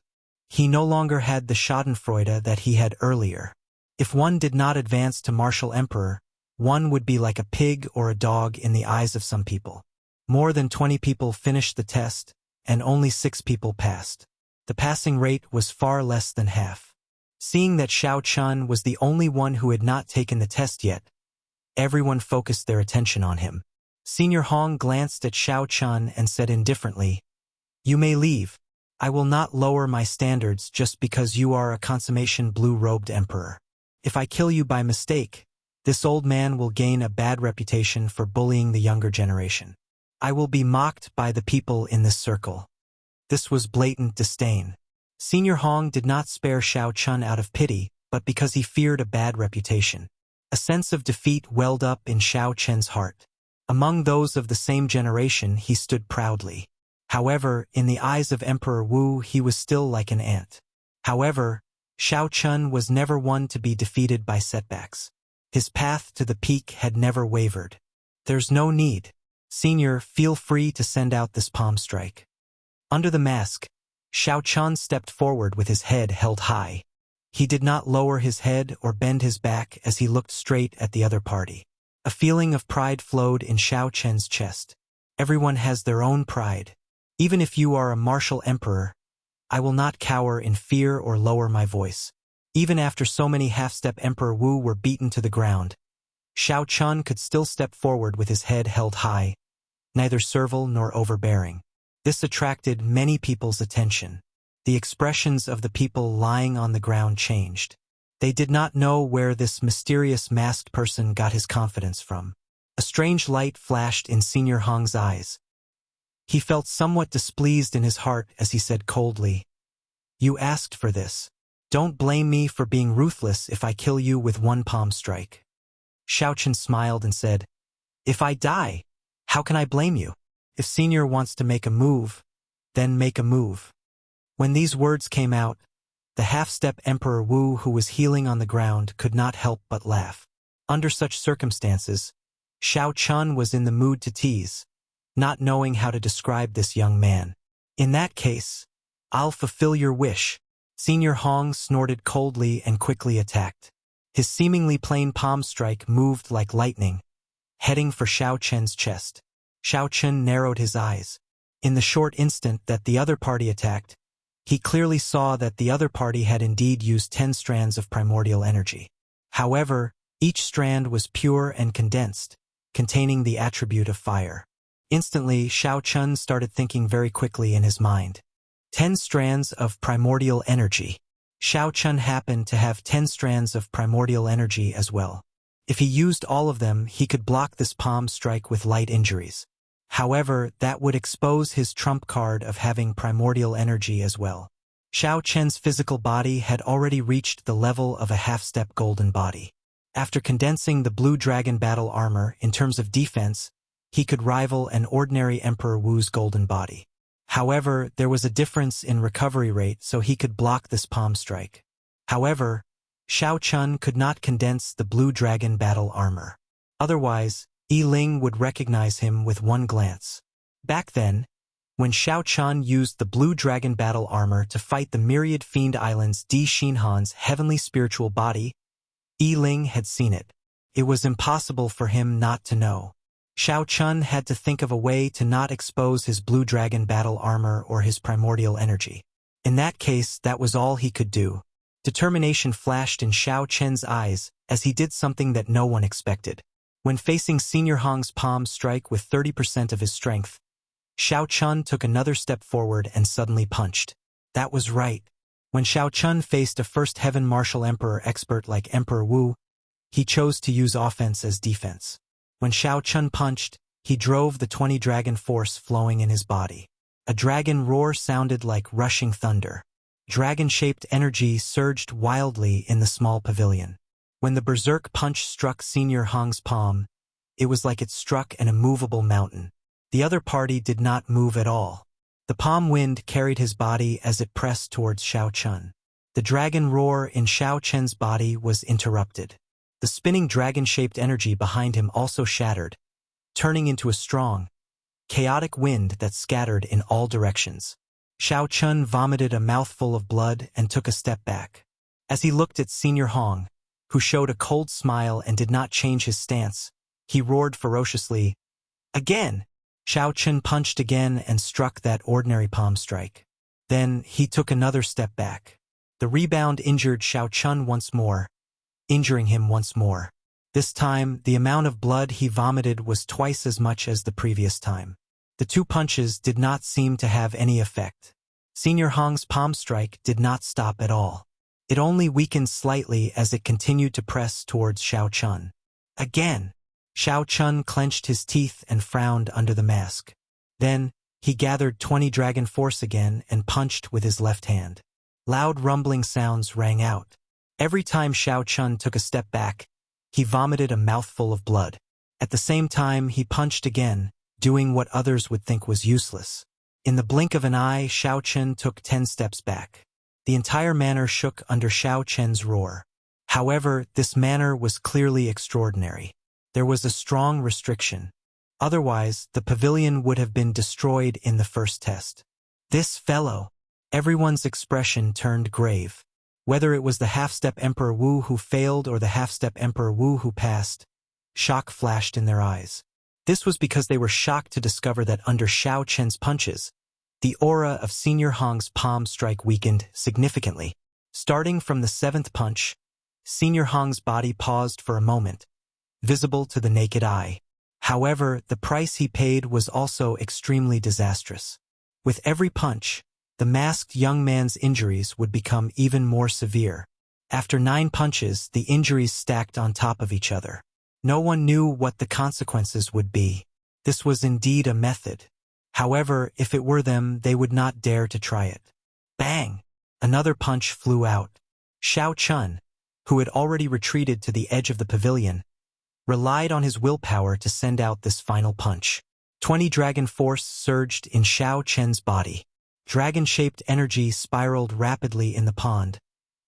He no longer had the schadenfreude that he had earlier. If one did not advance to martial emperor, one would be like a pig or a dog in the eyes of some people. More than 20 people finished the test, and only 6 people passed. The passing rate was far less than half. Seeing that Xiao Chun was the only one who had not taken the test yet, everyone focused their attention on him. Senior Hong glanced at Xiao Chun and said indifferently, "You may leave. I will not lower my standards just because you are a consummation blue-robed emperor. If I kill you by mistake, this old man will gain a bad reputation for bullying the younger generation. I will be mocked by the people in this circle." This was blatant disdain. Senior Hong did not spare Xiao Chun out of pity, but because he feared a bad reputation. A sense of defeat welled up in Xiao Chen's heart. Among those of the same generation, he stood proudly. However, in the eyes of Emperor Wu, he was still like an ant. However, Xiao Chun was never one to be defeated by setbacks. His path to the peak had never wavered. "There's no need. Senior, feel free to send out this palm strike." Under the mask, Xiao Chun stepped forward with his head held high. He did not lower his head or bend his back as he looked straight at the other party. A feeling of pride flowed in Xiao Chen's chest. Everyone has their own pride. Even if you are a martial emperor, I will not cower in fear or lower my voice. Even after so many half-step Emperor Wu were beaten to the ground, Xiao Chun could still step forward with his head held high, neither servile nor overbearing. This attracted many people's attention. The expressions of the people lying on the ground changed. They did not know where this mysterious masked person got his confidence from. A strange light flashed in Senior Hong's eyes. He felt somewhat displeased in his heart as he said coldly, "You asked for this. Don't blame me for being ruthless if I kill you with one palm strike." Xiao Chun smiled and said, "If I die, how can I blame you? If Senior wants to make a move, then make a move." When these words came out, the half-step Emperor Wu, who was healing on the ground, could not help but laugh. Under such circumstances, Xiao Chun was in the mood to tease, not knowing how to describe this young man. "In that case, I'll fulfill your wish." Senior Hong snorted coldly and quickly attacked. His seemingly plain palm strike moved like lightning, heading for Xiao Chen's chest. Xiao Chen narrowed his eyes. In the short instant that the other party attacked, he clearly saw that the other party had indeed used 10 strands of primordial energy. However, each strand was pure and condensed, containing the attribute of fire. Instantly, Shao Chun started thinking very quickly in his mind. 10 strands of primordial energy. Shao Chun happened to have 10 strands of primordial energy as well. If he used all of them, he could block this palm strike with light injuries. However, that would expose his trump card of having primordial energy as well. Shao Chen's physical body had already reached the level of a half-step golden body. After condensing the blue dragon battle armor in terms of defense, he could rival an ordinary Emperor Wu's golden body. However, there was a difference in recovery rate, so he could block this palm strike. However, Shao Chun could not condense the blue dragon battle armor. Otherwise, Yi Ling would recognize him with one glance. Back then, when Shao Chun used the blue dragon battle armor to fight the myriad fiend islands Di Xinhan's heavenly spiritual body, Yi Ling had seen it. It was impossible for him not to know. Shao Chun had to think of a way to not expose his blue dragon battle armor or his primordial energy. In that case, that was all he could do. Determination flashed in Shao Chen's eyes as he did something that no one expected. When facing Senior Hong's palm strike with 30% of his strength, Shao Chun took another step forward and suddenly punched. That was right. When Shao Chun faced a first heaven martial emperor expert like Emperor Wu, he chose to use offense as defense. When Shao Chun punched, he drove the 20 dragon force flowing in his body. A dragon roar sounded like rushing thunder. Dragon-shaped energy surged wildly in the small pavilion. When the berserk punch struck Senior Hong's palm, it was like it struck an immovable mountain. The other party did not move at all. The palm wind carried his body as it pressed towards Shao Chun. The dragon roar in Shao Chen's body was interrupted. The spinning dragon-shaped energy behind him also shattered, turning into a strong, chaotic wind that scattered in all directions. Shao Chun vomited a mouthful of blood and took a step back. As he looked at Senior Hong, who showed a cold smile and did not change his stance, he roared ferociously, "Again!" Shao Chun punched again and struck that ordinary palm strike. Then he took another step back. The rebound injured Shao Chun once more, injuring him once more. This time, the amount of blood he vomited was twice as much as the previous time. The two punches did not seem to have any effect. Senior Hong's palm strike did not stop at all. It only weakened slightly as it continued to press towards Shao Chun. Again! Shao Chun clenched his teeth and frowned under the mask. Then, he gathered 20 dragon force again and punched with his left hand. Loud rumbling sounds rang out. Every time Shao Chun took a step back, he vomited a mouthful of blood. At the same time, he punched again, doing what others would think was useless. In the blink of an eye, Shao Chun took 10 steps back. The entire manor shook under Shao Chen's roar. However, this manor was clearly extraordinary. There was a strong restriction. Otherwise, the pavilion would have been destroyed in the first test. This fellow! Everyone's expression turned grave. Whether it was the half-step Emperor Wu who failed or the half-step Emperor Wu who passed, shock flashed in their eyes. This was because they were shocked to discover that under Shao Chen's punches, the aura of Senior Hong's palm strike weakened significantly. Starting from the 7th punch, Senior Hong's body paused for a moment, visible to the naked eye. However, the price he paid was also extremely disastrous. With every punch, the masked young man's injuries would become even more severe. After 9 punches, the injuries stacked on top of each other. No one knew what the consequences would be. This was indeed a method. However, if it were them, they would not dare to try it. Bang! Another punch flew out. Shao Chun, who had already retreated to the edge of the pavilion, relied on his willpower to send out this final punch. 20 dragon force surged in Shao Chen's body. Dragon-shaped energy spiraled rapidly in the pond,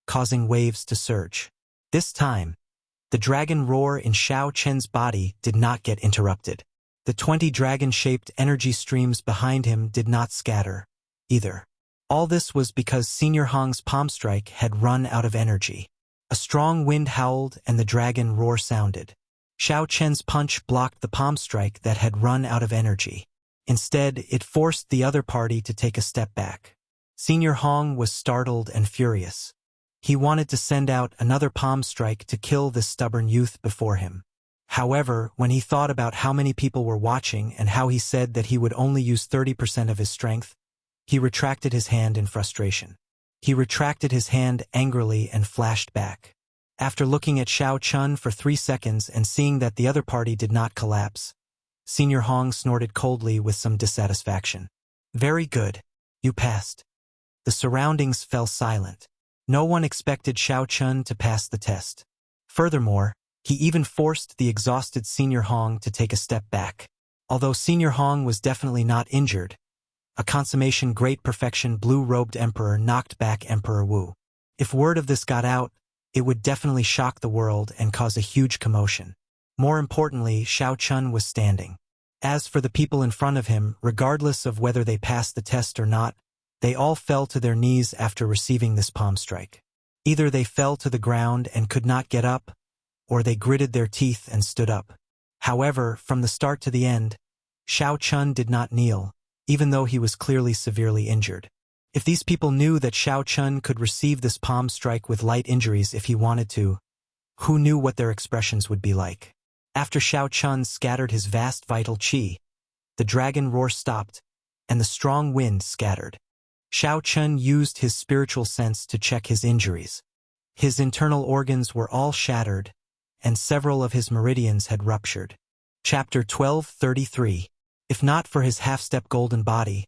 causing waves to surge. This time, the dragon roar in Shao Chen's body did not get interrupted. The 20 dragon-shaped energy streams behind him did not scatter, either. All this was because Senior Hong's palm strike had run out of energy. A strong wind howled and the dragon roar sounded. Shao Chen's punch blocked the palm strike that had run out of energy. Instead, it forced the other party to take a step back. Senior Hong was startled and furious. He wanted to send out another palm strike to kill this stubborn youth before him. However, when he thought about how many people were watching and how he said that he would only use 30% of his strength, he retracted his hand in frustration. He retracted his hand angrily and flashed back. After looking at Xiao Chun for 3 seconds and seeing that the other party did not collapse, Senior Hong snorted coldly with some dissatisfaction. Very good. You passed. The surroundings fell silent. No one expected Xiao Chun to pass the test. Furthermore, he even forced the exhausted Senior Hong to take a step back. Although Senior Hong was definitely not injured, a consummation great perfection blue-robed emperor knocked back Emperor Wu. If word of this got out, it would definitely shock the world and cause a huge commotion. More importantly, Xiao Chun was standing. As for the people in front of him, regardless of whether they passed the test or not, they all fell to their knees after receiving this palm strike. Either they fell to the ground and could not get up, or they gritted their teeth and stood up. However, from the start to the end, Xiao Chun did not kneel, even though he was clearly severely injured. If these people knew that Xiao Chun could receive this palm strike with light injuries if he wanted to, who knew what their expressions would be like? After Xiao Chun scattered his vast vital qi, the dragon roar stopped, and the strong wind scattered. Xiao Chun used his spiritual sense to check his injuries. His internal organs were all shattered, and several of his meridians had ruptured. Chapter 12:33. If not for his half-step golden body,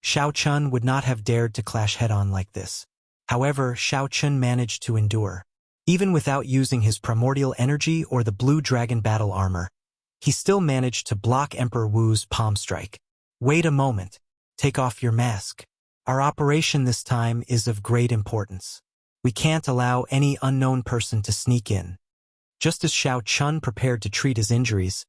Xiao Chun would not have dared to clash head-on like this. However, Xiao Chun managed to endure. Even without using his primordial energy or the blue dragon battle armor, he still managed to block Emperor Wu's palm strike. Wait a moment. Take off your mask. Our operation this time is of great importance. We can't allow any unknown person to sneak in. Just as Xiao Chun prepared to treat his injuries,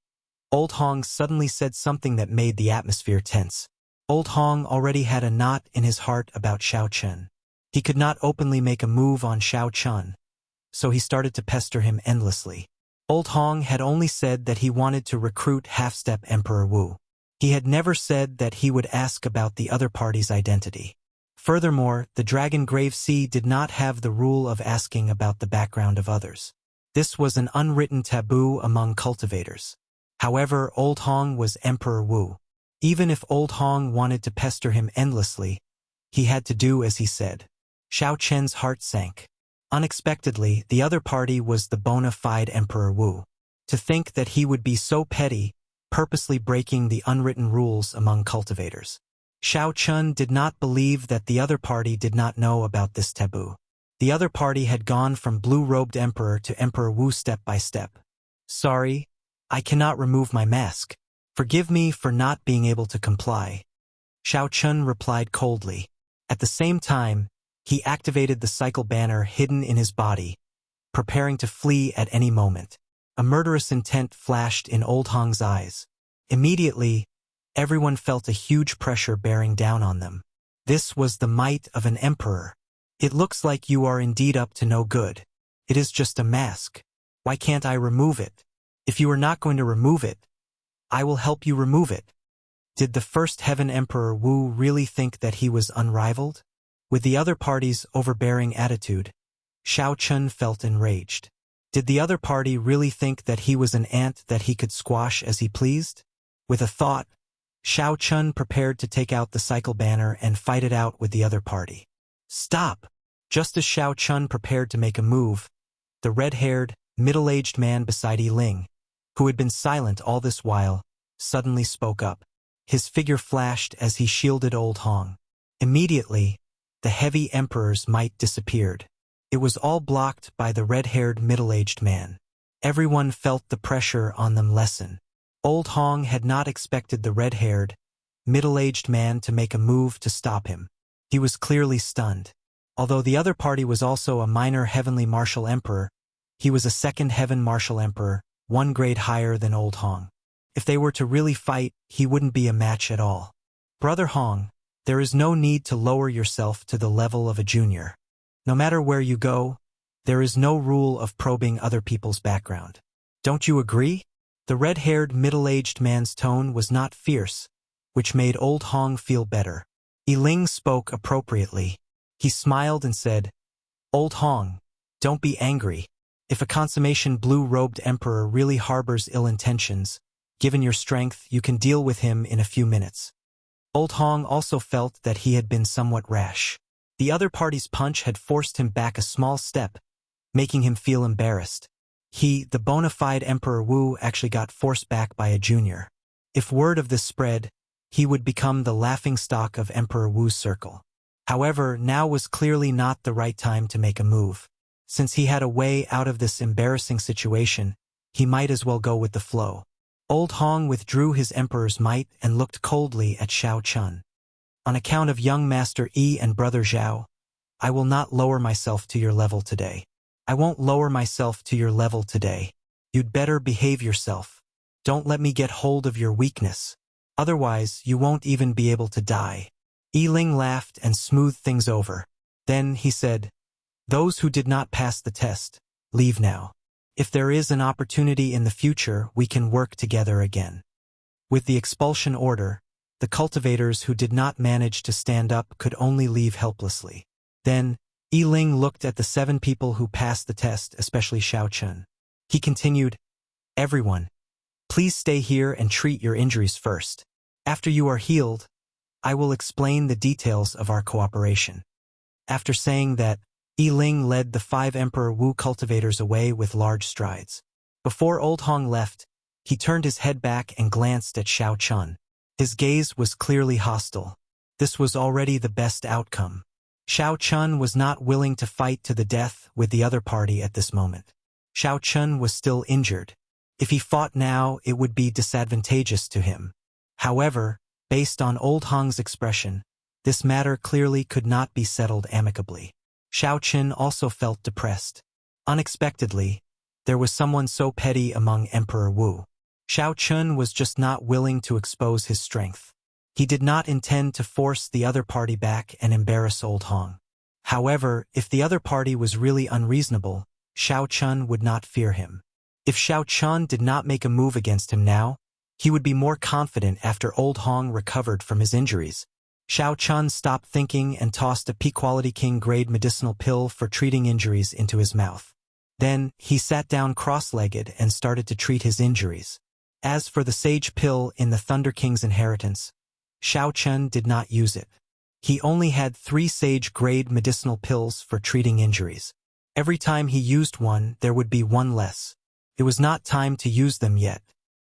Old Hong suddenly said something that made the atmosphere tense. Old Hong already had a knot in his heart about Xiao Chun. He could not openly make a move on Xiao Chun, so he started to pester him endlessly. Old Hong had only said that he wanted to recruit half-step Emperor Wu. He had never said that he would ask about the other party's identity. Furthermore, the Dragon Grave Sea did not have the rule of asking about the background of others. This was an unwritten taboo among cultivators. However, Old Hong was Emperor Wu. Even if Old Hong wanted to pester him endlessly, he had to do as he said. Xiao Chen's heart sank. Unexpectedly, the other party was the bona fide Emperor Wu. To think that he would be so petty, purposely breaking the unwritten rules among cultivators. Xiao Chun did not believe that the other party did not know about this taboo. The other party had gone from blue-robed emperor to Emperor Wu step by step. Sorry, I cannot remove my mask. Forgive me for not being able to comply. Xiao Chun replied coldly. At the same time, he activated the cycle banner hidden in his body, preparing to flee at any moment. A murderous intent flashed in Old Hong's eyes. Immediately, everyone felt a huge pressure bearing down on them. This was the might of an emperor. It looks like you are indeed up to no good. It is just a mask. Why can't I remove it? If you are not going to remove it, I will help you remove it. Did the first Heaven Emperor Wu really think that he was unrivaled? With the other party's overbearing attitude, Xiao Chun felt enraged. Did the other party really think that he was an ant that he could squash as he pleased? With a thought, Xiao Chun prepared to take out the cycle banner and fight it out with the other party. Stop! Just as Xiao Chun prepared to make a move, the red-haired, middle-aged man beside Yi Ling, who had been silent all this while, suddenly spoke up. His figure flashed as he shielded Old Hong. Immediately, the heavy emperor's might disappeared. It was all blocked by the red-haired middle-aged man. Everyone felt the pressure on them lessen. Old Hong had not expected the red-haired, middle-aged man to make a move to stop him. He was clearly stunned. Although the other party was also a minor heavenly martial emperor, he was a second heaven martial emperor, one grade higher than Old Hong. If they were to really fight, he wouldn't be a match at all. Brother Hong, there is no need to lower yourself to the level of a junior. No matter where you go, there is no rule of probing other people's background. Don't you agree? The red-haired middle-aged man's tone was not fierce, which made Old Hong feel better. Yiling spoke appropriately. He smiled and said, "Old Hong, don't be angry. If a consummation blue-robed emperor really harbors ill intentions, given your strength, you can deal with him in a few minutes." Old Hong also felt that he had been somewhat rash. The other party's punch had forced him back a small step, making him feel embarrassed. He, the bona fide Emperor Wu, actually got forced back by a junior. If word of this spread, he would become the laughingstock of Emperor Wu's circle. However, now was clearly not the right time to make a move. Since he had a way out of this embarrassing situation, he might as well go with the flow. Old Hong withdrew his emperor's might and looked coldly at Xiao Chun. "On account of young Master Yi and Brother Zhao, I will not lower myself to your level today. I won't lower myself to your level today. You'd better behave yourself. Don't let me get hold of your weakness. Otherwise, you won't even be able to die." Yiling laughed and smoothed things over. Then he said, "Those who did not pass the test, leave now. If there is an opportunity in the future, we can work together again." With the expulsion order, the cultivators who did not manage to stand up could only leave helplessly. Then, Yiling looked at the 7 people who passed the test, especially Xiao Chun. He continued, "Everyone, please stay here and treat your injuries first. After you are healed, I will explain the details of our cooperation." After saying that, Yiling led the 5 Emperor Wu cultivators away with large strides. Before Old Hong left, he turned his head back and glanced at Xiao Chun. His gaze was clearly hostile. This was already the best outcome. Xiao Chun was not willing to fight to the death with the other party at this moment. Xiao Chun was still injured. If he fought now, it would be disadvantageous to him. However, based on Old Hong's expression, this matter clearly could not be settled amicably. Xiao Chun also felt depressed. Unexpectedly, there was someone so petty among Emperor Wu. Xiao Chun was just not willing to expose his strength. He did not intend to force the other party back and embarrass Old Hong. However, if the other party was really unreasonable, Xiao Chun would not fear him. If Xiao Chun did not make a move against him now, he would be more confident after Old Hong recovered from his injuries. Xiao Chun stopped thinking and tossed a P-quality king-grade medicinal pill for treating injuries into his mouth. Then, he sat down cross-legged and started to treat his injuries. As for the sage pill in the Thunder King's inheritance, Xiao Chun did not use it. He only had 3 sage-grade medicinal pills for treating injuries. Every time he used one, there would be one less. It was not time to use them yet.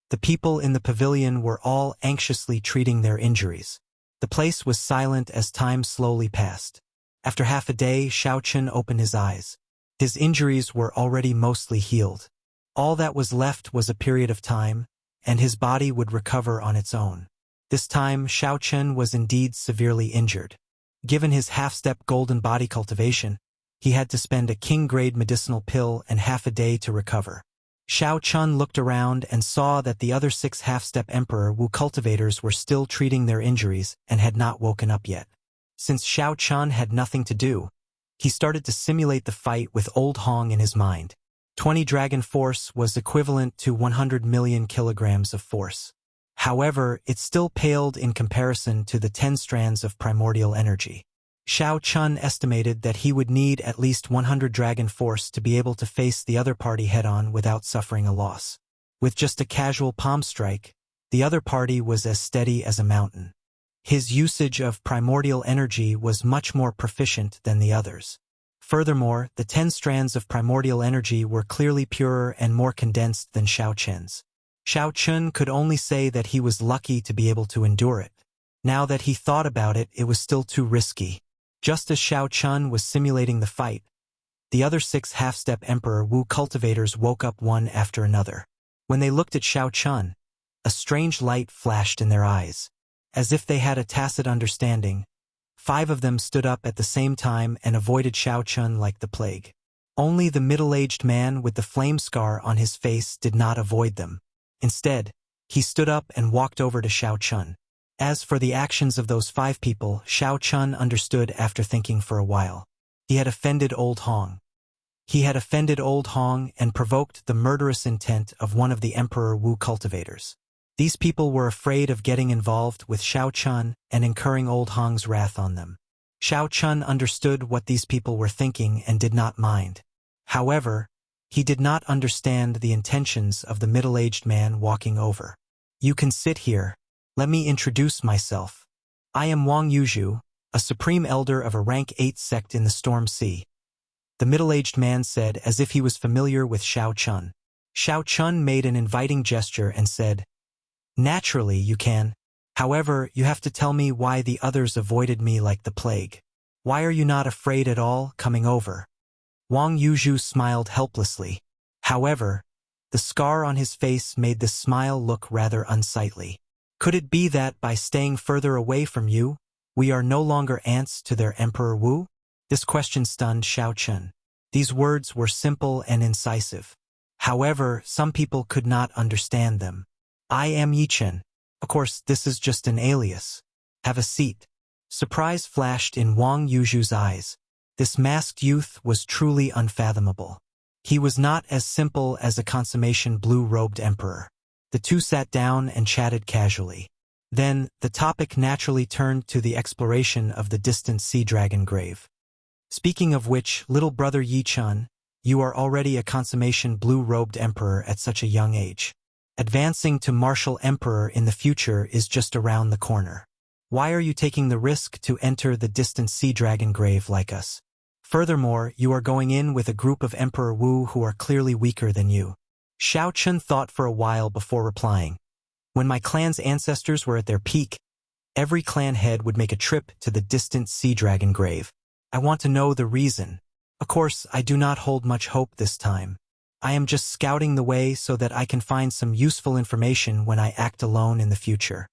The people in the pavilion were all anxiously treating their injuries. The place was silent as time slowly passed. After half a day, Xiao Chun opened his eyes. His injuries were already mostly healed. All that was left was a period of time, and his body would recover on its own. This time, Xiao Chun was indeed severely injured. Given his half-step golden body cultivation, he had to spend a king-grade medicinal pill and half a day to recover. Xiao Chun looked around and saw that the other 6 half-step Emperor Wu cultivators were still treating their injuries and had not woken up yet. Since Xiao Chun had nothing to do, he started to simulate the fight with Old Hong in his mind. 20 dragon force was equivalent to 100 million kilograms of force. However, it still paled in comparison to the 10 strands of primordial energy. Xiao Chun estimated that he would need at least 100 dragon force to be able to face the other party head-on without suffering a loss. With just a casual palm strike, the other party was as steady as a mountain. His usage of primordial energy was much more proficient than the others. Furthermore, the 10 strands of primordial energy were clearly purer and more condensed than Xiao Chun's. Xiao Chun could only say that he was lucky to be able to endure it. Now that he thought about it, it was still too risky. Just as Xiao Chun was simulating the fight, the other 6 half-step Emperor Wu cultivators woke up one after another. When they looked at Xiao Chun, a strange light flashed in their eyes. As if they had a tacit understanding, 5 of them stood up at the same time and avoided Xiao Chun like the plague. Only the middle-aged man with the flame scar on his face did not avoid them. Instead, he stood up and walked over to Xiao Chun. As for the actions of those 5 people, Xiao Chun understood after thinking for a while. He had offended Old Hong. He had offended Old Hong and provoked the murderous intent of one of the Emperor Wu cultivators. These people were afraid of getting involved with Xiao Chun and incurring Old Hong's wrath on them. Xiao Chun understood what these people were thinking and did not mind. However, he did not understand the intentions of the middle-aged man walking over. "You can sit here. Let me introduce myself. I am Wang Yuzhu, a supreme elder of a rank 8 sect in the Storm Sea," the middle-aged man said as if he was familiar with Xiao Chun. Xiao Chun made an inviting gesture and said, "Naturally, you can. However, you have to tell me why the others avoided me like the plague. Why are you not afraid at all coming over?" Wang Yuzhu smiled helplessly. However, the scar on his face made the smile look rather unsightly. Could it be that by staying further away from you, we are no longer ants to their Emperor Wu? This question stunned Xiao Chun. These words were simple and incisive. However, some people could not understand them. "I am Yichen. Of course, this is just an alias. Have a seat." Surprise flashed in Wang Yuzhu's eyes. This masked youth was truly unfathomable. He was not as simple as a consummation blue-robed emperor. The two sat down and chatted casually. Then, the topic naturally turned to the exploration of the distant sea dragon grave. "Speaking of which, little brother Yichun, you are already a consummation blue-robed emperor at such a young age. Advancing to martial emperor in the future is just around the corner. Why are you taking the risk to enter the distant sea dragon grave like us? Furthermore, you are going in with a group of Emperor Wu who are clearly weaker than you." Xiao Chun thought for a while before replying. "When my clan's ancestors were at their peak, every clan head would make a trip to the distant sea dragon grave. I want to know the reason. Of course, I do not hold much hope this time. I am just scouting the way so that I can find some useful information when I act alone in the future."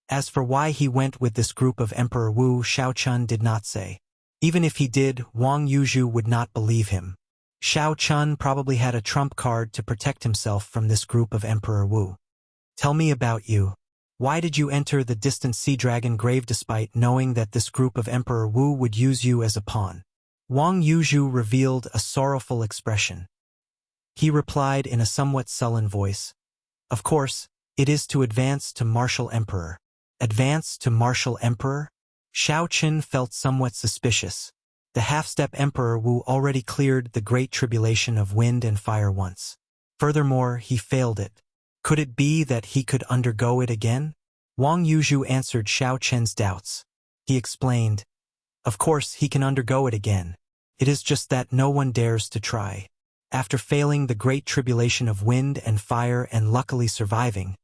As for why he went with this group of Emperor Wu, Xiao Chun did not say. Even if he did, Wang Yuzhu would not believe him. Xiao Chun probably had a trump card to protect himself from this group of Emperor Wu. "Tell me about you. Why did you enter the distant sea dragon grave despite knowing that this group of Emperor Wu would use you as a pawn?" Wang Yuzhu revealed a sorrowful expression. He replied in a somewhat sullen voice, "Of course, it is to advance to martial emperor." "Advance to martial emperor?" Xiao Chun felt somewhat suspicious. The half-step Emperor Wu already cleared the great tribulation of wind and fire once. Furthermore, he failed it. Could it be that he could undergo it again? Wang Yuzhu answered Xiao Chen's doubts. He explained, "Of course, he can undergo it again. It is just that no one dares to try. After failing the great tribulation of wind and fire and luckily surviving,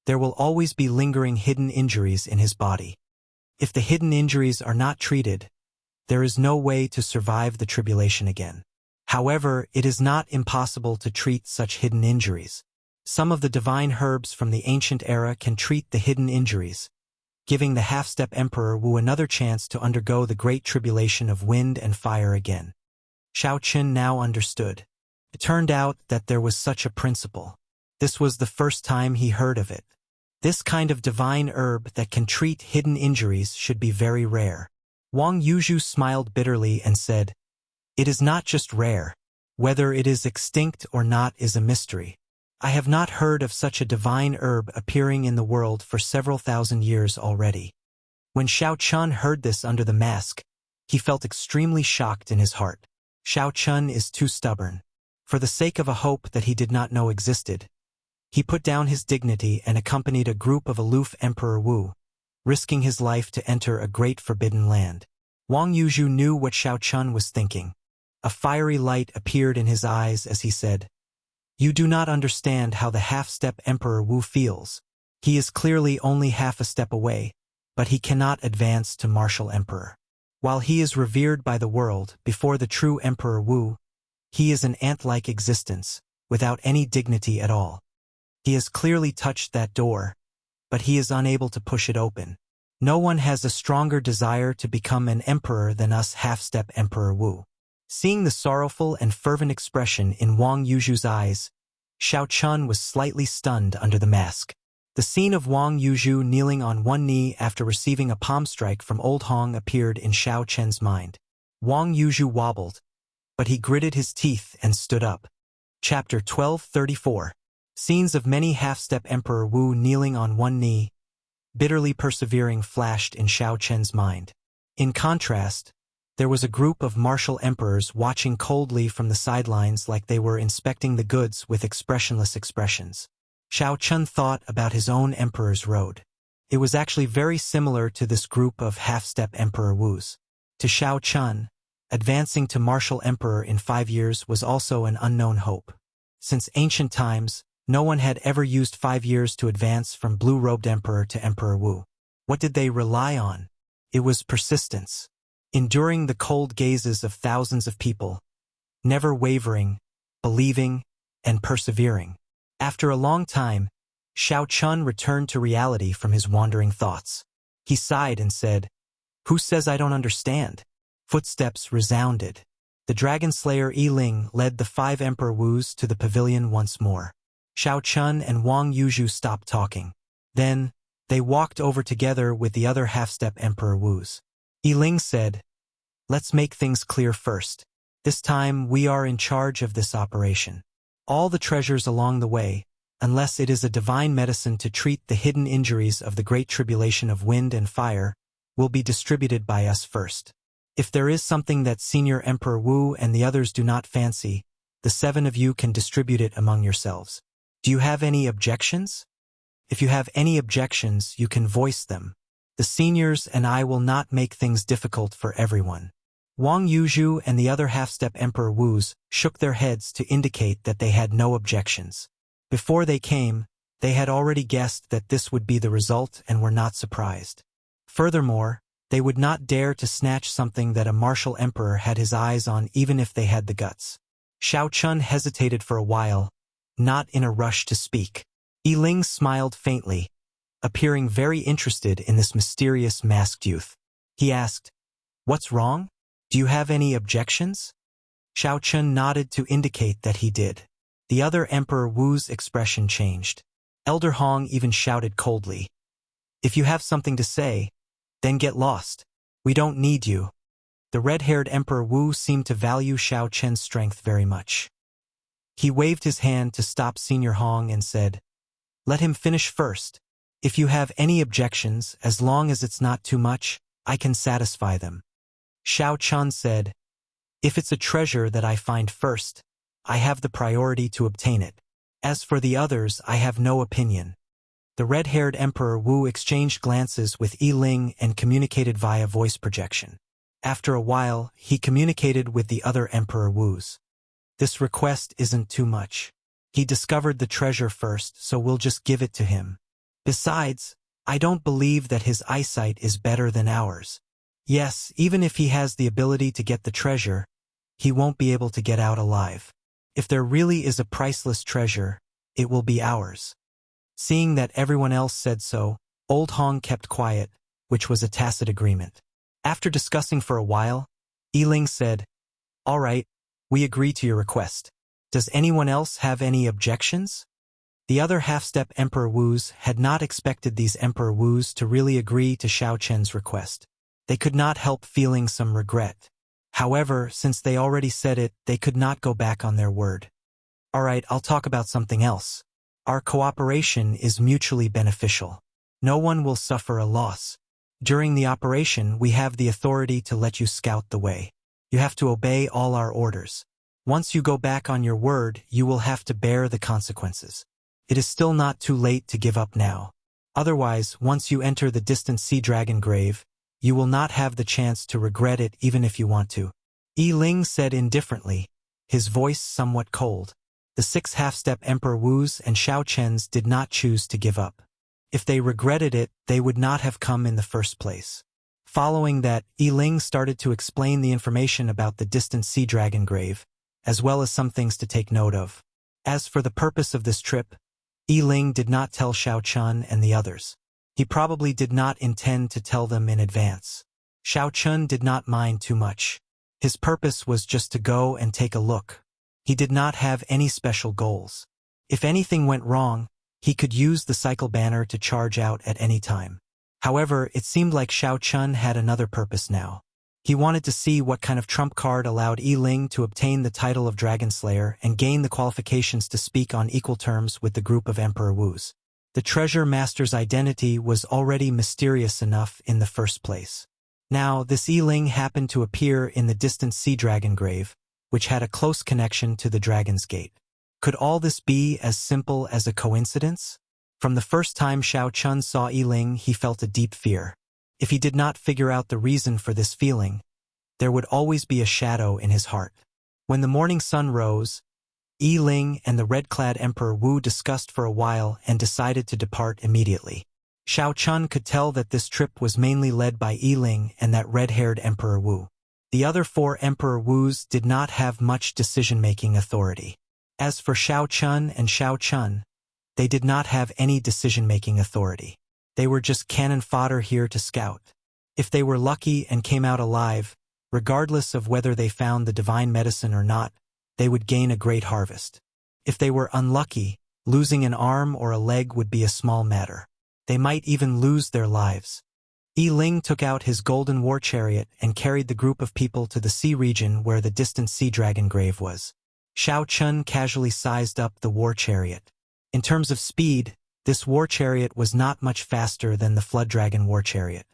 there will always be lingering hidden injuries in his body. If the hidden injuries are not treated, there is no way to survive the tribulation again. However, it is not impossible to treat such hidden injuries. Some of the divine herbs from the ancient era can treat the hidden injuries, giving the half-step Emperor Wu another chance to undergo the great tribulation of wind and fire again." Xiao Chun now understood. It turned out that there was such a principle. This was the first time he heard of it. This kind of divine herb that can treat hidden injuries should be very rare. Wang Yuzhu smiled bitterly and said, "It is not just rare. Whether it is extinct or not is a mystery. I have not heard of such a divine herb appearing in the world for several thousand years already." When Xiao Chun heard this under the mask, he felt extremely shocked in his heart. Xiao Chun is too stubborn. For the sake of a hope that he did not know existed, he put down his dignity and accompanied a group of aloof Emperor Wu, risking his life to enter a great forbidden land. Wang Yuzhu knew what Xiao Chun was thinking. A fiery light appeared in his eyes as he said, "You do not understand how the half-step Emperor Wu feels. He is clearly only half a step away, but he cannot advance to martial emperor. While he is revered by the world before the true Emperor Wu, he is an ant-like existence, without any dignity at all. He has clearly touched that door, but he is unable to push it open. No one has a stronger desire to become an emperor than us half-step Emperor Wu." Seeing the sorrowful and fervent expression in Wang Yuzhu's eyes, Xiao Chun was slightly stunned under the mask. The scene of Wang Yuzhu kneeling on one knee after receiving a palm strike from Old Hong appeared in Xiao Chen's mind. Wang Yuzhu wobbled, but he gritted his teeth and stood up. Chapter 1234. Scenes of many half-step Emperor Wu kneeling on one knee, bitterly persevering flashed in Xiao Chen's mind. In contrast, there was a group of martial emperors watching coldly from the sidelines like they were inspecting the goods with expressionless expressions. Xiao Chen thought about his own emperor's road. It was actually very similar to this group of half-step Emperor Wus. To Xiao Chen, advancing to martial emperor in 5 years was also an unknown hope. Since ancient times, no one had ever used 5 years to advance from blue-robed emperor to Emperor Wu. What did they rely on? It was persistence. Enduring the cold gazes of thousands of people, never wavering, believing, and persevering. After a long time, Xiao Chen returned to reality from his wandering thoughts. He sighed and said, "Who says I don't understand?" Footsteps resounded. The dragon slayer Yi Ling led the 5 Emperor Wus to the pavilion once more. Xiao Chen and Wang Yuzhu stopped talking. Then, they walked over together with the other half-step Emperor Wus. Yi Ling said, "Let's make things clear first. This time we are in charge of this operation. All the treasures along the way, unless it is a divine medicine to treat the hidden injuries of the great tribulation of wind and fire, will be distributed by us first. If there is something that Senior Emperor Wu and the others do not fancy, the 7 of you can distribute it among yourselves. Do you have any objections? If you have any objections, you can voice them. The seniors and I will not make things difficult for everyone." Wang Yuzhu and the other half-step Emperor Wus shook their heads to indicate that they had no objections. Before they came, they had already guessed that this would be the result and were not surprised. Furthermore, they would not dare to snatch something that a martial emperor had his eyes on even if they had the guts. Xiao Chen hesitated for a while, not in a rush to speak. Yi Ling smiled faintly, appearing very interested in this mysterious masked youth. He asked, "What's wrong? Do you have any objections?" Xiao Chen nodded to indicate that he did. The other Emperor Wu's expression changed. Elder Hong even shouted coldly, "If you have something to say, then get lost. We don't need you." The red-haired Emperor Wu seemed to value Xiao Chen's strength very much. He waved his hand to stop Senior Hong and said, "Let him finish first. If you have any objections, as long as it's not too much, I can satisfy them." Xiao Chen said, "If it's a treasure that I find first, I have the priority to obtain it. As for the others, I have no opinion." The red-haired Emperor Wu exchanged glances with Yi Ling and communicated via voice projection. After a while, he communicated with the other Emperor Wus. "This request isn't too much. He discovered the treasure first, so we'll just give it to him. Besides, I don't believe that his eyesight is better than ours. Yes, even if he has the ability to get the treasure, he won't be able to get out alive. If there really is a priceless treasure, it will be ours." Seeing that everyone else said so, Old Hong kept quiet, which was a tacit agreement. After discussing for a while, Yi Ling said, "All right, we agree to your request. Does anyone else have any objections?" The other half-step Emperor Wus had not expected these Emperor Wus to really agree to Xiao Chen's request. They could not help feeling some regret. However, since they already said it, they could not go back on their word. "All right, I'll talk about something else. Our cooperation is mutually beneficial. No one will suffer a loss. During the operation, we have the authority to let you scout the way. You have to obey all our orders. Once you go back on your word, you will have to bear the consequences. It is still not too late to give up now. Otherwise, once you enter the distant sea dragon grave, you will not have the chance to regret it even if you want to." Yi Ling said indifferently, his voice somewhat cold. The 6 half-step Emperor Wus and Xiao Chen's did not choose to give up. If they regretted it, they would not have come in the first place. Following that, Yi Ling started to explain the information about the distant sea dragon grave, as well as some things to take note of. As for the purpose of this trip, Yi Ling did not tell Xiao Chen and the others. He probably did not intend to tell them in advance. Xiao Chen did not mind too much. His purpose was just to go and take a look. He did not have any special goals. If anything went wrong, he could use the cycle banner to charge out at any time. However, it seemed like Xiao Chen had another purpose now. He wanted to see what kind of trump card allowed Yi Ling to obtain the title of Dragon Slayer and gain the qualifications to speak on equal terms with the group of Emperor Wu's. The treasure master's identity was already mysterious enough in the first place. Now, this Yi Ling happened to appear in the distant sea dragon grave, which had a close connection to the Dragon's Gate. Could all this be as simple as a coincidence? From the first time Xiao Chun saw Yi Ling, he felt a deep fear. If he did not figure out the reason for this feeling, there would always be a shadow in his heart. When the morning sun rose, Yi Ling and the red-clad Emperor Wu discussed for a while and decided to depart immediately. Xiao Chun could tell that this trip was mainly led by Yi Ling and that red-haired Emperor Wu. The other 4 Emperor Wus did not have much decision-making authority. As for Xiao Chun and Xiao Chun, they did not have any decision-making authority. They were just cannon fodder here to scout. If they were lucky and came out alive, regardless of whether they found the divine medicine or not, they would gain a great harvest. If they were unlucky, losing an arm or a leg would be a small matter. They might even lose their lives. Yi Ling took out his golden war chariot and carried the group of people to the sea region where the distant sea dragon grave was. Xiao Chun casually sized up the war chariot. In terms of speed, this war chariot was not much faster than the Flood Dragon war chariot.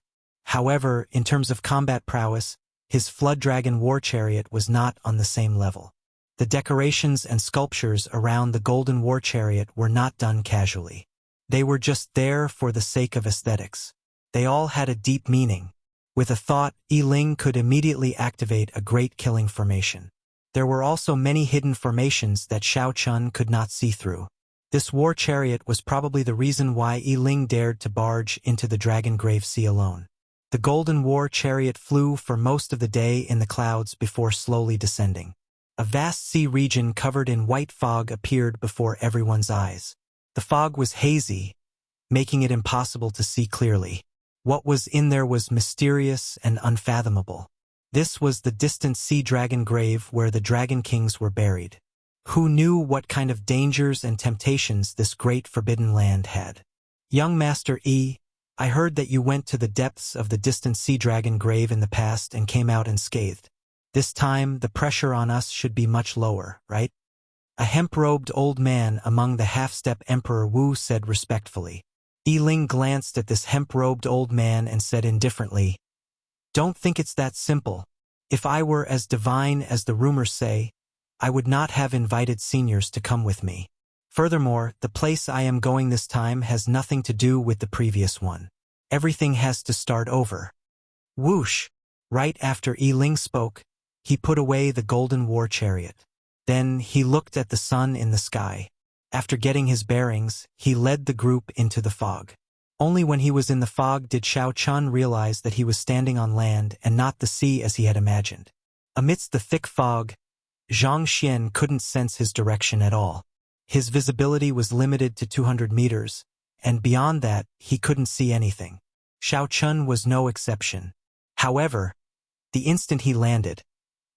However, in terms of combat prowess, his Flood Dragon war chariot was not on the same level. The decorations and sculptures around the golden war chariot were not done casually. They were just there for the sake of aesthetics. They all had a deep meaning. With a thought, Yi Ling could immediately activate a great killing formation. There were also many hidden formations that Xiao Chun could not see through. This war chariot was probably the reason why Yi Ling dared to barge into the Dragon Grave Sea alone. The golden war chariot flew for most of the day in the clouds before slowly descending. A vast sea region covered in white fog appeared before everyone's eyes. The fog was hazy, making it impossible to see clearly. What was in there was mysterious and unfathomable. This was the distant sea dragon grave where the dragon kings were buried. Who knew what kind of dangers and temptations this great forbidden land had? Young Master Yi, I heard that you went to the depths of the distant sea dragon grave in the past and came out unscathed. This time, the pressure on us should be much lower, right? A hemp-robed old man among the half-step Emperor Wu said respectfully. Yi Ling glanced at this hemp-robed old man and said indifferently, "Don't think it's that simple. If I were as divine as the rumors say, I would not have invited seniors to come with me. Furthermore, the place I am going this time has nothing to do with the previous one. Everything has to start over." Whoosh! Right after Yi Ling spoke, he put away the golden war chariot. Then he looked at the sun in the sky. After getting his bearings, he led the group into the fog. Only when he was in the fog did Xiao Chun realize that he was standing on land and not the sea as he had imagined. Amidst the thick fog, Zhang Xian couldn't sense his direction at all. His visibility was limited to 200 meters, and beyond that, he couldn't see anything. Xiao Chun was no exception. However, the instant he landed,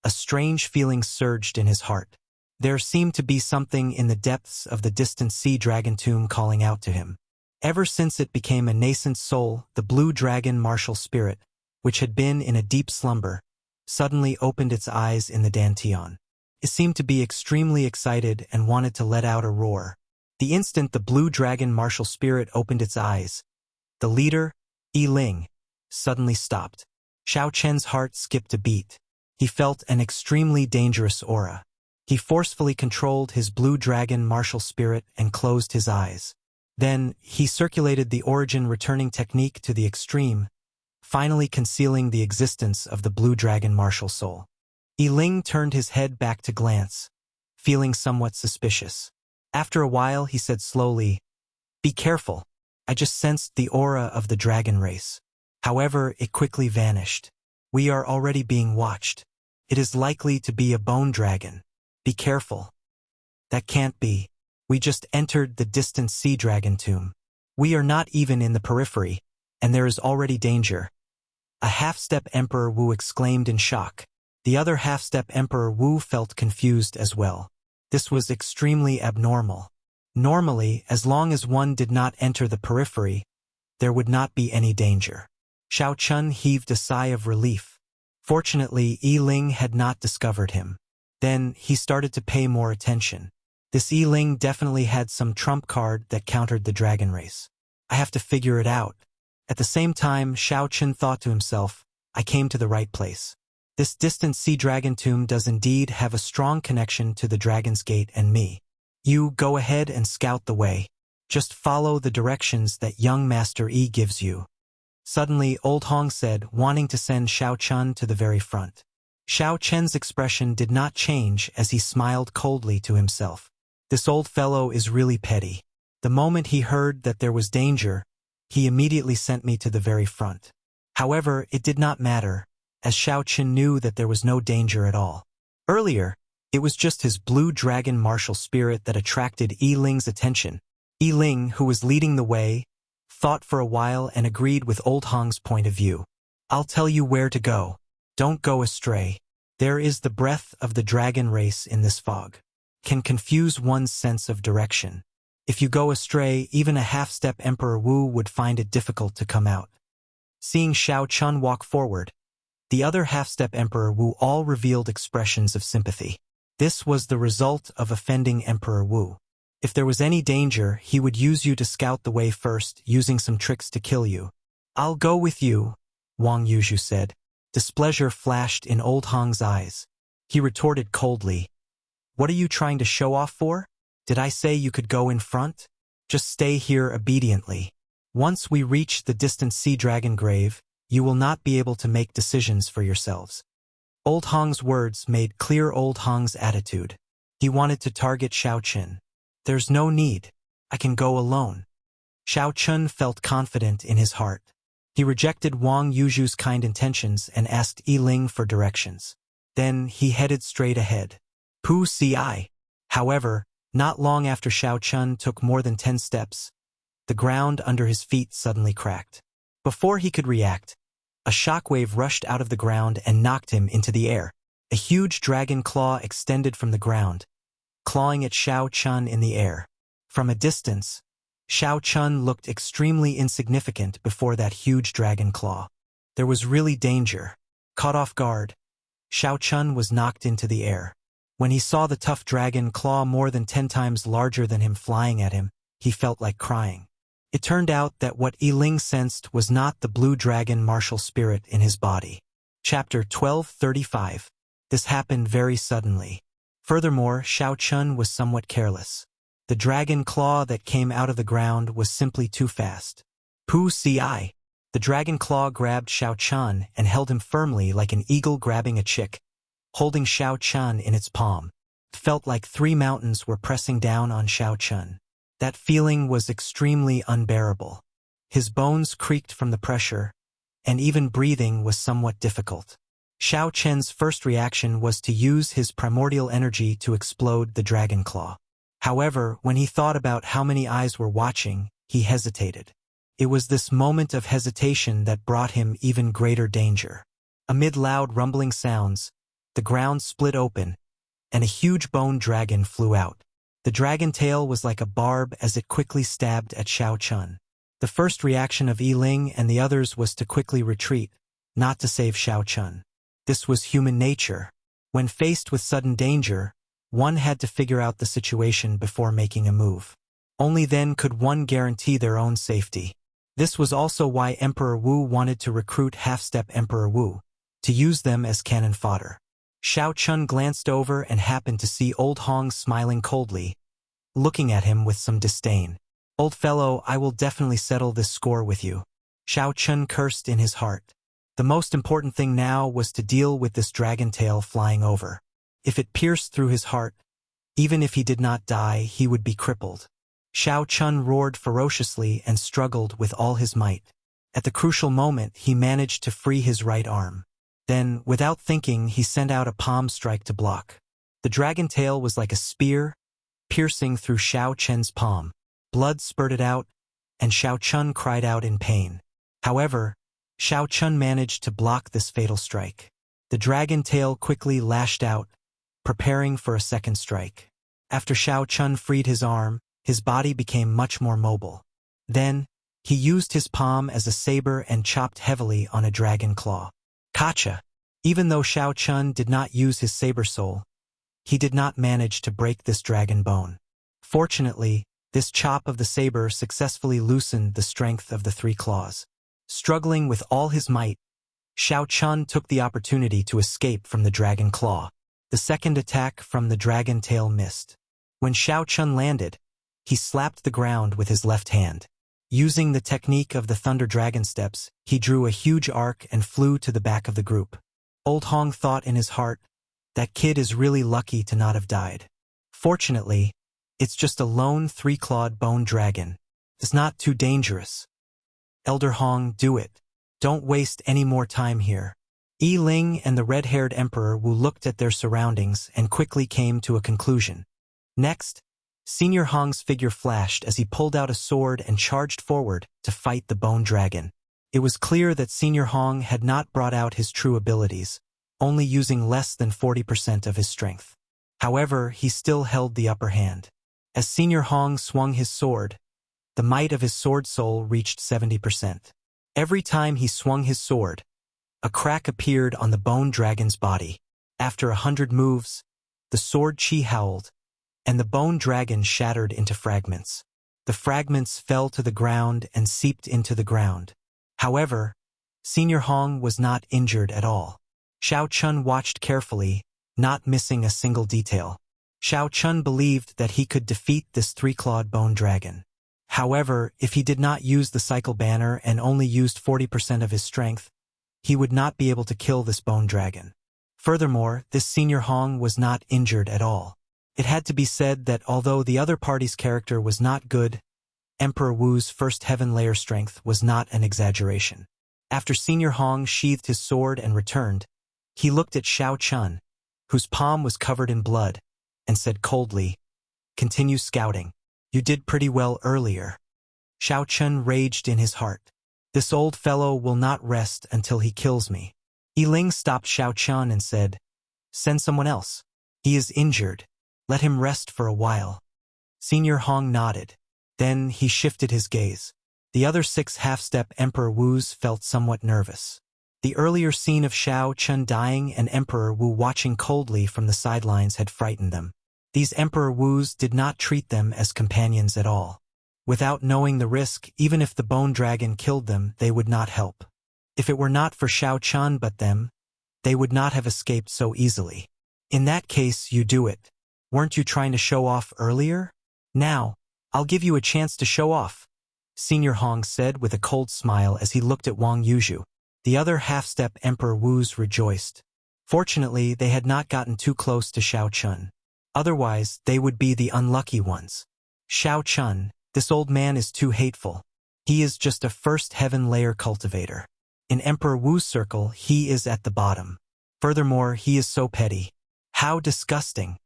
a strange feeling surged in his heart. There seemed to be something in the depths of the distant sea dragon tomb calling out to him. Ever since it became a nascent soul, the blue dragon martial spirit, which had been in a deep slumber, suddenly opened its eyes in the Dantian. It seemed to be extremely excited and wanted to let out a roar. The instant the blue dragon martial spirit opened its eyes, the leader, Yi Ling, suddenly stopped. Xiao Chen's heart skipped a beat. He felt an extremely dangerous aura. He forcefully controlled his blue dragon martial spirit and closed his eyes. Then, he circulated the origin returning technique to the extreme, finally concealing the existence of the blue dragon martial soul. Yi Ling turned his head back to glance, feeling somewhat suspicious. After a while, he said slowly, "Be careful. I just sensed the aura of the dragon race." However, it quickly vanished. "We are already being watched. It is likely to be a bone dragon. Be careful." "That can't be. We just entered the distant sea dragon tomb. We are not even in the periphery, and there is already danger." A half-step Emperor Wu exclaimed in shock. The other half-step Emperor Wu felt confused as well. This was extremely abnormal. Normally, as long as one did not enter the periphery, there would not be any danger. Xiao Chun heaved a sigh of relief. Fortunately, Yi Ling had not discovered him. Then, he started to pay more attention. This Yi Ling definitely had some trump card that countered the dragon race. I have to figure it out. At the same time, Xiao Chen thought to himself, I came to the right place. This distant sea dragon tomb does indeed have a strong connection to the Dragon's Gate and me. You go ahead and scout the way. Just follow the directions that young Master Yi gives you. Suddenly, Old Hong said, wanting to send Xiao Chen to the very front. Xiao Chen's expression did not change as he smiled coldly to himself. This old fellow is really petty. The moment he heard that there was danger, he immediately sent me to the very front. However, it did not matter, as Xiao Chen knew that there was no danger at all. Earlier, it was just his blue dragon martial spirit that attracted Yi Ling's attention. Yi Ling, who was leading the way, thought for a while and agreed with Old Hong's point of view. I'll tell you where to go. Don't go astray. There is the breath of the dragon race in this fog. Can confuse one's sense of direction. If you go astray, even a half-step Emperor Wu would find it difficult to come out. Seeing Xiao Chen walk forward, the other half-step Emperor Wu all revealed expressions of sympathy. This was the result of offending Emperor Wu. If there was any danger, he would use you to scout the way first, using some tricks to kill you. I'll go with you, Wang Yuzhu said. Displeasure flashed in Old Hong's eyes. He retorted coldly. What are you trying to show off for? Did I say you could go in front? Just stay here obediently. Once we reach the distant sea dragon grave, you will not be able to make decisions for yourselves. Old Hong's words made clear Old Hong's attitude. He wanted to target Xiao Chen. There's no need. I can go alone. Xiao Chen felt confident in his heart. He rejected Wang Yuzhu's kind intentions and asked Yi Ling for directions. Then he headed straight ahead. Pu Ci. However, not long after Xiao Chen took more than 10 steps, the ground under his feet suddenly cracked. Before he could react, a shockwave rushed out of the ground and knocked him into the air. A huge dragon claw extended from the ground, clawing at Xiao Chen in the air. From a distance, Xiao Chen looked extremely insignificant before that huge dragon claw. There was really danger. Caught off guard, Xiao Chen was knocked into the air. When he saw the tough dragon claw more than 10 times larger than him flying at him, he felt like crying. It turned out that what Yi Ling sensed was not the blue dragon martial spirit in his body. Chapter 1235. This happened very suddenly. Furthermore, Xiao Chen was somewhat careless. The dragon claw that came out of the ground was simply too fast. Pu Ci. The dragon claw grabbed Xiao Chen and held him firmly like an eagle grabbing a chick, holding Xiao Chen in its palm. It felt like 3 mountains were pressing down on Xiao Chen. That feeling was extremely unbearable. His bones creaked from the pressure, and even breathing was somewhat difficult. Xiao Chen's first reaction was to use his primordial energy to explode the dragon claw. However, when he thought about how many eyes were watching, he hesitated. It was this moment of hesitation that brought him even greater danger. Amid loud rumbling sounds, the ground split open, and a huge bone dragon flew out. The dragon tail was like a barb as it quickly stabbed at Xiao Chen. The first reaction of Yi Ling and the others was to quickly retreat, not to save Xiao Chen. This was human nature. When faced with sudden danger, one had to figure out the situation before making a move. Only then could one guarantee their own safety. This was also why Emperor Wu wanted to recruit half-step Emperor Wu, to use them as cannon fodder. Xiao Chen glanced over and happened to see Old Hong smiling coldly, looking at him with some disdain. Old fellow, I will definitely settle this score with you. Xiao Chen cursed in his heart. The most important thing now was to deal with this dragon tail flying over. If it pierced through his heart, even if he did not die, he would be crippled. Xiao Chen roared ferociously and struggled with all his might. At the crucial moment, he managed to free his right arm. Then, without thinking, he sent out a palm strike to block. The dragon tail was like a spear, piercing through Xiao Chen's palm. Blood spurted out, and Xiao Chen cried out in pain. However, Xiao Chen managed to block this fatal strike. The dragon tail quickly lashed out, preparing for a second strike. After Xiao Chen freed his arm, his body became much more mobile. Then, he used his palm as a saber and chopped heavily on a dragon claw. Kacha! Even though Xiao Chun did not use his saber soul, he did not manage to break this dragon bone. Fortunately, this chop of the saber successfully loosened the strength of the three claws. Struggling with all his might, Xiao Chun took the opportunity to escape from the dragon claw. The second attack from the dragon tail missed. When Xiao Chun landed, he slapped the ground with his left hand. Using the technique of the Thunder Dragon Steps, he drew a huge arc and flew to the back of the group. Old Hong thought in his heart, that kid is really lucky to not have died. Fortunately, it's just a lone three-clawed bone dragon. It's not too dangerous. Elder Hong, do it. Don't waste any more time here. Yi Ling and the red-haired Emperor Wu looked at their surroundings and quickly came to a conclusion. Next, Senior Hong's figure flashed as he pulled out a sword and charged forward to fight the bone dragon. It was clear that Senior Hong had not brought out his true abilities, only using less than 40% of his strength. However, he still held the upper hand. As Senior Hong swung his sword, the might of his sword soul reached 70%. Every time he swung his sword, a crack appeared on the bone dragon's body. After 100 moves, the sword chi howled, and the bone dragon shattered into fragments. The fragments fell to the ground and seeped into the ground. However, Senior Hong was not injured at all. Xiao Chun watched carefully, not missing a single detail. Xiao Chun believed that he could defeat this three-clawed bone dragon. However, if he did not use the cycle banner and only used 40% of his strength, he would not be able to kill this bone dragon. Furthermore, this Senior Hong was not injured at all. It had to be said that although the other party's character was not good, Emperor Wu's first heaven layer strength was not an exaggeration. After Senior Hong sheathed his sword and returned, he looked at Xiao Chun, whose palm was covered in blood, and said coldly, "Continue scouting. You did pretty well earlier." Xiao Chun raged in his heart. "This old fellow will not rest until he kills me." Yi Ling stopped Xiao Chun and said, "Send someone else. He is injured. Let him rest for a while." Senior Hong nodded. Then he shifted his gaze. The other 6 half-step Emperor Wus felt somewhat nervous. The earlier scene of Xiao Chun dying and Emperor Wu watching coldly from the sidelines had frightened them. These Emperor Wus did not treat them as companions at all. Without knowing the risk, even if the bone dragon killed them, they would not help. If it were not for Xiao Chun but them, they would not have escaped so easily. "In that case, you do it. Weren't you trying to show off earlier? Now, I'll give you a chance to show off," Senior Hong said with a cold smile as he looked at Wang Yuzhu. The other half-step Emperor Wus rejoiced. Fortunately, they had not gotten too close to Xiao Chun. Otherwise, they would be the unlucky ones. "Xiao Chun, this old man is too hateful. He is just a first heaven layer cultivator. In Emperor Wu's circle, he is at the bottom. Furthermore, he is so petty. How disgusting."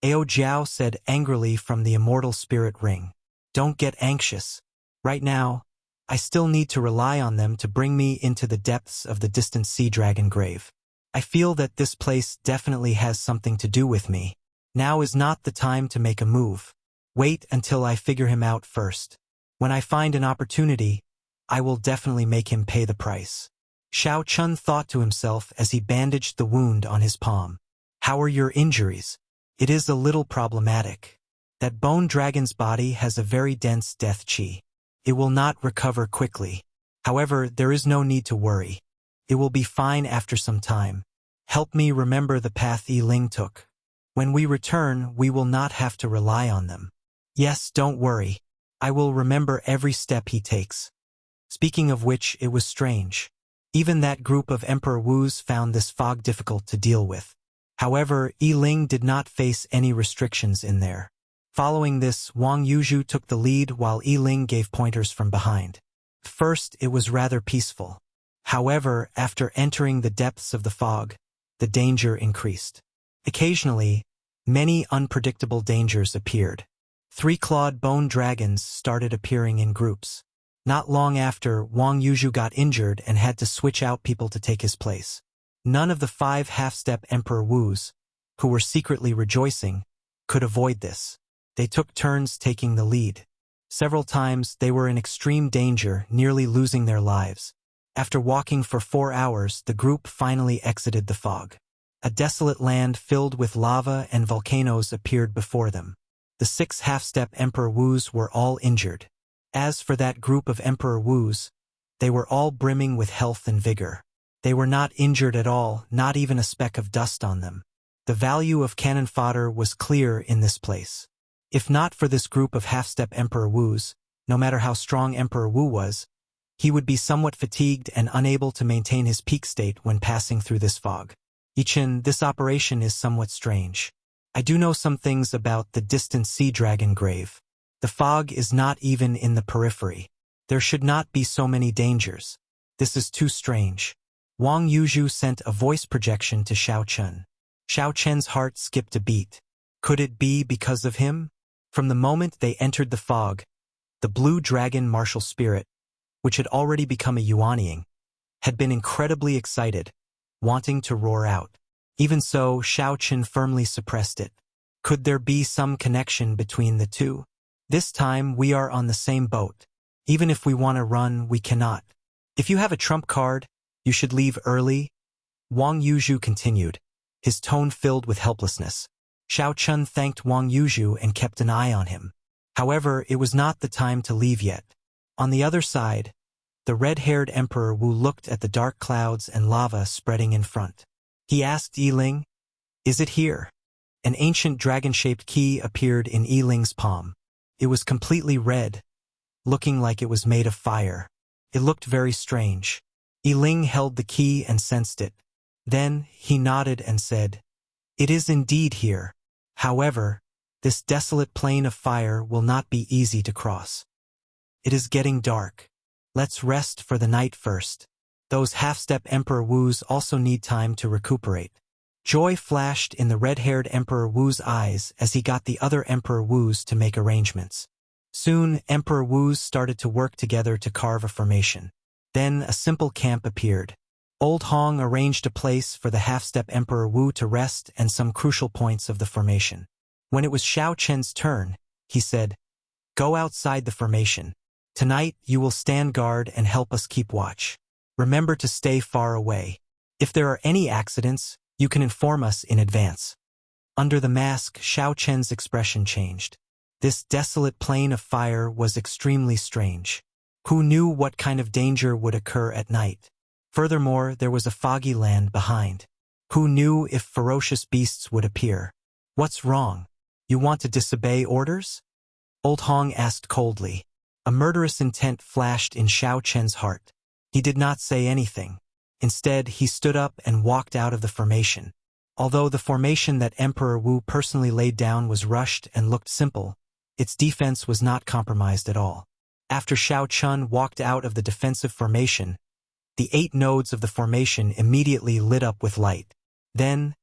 Ao Jiao said angrily from the Immortal Spirit Ring. "Don't get anxious. Right now, I still need to rely on them to bring me into the depths of the distant sea dragon grave. I feel that this place definitely has something to do with me. Now is not the time to make a move. Wait until I figure him out first. When I find an opportunity, I will definitely make him pay the price." Xiao Chun thought to himself as he bandaged the wound on his palm. "How are your injuries?" "It is a little problematic. That bone dragon's body has a very dense death chi. It will not recover quickly. However, there is no need to worry. It will be fine after some time. Help me remember the path Yi Ling took. When we return, we will not have to rely on them." "Yes, don't worry. I will remember every step he takes." Speaking of which, it was strange. Even that group of Emperor Wus found this fog difficult to deal with. However, Yi Ling did not face any restrictions in there. Following this, Wang Yuzhu took the lead while Yi Ling gave pointers from behind. First, it was rather peaceful. However, after entering the depths of the fog, the danger increased. Occasionally, many unpredictable dangers appeared. Three-clawed bone dragons started appearing in groups. Not long after, Wang Yuzhu got injured and had to switch out people to take his place. None of the 5 half-step Emperor Wus, who were secretly rejoicing, could avoid this. They took turns taking the lead. Several times they were in extreme danger, nearly losing their lives. After walking for 4 hours, the group finally exited the fog. A desolate land filled with lava and volcanoes appeared before them. The 6 half-step Emperor Wus were all injured. As for that group of Emperor Wus, they were all brimming with health and vigor. They were not injured at all, not even a speck of dust on them. The value of cannon fodder was clear in this place. If not for this group of half-step Emperor Wus, no matter how strong Emperor Wu was, he would be somewhat fatigued and unable to maintain his peak state when passing through this fog. Ichin, this operation is somewhat strange. I do know some things about the distant sea dragon grave. The fog is not even in the periphery. There should not be so many dangers. This is too strange. Wang Yuzhu sent a voice projection to Xiao Chen. Xiao Chen's heart skipped a beat. Could it be because of him? From the moment they entered the fog, the blue dragon martial spirit, which had already become a Yuanying, had been incredibly excited, wanting to roar out. Even so, Xiao Chen firmly suppressed it. Could there be some connection between the two? This time we are on the same boat. Even if we want to run, we cannot. If you have a trump card, you should leave early. Wang Yuzhu continued, his tone filled with helplessness. Xiao Chen thanked Wang Yuzhu and kept an eye on him. However, it was not the time to leave yet. On the other side, the red-haired Emperor Wu looked at the dark clouds and lava spreading in front. He asked Yiling, "Is it here?" An ancient dragon-shaped key appeared in Yiling's palm. It was completely red, looking like it was made of fire. It looked very strange. Yiling held the key and sensed it. Then he nodded and said, "It is indeed here. However, this desolate plain of fire will not be easy to cross. It is getting dark. Let's rest for the night first. Those half-step Emperor Wus also need time to recuperate." Joy flashed in the red-haired Emperor Wu's eyes as he got the other Emperor Wus to make arrangements. Soon, Emperor Wus started to work together to carve a formation. Then a simple camp appeared. Old Hong arranged a place for the half-step Emperor Wu to rest and some crucial points of the formation. When it was Xiao Chen's turn, he said, "Go outside the formation. Tonight you will stand guard and help us keep watch. Remember to stay far away. If there are any accidents, you can inform us in advance." Under the mask, Xiao Chen's expression changed. This desolate plain of fire was extremely strange. Who knew what kind of danger would occur at night? Furthermore, there was a foggy land behind. Who knew if ferocious beasts would appear? "What's wrong? You want to disobey orders?" Old Hong asked coldly. A murderous intent flashed in Xiao Chen's heart. He did not say anything. Instead, he stood up and walked out of the formation. Although the formation that Emperor Wu personally laid down was rushed and looked simple, its defense was not compromised at all. After Xiao Chen walked out of the defensive formation, the 8 nodes of the formation immediately lit up with light. Then,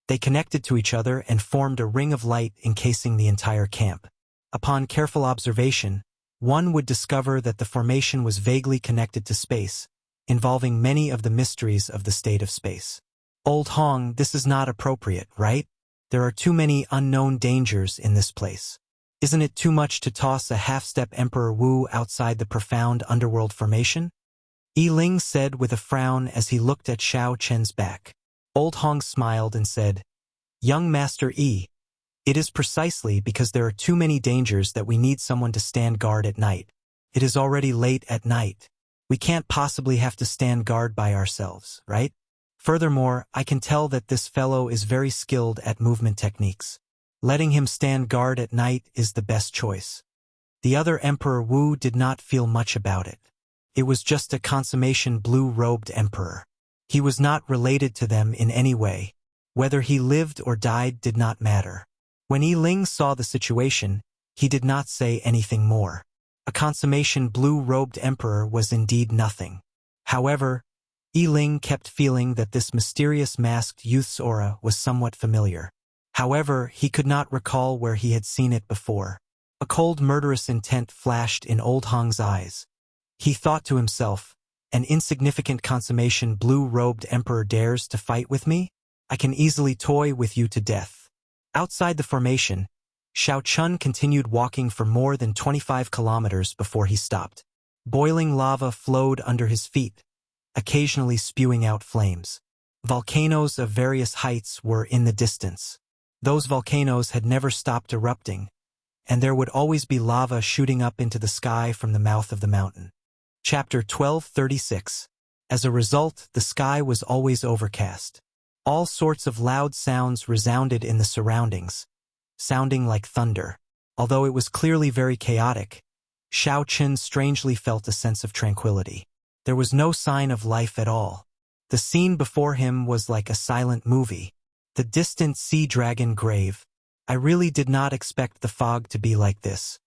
they connected to each other and formed a ring of light encasing the entire camp. Upon careful observation, one would discover that the formation was vaguely connected to space, involving many of the mysteries of the state of space. "Old Hong, this is not appropriate, right? There are too many unknown dangers in this place. Isn't it too much to toss a half-step Emperor Wu outside the profound underworld formation?" Yiling said with a frown as he looked at Xiao Chen's back. Old Hong smiled and said, "Young Master Yi, it is precisely because there are too many dangers that we need someone to stand guard at night. It is already late at night. We can't possibly have to stand guard by ourselves, right? Furthermore, I can tell that this fellow is very skilled at movement techniques. Letting him stand guard at night is the best choice." The other Emperor Wu did not feel much about it. It was just a consummation blue-robed emperor. He was not related to them in any way. Whether he lived or died did not matter. When Yiling saw the situation, he did not say anything more. A consummation blue-robed emperor was indeed nothing. However, Yiling kept feeling that this mysterious masked youth's aura was somewhat familiar. However, he could not recall where he had seen it before. A cold murderous intent flashed in Old Hong's eyes. He thought to himself, "An insignificant consummation blue-robed emperor dares to fight with me? I can easily toy with you to death." Outside the formation, Xiao Chen continued walking for more than 25 kilometers before he stopped. Boiling lava flowed under his feet, occasionally spewing out flames. Volcanoes of various heights were in the distance. Those volcanoes had never stopped erupting, and there would always be lava shooting up into the sky from the mouth of the mountain. Chapter 1236. As a result, the sky was always overcast. All sorts of loud sounds resounded in the surroundings, sounding like thunder. Although it was clearly very chaotic, Xiao Qin strangely felt a sense of tranquility. There was no sign of life at all. The scene before him was like a silent movie. The distant sea dragon grave. I really did not expect the fog to be like this.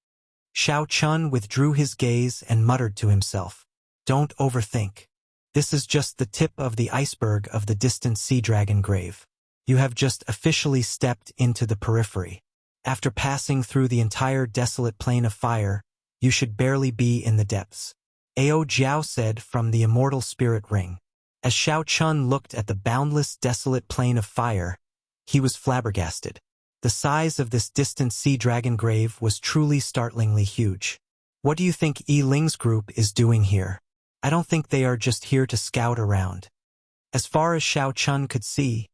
Xiao Chun withdrew his gaze and muttered to himself, "Don't overthink. This is just the tip of the iceberg of the distant sea dragon grave. You have just officially stepped into the periphery. After passing through the entire desolate plain of fire, you should barely be in the depths," Ao Jiao said from the Immortal Spirit Ring. As Xiao Chun looked at the boundless desolate plain of fire, he was flabbergasted. The size of this distant sea dragon grave was truly startlingly huge. What do you think Yi Ling's group is doing here? I don't think they are just here to scout around. As far as Xiao Chun could see,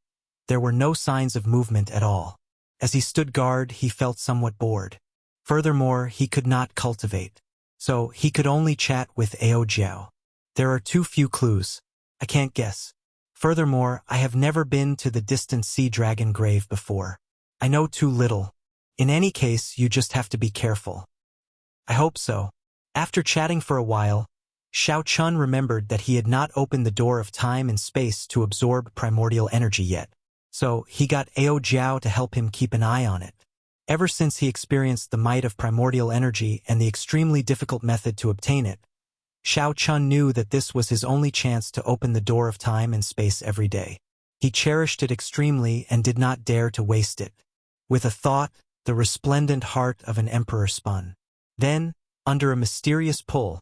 there were no signs of movement at all. As he stood guard, he felt somewhat bored. Furthermore, he could not cultivate, so he could only chat with Ao Jiao. There are too few clues. I can't guess. Furthermore, I have never been to the distant sea dragon grave before. I know too little. In any case, you just have to be careful. I hope so. After chatting for a while, Xiao Chun remembered that he had not opened the door of time and space to absorb primordial energy yet, so he got Ao Jiao to help him keep an eye on it. Ever since he experienced the might of primordial energy and the extremely difficult method to obtain it, Xiao Chun knew that this was his only chance to open the door of time and space every day. He cherished it extremely and did not dare to waste it. With a thought, the resplendent heart of an emperor spun. Then, under a mysterious pull,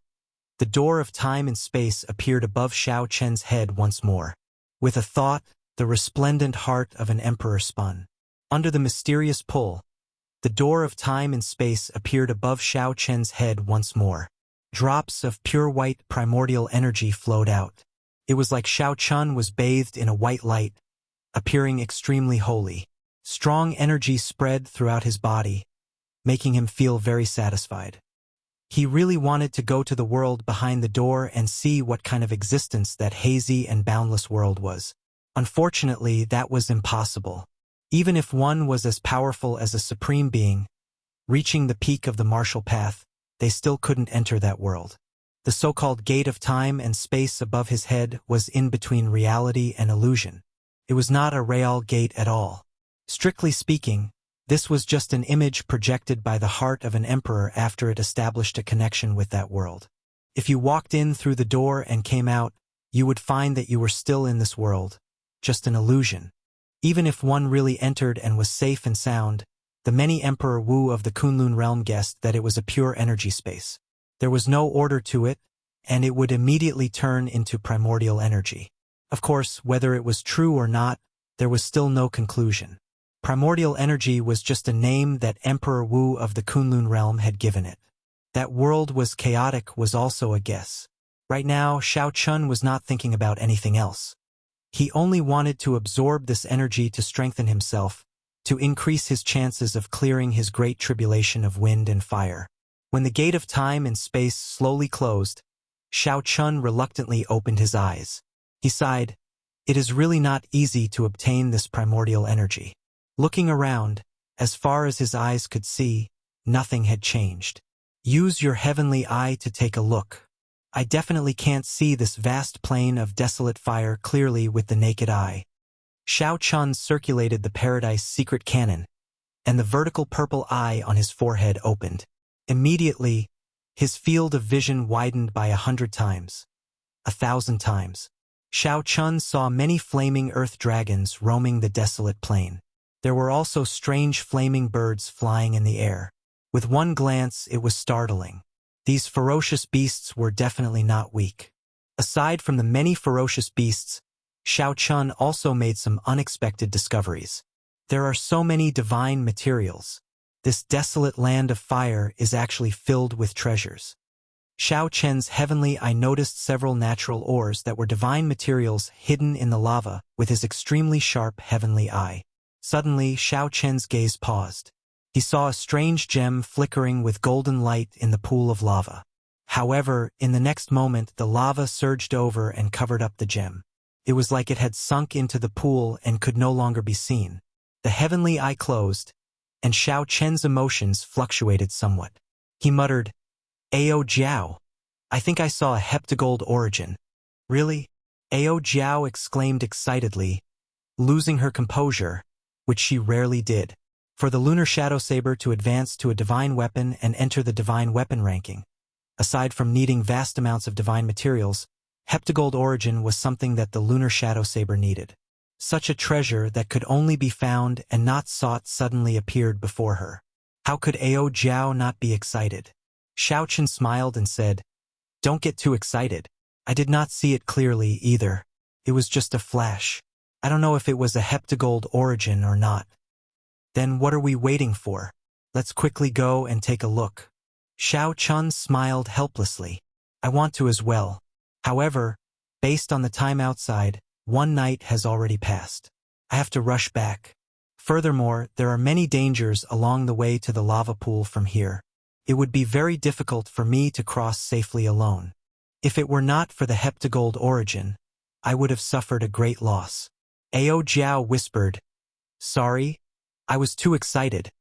the door of time and space appeared above Xiao Chen's head once more. With a thought, the resplendent heart of an emperor spun. Under the mysterious pull, the door of time and space appeared above Xiao Chen's head once more. Drops of pure white primordial energy flowed out. It was like Xiao Chun was bathed in a white light, appearing extremely holy. Strong energy spread throughout his body, making him feel very satisfied. He really wanted to go to the world behind the door and see what kind of existence that hazy and boundless world was. Unfortunately, that was impossible. Even if one was as powerful as a supreme being, reaching the peak of the martial path, they still couldn't enter that world. The so-called gate of time and space above his head was in between reality and illusion. It was not a real gate at all. Strictly speaking, this was just an image projected by the heart of an emperor after it established a connection with that world. If you walked in through the door and came out, you would find that you were still in this world, just an illusion. Even if one really entered and was safe and sound, the many Emperor Wu of the Kunlun realm guessed that it was a pure energy space. There was no order to it, and it would immediately turn into primordial energy. Of course, whether it was true or not, there was still no conclusion. Primordial energy was just a name that Emperor Wu of the Kunlun realm had given it. That world was chaotic was also a guess. Right now, Xiao Chun was not thinking about anything else. He only wanted to absorb this energy to strengthen himself, to increase his chances of clearing his great tribulation of wind and fire. When the gate of time and space slowly closed, Xiao Chun reluctantly opened his eyes. He sighed, "It is really not easy to obtain this primordial energy." Looking around, as far as his eyes could see, nothing had changed. Use your heavenly eye to take a look. I definitely can't see this vast plain of desolate fire clearly with the naked eye. Xiao Chun circulated the Paradise secret cannon, and the vertical purple eye on his forehead opened. Immediately, his field of vision widened by 100 times, 1,000 times. Xiao Chun saw many flaming earth dragons roaming the desolate plain. There were also strange flaming birds flying in the air. With one glance, it was startling. These ferocious beasts were definitely not weak. Aside from the many ferocious beasts, Xiao Chun also made some unexpected discoveries. There are so many divine materials. This desolate land of fire is actually filled with treasures. Xiao Chen's heavenly eye noticed several natural ores that were divine materials hidden in the lava with his extremely sharp heavenly eye. Suddenly, Xiao Chen's gaze paused. He saw a strange gem flickering with golden light in the pool of lava. However, in the next moment the lava surged over and covered up the gem. It was like it had sunk into the pool and could no longer be seen. The heavenly eye closed, and Xiao Chen's emotions fluctuated somewhat. He muttered, "Ao Jiao, I think I saw a heptagold origin." "Really?" Ao Jiao exclaimed excitedly, losing her composure, which she rarely did. For the lunar shadow saber to advance to a divine weapon and enter the divine weapon ranking, aside from needing vast amounts of divine materials, heptagold origin was something that the lunar shadow saber needed. Such a treasure that could only be found and not sought suddenly appeared before her. How could Ao Jiao not be excited? Xiao Chen smiled and said, "Don't get too excited. I did not see it clearly either. It was just a flash. I don't know if it was a heptagold origin or not." "Then what are we waiting for? Let's quickly go and take a look." Xiao Chen smiled helplessly. "I want to as well. However, based on the time outside, one night has already passed. I have to rush back. Furthermore, there are many dangers along the way to the lava pool from here. It would be very difficult for me to cross safely alone. If it were not for the heptagold origin, I would have suffered a great loss." Ao Jiao whispered, "Sorry, I was too excited.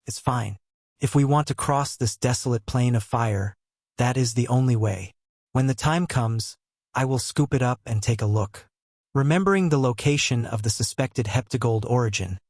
It's fine. If we want to cross this desolate plain of fire, that is the only way. When the time comes, I will scoop it up and take a look." Remembering the location of the suspected heptagold origin,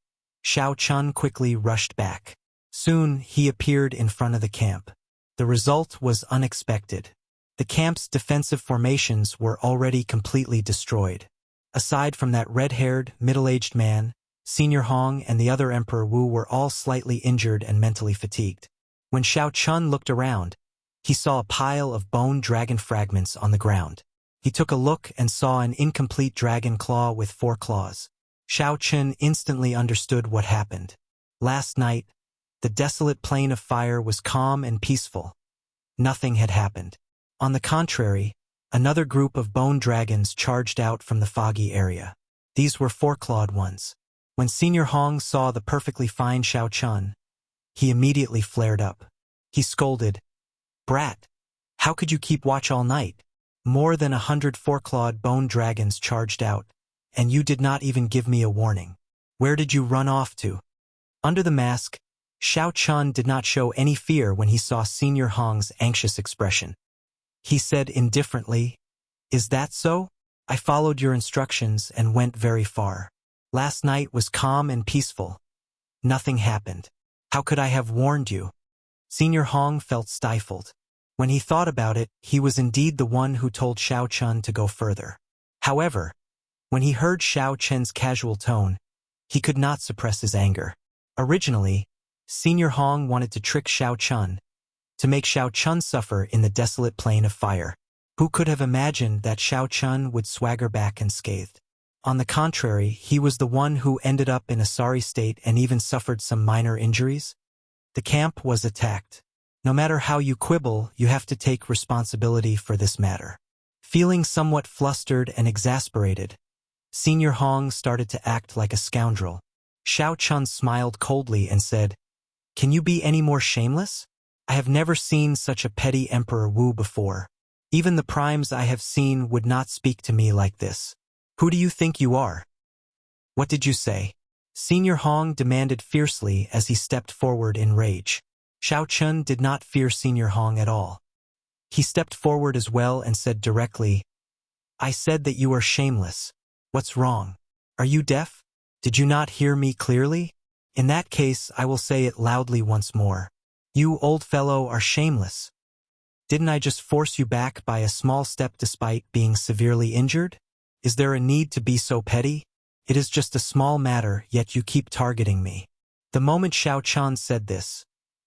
Xiao Chen quickly rushed back. Soon, he appeared in front of the camp. The result was unexpected. The camp's defensive formations were already completely destroyed. Aside from that red-haired, middle-aged man, Senior Hong and the other Emperor Wu were all slightly injured and mentally fatigued. When Xiao Chen looked around, he saw a pile of bone dragon fragments on the ground. He took a look and saw an incomplete dragon claw with 4 claws. Xiao Chen instantly understood what happened. Last night, the desolate plain of fire was calm and peaceful. Nothing had happened. On the contrary, another group of bone dragons charged out from the foggy area. These were 4-clawed ones. When Senior Hong saw the perfectly fine Xiao Chen, he immediately flared up. He scolded, "Brat, how could you keep watch all night? More than 100 4-clawed bone dragons charged out, and you did not even give me a warning. Where did you run off to?" Under the mask, Xiao Chen did not show any fear when he saw Senior Hong's anxious expression. He said indifferently, "Is that so? I followed your instructions and went very far. Last night was calm and peaceful. Nothing happened. How could I have warned you?" Senior Hong felt stifled. When he thought about it, he was indeed the one who told Xiao Chen to go further. However, when he heard Xiao Chen's casual tone, he could not suppress his anger. Originally, Senior Hong wanted to trick Xiao Chen, to make Xiao Chen suffer in the desolate plain of fire. Who could have imagined that Xiao Chen would swagger back unscathed? On the contrary, he was the one who ended up in a sorry state and even suffered some minor injuries. The camp was attacked. No matter how you quibble, you have to take responsibility for this matter. Feeling somewhat flustered and exasperated, Senior Hong started to act like a scoundrel. Xiao Chen smiled coldly and said, "Can you be any more shameless? I have never seen such a petty Emperor Wu before. Even the primes I have seen would not speak to me like this. Who do you think you are?" "What did you say?" Senior Hong demanded fiercely as he stepped forward in rage. Xiao Chen did not fear Senior Hong at all. He stepped forward as well and said directly, "I said that you are shameless. What's wrong? Are you deaf? Did you not hear me clearly? In that case, I will say it loudly once more. You, old fellow, are shameless. Didn't I just force you back by a small step despite being severely injured? Is there a need to be so petty? It is just a small matter, yet you keep targeting me." The moment Xiao Chen said this,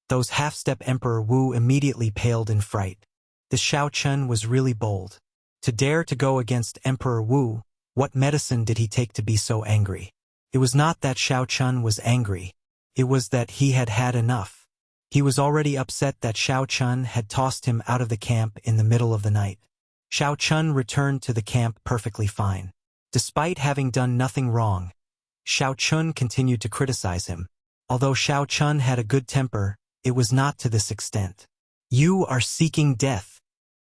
those half-step Emperor Wu immediately paled in fright. This Xiao Chen was really bold. To dare to go against Emperor Wu, what medicine did he take to be so angry? It was not that Xiao Chen was angry. It was that he had had enough. He was already upset that Xiao Chun had tossed him out of the camp in the middle of the night. Xiao Chun returned to the camp perfectly fine. Despite having done nothing wrong, Xiao Chun continued to criticize him. Although Xiao Chun had a good temper, it was not to this extent. You are seeking death.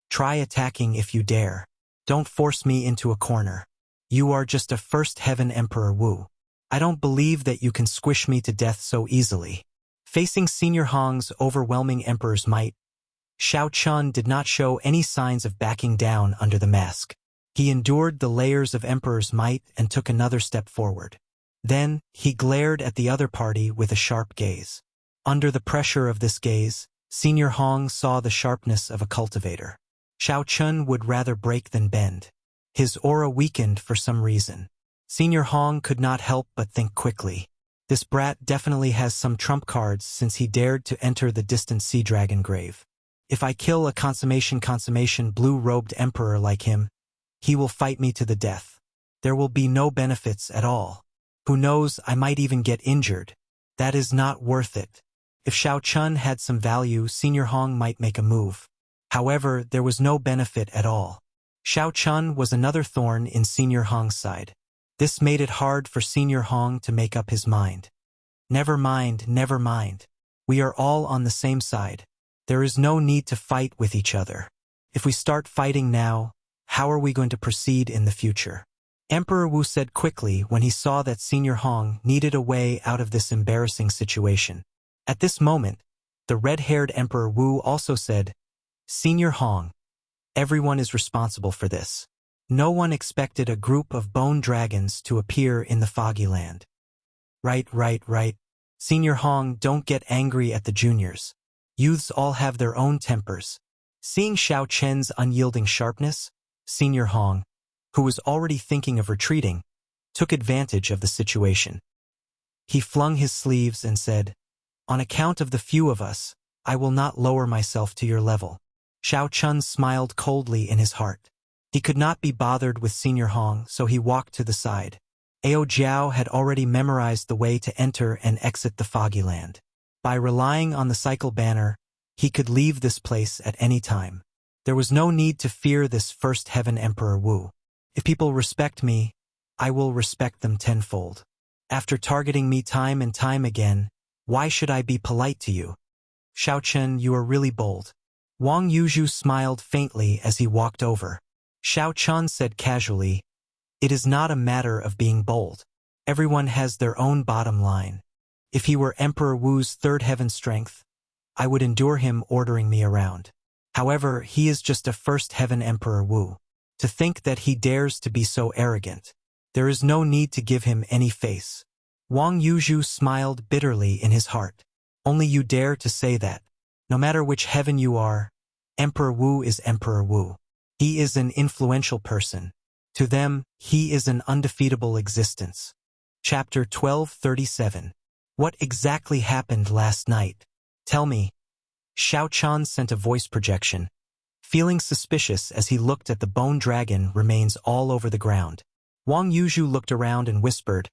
Try attacking if you dare. Don't force me into a corner. You are just a first heaven Emperor Wu. I don't believe that you can squish me to death so easily. Facing Senior Hong's overwhelming emperor's might, Xiao Chun did not show any signs of backing down under the mask. He endured the layers of emperor's might and took another step forward. Then, he glared at the other party with a sharp gaze. Under the pressure of this gaze, Senior Hong saw the sharpness of a cultivator. Xiao Chun would rather break than bend. His aura weakened for some reason. Senior Hong could not help but think quickly. This brat definitely has some trump cards since he dared to enter the distant sea dragon grave. If I kill a consummation blue-robed emperor like him, he will fight me to the death. There will be no benefits at all. Who knows, I might even get injured. That is not worth it. If Xiao Chun had some value, Senior Hong might make a move. However, there was no benefit at all. Xiao Chun was another thorn in Senior Hong's side. This made it hard for Senior Hong to make up his mind. Never mind, never mind. We are all on the same side. There is no need to fight with each other. If we start fighting now, how are we going to proceed in the future? Emperor Wu said quickly when he saw that Senior Hong needed a way out of this embarrassing situation. At this moment, the red-haired Emperor Wu also said, Senior Hong, everyone is responsible for this. No one expected a group of bone dragons to appear in the foggy land. Right. Senior Hong, don't get angry at the juniors. Youths all have their own tempers. Seeing Xiao Chen's unyielding sharpness, Senior Hong, who was already thinking of retreating, took advantage of the situation. He flung his sleeves and said, On account of the few of us, I will not lower myself to your level. Xiao Chun smiled coldly in his heart. He could not be bothered with Senior Hong, so he walked to the side. Ao Jiao had already memorized the way to enter and exit the foggy land. By relying on the cycle banner, he could leave this place at any time. There was no need to fear this first heaven Emperor Wu. If people respect me, I will respect them tenfold. After targeting me time and time again, why should I be polite to you? Xiao Chen, you are really bold. Wang Yuzhu smiled faintly as he walked over. Xiao Chun said casually, It is not a matter of being bold. Everyone has their own bottom line. If he were Emperor Wu's third heaven strength, I would endure him ordering me around. However, he is just a first heaven Emperor Wu. To think that he dares to be so arrogant. There is no need to give him any face. Wang Yuzhu smiled bitterly in his heart. Only you dare to say that. No matter which heaven you are, Emperor Wu is Emperor Wu. He is an influential person. To them, he is an undefeatable existence. Chapter 1237. What exactly happened last night? Tell me. Xiao Chan sent a voice projection. Feeling suspicious as he looked at the bone dragon remains all over the ground. Wang Yuzhu looked around and whispered,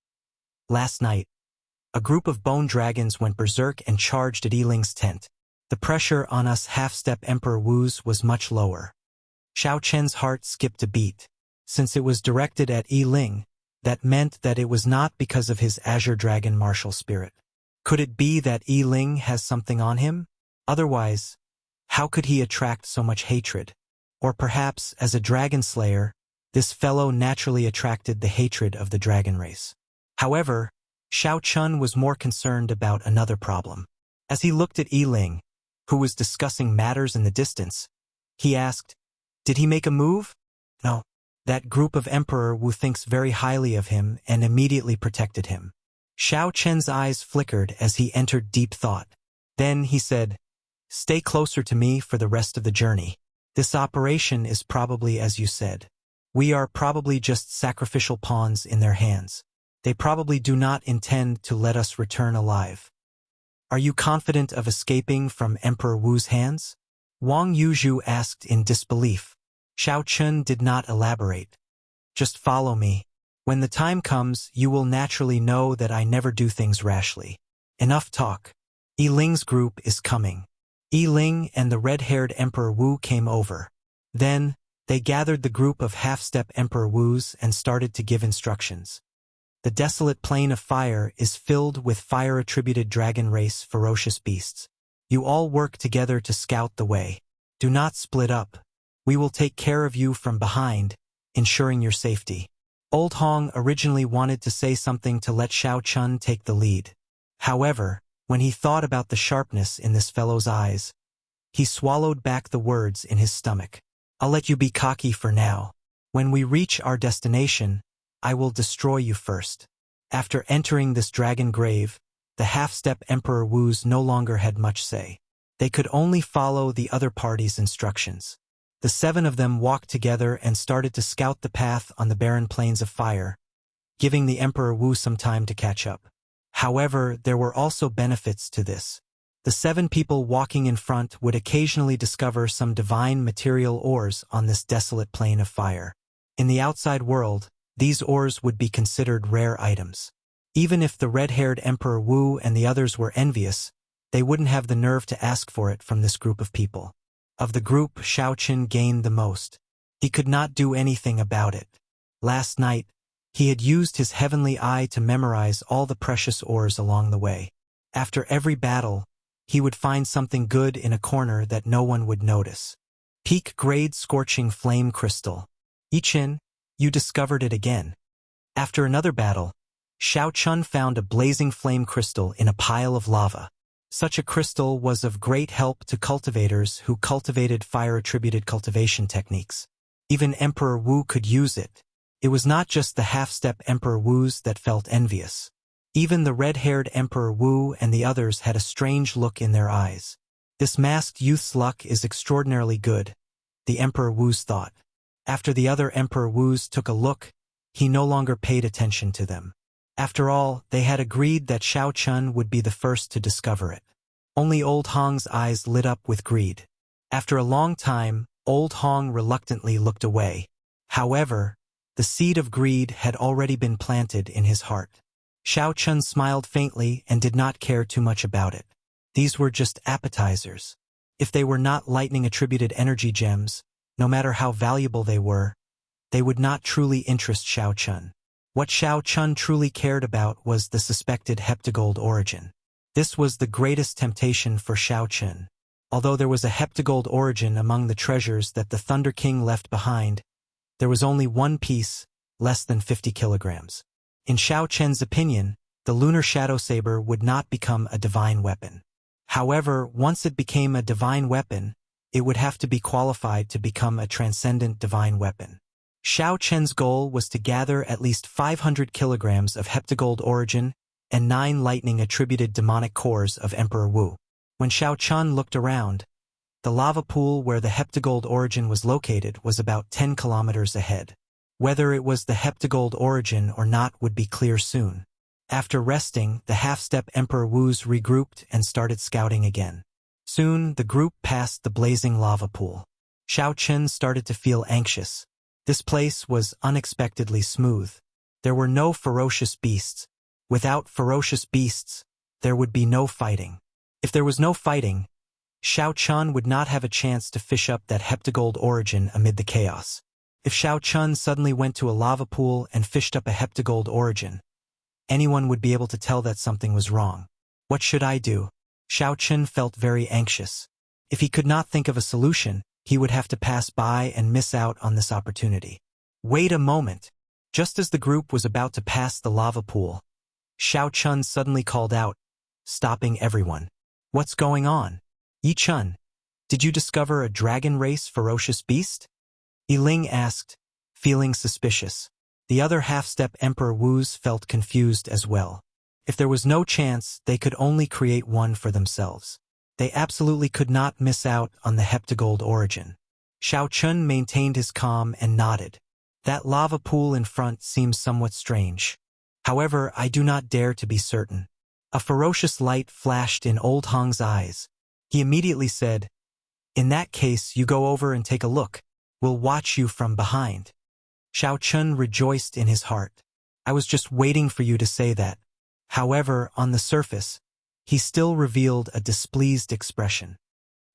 Last night, a group of bone dragons went berserk and charged at Yiling's tent. The pressure on us half-step Emperor Wu's was much lower. Xiao Chen's heart skipped a beat. Since it was directed at Yiling, that meant that it was not because of his Azure Dragon martial spirit. Could it be that Yiling has something on him? Otherwise, how could he attract so much hatred? Or perhaps, as a dragon slayer, this fellow naturally attracted the hatred of the dragon race. However, Xiao Chun was more concerned about another problem. As he looked at Yiling, who was discussing matters in the distance, he asked, Did he make a move? No. That group of Emperor Wu thinks very highly of him and immediately protected him. Xiao Chen's eyes flickered as he entered deep thought. Then he said, Stay closer to me for the rest of the journey. This operation is probably as you said. We are probably just sacrificial pawns in their hands. They probably do not intend to let us return alive. Are you confident of escaping from Emperor Wu's hands? Wang Yuzhu asked in disbelief. Xiao Chun did not elaborate. Just follow me. When the time comes, you will naturally know that I never do things rashly. Enough talk. Yiling's group is coming. Yiling and the red-haired Emperor Wu came over. Then, they gathered the group of half-step Emperor Wus and started to give instructions. The desolate plain of fire is filled with fire-attributed dragon race ferocious beasts. You all work together to scout the way. Do not split up. We will take care of you from behind, ensuring your safety. Old Hong originally wanted to say something to let Xiao Chun take the lead. However, when he thought about the sharpness in this fellow's eyes, he swallowed back the words in his stomach. I'll let you be cocky for now. When we reach our destination, I will destroy you first. After entering this dragon grave, the half-step Emperor Wus no longer had much say. They could only follow the other party's instructions. The 7 of them walked together and started to scout the path on the barren plains of fire, giving the Emperor Wu some time to catch up. However, there were also benefits to this. The 7 people walking in front would occasionally discover some divine material ores on this desolate plain of fire. In the outside world, these ores would be considered rare items. Even if the red-haired Emperor Wu and the others were envious, they wouldn't have the nerve to ask for it from this group of people. Of the group, Xiao Chun gained the most. He could not do anything about it. Last night, he had used his heavenly eye to memorize all the precious ores along the way. After every battle, he would find something good in a corner that no one would notice. Peak-grade scorching flame crystal. Yichin, you discovered it again. After another battle, Xiao Chun found a blazing flame crystal in a pile of lava. Such a crystal was of great help to cultivators who cultivated fire-attributed cultivation techniques. Even Emperor Wu could use it. It was not just the half-step Emperor Wus that felt envious. Even the red-haired Emperor Wu and the others had a strange look in their eyes. This masked youth's luck is extraordinarily good, the Emperor Wus thought. After the other Emperor Wus took a look, he no longer paid attention to them. After all, they had agreed that Xiao Chun would be the first to discover it. Only Old Hong's eyes lit up with greed. After a long time, Old Hong reluctantly looked away. However, the seed of greed had already been planted in his heart. Xiao Chun smiled faintly and did not care too much about it. These were just appetizers. If they were not lightning-attributed energy gems, no matter how valuable they would not truly interest Xiao Chun. What Xiao Chun truly cared about was the suspected heptagold origin. This was the greatest temptation for Xiao Chun. Although there was a heptagold origin among the treasures that the Thunder King left behind, there was only one piece, less than 50 kilograms. In Xiao Chen's opinion, the lunar shadow saber would not become a divine weapon. However, once it became a divine weapon, it would have to be qualified to become a transcendent divine weapon. Xiao Chen's goal was to gather at least 500 kilograms of heptagold origin and 9 lightning-attributed demonic cores of Emperor Wu. When Xiao Chun looked around, the lava pool where the heptagold origin was located was about 10 kilometers ahead. Whether it was the heptagold origin or not would be clear soon. After resting, the half-step Emperor Wus regrouped and started scouting again. Soon, the group passed the blazing lava pool. Xiao Chun started to feel anxious. This place was unexpectedly smooth. There were no ferocious beasts. Without ferocious beasts, there would be no fighting. If there was no fighting, Xiao Chun would not have a chance to fish up that heptagold origin amid the chaos. If Xiao Chun suddenly went to a lava pool and fished up a heptagold origin, anyone would be able to tell that something was wrong. What should I do? Xiao Chun felt very anxious. If he could not think of a solution, he would have to pass by and miss out on this opportunity. Wait a moment. Just as the group was about to pass the lava pool, Xiao Chun suddenly called out, stopping everyone. What's going on? Yi Chun, did you discover a dragon race ferocious beast? Yiling asked, feeling suspicious. The other half-step Emperor Wus felt confused as well. If there was no chance, they could only create one for themselves. They absolutely could not miss out on the heptagold origin. Xiao Chun maintained his calm and nodded. That lava pool in front seems somewhat strange. However, I do not dare to be certain. A ferocious light flashed in Old Hong's eyes. He immediately said, in that case, you go over and take a look. We'll watch you from behind. Xiao Chun rejoiced in his heart. I was just waiting for you to say that. However, on the surface, he still revealed a displeased expression.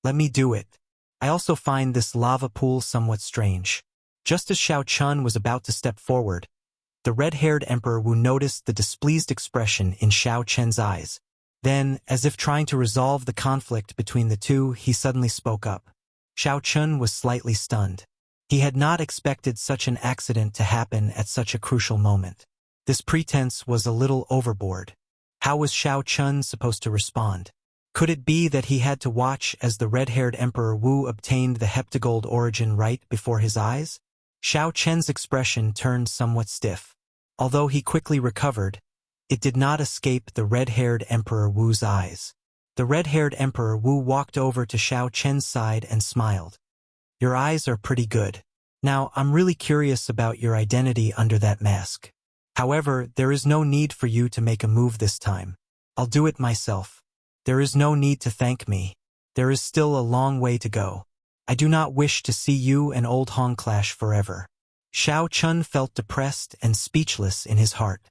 Let me do it. I also find this lava pool somewhat strange. Just as Xiao Chun was about to step forward, the red-haired Emperor Wu noticed the displeased expression in Xiao Chen's eyes. Then, as if trying to resolve the conflict between the two, he suddenly spoke up. Xiao Chun was slightly stunned. He had not expected such an accident to happen at such a crucial moment. This pretense was a little overboard. How was Xiao Chun supposed to respond? Could it be that he had to watch as the red-haired Emperor Wu obtained the heptagold origin right before his eyes? Xiao Chen's expression turned somewhat stiff. Although he quickly recovered, it did not escape the red-haired Emperor Wu's eyes. The red-haired Emperor Wu walked over to Xiao Chen's side and smiled. Your eyes are pretty good. Now, I'm really curious about your identity under that mask. However, there is no need for you to make a move this time. I'll do it myself. There is no need to thank me. There is still a long way to go. I do not wish to see you and Old Hong clash forever. Xiao Chun felt depressed and speechless in his heart.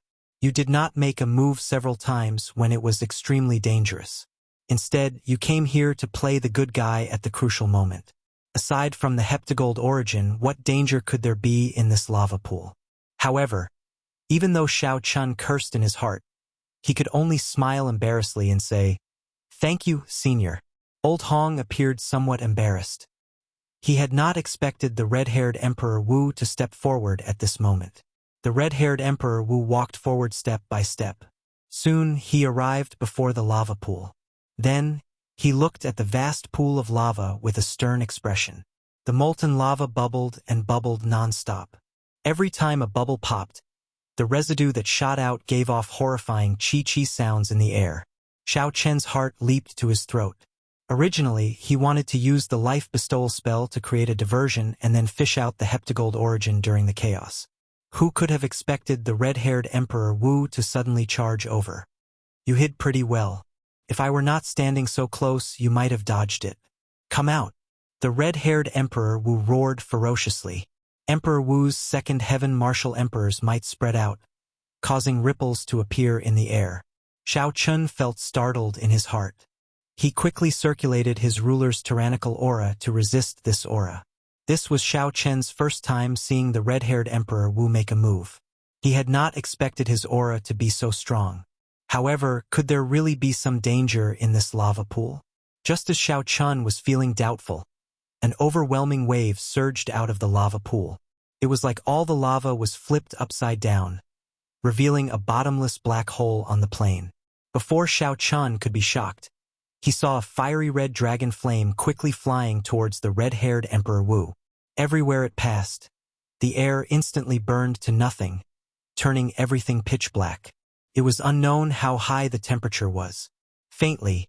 You did not make a move several times when it was extremely dangerous. Instead, you came here to play the good guy at the crucial moment. Aside from the heptagold origin, what danger could there be in this lava pool? However, even though Xiao Chun cursed in his heart, he could only smile embarrassedly and say, "Thank you, Senior." Old Hong appeared somewhat embarrassed. He had not expected the red-haired Emperor Wu to step forward at this moment. The red-haired Emperor Wu walked forward step by step. Soon, he arrived before the lava pool. Then, he looked at the vast pool of lava with a stern expression. The molten lava bubbled and bubbled non-stop. Every time a bubble popped, the residue that shot out gave off horrifying chi-chi sounds in the air. Xiao Chen's heart leaped to his throat. Originally, he wanted to use the life bestowal spell to create a diversion and then fish out the heptagold origin during the chaos. Who could have expected the red-haired Emperor Wu to suddenly charge over? You hid pretty well. If I were not standing so close, you might have dodged it. Come out. The red-haired Emperor Wu roared ferociously. Emperor Wu's second heaven martial emperors might spread out, causing ripples to appear in the air. Xiao Chun felt startled in his heart. He quickly circulated his ruler's tyrannical aura to resist this aura. This was Xiao Chen's first time seeing the red-haired Emperor Wu make a move. He had not expected his aura to be so strong. However, could there really be some danger in this lava pool? Just as Xiao Chun was feeling doubtful, an overwhelming wave surged out of the lava pool. It was like all the lava was flipped upside down, revealing a bottomless black hole on the plain. Before Xiao Chun could be shocked, he saw a fiery red dragon flame quickly flying towards the red-haired Emperor Wu. Everywhere it passed, the air instantly burned to nothing, turning everything pitch black. It was unknown how high the temperature was. Faintly,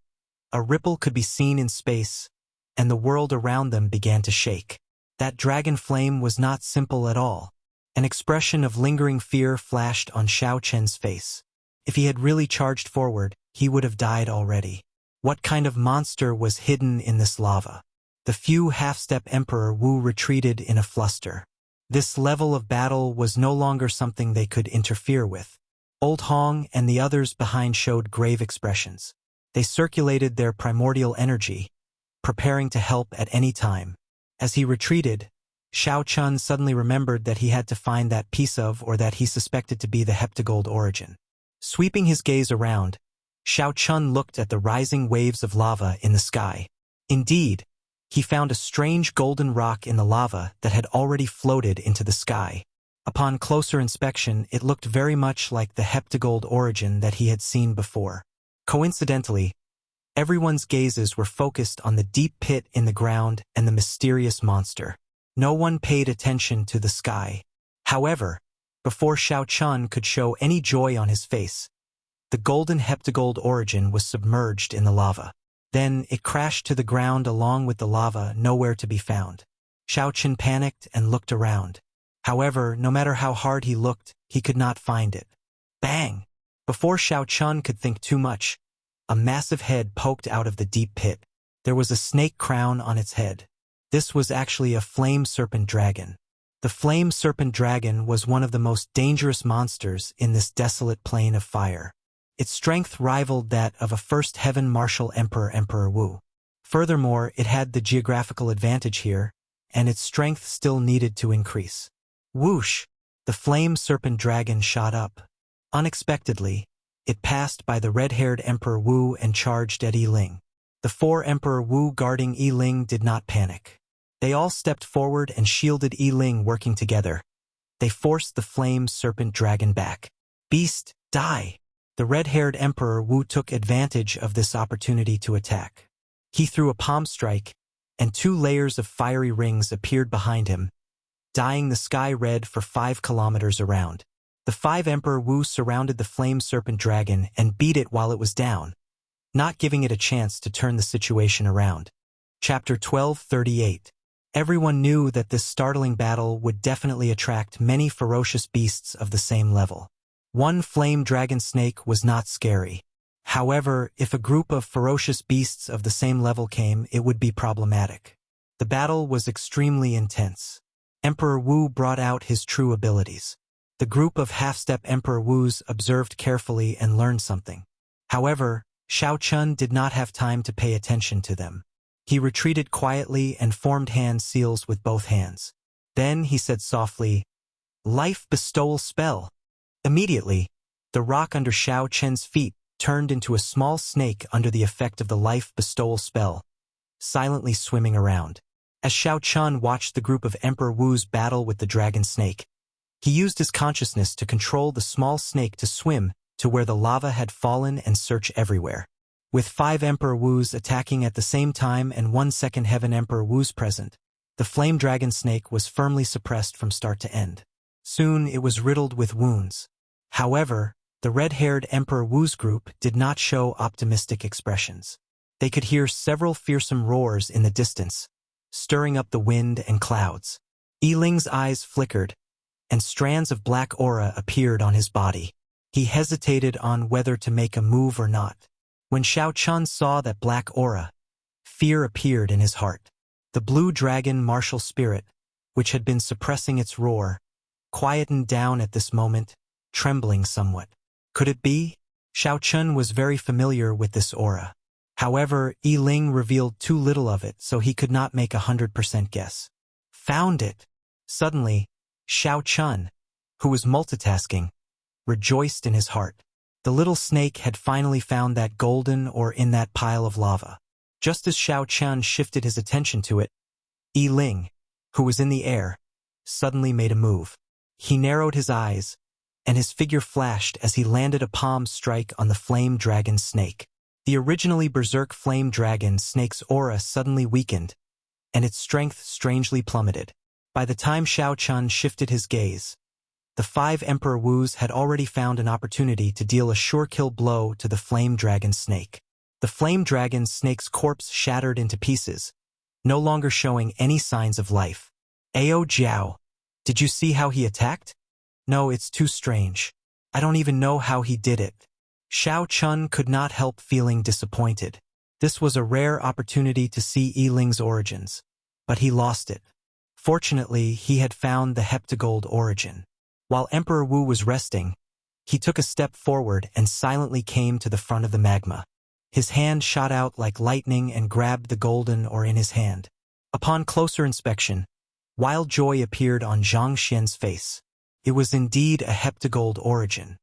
a ripple could be seen in space, and the world around them began to shake. That dragon flame was not simple at all. An expression of lingering fear flashed on Xiao Chen's face. If he had really charged forward, he would have died already. What kind of monster was hidden in this lava? The few half-step Emperor Wu retreated in a fluster. This level of battle was no longer something they could interfere with. Old Hong and the others behind showed grave expressions. They circulated their primordial energy, preparing to help at any time. As he retreated, Xiao Chun suddenly remembered that he had to find that piece of or that he suspected to be the heptagold origin. Sweeping his gaze around, Xiao Chun looked at the rising waves of lava in the sky. Indeed, he found a strange golden rock in the lava that had already floated into the sky. Upon closer inspection, it looked very much like the heptagold origin that he had seen before. Coincidentally, everyone's gazes were focused on the deep pit in the ground and the mysterious monster. No one paid attention to the sky. However, before Xiao Chun could show any joy on his face, the golden heptagold origin was submerged in the lava. Then it crashed to the ground along with the lava, nowhere to be found. Xiao Chun panicked and looked around. However, no matter how hard he looked, he could not find it. Bang! Before Xiao Chun could think too much, a massive head poked out of the deep pit. There was a snake crown on its head. This was actually a flame serpent dragon. The flame serpent dragon was one of the most dangerous monsters in this desolate plain of fire. Its strength rivaled that of a first heaven martial Emperor Wu. Furthermore, it had the geographical advantage here, and its strength still needed to increase. Whoosh! The flame serpent dragon shot up. Unexpectedly, it passed by the red-haired Emperor Wu and charged at Yi Ling. The four Emperor Wu guarding Yi Ling did not panic. They all stepped forward and shielded Yi Ling, working together. They forced the flame serpent dragon back. Beast, die! The red-haired Emperor Wu took advantage of this opportunity to attack. He threw a palm strike, and 2 layers of fiery rings appeared behind him, dyeing the sky red for 5 kilometers around. The 5 Emperor Wu surrounded the flame serpent dragon and beat it while it was down, not giving it a chance to turn the situation around. Chapter 12:38. Everyone knew that this startling battle would definitely attract many ferocious beasts of the same level. One flame dragon snake was not scary. However, if a group of ferocious beasts of the same level came, it would be problematic. The battle was extremely intense. Emperor Wu brought out his true abilities. The group of half-step Emperor Wus observed carefully and learned something. However, Xiao Chun did not have time to pay attention to them. He retreated quietly and formed hand seals with both hands. Then he said softly, "Life bestowal spell." Immediately, the rock under Xiao Chen's feet turned into a small snake under the effect of the life bestowal spell, silently swimming around. As Xiao Chun watched the group of Emperor Wu's battle with the dragon snake, he used his consciousness to control the small snake to swim to where the lava had fallen and search everywhere. With 5 Emperor Wus attacking at the same time and 1 second heaven Emperor Wus present, the flame dragon snake was firmly suppressed from start to end. Soon it was riddled with wounds. However, the red-haired Emperor Wu's group did not show optimistic expressions. They could hear several fearsome roars in the distance, stirring up the wind and clouds. Yi Ling's eyes flickered, and strands of black aura appeared on his body. He hesitated on whether to make a move or not. When Xiao Chun saw that black aura, fear appeared in his heart. The blue dragon martial spirit, which had been suppressing its roar, quietened down at this moment, trembling somewhat. Could it be? Xiao Chun was very familiar with this aura. However, Yi Ling revealed too little of it, so he could not make 100% guess. Found it! Suddenly, Xiao Chun, who was multitasking, rejoiced in his heart. The little snake had finally found that golden ore in that pile of lava. Just as Xiao Chun shifted his attention to it, Yi Ling, who was in the air, suddenly made a move. He narrowed his eyes, and his figure flashed as he landed a palm strike on the flame dragon snake. The originally berserk flame dragon snake's aura suddenly weakened, and its strength strangely plummeted. By the time Xiao Chun shifted his gaze, the 5 Emperor Wus had already found an opportunity to deal a sure-kill blow to the flame dragon snake. The flame dragon snake's corpse shattered into pieces, no longer showing any signs of life. Ao Jiao, did you see how he attacked? No, it's too strange. I don't even know how he did it. Xiao Chun could not help feeling disappointed. This was a rare opportunity to see Yi Ling's origins, but he lost it. Fortunately, he had found the heptagold origin. While Emperor Wu was resting, he took a step forward and silently came to the front of the magma. His hand shot out like lightning and grabbed the golden ore in his hand. Upon closer inspection, wild joy appeared on Zhang Xian's face. It was indeed a heptagold origin.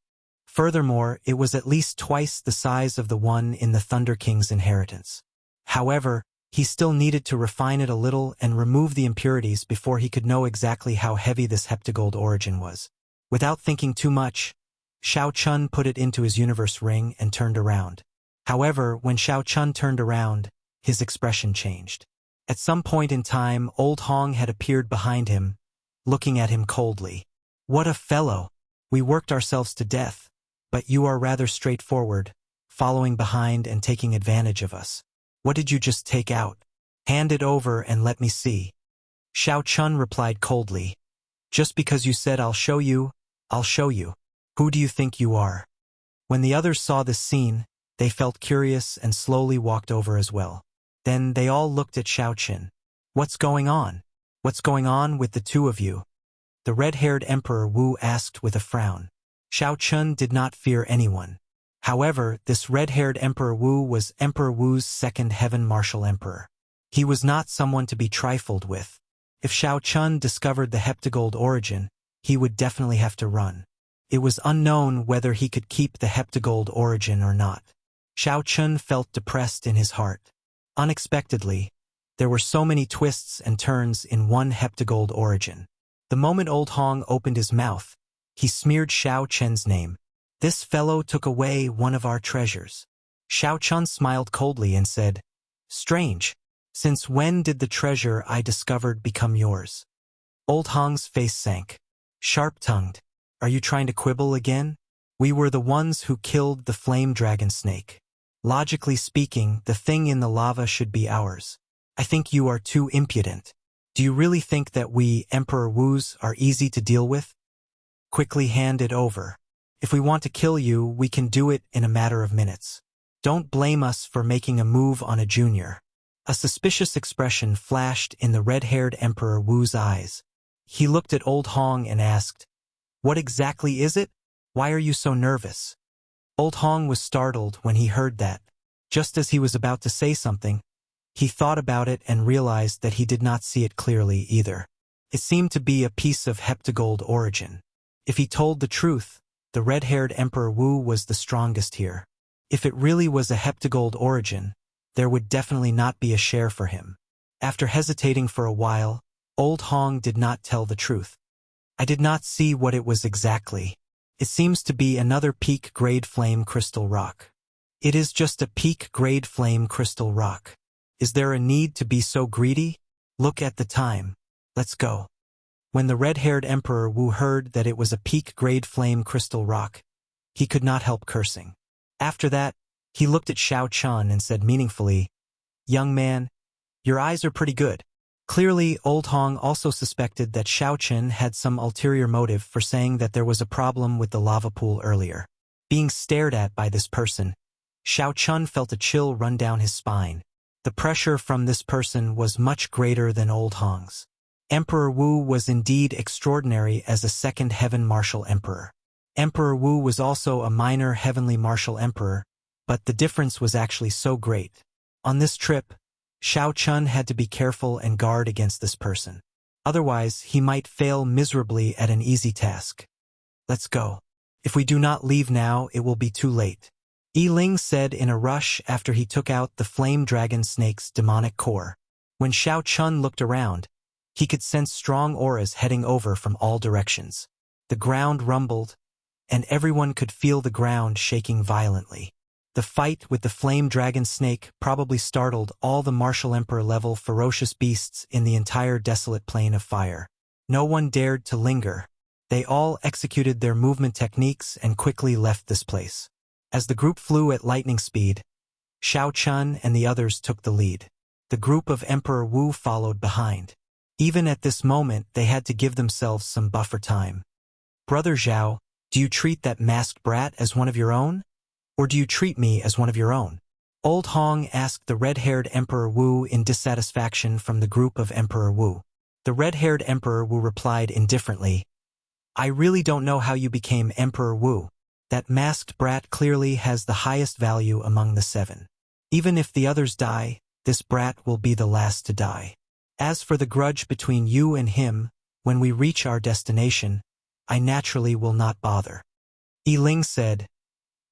Furthermore, it was at least twice the size of the one in the Thunder King's inheritance. However, he still needed to refine it a little and remove the impurities before he could know exactly how heavy this heptagold origin was. Without thinking too much, Xiao Chun put it into his universe ring and turned around. However, when Xiao Chun turned around, his expression changed. At some point in time, Old Hong had appeared behind him, looking at him coldly. What a fellow! We worked ourselves to death, but you are rather straightforward, following behind and taking advantage of us. What did you just take out? Hand it over and let me see. Xiao Chun replied coldly. Just because you said I'll show you, I'll show you. Who do you think you are? When the others saw this scene, they felt curious and slowly walked over as well. Then they all looked at Xiao Chun. What's going on? What's going on with the two of you? The red-haired Emperor Wu asked with a frown. Xiao Chun did not fear anyone. However, this red-haired Emperor Wu was Emperor Wu's second heaven martial emperor. He was not someone to be trifled with. If Shao Chun discovered the heptagold origin, he would definitely have to run. It was unknown whether he could keep the heptagold origin or not. Shao Chun felt depressed in his heart. Unexpectedly, there were so many twists and turns in one heptagold origin. The moment Old Hong opened his mouth, he smeared Shao Chen's name. This fellow took away one of our treasures. Shao Chun smiled coldly and said, "Strange. Since when did the treasure I discovered become yours?" Old Hong's face sank. Sharp-tongued, "Are you trying to quibble again? We were the ones who killed the flame dragon snake. Logically speaking, the thing in the lava should be ours. I think you are too impudent. Do you really think that we, Emperor Wus, are easy to deal with? Quickly hand it over. If we want to kill you, we can do it in a matter of minutes. Don't blame us for making a move on a junior." A suspicious expression flashed in the red-haired Emperor Wu's eyes. He looked at Old Hong and asked, "What exactly is it? Why are you so nervous?" Old Hong was startled when he heard that. Just as he was about to say something, he thought about it and realized that he did not see it clearly either. It seemed to be a piece of heptagold origin. If he told the truth, the red-haired Emperor Wu was the strongest here. If it really was a heptagold origin, there would definitely not be a share for him. After hesitating for a while, Old Hong did not tell the truth. "I did not see what it was exactly. It seems to be another peak-grade flame crystal rock." "It is just a peak-grade flame crystal rock. Is there a need to be so greedy? Look at the time. Let's go." When the red-haired Emperor Wu heard that it was a peak-grade flame crystal rock, he could not help cursing. After that, he looked at Shao Chun and said meaningfully, "Young man, your eyes are pretty good." Clearly, Old Hong also suspected that Shao Chun had some ulterior motive for saying that there was a problem with the lava pool earlier. Being stared at by this person, Shao Chun felt a chill run down his spine. The pressure from this person was much greater than Old Hong's. Emperor Wu was indeed extraordinary as a second heaven martial emperor. Emperor Wu was also a minor heavenly martial emperor, but the difference was actually so great. On this trip, Shao Chun had to be careful and guard against this person. Otherwise, he might fail miserably at an easy task. "Let's go. If we do not leave now, it will be too late," Yi Ling said in a rush after he took out the flame dragon snake's demonic core. When Shao Chun looked around, he could sense strong auras heading over from all directions. The ground rumbled, and everyone could feel the ground shaking violently. The fight with the flame dragon snake probably startled all the martial emperor-level ferocious beasts in the entire desolate plain of fire. No one dared to linger. They all executed their movement techniques and quickly left this place. As the group flew at lightning speed, Shao Chun and the others took the lead. The group of Emperor Wu followed behind. Even at this moment, they had to give themselves some buffer time. "Brother Zhao, do you treat that masked brat as one of your own? Or do you treat me as one of your own?" Old Hong asked the red-haired Emperor Wu in dissatisfaction from the group of Emperor Wu. The red-haired Emperor Wu replied indifferently, "I really don't know how you became Emperor Wu. That masked brat clearly has the highest value among the 7. Even if the others die, this brat will be the last to die. As for the grudge between you and him, when we reach our destination, I naturally will not bother." Yi Ling said,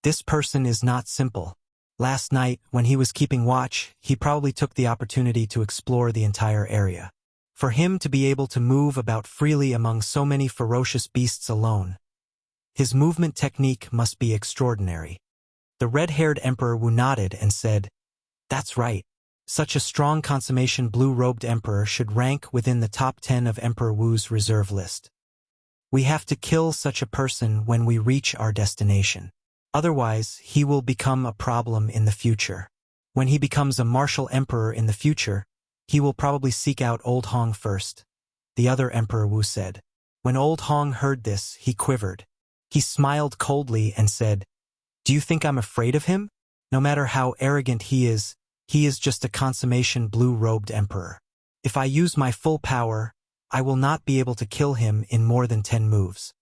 "This person is not simple. Last night, when he was keeping watch, he probably took the opportunity to explore the entire area. For him to be able to move about freely among so many ferocious beasts alone, his movement technique must be extraordinary." The red-haired Emperor Wu nodded and said, "That's right. Such a strong consummation blue-robed emperor should rank within the top 10 of Emperor Wu's reserve list. We have to kill such a person when we reach our destination. Otherwise, he will become a problem in the future. When he becomes a martial emperor in the future, he will probably seek out Old Hong first," the other Emperor Wu said. When Old Hong heard this, he quivered. He smiled coldly and said, "Do you think I'm afraid of him? No matter how arrogant he is just a consummation blue-robed emperor. If I use my full power, I will not be able to kill him in more than 10 moves."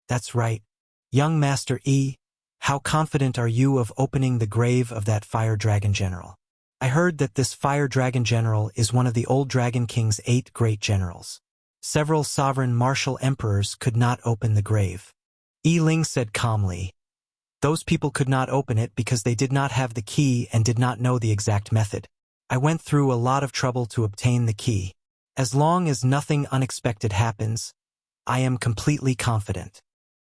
"That's right. Young Master Yi, How confident are you of opening the grave of that fire dragon general? I heard that this fire dragon general is one of the old Dragon King's 8 great generals. Several sovereign martial emperors could not open the grave. Yi Ling said calmly. Those people could not open it because they did not have the key and did not know the exact method. I went through a lot of trouble to obtain the key. As long as nothing unexpected happens, I am completely confident.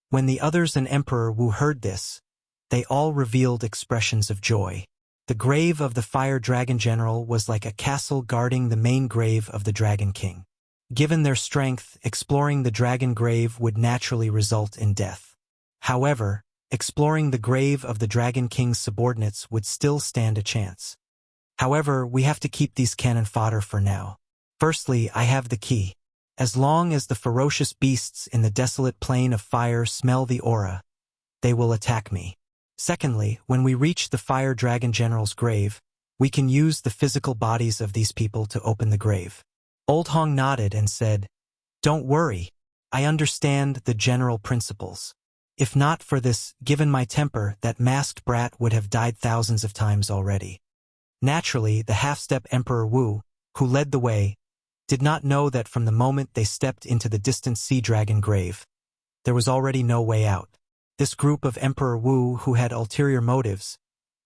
When the others and Emperor Wu heard this, they all revealed expressions of joy. The grave of the fire dragon general was like a castle guarding the main grave of the Dragon King. Given their strength, exploring the dragon grave would naturally result in death. However, exploring the grave of the Dragon King's subordinates would still stand a chance. However, we have to keep these cannon fodder for now. Firstly, I have the key. As long as the ferocious beasts in the desolate plain of fire smell the aura, they will attack me. Secondly, when we reach the fire dragon general's grave, we can use the physical bodies of these people to open the grave. Old Hong nodded and said, Don't worry, I understand the general principles. If not for this, given my temper, that masked brat would have died thousands of times already. Naturally, the half-step Emperor Wu, who led the way, did not know that from the moment they stepped into the distant sea dragon grave, there was already no way out. This group of Emperor Wu, who had ulterior motives,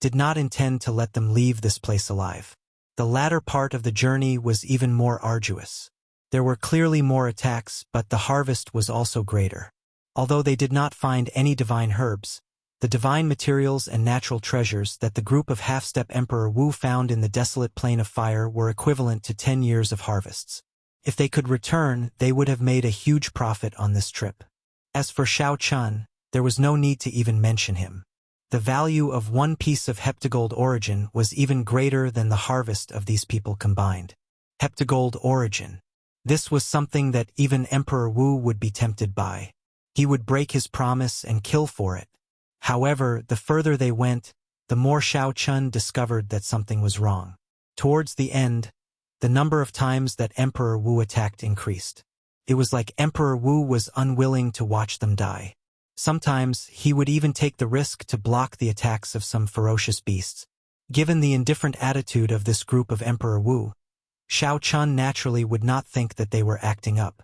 did not intend to let them leave this place alive. The latter part of the journey was even more arduous. There were clearly more attacks, but the harvest was also greater. Although they did not find any divine herbs, the divine materials and natural treasures that the group of half-step Emperor Wu found in the desolate plain of fire were equivalent to 10 years of harvests. If they could return, they would have made a huge profit on this trip. As for Xiao Chun, there was no need to even mention him. The value of one piece of heptagold origin was even greater than the harvest of these people combined. Heptagold origin. This was something that even Emperor Wu would be tempted by. He would break his promise and kill for it. However, the further they went, the more Xiao Chun discovered that something was wrong. Towards the end, the number of times that Emperor Wu attacked increased. It was like Emperor Wu was unwilling to watch them die. Sometimes, he would even take the risk to block the attacks of some ferocious beasts. Given the indifferent attitude of this group of Emperor Wu, Xiao Chun naturally would not think that they were acting up.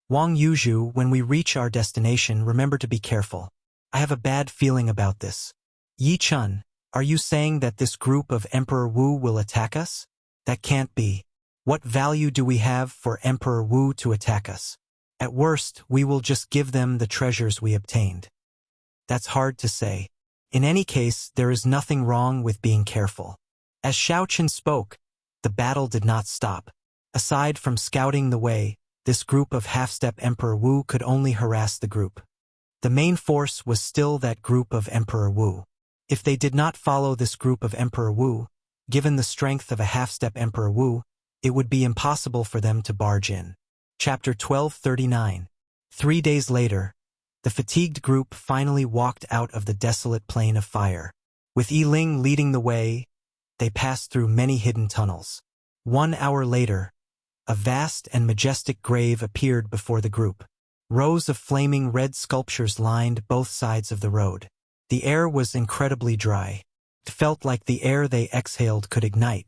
Wang Yuzhu, when we reach our destination, remember to be careful. I have a bad feeling about this. Yi Chun, are you saying that this group of Emperor Wu will attack us? That can't be. What value do we have for Emperor Wu to attack us? At worst, we will just give them the treasures we obtained. That's hard to say. In any case, there is nothing wrong with being careful. As Xiao Chun spoke, the battle did not stop. Aside from scouting the way, this group of half-step Emperor Wu could only harass the group. The main force was still that group of Emperor Wu. If they did not follow this group of Emperor Wu, given the strength of a half-step Emperor Wu, it would be impossible for them to barge in. Chapter 1239. 3 days later, the fatigued group finally walked out of the desolate plain of fire. With Yi Ling leading the way, they passed through many hidden tunnels. 1 hour later, a vast and majestic grave appeared before the group. Rows of flaming red sculptures lined both sides of the road. The air was incredibly dry. It felt like the air they exhaled could ignite.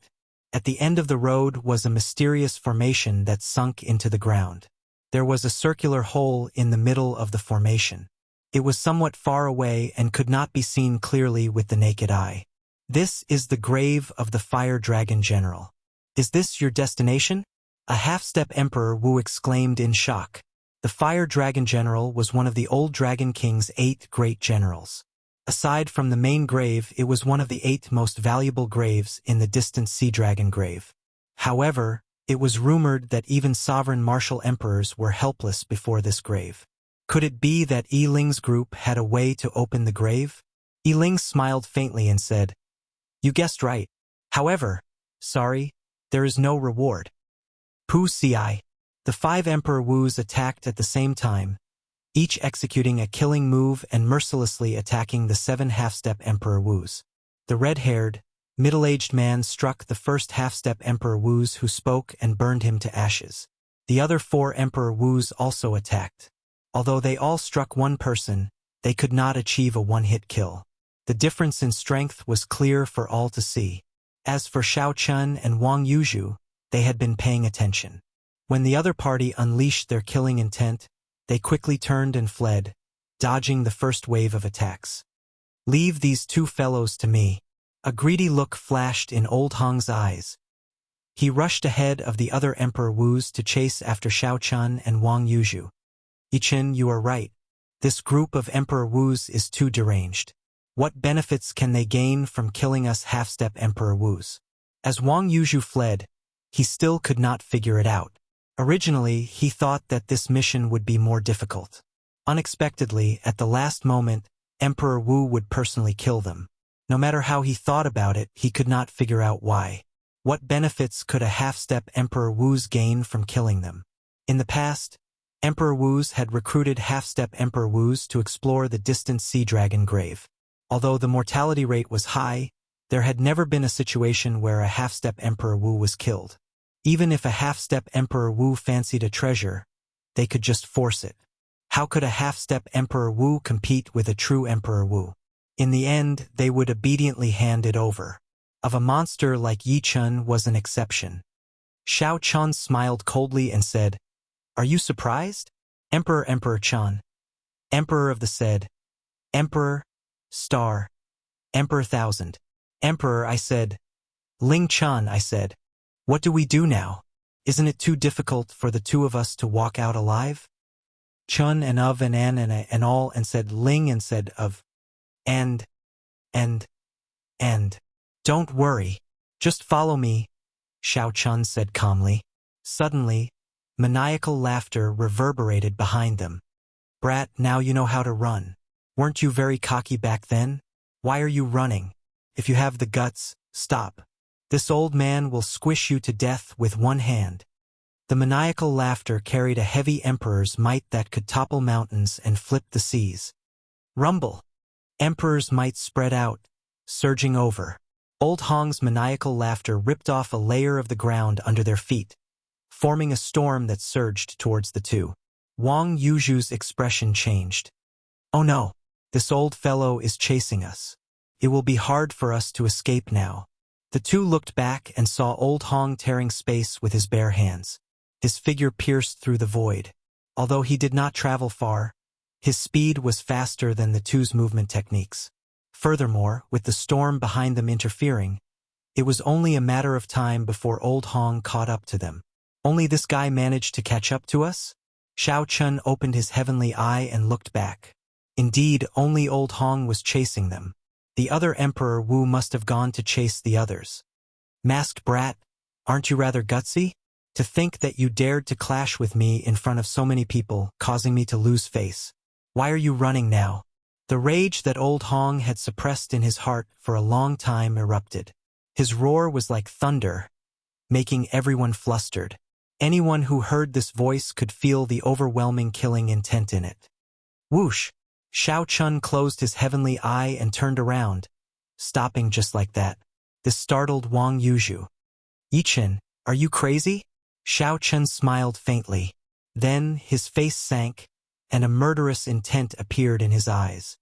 At the end of the road was a mysterious formation that sunk into the ground. There was a circular hole in the middle of the formation. It was somewhat far away and could not be seen clearly with the naked eye. This is the grave of the Fire Dragon General. Is this your destination? A half-step Emperor Wu exclaimed in shock. The Fire Dragon General was one of the old Dragon King's 8 great generals. Aside from the main grave, it was one of the 8 most valuable graves in the distant Sea Dragon grave. However, it was rumored that even sovereign martial emperors were helpless before this grave. Could it be that Yi Ling's group had a way to open the grave? Yi Ling smiled faintly and said, You guessed right. However, sorry, there is no reward. Pu Ci. The 5 Emperor Wus attacked at the same time, each executing a killing move and mercilessly attacking the 7 half-step Emperor Wus. The red-haired, middle-aged man struck the first half-step Emperor Wus, who spoke and burned him to ashes. The other 4 Emperor Wus also attacked. Although they all struck one person, they could not achieve a one-hit kill. The difference in strength was clear for all to see. As for Xiao Chun and Wang Yuzhu, they had been paying attention. When the other party unleashed their killing intent, they quickly turned and fled, dodging the first wave of attacks. "Leave these two fellows to me." A greedy look flashed in Old Hong's eyes. He rushed ahead of the other Emperor Wus to chase after Xiao Chun and Wang Yuzhu. "Yichin, you are right. This group of Emperor Wus is too deranged. What benefits can they gain from killing us half-step Emperor Wus?" As Wang Yuzhu fled, he still could not figure it out. Originally, he thought that this mission would be more difficult. Unexpectedly, at the last moment, Emperor Wu would personally kill them. No matter how he thought about it, he could not figure out why. What benefits could a half-step Emperor Wus gain from killing them? In the past, Emperor Wus had recruited half-step Emperor Wus to explore the distant Sea Dragon grave. Although the mortality rate was high, there had never been a situation where a half-step Emperor Wu was killed. Even if a half-step Emperor Wu fancied a treasure, they could just force it. How could a half-step Emperor Wu compete with a true Emperor Wu? In the end, they would obediently hand it over. Of a monster like Yi Chun was an exception. Xiao Chun smiled coldly and said, "Are you surprised? Emperor Chun. Emperor of the said. Emperor, star. Emperor thousand. Emperor, I said. Ling Chun, I said. What do we do now? Isn't it too difficult for the two of us to walk out alive?" Chun and of and an and all and said Ling and said of. And. "Don't worry. Just follow me," Xiao Chun said calmly. Suddenly, maniacal laughter reverberated behind them. "Brat, now you know how to run. Weren't you very cocky back then? Why are you running? If you have the guts, stop. This old man will squish you to death with one hand." The maniacal laughter carried a heavy emperor's might that could topple mountains and flip the seas. Rumble. Emperor's might spread out, surging over. Old Hong's maniacal laughter ripped off a layer of the ground under their feet, forming a storm that surged towards the two. Wang Yuzhu's expression changed. "Oh no, this old fellow is chasing us. It will be hard for us to escape now." The two looked back and saw Old Hong tearing space with his bare hands. His figure pierced through the void. Although he did not travel far, his speed was faster than the two's movement techniques. Furthermore, with the storm behind them interfering, it was only a matter of time before Old Hong caught up to them. "Only this guy managed to catch up to us?" Xiao Chun opened his heavenly eye and looked back. Indeed, only Old Hong was chasing them. The other Emperor Wu must have gone to chase the others. "Masked brat, aren't you rather gutsy? To think that you dared to clash with me in front of so many people, causing me to lose face. Why are you running now?" The rage that Old Hong had suppressed in his heart for a long time erupted. His roar was like thunder, making everyone flustered. Anyone who heard this voice could feel the overwhelming killing intent in it. Whoosh! Xiao Chun closed his heavenly eye and turned around, stopping just like that. This startled Wang Yuzhu. "Yichin, are you crazy?" Xiao Chun smiled faintly. Then his face sank, and a murderous intent appeared in his eyes.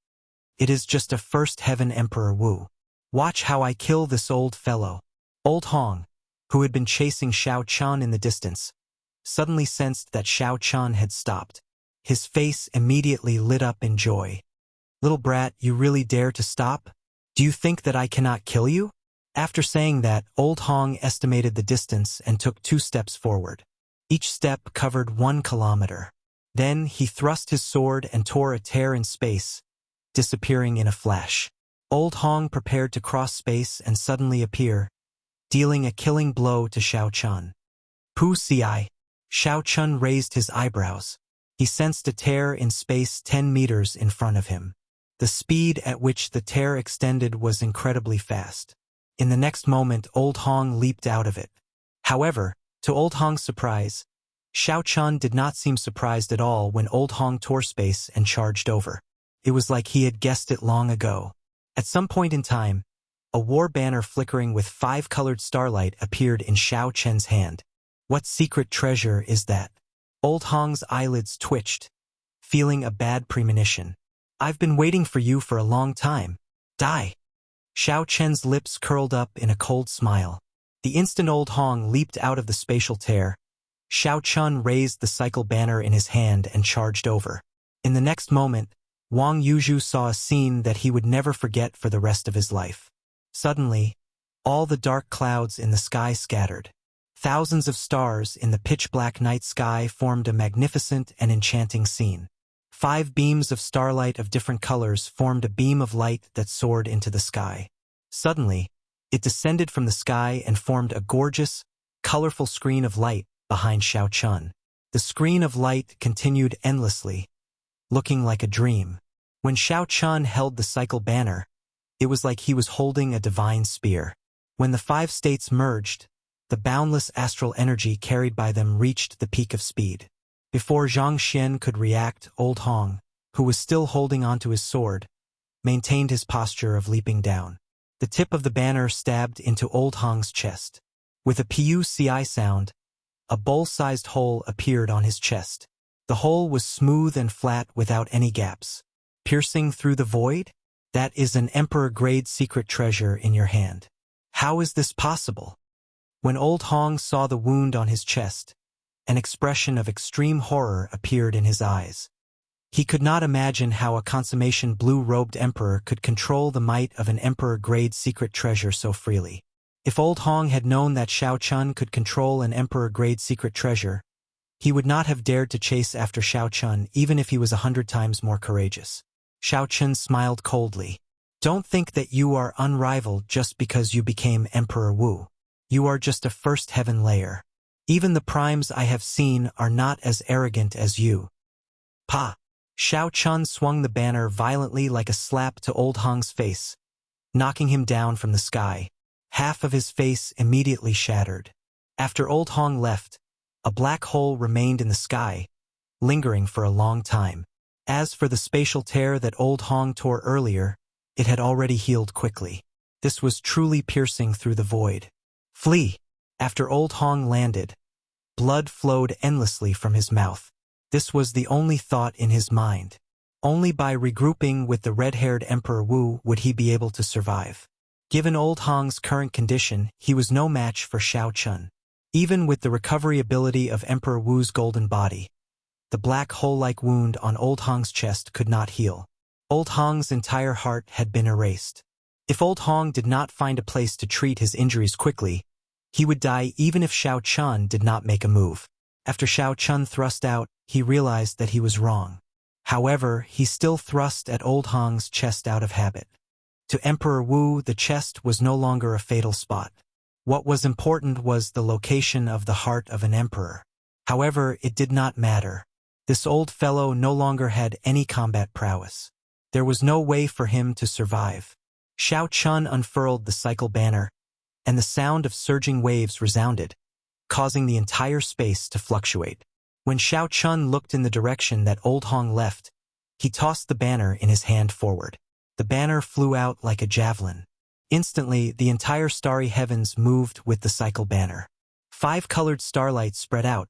"It is just a first heaven Emperor Wu. Watch how I kill this old fellow." Old Hong, who had been chasing Xiao Chun in the distance, suddenly sensed that Xiao Chun had stopped. His face immediately lit up in joy. "Little brat, you really dare to stop? Do you think that I cannot kill you?" After saying that, Old Hong estimated the distance and took 2 steps forward. Each step covered 1 kilometer. Then he thrust his sword and tore a tear in space, disappearing in a flash. Old Hong prepared to cross space and suddenly appear, dealing a killing blow to Xiao Chun. "Pu Ci." Xiao Chun raised his eyebrows. He sensed a tear in space 10 meters in front of him. The speed at which the tear extended was incredibly fast. In the next moment, Old Hong leaped out of it. However, to Old Hong's surprise, Xiao Chun did not seem surprised at all when Old Hong tore space and charged over. It was like he had guessed it long ago. At some point in time, a war banner flickering with 5-colored starlight appeared in Xiao Chun's hand. What secret treasure is that? Old Hong's eyelids twitched, feeling a bad premonition. I've been waiting for you for a long time. Die. Xiao Chen's lips curled up in a cold smile. The instant old Hong leaped out of the spatial tear, Xiao Chun raised the cycle banner in his hand and charged over. In the next moment, Wang Yuzhu saw a scene that he would never forget for the rest of his life. Suddenly, all the dark clouds in the sky scattered. Thousands of stars in the pitch-black night sky formed a magnificent and enchanting scene. 5 beams of starlight of different colors formed a beam of light that soared into the sky. Suddenly, it descended from the sky and formed a gorgeous, colorful screen of light behind Xiao Chun. The screen of light continued endlessly, looking like a dream. When Xiao Chun held the cycle banner, it was like he was holding a divine spear. When the 5 states merged, the boundless astral energy carried by them reached the peak of speed. Before Zhang Xian could react, Old Hong, who was still holding onto his sword, maintained his posture of leaping down. The tip of the banner stabbed into Old Hong's chest. With a PUCI sound, a bowl-sized hole appeared on his chest. The hole was smooth and flat without any gaps. Piercing through the void? That is an emperor-grade secret treasure in your hand. How is this possible? When Old Hong saw the wound on his chest, an expression of extreme horror appeared in his eyes. He could not imagine how a consummation blue-robed emperor could control the might of an emperor-grade secret treasure so freely. If Old Hong had known that Xiao Chun could control an emperor-grade secret treasure, he would not have dared to chase after Xiao Chun even if he was 100 times more courageous. Xiao Chun smiled coldly. Don't think that you are unrivaled just because you became Emperor Wu. You are just a first heaven layer. Even the primes I have seen are not as arrogant as you. Pa! Xiao Chun swung the banner violently like a slap to Old Hong's face, knocking him down from the sky. Half of his face immediately shattered. After Old Hong left, a black hole remained in the sky, lingering for a long time. As for the spatial tear that Old Hong tore earlier, it had already healed quickly. This was truly piercing through the void. Flee! After Old Hong landed, blood flowed endlessly from his mouth. This was the only thought in his mind. Only by regrouping with the red-haired Emperor Wu would he be able to survive. Given Old Hong's current condition, he was no match for Xiao Chun. Even with the recovery ability of Emperor Wu's golden body, the black hole-like wound on Old Hong's chest could not heal. Old Hong's entire heart had been erased. If Old Hong did not find a place to treat his injuries quickly, he would die even if Xiao Chun did not make a move. After Xiao Chun thrust out, he realized that he was wrong. However, he still thrust at Old Hong's chest out of habit. To Emperor Wu, the chest was no longer a fatal spot. What was important was the location of the heart of an emperor. However, it did not matter. This old fellow no longer had any combat prowess. There was no way for him to survive. Xiao Chun unfurled the cycle banner, and the sound of surging waves resounded, causing the entire space to fluctuate. When Xiao Chun looked in the direction that Old Hong left, he tossed the banner in his hand forward. The banner flew out like a javelin. Instantly, the entire starry heavens moved with the cycle banner. 5 colored starlight spread out,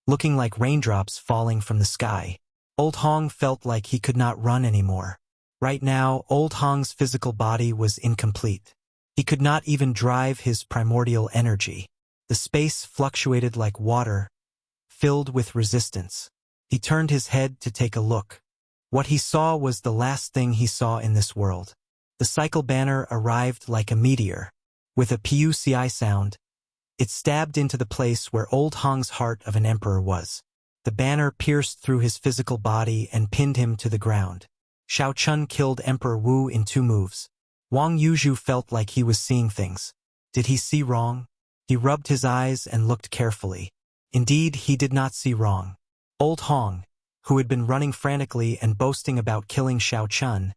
looking like raindrops falling from the sky. Old Hong felt like he could not run anymore. Right now, Old Hong's physical body was incomplete. He could not even drive his primordial energy. The space fluctuated like water, filled with resistance. He turned his head to take a look. What he saw was the last thing he saw in this world. The cycle banner arrived like a meteor. With a PUCI sound, it stabbed into the place where Old Hong's heart of an emperor was. The banner pierced through his physical body and pinned him to the ground. Xiao Chun killed Emperor Wu in 2 moves. Wang Yuzhu felt like he was seeing things. Did he see wrong? He rubbed his eyes and looked carefully. Indeed, he did not see wrong. Old Hong, who had been running frantically and boasting about killing Xiao Chun,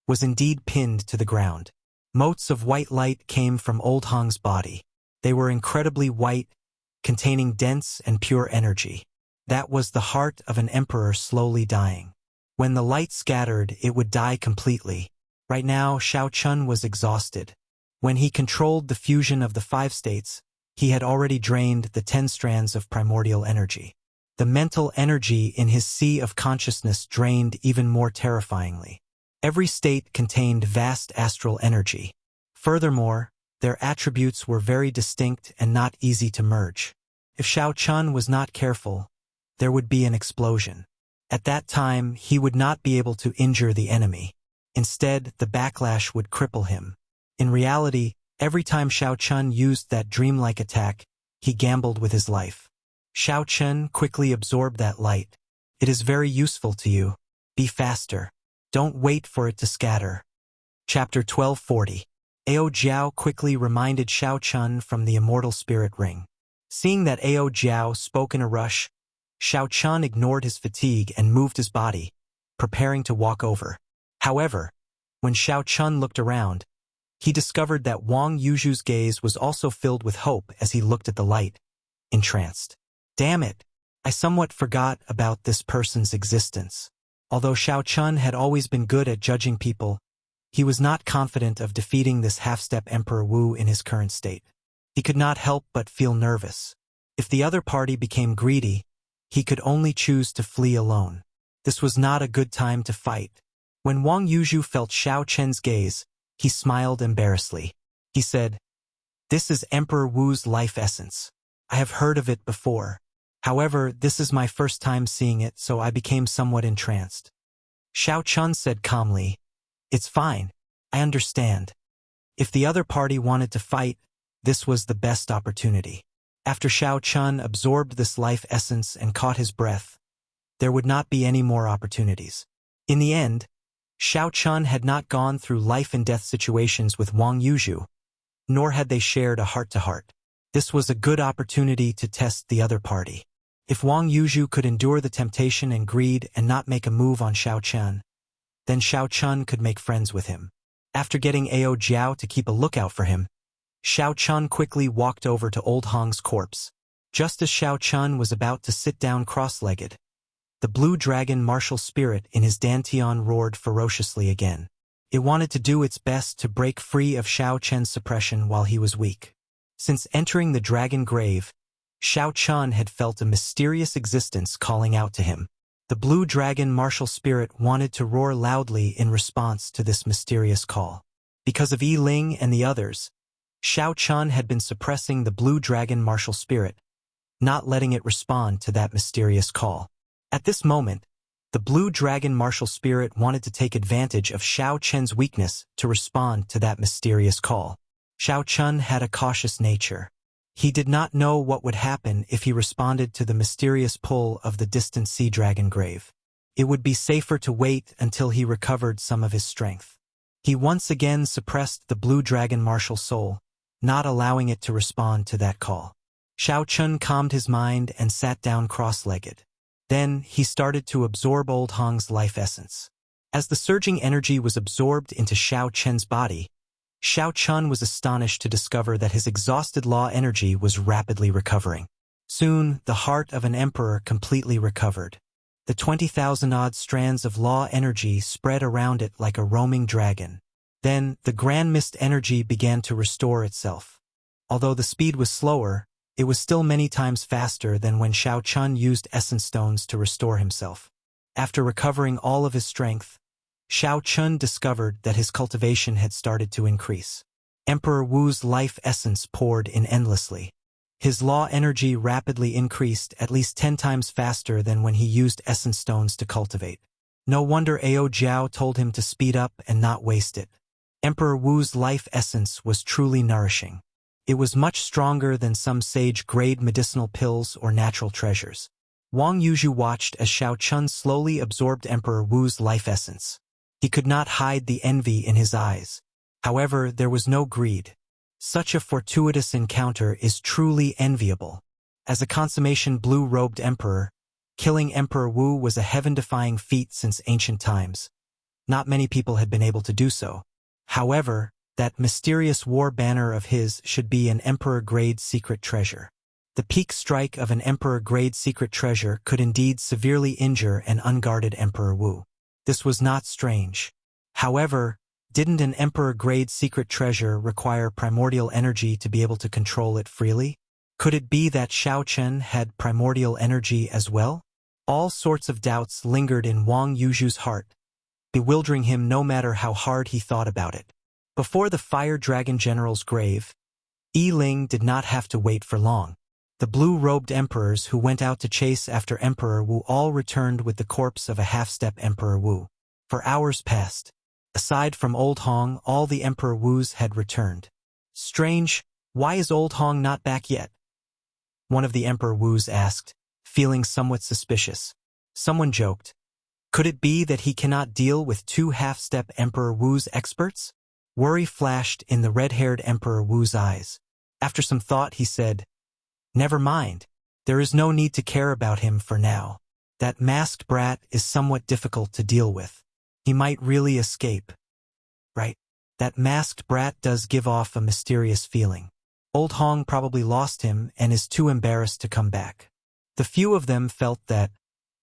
was indeed pinned to the ground. Motes of white light came from Old Hong's body. They were incredibly white, containing dense and pure energy. That was the heart of an emperor slowly dying. When the light scattered, it would die completely. Right now, Xiao Chun was exhausted. When he controlled the fusion of the 5 states, he had already drained the 10 strands of primordial energy. The mental energy in his sea of consciousness drained even more terrifyingly. Every state contained vast astral energy. Furthermore, their attributes were very distinct and not easy to merge. If Shao Chun was not careful, there would be an explosion. At that time, he would not be able to injure the enemy. Instead, the backlash would cripple him. In reality, every time Shao Chun used that dreamlike attack, he gambled with his life. Shao Chun quickly absorbed that light. It is very useful to you. Be faster. Don't wait for it to scatter. Chapter 1240. Ao Jiao quickly reminded Shao Chun from the Immortal Spirit Ring. Seeing that Ao Jiao spoke in a rush, Shao Chun ignored his fatigue and moved his body, preparing to walk over. However, when Shao Chun looked around, he discovered that Wang Yuzhu's gaze was also filled with hope as he looked at the light, entranced. Damn it! I somewhat forgot about this person's existence. Although Shao Chun had always been good at judging people, he was not confident of defeating this half-step Emperor Wu in his current state. He could not help but feel nervous. If the other party became greedy, he could only choose to flee alone. This was not a good time to fight. When Wang Yuzhu felt Shao Chen's gaze, he smiled embarrassedly. He said, "This is Emperor Wu's life essence. I have heard of it before. However, this is my first time seeing it, so I became somewhat entranced." Shao Chun said calmly, "It's fine. I understand. If the other party wanted to fight, this was the best opportunity." After Shao Chun absorbed this life essence and caught his breath, there would not be any more opportunities. In the end, Shao Chun had not gone through life-and-death situations with Wang Yuzhu, nor had they shared a heart-to-heart. This was a good opportunity to test the other party. If Wang Yuzhu could endure the temptation and greed and not make a move on Shao Chun, then Shao Chun could make friends with him. After getting Ao Jiao to keep a lookout for him, Shao Chun quickly walked over to Old Hong's corpse. Just as Shao Chun was about to sit down cross-legged, the blue dragon martial spirit in his dantian roared ferociously again. It wanted to do its best to break free of Shao Chen's suppression while he was weak. Since entering the dragon grave, Shao Chun had felt a mysterious existence calling out to him. The blue dragon martial spirit wanted to roar loudly in response to this mysterious call. Because of Yi Ling and the others, Shao Chun had been suppressing the blue dragon martial spirit, not letting it respond to that mysterious call. At this moment, the blue dragon martial spirit wanted to take advantage of Shao Chen's weakness to respond to that mysterious call. Shao Chun had a cautious nature. He did not know what would happen if he responded to the mysterious pull of the distant sea dragon grave. It would be safer to wait until he recovered some of his strength. He once again suppressed the blue dragon martial soul, not allowing it to respond to that call. Shao Chun calmed his mind and sat down cross-legged. Then, he started to absorb Old Hong's life essence. As the surging energy was absorbed into Shao Chen's body, Shao Chun was astonished to discover that his exhausted law energy was rapidly recovering. Soon, the heart of an emperor completely recovered. The 20,000-odd strands of law energy spread around it like a roaming dragon. Then, the grand mist energy began to restore itself. Although the speed was slower, it was still many times faster than when Shao Chun used essence stones to restore himself. After recovering all of his strength, Shao Chun discovered that his cultivation had started to increase. Emperor Wu's life essence poured in endlessly. His law energy rapidly increased at least 10 times faster than when he used essence stones to cultivate. No wonder Ao Jiao told him to speed up and not waste it. Emperor Wu's life essence was truly nourishing. It was much stronger than some sage-grade medicinal pills or natural treasures. Wang Yuzhu watched as Shao Chun slowly absorbed Emperor Wu's life essence. He could not hide the envy in his eyes. However, there was no greed. Such a fortuitous encounter is truly enviable. As a consummation blue-robed emperor, killing Emperor Wu was a heaven-defying feat since ancient times. Not many people had been able to do so. However, that mysterious war banner of his should be an emperor-grade secret treasure. The peak strike of an emperor-grade secret treasure could indeed severely injure an unguarded Emperor Wu. This was not strange. However, didn't an emperor-grade secret treasure require primordial energy to be able to control it freely? Could it be that Shao Chun had primordial energy as well? All sorts of doubts lingered in Wang Yuzhu's heart, bewildering him no matter how hard he thought about it. Before the Fire Dragon General's grave, Yi Ling did not have to wait for long. The blue-robed emperors who went out to chase after Emperor Wu all returned with the corpse of a half-step Emperor Wu. For hours passed. Aside from Old Hong, all the Emperor Wus had returned. Strange, why is Old Hong not back yet? One of the Emperor Wus asked, feeling somewhat suspicious. Someone joked. Could it be that he cannot deal with two half-step Emperor Wu's experts? Worry flashed in the red-haired Emperor Wu's eyes. After some thought, he said, Never mind. There is no need to care about him for now. That masked brat is somewhat difficult to deal with. He might really escape. Right? That masked brat does give off a mysterious feeling. Old Hong probably lost him and is too embarrassed to come back. The few of them felt that,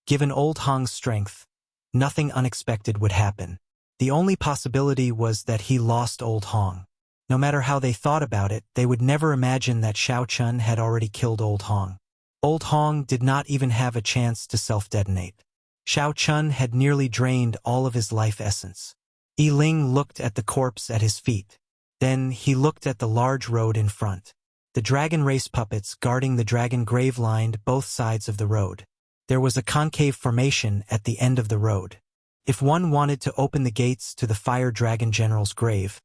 given Old Hong's strength, nothing unexpected would happen. The only possibility was that he lost Old Hong. No matter how they thought about it, they would never imagine that Xiao Chun had already killed Old Hong. Old Hong did not even have a chance to self-detonate. Xiao Chun had nearly drained all of his life essence. Yi Ling looked at the corpse at his feet. Then he looked at the large road in front. The dragon race puppets guarding the dragon grave lined both sides of the road. There was a concave formation at the end of the road. If one wanted to open the gates to the Fire Dragon General's grave,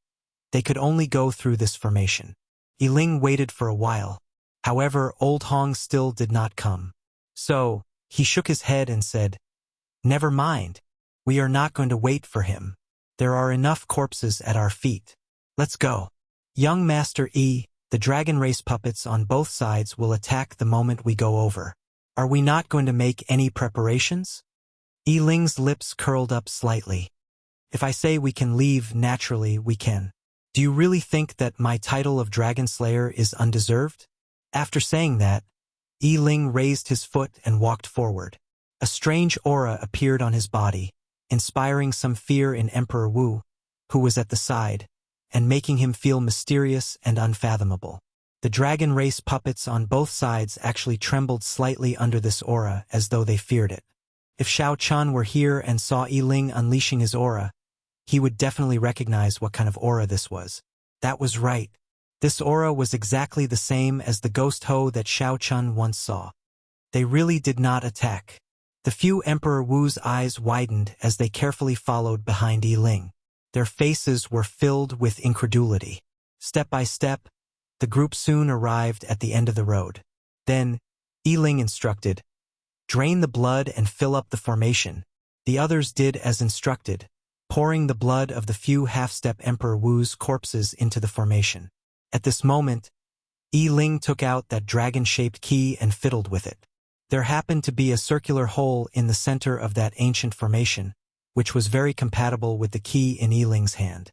they could only go through this formation. Yi Ling waited for a while. However, Old Hong still did not come. So, he shook his head and said, Never mind. We are not going to wait for him. There are enough corpses at our feet. Let's go. Young Master Yi, the dragon race puppets on both sides will attack the moment we go over. Are we not going to make any preparations? Yi Ling's lips curled up slightly. If I say we can leave, naturally we can. Do you really think that my title of Dragon Slayer is undeserved? After saying that, Yi Ling raised his foot and walked forward. A strange aura appeared on his body, inspiring some fear in Emperor Wu, who was at the side, and making him feel mysterious and unfathomable. The dragon race puppets on both sides actually trembled slightly under this aura as though they feared it. If Xiao Chun were here and saw Yi Ling unleashing his aura, he would definitely recognize what kind of aura this was. That was right. This aura was exactly the same as the ghost hoe that Xiao Chun once saw. They really did not attack. The few Emperor Wu's eyes widened as they carefully followed behind Yi Ling. Their faces were filled with incredulity. Step by step, the group soon arrived at the end of the road. Then, Yi Ling instructed, Drain the blood and fill up the formation. The others did as instructed, pouring the blood of the few half-step Emperor Wu's corpses into the formation. At this moment, Yi Ling took out that dragon-shaped key and fiddled with it. There happened to be a circular hole in the center of that ancient formation, which was very compatible with the key in Yi Ling's hand.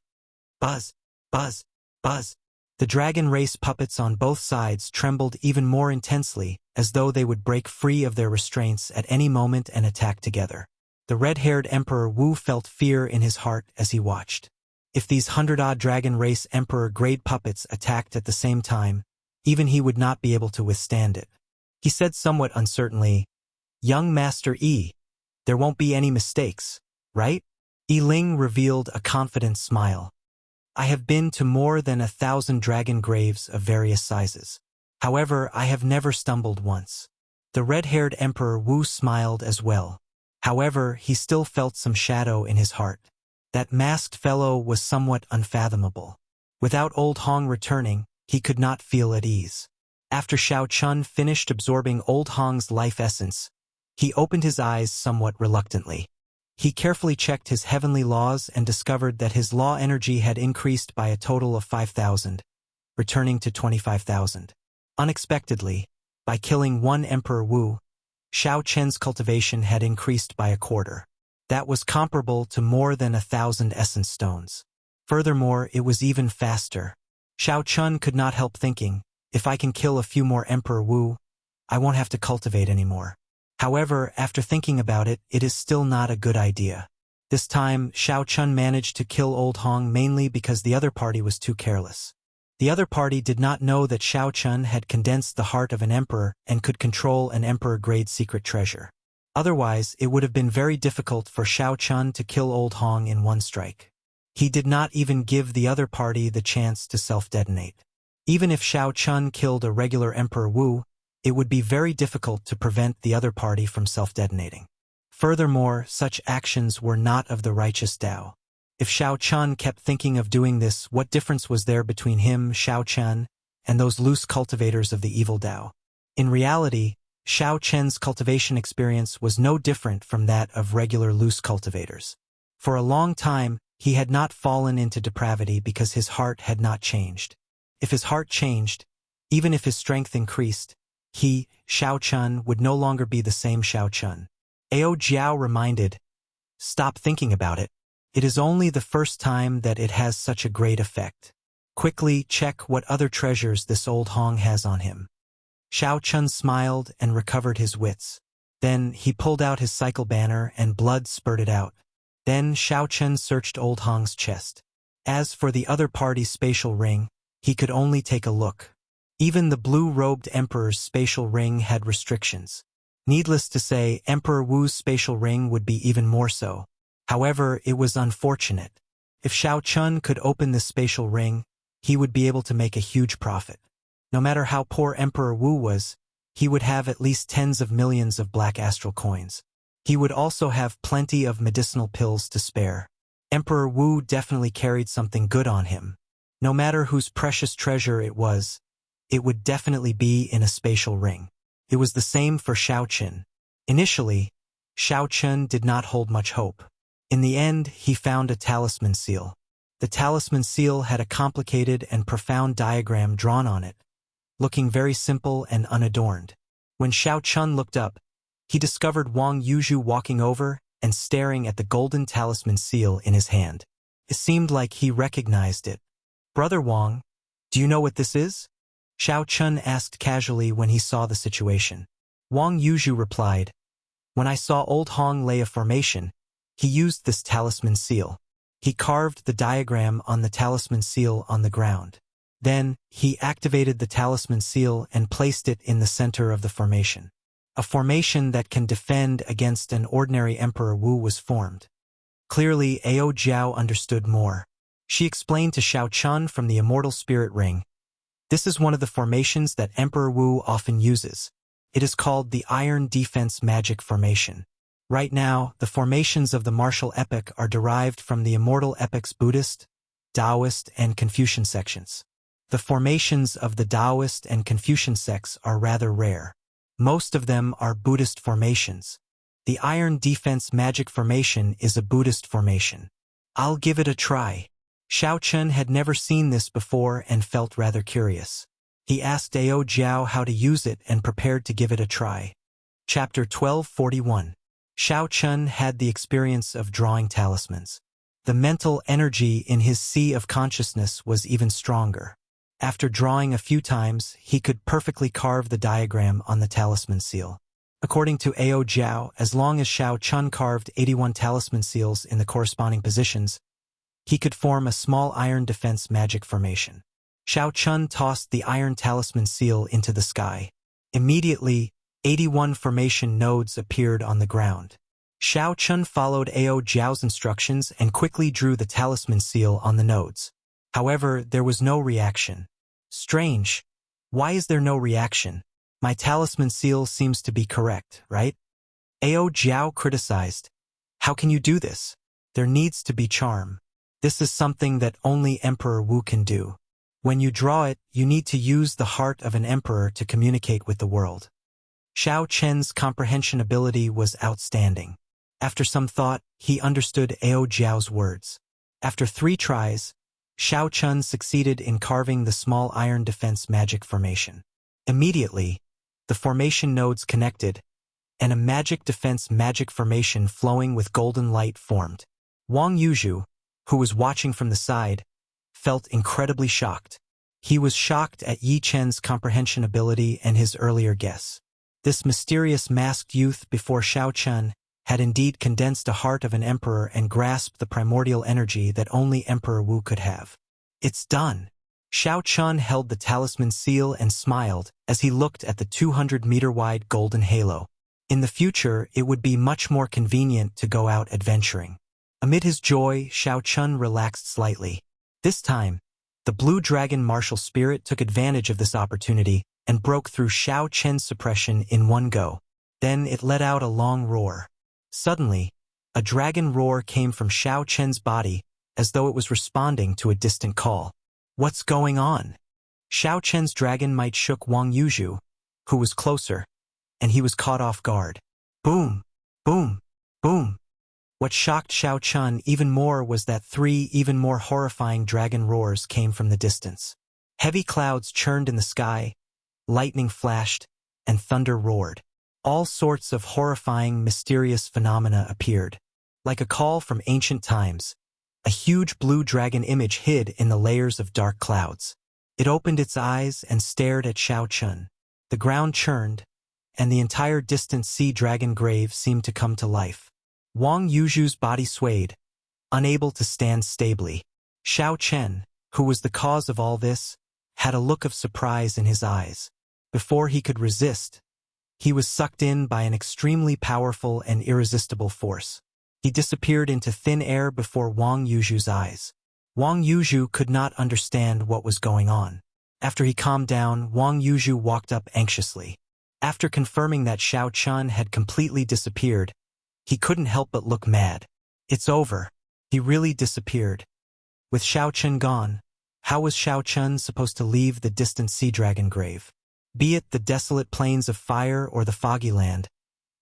Buzz, buzz, buzz. The dragon race puppets on both sides trembled even more intensely, as though they would break free of their restraints at any moment and attack together. The red-haired Emperor Wu felt fear in his heart as he watched. If these 100-odd dragon race emperor-grade puppets attacked at the same time, even he would not be able to withstand it. He said somewhat uncertainly, Young Master Yi, there won't be any mistakes, right? Yi Ling revealed a confident smile. I have been to more than 1,000 dragon graves of various sizes. However, I have never stumbled once. The red-haired Emperor Wu smiled as well. However, he still felt some shadow in his heart. That masked fellow was somewhat unfathomable. Without Old Hong returning, he could not feel at ease. After Xiao Chun finished absorbing Old Hong's life essence, he opened his eyes somewhat reluctantly. He carefully checked his heavenly laws and discovered that his law energy had increased by a total of 5,000, returning to 25,000. Unexpectedly, by killing one Emperor Wu, Xiao Chen's cultivation had increased by a quarter. That was comparable to more than 1,000 essence stones. Furthermore, it was even faster. Xiao Chun could not help thinking, if I can kill a few more Emperor Wu, I won't have to cultivate anymore. However, after thinking about it, it is still not a good idea. This time, Xiao Chun managed to kill Old Hong mainly because the other party was too careless. The other party did not know that Xiao Chun had condensed the heart of an emperor and could control an emperor-grade secret treasure. Otherwise, it would have been very difficult for Xiao Chun to kill Old Hong in one strike. He did not even give the other party the chance to self-detonate. Even if Xiao Chun killed a regular Emperor Wu, it would be very difficult to prevent the other party from self-detonating. Furthermore, such actions were not of the righteous Tao. If Xiao Chun kept thinking of doing this, what difference was there between him, Xiao Chun, and those loose cultivators of the evil Tao? In reality, Xiao Chen's cultivation experience was no different from that of regular loose cultivators. For a long time, he had not fallen into depravity because his heart had not changed. If his heart changed, even if his strength increased, he, Xiao Chun, would no longer be the same Xiao Chun. Ao Jiao reminded, "Stop thinking about it. It is only the first time that it has such a great effect. Quickly check what other treasures this Old Hong has on him." Xiao Chun smiled and recovered his wits. Then he pulled out his cycle banner and blood spurted out. Then Xiao Chun searched Old Hong's chest. As for the other party's spatial ring, he could only take a look. Even the blue-robed Emperor's spatial ring had restrictions. Needless to say, Emperor Wu's spatial ring would be even more so. However, it was unfortunate. If Xiao Chun could open this spatial ring, he would be able to make a huge profit. No matter how poor Emperor Wu was, he would have at least tens of millions of black astral coins. He would also have plenty of medicinal pills to spare. Emperor Wu definitely carried something good on him. No matter whose precious treasure it would definitely be in a spatial ring. It was the same for Xiao Chun. Initially, Xiao Chun did not hold much hope. In the end, he found a talisman seal. The talisman seal had a complicated and profound diagram drawn on it, looking very simple and unadorned. When Xiao Chun looked up, he discovered Wang Yuzhu walking over and staring at the golden talisman seal in his hand. It seemed like he recognized it. "Brother Wang, do you know what this is?" Xiao Chun asked casually when he saw the situation. Wang Yuzhu replied, "When I saw Old Hong lay a formation, he used this talisman seal. He carved the diagram on the talisman seal on the ground. Then, he activated the talisman seal and placed it in the center of the formation. A formation that can defend against an ordinary Emperor Wu was formed." Clearly, Ao Jiao understood more. She explained to Xiao Chun from the Immortal Spirit Ring, "This is one of the formations that Emperor Wu often uses. It is called the Iron Defense Magic Formation. Right now, the formations of the martial epic are derived from the Immortal Epic's Buddhist, Taoist, and Confucian sections. The formations of the Taoist and Confucian sects are rather rare. Most of them are Buddhist formations. The Iron Defense Magic Formation is a Buddhist formation. I'll give it a try." Xiao Chun had never seen this before and felt rather curious. He asked Ao Jiao how to use it and prepared to give it a try. Chapter 1241. Xiao Chun had the experience of drawing talismans. The mental energy in his sea of consciousness was even stronger. After drawing a few times, he could perfectly carve the diagram on the talisman seal. According to Ao Jiao, as long as Xiao Chun carved 81 talisman seals in the corresponding positions, he could form a small iron defense magic formation. Xiao Chun tossed the iron talisman seal into the sky. Immediately, 81 formation nodes appeared on the ground. Xiao Chun followed Ao Jiao's instructions and quickly drew the talisman seal on the nodes. However, there was no reaction. Strange. Why is there no reaction? My talisman seal seems to be correct, right? Ao Jiao criticized. How can you do this? There needs to be charm. This is something that only Emperor Wu can do. When you draw it, you need to use the heart of an emperor to communicate with the world. Xiao Chen's comprehension ability was outstanding. After some thought, he understood Ao Jiao's words. After 3 tries, Xiao Chun succeeded in carving the small iron defense magic formation. Immediately, the formation nodes connected, and a magic defense magic formation flowing with golden light formed. Wang Yuzhu, who was watching from the side, felt incredibly shocked. He was shocked at Yi Chen's comprehension ability and his earlier guess. This mysterious masked youth before Xiao Chun had indeed condensed a heart of an emperor and grasped the primordial energy that only Emperor Wu could have. It's done. Xiao Chun held the talisman seal and smiled as he looked at the 200-meter-wide golden halo. In the future, it would be much more convenient to go out adventuring. Amid his joy, Xiao Chun relaxed slightly. This time, the blue dragon martial spirit took advantage of this opportunity and broke through Xiao Chen's suppression in one go. Then it let out a long roar. Suddenly, a dragon roar came from Xiao Chen's body as though it was responding to a distant call. What's going on? Xiao Chen's dragon might shook Wang Yuzhu, who was closer, and he was caught off guard. Boom! Boom! Boom! What shocked Xiao Chun even more was that 3 even more horrifying dragon roars came from the distance. Heavy clouds churned in the sky, lightning flashed, and thunder roared. All sorts of horrifying, mysterious phenomena appeared. Like a call from ancient times, a huge blue dragon image hid in the layers of dark clouds. It opened its eyes and stared at Xiao Chun. The ground churned, and the entire distant sea dragon grave seemed to come to life. Wang Yuzhu's body swayed, unable to stand stably. Xiao Chen, who was the cause of all this, had a look of surprise in his eyes. Before he could resist, he was sucked in by an extremely powerful and irresistible force. He disappeared into thin air before Wang Yuzhu's eyes. Wang Yuzhu could not understand what was going on. After he calmed down, Wang Yuzhu walked up anxiously. After confirming that Xiao Chun had completely disappeared, he couldn't help but look mad. It's over. He really disappeared. With Xiao Chun gone, how was Xiao Chun supposed to leave the distant sea dragon grave? Be it the desolate plains of fire or the foggy land,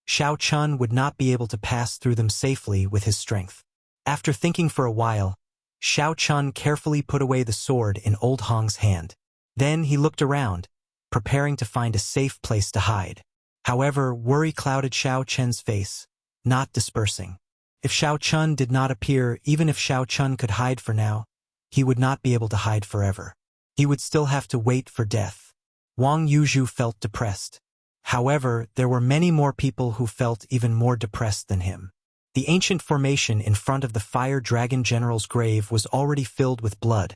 Xiao Chun would not be able to pass through them safely with his strength. After thinking for a while, Xiao Chun carefully put away the sword in Old Hong's hand. Then he looked around, preparing to find a safe place to hide. However, worry clouded Xiao Chen's face, not dispersing. If Xiao Chun did not appear, even if Xiao Chun could hide for now, he would not be able to hide forever. He would still have to wait for death. Wang Yuzhu felt depressed. However, there were many more people who felt even more depressed than him. The ancient formation in front of the Fire Dragon General's grave was already filled with blood,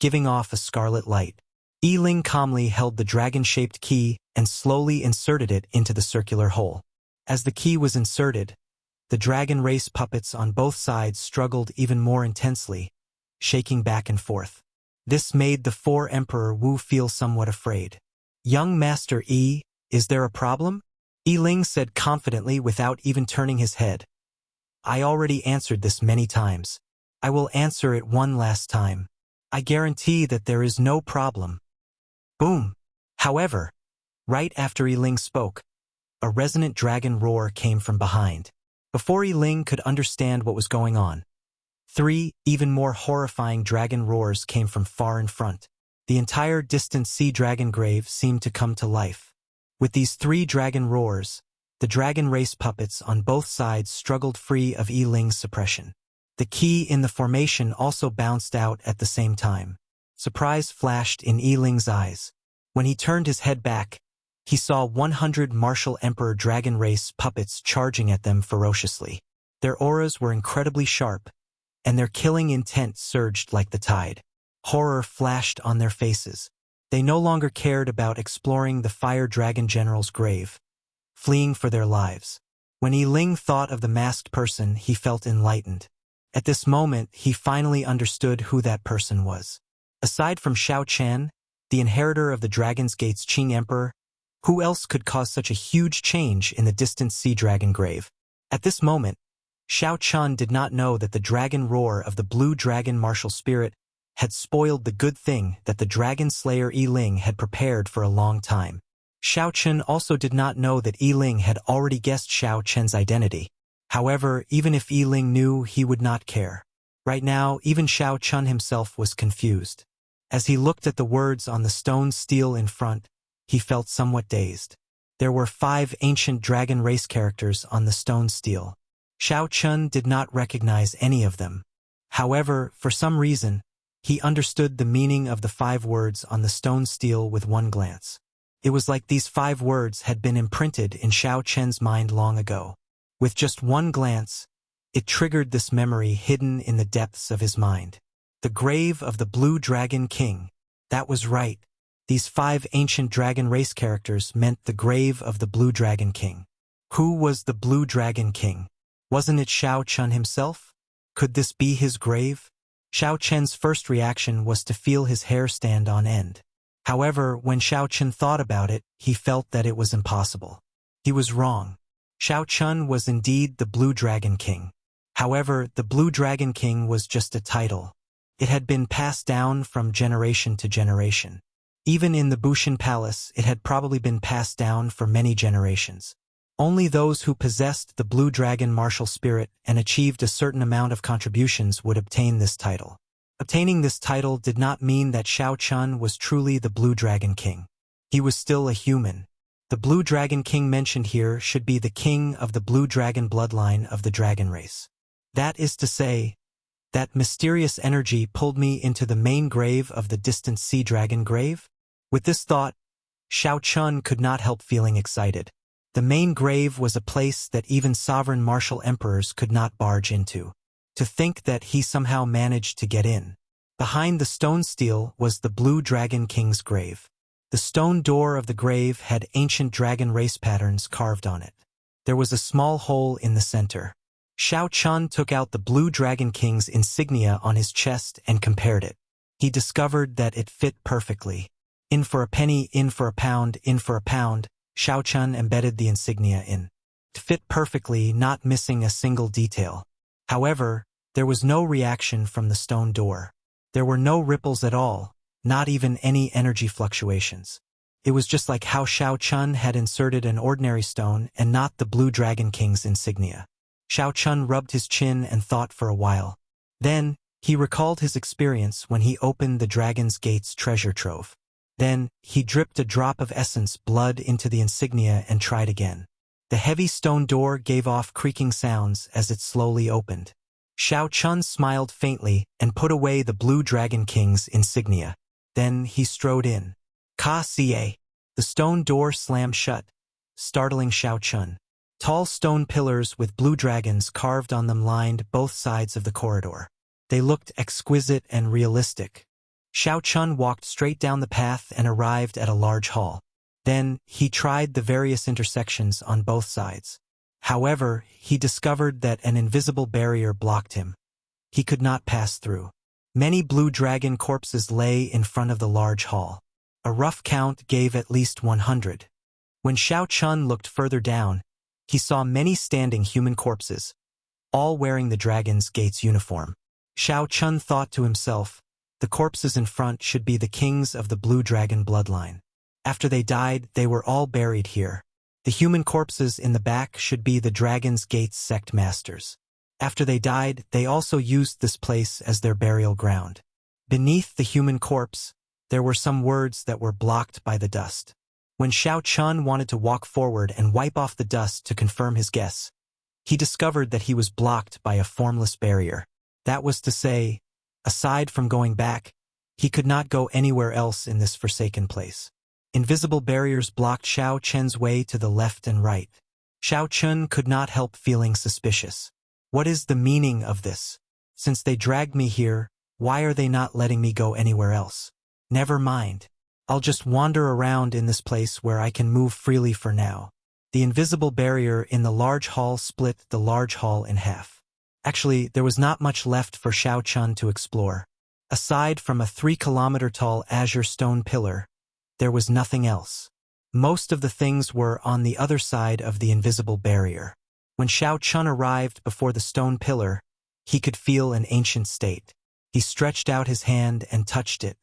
giving off a scarlet light. Yi Ling calmly held the dragon-shaped key and slowly inserted it into the circular hole. As the key was inserted, the dragon race puppets on both sides struggled even more intensely, shaking back and forth. This made the 4 Emperor Wu feel somewhat afraid. "Young Master Yi, is there a problem?" Yi Ling said confidently without even turning his head. "I already answered this many times. I will answer it one last time. I guarantee that there is no problem." Boom! However, right after Yi Ling spoke, a resonant dragon roar came from behind. Before Yi Ling could understand what was going on, 3 even more horrifying dragon roars came from far in front. The entire distant sea dragon grave seemed to come to life. With these 3 dragon roars, the dragon race puppets on both sides struggled free of Yi Ling's suppression. The key in the formation also bounced out at the same time. Surprise flashed in Yi Ling's eyes. When he turned his head back, he saw 100 martial Emperor dragon race puppets charging at them ferociously. Their auras were incredibly sharp, and their killing intent surged like the tide. Horror flashed on their faces. They no longer cared about exploring the Fire Dragon General's grave, fleeing for their lives. When Yi Ling thought of the masked person, he felt enlightened. At this moment, he finally understood who that person was. Aside from Xiao Chen, the inheritor of the Dragon's Gate's Qing Emperor, who else could cause such a huge change in the distant sea dragon grave? At this moment, Xiao Chun did not know that the dragon roar of the blue dragon martial spirit had spoiled the good thing that the dragon slayer Yi Ling had prepared for a long time. Xiao Chun also did not know that Yi Ling had already guessed Xiao Chen's identity. However, even if Yi Ling knew, he would not care. Right now, even Xiao Chun himself was confused. As he looked at the words on the stone stele in front, he felt somewhat dazed. There were 5 ancient dragon race characters on the stone stele. Xiao Chun did not recognize any of them. However, for some reason, he understood the meaning of the 5 words on the stone stele with one glance. It was like these 5 words had been imprinted in Xiao Chen's mind long ago. With just one glance, it triggered this memory hidden in the depths of his mind. The grave of the Blue Dragon King. That was right. These 5 ancient dragon race characters meant the grave of the Blue Dragon King. Who was the Blue Dragon King? Wasn't it Xiao Chun himself? Could this be his grave? Xiao Chen's first reaction was to feel his hair stand on end. However, when Xiao Chun thought about it, he felt that it was impossible. He was wrong. Xiao Chun was indeed the Blue Dragon King. However, the Blue Dragon King was just a title. It had been passed down from generation to generation. Even in the Bushin Palace, it had probably been passed down for many generations. Only those who possessed the Blue Dragon martial spirit and achieved a certain amount of contributions would obtain this title. Obtaining this title did not mean that Xiao Chun was truly the Blue Dragon King. He was still a human. The Blue Dragon King mentioned here should be the king of the Blue Dragon bloodline of the dragon race. That is to say, that mysterious energy pulled me into the main grave of the distant sea dragon grave? With this thought, Xiao Chun could not help feeling excited. The main grave was a place that even sovereign martial emperors could not barge into. To think that he somehow managed to get in. Behind the stone stele was the Blue Dragon King's grave. The stone door of the grave had ancient dragon race patterns carved on it. There was a small hole in the center. Xiao Chun took out the Blue Dragon King's insignia on his chest and compared it. He discovered that it fit perfectly. In for a penny, in for a pound, in for a pound. Xiao Chun embedded the insignia in. It fit perfectly, not missing a single detail. However, there was no reaction from the stone door. There were no ripples at all, not even any energy fluctuations. It was just like how Xiao Chun had inserted an ordinary stone and not the Blue Dragon King's insignia. Xiao Chun rubbed his chin and thought for a while. Then, he recalled his experience when he opened the Dragon's Gate's treasure trove. Then, he dripped a drop of essence blood into the insignia and tried again. The heavy stone door gave off creaking sounds as it slowly opened. Xiao Chun smiled faintly and put away the Blue Dragon King's insignia. Then he strode in. Ka-ca. The stone door slammed shut, startling Xiao Chun. Tall stone pillars with blue dragons carved on them lined both sides of the corridor. They looked exquisite and realistic. Xiao Chun walked straight down the path and arrived at a large hall. Then, he tried the various intersections on both sides. However, he discovered that an invisible barrier blocked him. He could not pass through. Many blue dragon corpses lay in front of the large hall. A rough count gave at least 100. When Xiao Chun looked further down, he saw many standing human corpses, all wearing the Dragon's Gate's uniform. Xiao Chun thought to himself, the corpses in front should be the kings of the Blue Dragon bloodline. After they died, they were all buried here. The human corpses in the back should be the Dragon's Gate's sect masters. After they died, they also used this place as their burial ground. Beneath the human corpse, there were some words that were blocked by the dust. When Xiao Chun wanted to walk forward and wipe off the dust to confirm his guess, he discovered that he was blocked by a formless barrier. That was to say, aside from going back, he could not go anywhere else in this forsaken place. Invisible barriers blocked Xiao Chen's way to the left and right. Xiao Chun could not help feeling suspicious. What is the meaning of this? Since they dragged me here, why are they not letting me go anywhere else? Never mind. I'll just wander around in this place where I can move freely for now. The invisible barrier in the large hall split the large hall in half. Actually, there was not much left for Xiao Chun to explore. Aside from a 3-kilometer-tall azure stone pillar, there was nothing else. Most of the things were on the other side of the invisible barrier. When Xiao Chun arrived before the stone pillar, he could feel an ancient state. He stretched out his hand and touched it.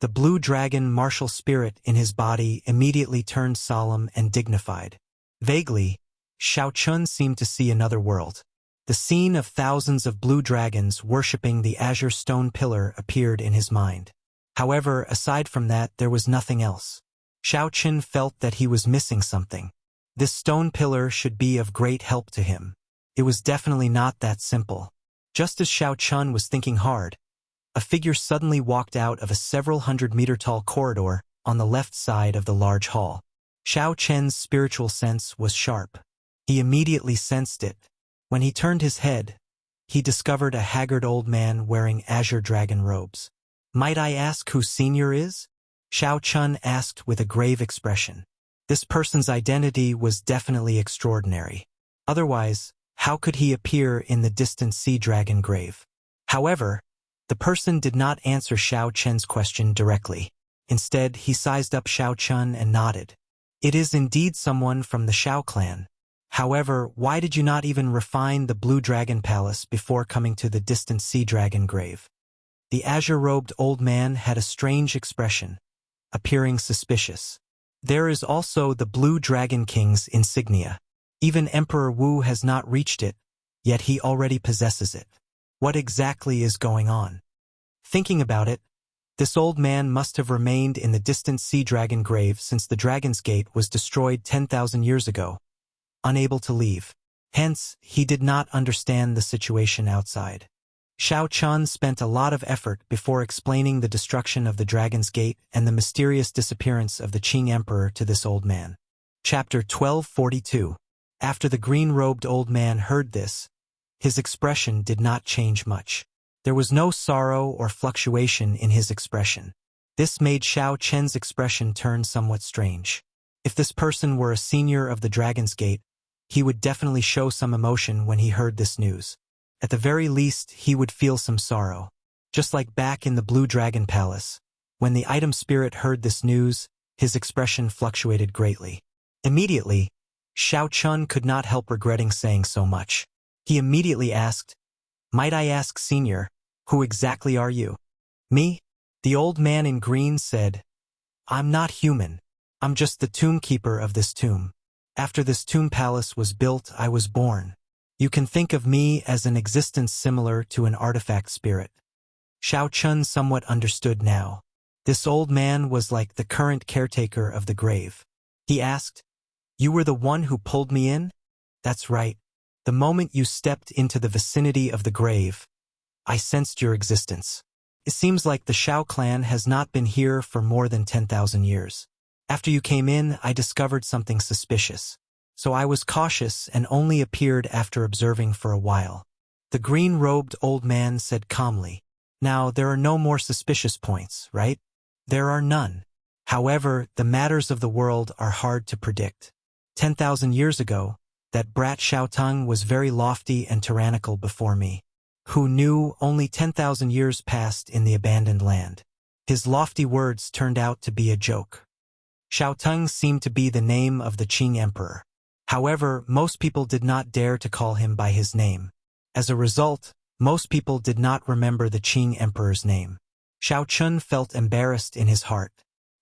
The blue dragon martial spirit in his body immediately turned solemn and dignified. Vaguely, Xiao Chun seemed to see another world. The scene of thousands of blue dragons worshipping the azure stone pillar appeared in his mind. However, aside from that, there was nothing else. Xiao Chun felt that he was missing something. This stone pillar should be of great help to him. It was definitely not that simple. Just as Xiao Chun was thinking hard, a figure suddenly walked out of a several hundred-meter-tall corridor on the left side of the large hall. Xiao Chen's spiritual sense was sharp. He immediately sensed it. When he turned his head, he discovered a haggard old man wearing azure dragon robes. "Might I ask who Senior is?" Xiao Chun asked with a grave expression. This person's identity was definitely extraordinary. Otherwise, how could he appear in the distant sea dragon grave? However, the person did not answer Xiao Chen's question directly. Instead, he sized up Xiao Chen and nodded. It is indeed someone from the Xiao clan. However, why did you not even refine the Blue Dragon Palace before coming to the distant sea dragon grave? The azure-robed old man had a strange expression, appearing suspicious. There is also the Blue Dragon King's insignia. Even Emperor Wu has not reached it, yet he already possesses it. What exactly is going on? Thinking about it, this old man must have remained in the distant sea dragon grave since the Dragon's Gate was destroyed 10,000 years ago, unable to leave. Hence, he did not understand the situation outside. Xiao Chen spent a lot of effort before explaining the destruction of the Dragon's Gate and the mysterious disappearance of the Qing Emperor to this old man. Chapter 1242. After the green-robed old man heard this, his expression did not change much. There was no sorrow or fluctuation in his expression. This made Xiao Chen's expression turn somewhat strange. If this person were a senior of the Dragon's Gate, he would definitely show some emotion when he heard this news. At the very least, he would feel some sorrow. Just like back in the Blue Dragon Palace, when the item spirit heard this news, his expression fluctuated greatly. Immediately, Xiao Chen could not help regretting saying so much. He immediately asked, "Might I ask, Senior, who exactly are you?" "Me?" The old man in green said, "I'm not human. I'm just the tomb keeper of this tomb. After this tomb palace was built, I was born. You can think of me as an existence similar to an artifact spirit." Xiao Chen somewhat understood now. This old man was like the current caretaker of the grave. He asked, "You were the one who pulled me in?" "That's right. The moment you stepped into the vicinity of the grave, I sensed your existence. It seems like the Xiao clan has not been here for more than 10,000 years. After you came in, I discovered something suspicious. So I was cautious and only appeared after observing for a while." The green-robed old man said calmly, "Now, there are no more suspicious points, right?" "There are none. However, the matters of the world are hard to predict. 10,000 years ago, that brat Xiao Teng was very lofty and tyrannical before me. Who knew only 10,000 years passed in the abandoned land? His lofty words turned out to be a joke." Xiao Teng seemed to be the name of the Qing Emperor. However, most people did not dare to call him by his name. As a result, most people did not remember the Qing Emperor's name. Xiao Chen felt embarrassed in his heart.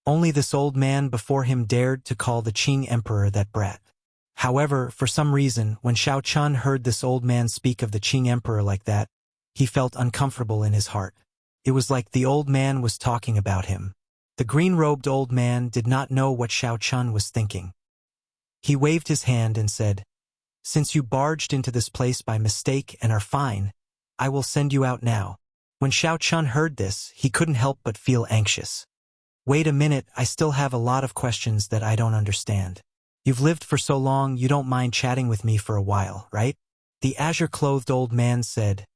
Only this old man before him dared to call the Qing Emperor that brat. However, for some reason, when Xiao Chen heard this old man speak of the Qing Emperor like that, he felt uncomfortable in his heart. It was like the old man was talking about him. The green-robed old man did not know what Xiao Chen was thinking. He waved his hand and said, "Since you barged into this place by mistake and are fine, I will send you out now." When Xiao Chen heard this, he couldn't help but feel anxious. "Wait a minute, I still have a lot of questions that I don't understand. You've lived for so long, you don't mind chatting with me for a while, right?" The azure-clothed old man said,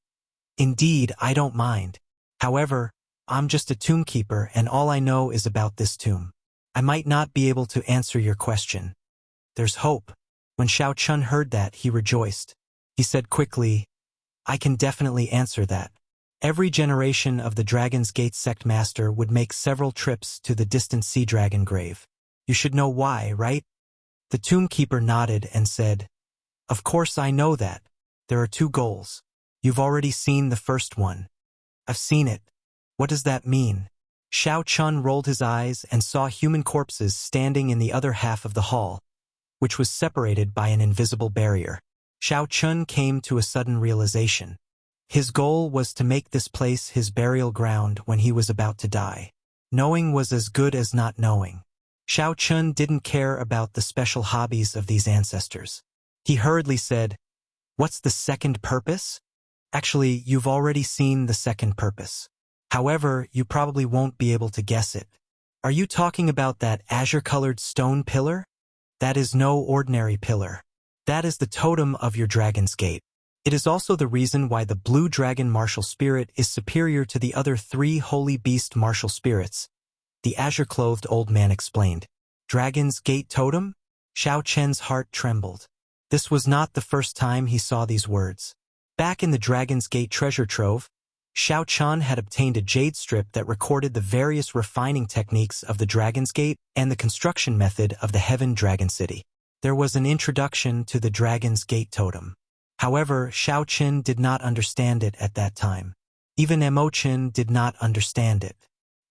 "Indeed, I don't mind. However, I'm just a tomb keeper and all I know is about this tomb. I might not be able to answer your question." "There's hope." When Xiao Chen heard that, he rejoiced. He said quickly, "I can definitely answer that. Every generation of the Dragon's Gate sect master would make several trips to the distant sea dragon grave. You should know why, right?" The tomb keeper nodded and said, "Of course I know that. There are two goals. You've already seen the first one." "I've seen it. What does that mean?" Xiao Chen rolled his eyes and saw human corpses standing in the other half of the hall, which was separated by an invisible barrier. Xiao Chen came to a sudden realization. His goal was to make this place his burial ground when he was about to die. Knowing was as good as not knowing. Xiao Chen didn't care about the special hobbies of these ancestors. He hurriedly said, "What's the second purpose?" "Actually, you've already seen the second purpose. However, you probably won't be able to guess it. Are you talking about that azure-colored stone pillar? That is no ordinary pillar. That is the totem of your Dragon's Gate. It is also the reason why the Blue Dragon Martial Spirit is superior to the other 3 Holy Beast Martial Spirits," the azure-clothed old man explained. Dragon's Gate Totem? Xiao Chen's heart trembled. This was not the first time he saw these words. Back in the Dragon's Gate treasure trove, Xiao Chen had obtained a jade strip that recorded the various refining techniques of the Dragon's Gate and the construction method of the Heaven Dragon City. There was an introduction to the Dragon's Gate Totem. However, Xiao Chen did not understand it at that time. Even Mo Chen did not understand it.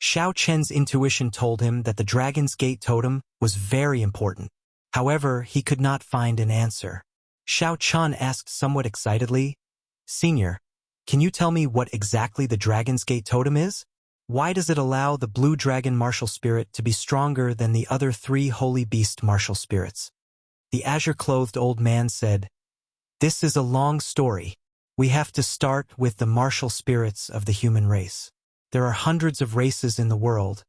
Xiao Chen's intuition told him that the Dragon's Gate Totem was very important. However, he could not find an answer. Xiao Chen asked somewhat excitedly, "Senior, can you tell me what exactly the Dragon's Gate Totem is? Why does it allow the Blue Dragon Martial Spirit to be stronger than the other 3 Holy Beast Martial Spirits?" The azure-clothed old man said, "This is a long story. We have to start with the martial spirits of the human race. There are hundreds of races in the world,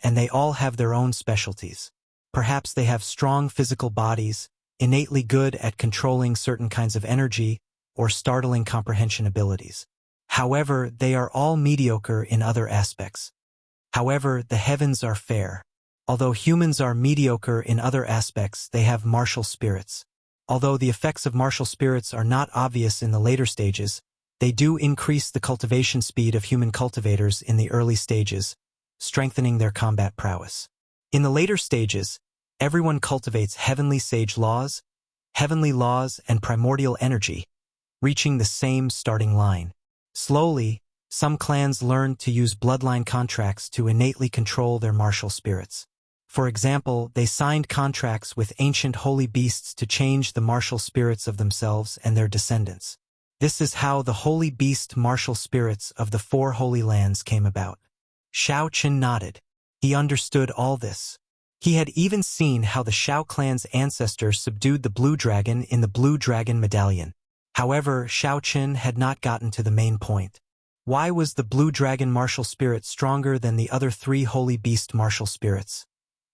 and they all have their own specialties. Perhaps they have strong physical bodies, innately good at controlling certain kinds of energy, or startling comprehension abilities. However, they are all mediocre in other aspects. However, the heavens are fair. Although humans are mediocre in other aspects, they have martial spirits. Although the effects of martial spirits are not obvious in the later stages, they do increase the cultivation speed of human cultivators in the early stages, strengthening their combat prowess. In the later stages, everyone cultivates heavenly sage laws, heavenly laws, and primordial energy, reaching the same starting line. Slowly, some clans learned to use bloodline contracts to innately control their martial spirits. For example, they signed contracts with ancient holy beasts to change the martial spirits of themselves and their descendants. This is how the holy beast martial spirits of the 4 holy lands came about. Xiao Chen nodded. He understood all this. He had even seen how the Xiao clan's ancestors subdued the blue dragon in the Blue Dragon Medallion. However, Xiao Chen had not gotten to the main point. Why was the Blue Dragon martial spirit stronger than the other 3 holy beast martial spirits?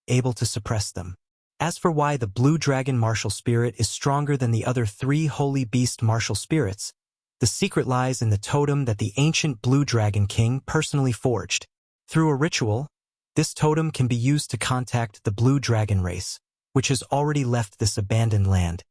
Able to suppress them. As for why the Blue Dragon martial spirit is stronger than the other 3 holy beast martial spirits, the secret lies in the totem that the ancient Blue Dragon King personally forged. Through a ritual, this totem can be used to contact the Blue Dragon race, which has already left this abandoned land.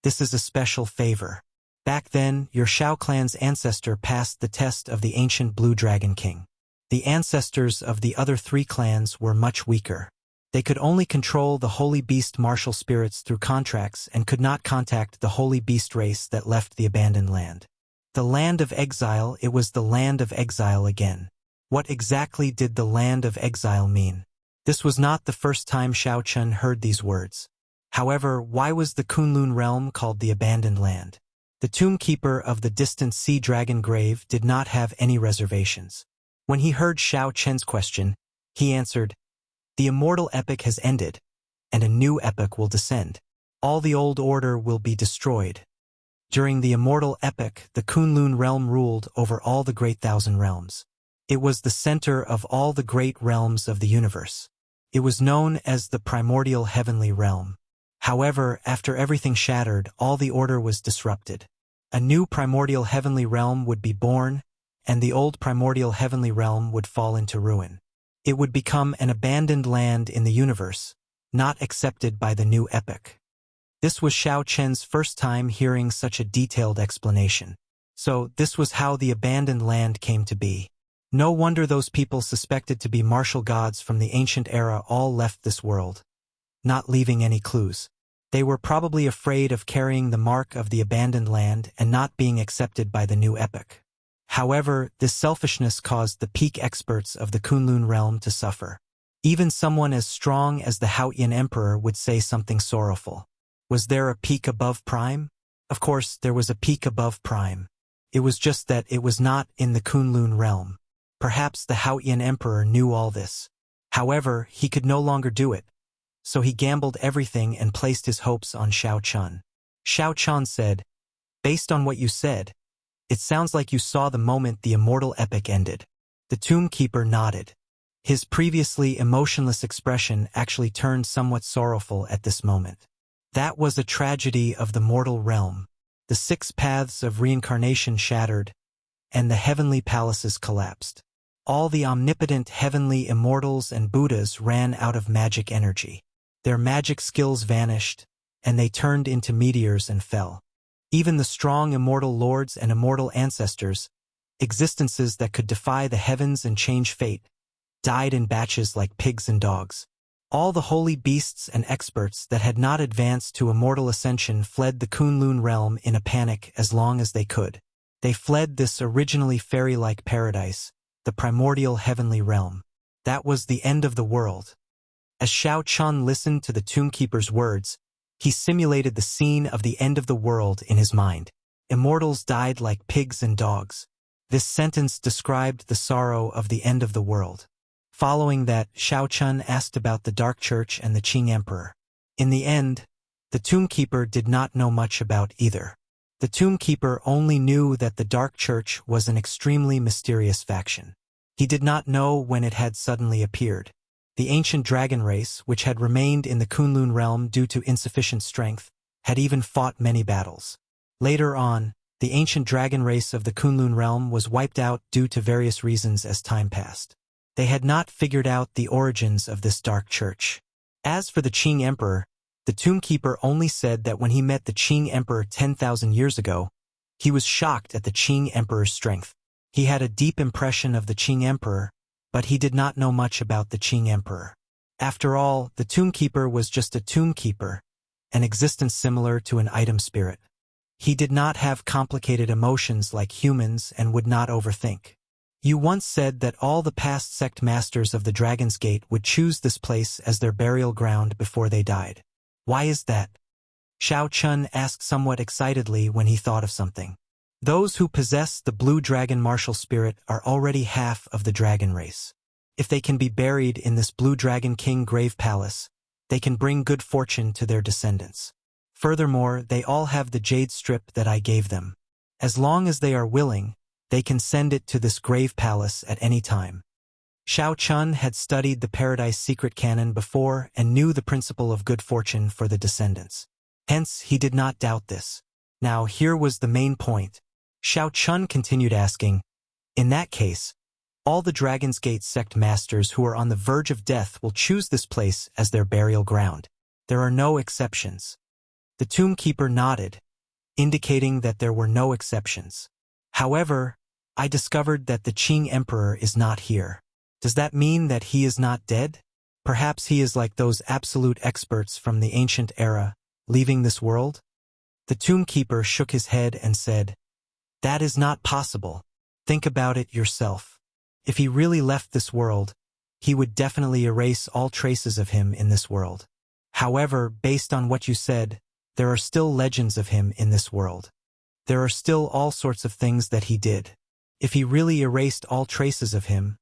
This is a special favor. Back then, your Xiao clan's ancestor passed the test of the ancient Blue Dragon King. The ancestors of the other 3 clans were much weaker. They could only control the holy beast martial spirits through contracts and could not contact the holy beast race that left the abandoned land. The land of exile, it was the land of exile again. What exactly did the land of exile mean? This was not the first time Xiao Chen heard these words. However, why was the Kunlun realm called the abandoned land? The tombkeeper of the distant sea dragon grave did not have any reservations. When he heard Xiao Chen's question, he answered, "The immortal epoch has ended, and a new epoch will descend. All the old order will be destroyed. During the immortal epoch, the Kunlun realm ruled over all the great thousand realms. It was the center of all the great realms of the universe. It was known as the primordial heavenly realm. However, after everything shattered, all the order was disrupted. A new primordial heavenly realm would be born, and the old primordial heavenly realm would fall into ruin. It would become an abandoned land in the universe, not accepted by the new epoch." This was Xiao Chen's first time hearing such a detailed explanation. So, this was how the abandoned land came to be. No wonder those people suspected to be martial gods from the ancient era all left this world, not leaving any clues. They were probably afraid of carrying the mark of the abandoned land and not being accepted by the new epoch. However, this selfishness caused the peak experts of the Kunlun realm to suffer. Even someone as strong as the Haotian emperor would say something sorrowful. Was there a peak above Prime? Of course, there was a peak above Prime. It was just that it was not in the Kunlun realm. Perhaps the Haotian emperor knew all this. However, he could no longer do it. So he gambled everything and placed his hopes on Xiao Chen. Xiao Chen said, "Based on what you said, it sounds like you saw the moment the immortal epic ended." The tombkeeper nodded. His previously emotionless expression actually turned somewhat sorrowful at this moment. That was a tragedy of the mortal realm. The 6 paths of reincarnation shattered, and the heavenly palaces collapsed. All the omnipotent heavenly immortals and Buddhas ran out of magic energy. Their magic skills vanished, and they turned into meteors and fell. Even the strong immortal lords and immortal ancestors, existences that could defy the heavens and change fate, died in batches like pigs and dogs. All the holy beasts and experts that had not advanced to immortal ascension fled the Kunlun realm in a panic as long as they could. They fled this originally fairy-like paradise, the primordial heavenly realm. That was the end of the world. As Xiao Chun listened to the Tombkeeper's words, he simulated the scene of the end of the world in his mind. Immortals died like pigs and dogs. This sentence described the sorrow of the end of the world. Following that, Xiao Chun asked about the Dark Church and the Qing Emperor. In the end, the Tombkeeper did not know much about either. The Tombkeeper only knew that the Dark Church was an extremely mysterious faction. He did not know when it had suddenly appeared. The ancient dragon race, which had remained in the Kunlun realm due to insufficient strength, had even fought many battles. Later on, the ancient dragon race of the Kunlun realm was wiped out due to various reasons as time passed. They had not figured out the origins of this dark church. As for the Qing Emperor, the Tombkeeper only said that when he met the Qing Emperor 10,000 years ago, he was shocked at the Qing Emperor's strength. He had a deep impression of the Qing Emperor, but he did not know much about the Qing Emperor. After all, the Tombkeeper was just a Tombkeeper, an existence similar to an item spirit. He did not have complicated emotions like humans and would not overthink. You once said that all the past sect masters of the Dragon's Gate would choose this place as their burial ground before they died. Why is that? Xiao Chun asked somewhat excitedly when he thought of something. Those who possess the blue dragon martial spirit are already half of the dragon race. If they can be buried in this blue dragon king grave palace, they can bring good fortune to their descendants. Furthermore, they all have the jade strip that I gave them. As long as they are willing, they can send it to this grave palace at any time. Xiao Chun had studied the Paradise Secret Canon before and knew the principle of good fortune for the descendants. Hence, he did not doubt this. Now, here was the main point. Xiao Chun continued asking, in that case, all the Dragon's Gate sect masters who are on the verge of death will choose this place as their burial ground. There are no exceptions. The Tombkeeper nodded, indicating that there were no exceptions. However, I discovered that the Qing Emperor is not here. Does that mean that he is not dead? Perhaps he is like those absolute experts from the ancient era, leaving this world? The Tombkeeper shook his head and said, that is not possible. Think about it yourself. If he really left this world, he would definitely erase all traces of him in this world. However, based on what you said, there are still legends of him in this world. There are still all sorts of things that he did. If he really erased all traces of him,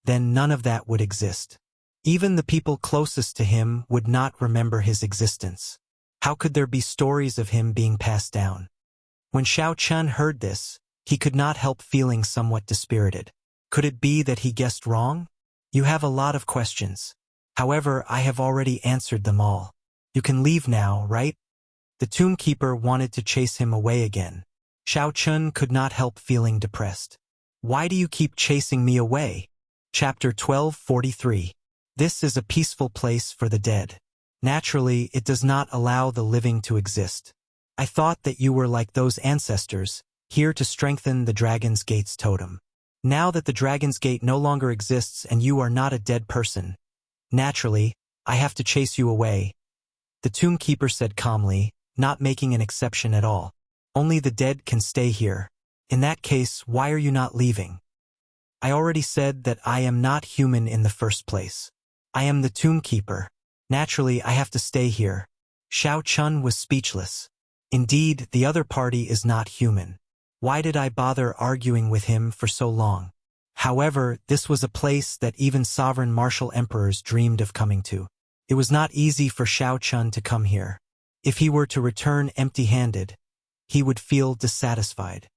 then none of that would exist. Even the people closest to him would not remember his existence. How could there be stories of him being passed down? When Xiao Chun heard this, he could not help feeling somewhat dispirited. Could it be that he guessed wrong? You have a lot of questions. However, I have already answered them all. You can leave now, right? The Tombkeeper wanted to chase him away again. Xiao Chun could not help feeling depressed. Why do you keep chasing me away? Chapter 1243. This is a peaceful place for the dead. Naturally, it does not allow the living to exist. I thought that you were like those ancestors, here to strengthen the Dragon's Gate's totem. Now that the Dragon's Gate no longer exists and you are not a dead person, naturally, I have to chase you away. The Tombkeeper said calmly, not making an exception at all. Only the dead can stay here. In that case, why are you not leaving? I already said that I am not human in the first place. I am the Tombkeeper. Naturally, I have to stay here. Xiao Chun was speechless. Indeed, the other party is not human. Why did I bother arguing with him for so long? However, this was a place that even sovereign martial emperors dreamed of coming to. It was not easy for Xiao Chun to come here. If he were to return empty-handed, he would feel dissatisfied.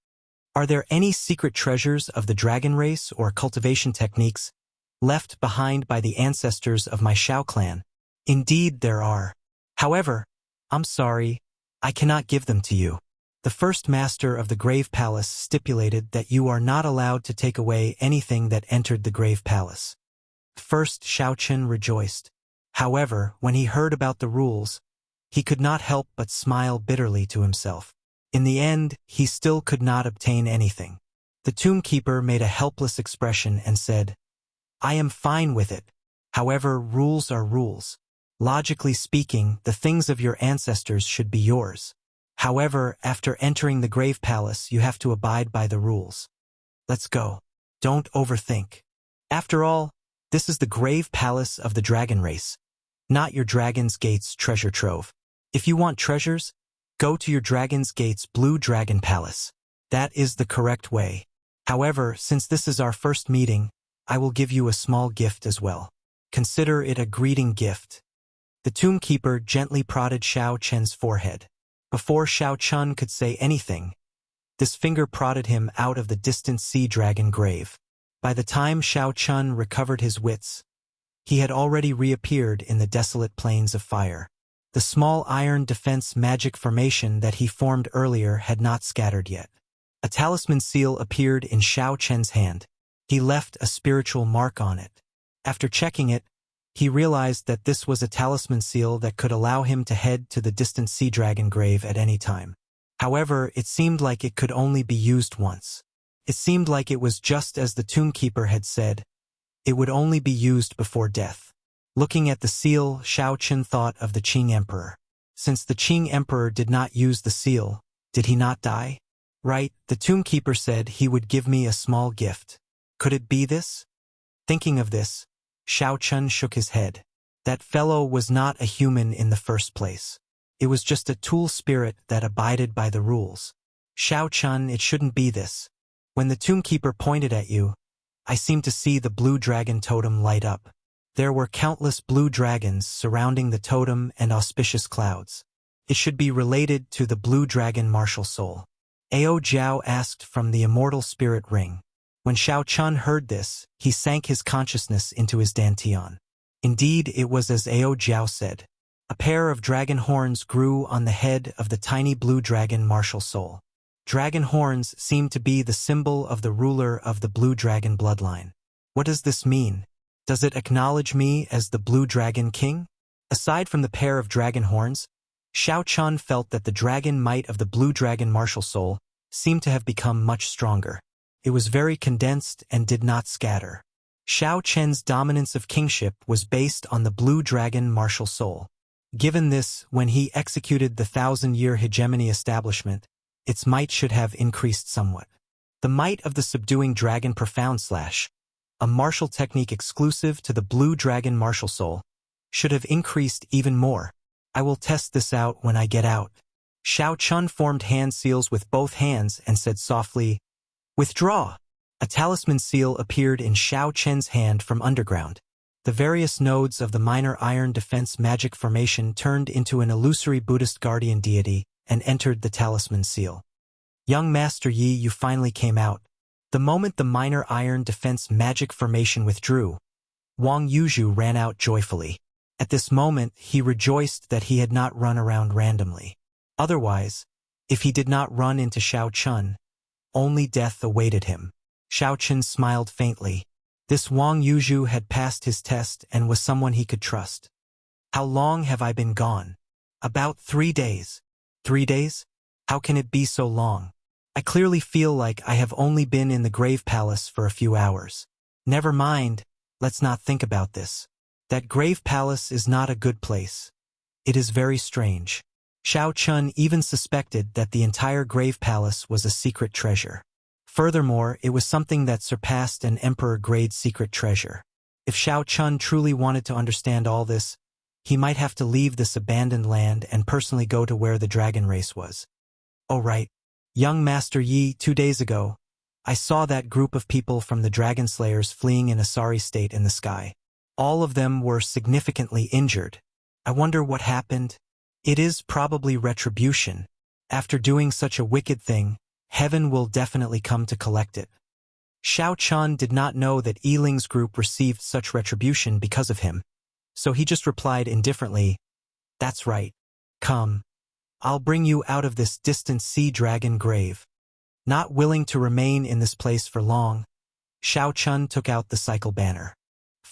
Are there any secret treasures of the dragon race or cultivation techniques left behind by the ancestors of my Xiao clan? Indeed, there are. However, I'm sorry, I cannot give them to you. The first master of the Grave Palace stipulated that you are not allowed to take away anything that entered the Grave Palace. First, Xiao Chun rejoiced. However, when he heard about the rules, he could not help but smile bitterly to himself. In the end, he still could not obtain anything. The tombkeeper made a helpless expression and said, "I am fine with it. However, rules are rules. Logically speaking, the things of your ancestors should be yours. However, after entering the grave palace, you have to abide by the rules. Let's go. Don't overthink. After all, this is the grave palace of the dragon race, not your Dragon's Gate's treasure trove. If you want treasures, go to your Dragon's Gate's Blue Dragon Palace. That is the correct way. However, since this is our first meeting, I will give you a small gift as well. Consider it a greeting gift." The tombkeeper gently prodded Xiao Chen's forehead. Before Xiao Chun could say anything, this finger prodded him out of the distant sea dragon grave. By the time Xiao Chun recovered his wits, he had already reappeared in the desolate plains of fire. The small iron defense magic formation that he formed earlier had not scattered yet. A talisman seal appeared in Xiao Chen's hand. He left a spiritual mark on it. After checking it, he realized that this was a talisman seal that could allow him to head to the distant sea dragon grave at any time. However, it seemed like it could only be used once. It seemed like it was just as the tombkeeper had said. It would only be used before death. Looking at the seal, Xiao Chen thought of the Qing Emperor. Since the Qing Emperor did not use the seal, did he not die? Right, the tombkeeper said he would give me a small gift. Could it be this? Thinking of this, Xiao Chen shook his head. That fellow was not a human in the first place. It was just a tool spirit that abided by the rules. Xiao Chen, it shouldn't be this. When the tombkeeper pointed at you, I seemed to see the blue dragon totem light up. There were countless blue dragons surrounding the totem and auspicious clouds. It should be related to the blue dragon martial soul. Ao Jiao asked from the immortal spirit ring. When Xiao Chun heard this, he sank his consciousness into his dantian. Indeed, it was as Ao Jiao said. A pair of dragon horns grew on the head of the tiny blue dragon martial soul. Dragon horns seemed to be the symbol of the ruler of the blue dragon bloodline. What does this mean? Does it acknowledge me as the blue dragon king? Aside from the pair of dragon horns, Xiao Chun felt that the dragon might of the blue dragon martial soul seemed to have become much stronger. It was very condensed and did not scatter. Xiao Chen's dominance of kingship was based on the blue dragon martial soul. Given this, when he executed the 1,000-year hegemony establishment, its might should have increased somewhat. The might of the subduing dragon profound slash, a martial technique exclusive to the blue dragon martial soul, should have increased even more. I will test this out when I get out. Xiao Chun formed hand seals with both hands and said softly, "Withdraw." A talisman seal appeared in Xiao Chen's hand from underground. The various nodes of the minor iron defense magic formation turned into an illusory Buddhist guardian deity and entered the talisman seal. "Young Master Yi, you finally came out." The moment the minor iron defense magic formation withdrew, Wang Yuzhu ran out joyfully. At this moment, he rejoiced that he had not run around randomly. Otherwise, if he did not run into Xiao Chun, only death awaited him. Xiao Chun smiled faintly. This Wang Yuzhu had passed his test and was someone he could trust. "How long have I been gone?" "About 3 days." 3 days? How can it be so long? I clearly feel like I have only been in the grave palace for a few hours. Never mind, let's not think about this. That grave palace is not a good place. It is very strange. Xiao Chun even suspected that the entire grave palace was a secret treasure. Furthermore, it was something that surpassed an emperor-grade secret treasure. If Xiao Chun truly wanted to understand all this, he might have to leave this abandoned land and personally go to where the dragon race was. Oh right. Young Master Yi, 2 days ago, I saw that group of people from the Dragon Slayers fleeing in a sorry state in the sky. All of them were significantly injured. I wonder what happened. It is probably retribution. After doing such a wicked thing, heaven will definitely come to collect it. Xiao Chun did not know that Yiling's group received such retribution because of him, so he just replied indifferently, "That's right. Come. I'll bring you out of this distant sea dragon grave." Not willing to remain in this place for long, Xiao Chun took out the cycle banner.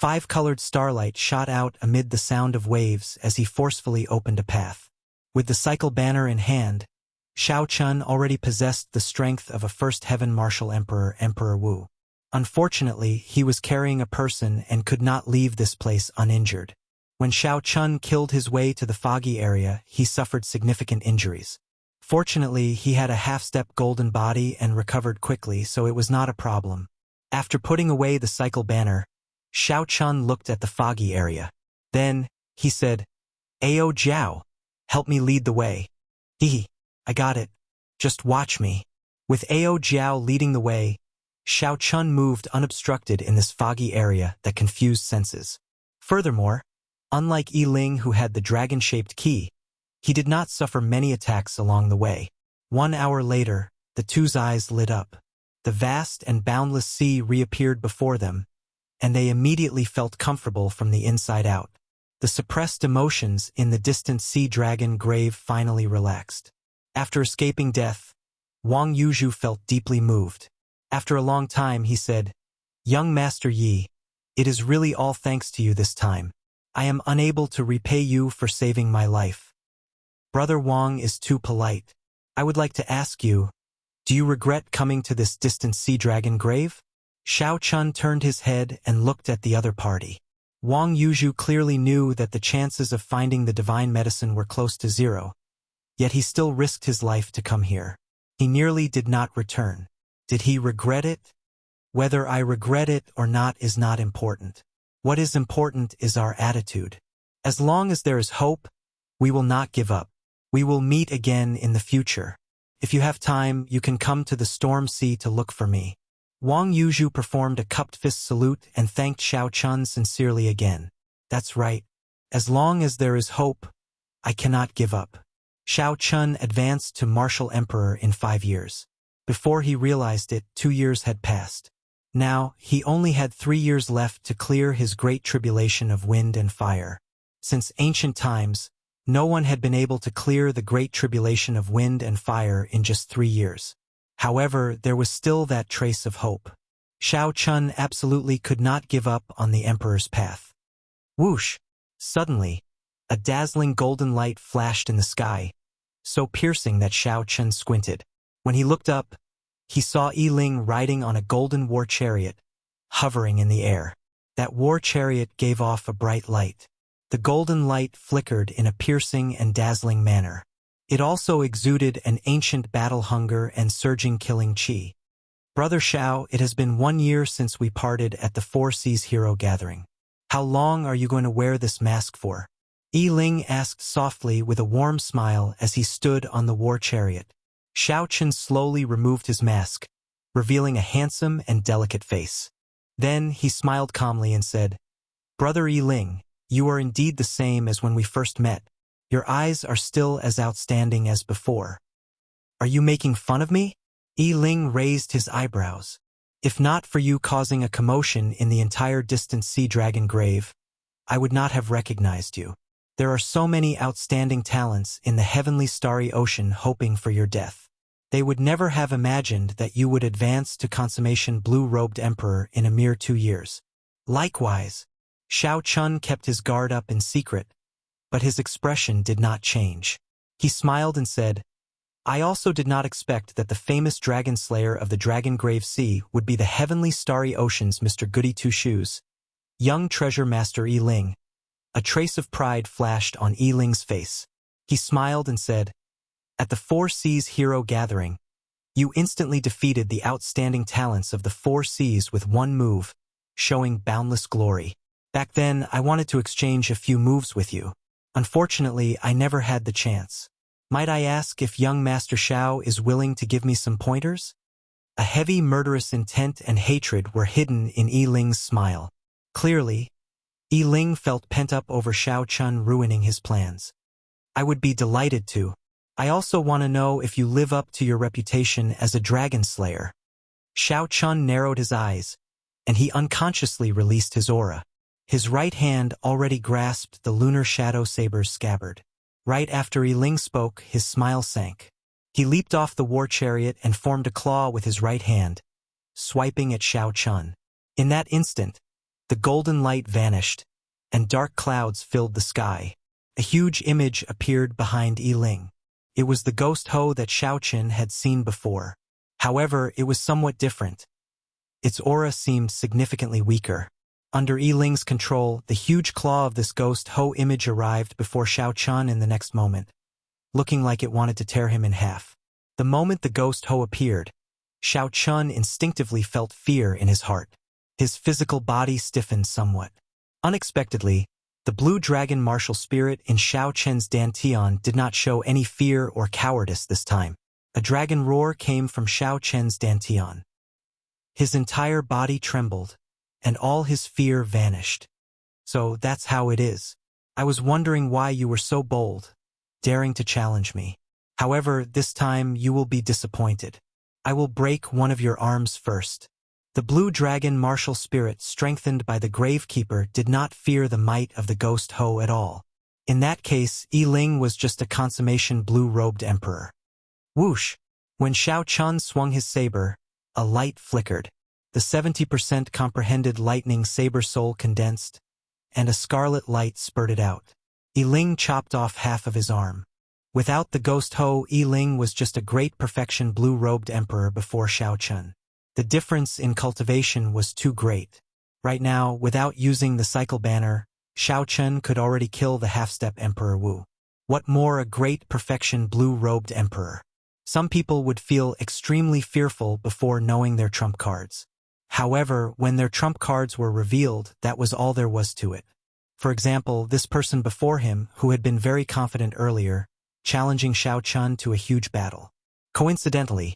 5-colored starlight shot out amid the sound of waves as he forcefully opened a path. With the cycle banner in hand, Shao Chun already possessed the strength of a first heaven martial emperor, Emperor Wu. Unfortunately, he was carrying a person and could not leave this place uninjured. When Shao Chun killed his way to the foggy area, he suffered significant injuries. Fortunately, he had a half-step golden body and recovered quickly, so it was not a problem. After putting away the cycle banner, Shao Chun looked at the foggy area. Then, he said, "Ao Jiao, help me lead the way." "Hee, I got it. Just watch me." With Ao Jiao leading the way, Shao Chun moved unobstructed in this foggy area that confused senses. Furthermore, unlike Yi Ling who had the dragon-shaped key, he did not suffer many attacks along the way. 1 hour later, the two's eyes lit up. The vast and boundless sea reappeared before them, and they immediately felt comfortable from the inside out. The suppressed emotions in the distant sea dragon grave finally relaxed. After escaping death, Wang Yuzhu felt deeply moved. After a long time he said, "Young Master Yi, it is really all thanks to you this time. I am unable to repay you for saving my life. Brother Wang is too polite. I would like to ask you, do you regret coming to this distant sea dragon grave?" Shao Chun turned his head and looked at the other party. Wang Yuzhu clearly knew that the chances of finding the divine medicine were close to zero, yet he still risked his life to come here. He nearly did not return. Did he regret it? Whether I regret it or not is not important. What is important is our attitude. As long as there is hope, we will not give up. We will meet again in the future. If you have time, you can come to the storm sea to look for me. Wang Yuzhu performed a cupped fist salute and thanked Shao Chun sincerely again. That's right. As long as there is hope, I cannot give up. Shao Chun advanced to Martial Emperor in 5 years. Before he realized it, 2 years had passed. Now, he only had 3 years left to clear his great tribulation of wind and fire. Since ancient times, no one had been able to clear the great tribulation of wind and fire in just 3 years. However, there was still that trace of hope. Shao Chun absolutely could not give up on the Emperor's path. Whoosh! Suddenly, a dazzling golden light flashed in the sky, so piercing that Shao Chun squinted. When he looked up, he saw Yi Ling riding on a golden war chariot, hovering in the air. That war chariot gave off a bright light. The golden light flickered in a piercing and dazzling manner. It also exuded an ancient battle hunger and surging killing chi. "Brother Shao, it has been 1 year since we parted at the Four Seas Hero Gathering. How long are you going to wear this mask for?" Yi Ling asked softly with a warm smile as he stood on the war chariot. Shao Chun slowly removed his mask, revealing a handsome and delicate face. Then he smiled calmly and said, "Brother Yi Ling, you are indeed the same as when we first met. Your eyes are still as outstanding as before. Are you making fun of me?" Yi Ling raised his eyebrows. "If not for you causing a commotion in the entire distant sea dragon grave, I would not have recognized you. There are so many outstanding talents in the heavenly starry ocean hoping for your death. They would never have imagined that you would advance to consummation blue-robed emperor in a mere 2 years. Likewise, Shao Chun kept his guard up in secret, but his expression did not change. He smiled and said, "I also did not expect that the famous dragon slayer of the Dragon Grave Sea would be the heavenly starry ocean's Mr. Goody Two-Shoes, young treasure master Yi Ling." A trace of pride flashed on Yi Ling's face. He smiled and said, "At the Four Seas Hero Gathering, you instantly defeated the outstanding talents of the Four Seas with one move, showing boundless glory. Back then, I wanted to exchange a few moves with you. Unfortunately, I never had the chance. Might I ask if young Master Shao is willing to give me some pointers?" A heavy murderous intent and hatred were hidden in Yi Ling's smile. Clearly, Yi Ling felt pent up over Shao Chun ruining his plans. "I would be delighted to. I also want to know if you live up to your reputation as a dragon slayer." Shao Chun narrowed his eyes, and he unconsciously released his aura. His right hand already grasped the lunar shadow saber's scabbard. Right after Yi Ling spoke, his smile sank. He leaped off the war chariot and formed a claw with his right hand, swiping at Shao Chun. In that instant, The golden light vanished, and dark clouds filled the sky. A huge image appeared behind Yiling. It was the ghost Ho that Xiaochen had seen before. However, it was somewhat different. Its aura seemed significantly weaker. Under Yiling's control, the huge claw of this ghost Ho image arrived before Xiaochen in the next moment, looking like it wanted to tear him in half. The moment the ghost Ho appeared, Xiaochen instinctively felt fear in his heart. His physical body stiffened somewhat. Unexpectedly, the blue dragon martial spirit in Xiaochen's dantian did not show any fear or cowardice this time. A dragon roar came from Xiaochen's dantian. His entire body trembled, and all his fear vanished. So that's how it is. I was wondering why you were so bold, daring to challenge me. However, this time you will be disappointed. I will break one of your arms first. The blue dragon martial spirit strengthened by the Gravekeeper did not fear the might of the ghost Ho at all. In that case, Yiling was just a consummation blue-robed emperor. Whoosh! When Xiaochen swung his saber, a light flickered. The 70% comprehended lightning saber soul condensed, and a scarlet light spurted out. Yiling chopped off half of his arm. Without the ghost Ho, Yiling was just a great perfection blue-robed emperor before Xiaochen. The difference in cultivation was too great. Right now, without using the cycle banner, Xiaochen could already kill the half-step Emperor Wu. What more a great perfection blue-robed emperor. Some people would feel extremely fearful before knowing their trump cards. However, when their trump cards were revealed, that was all there was to it. For example, this person before him, who had been very confident earlier, challenging Xiaochen to a huge battle. Coincidentally,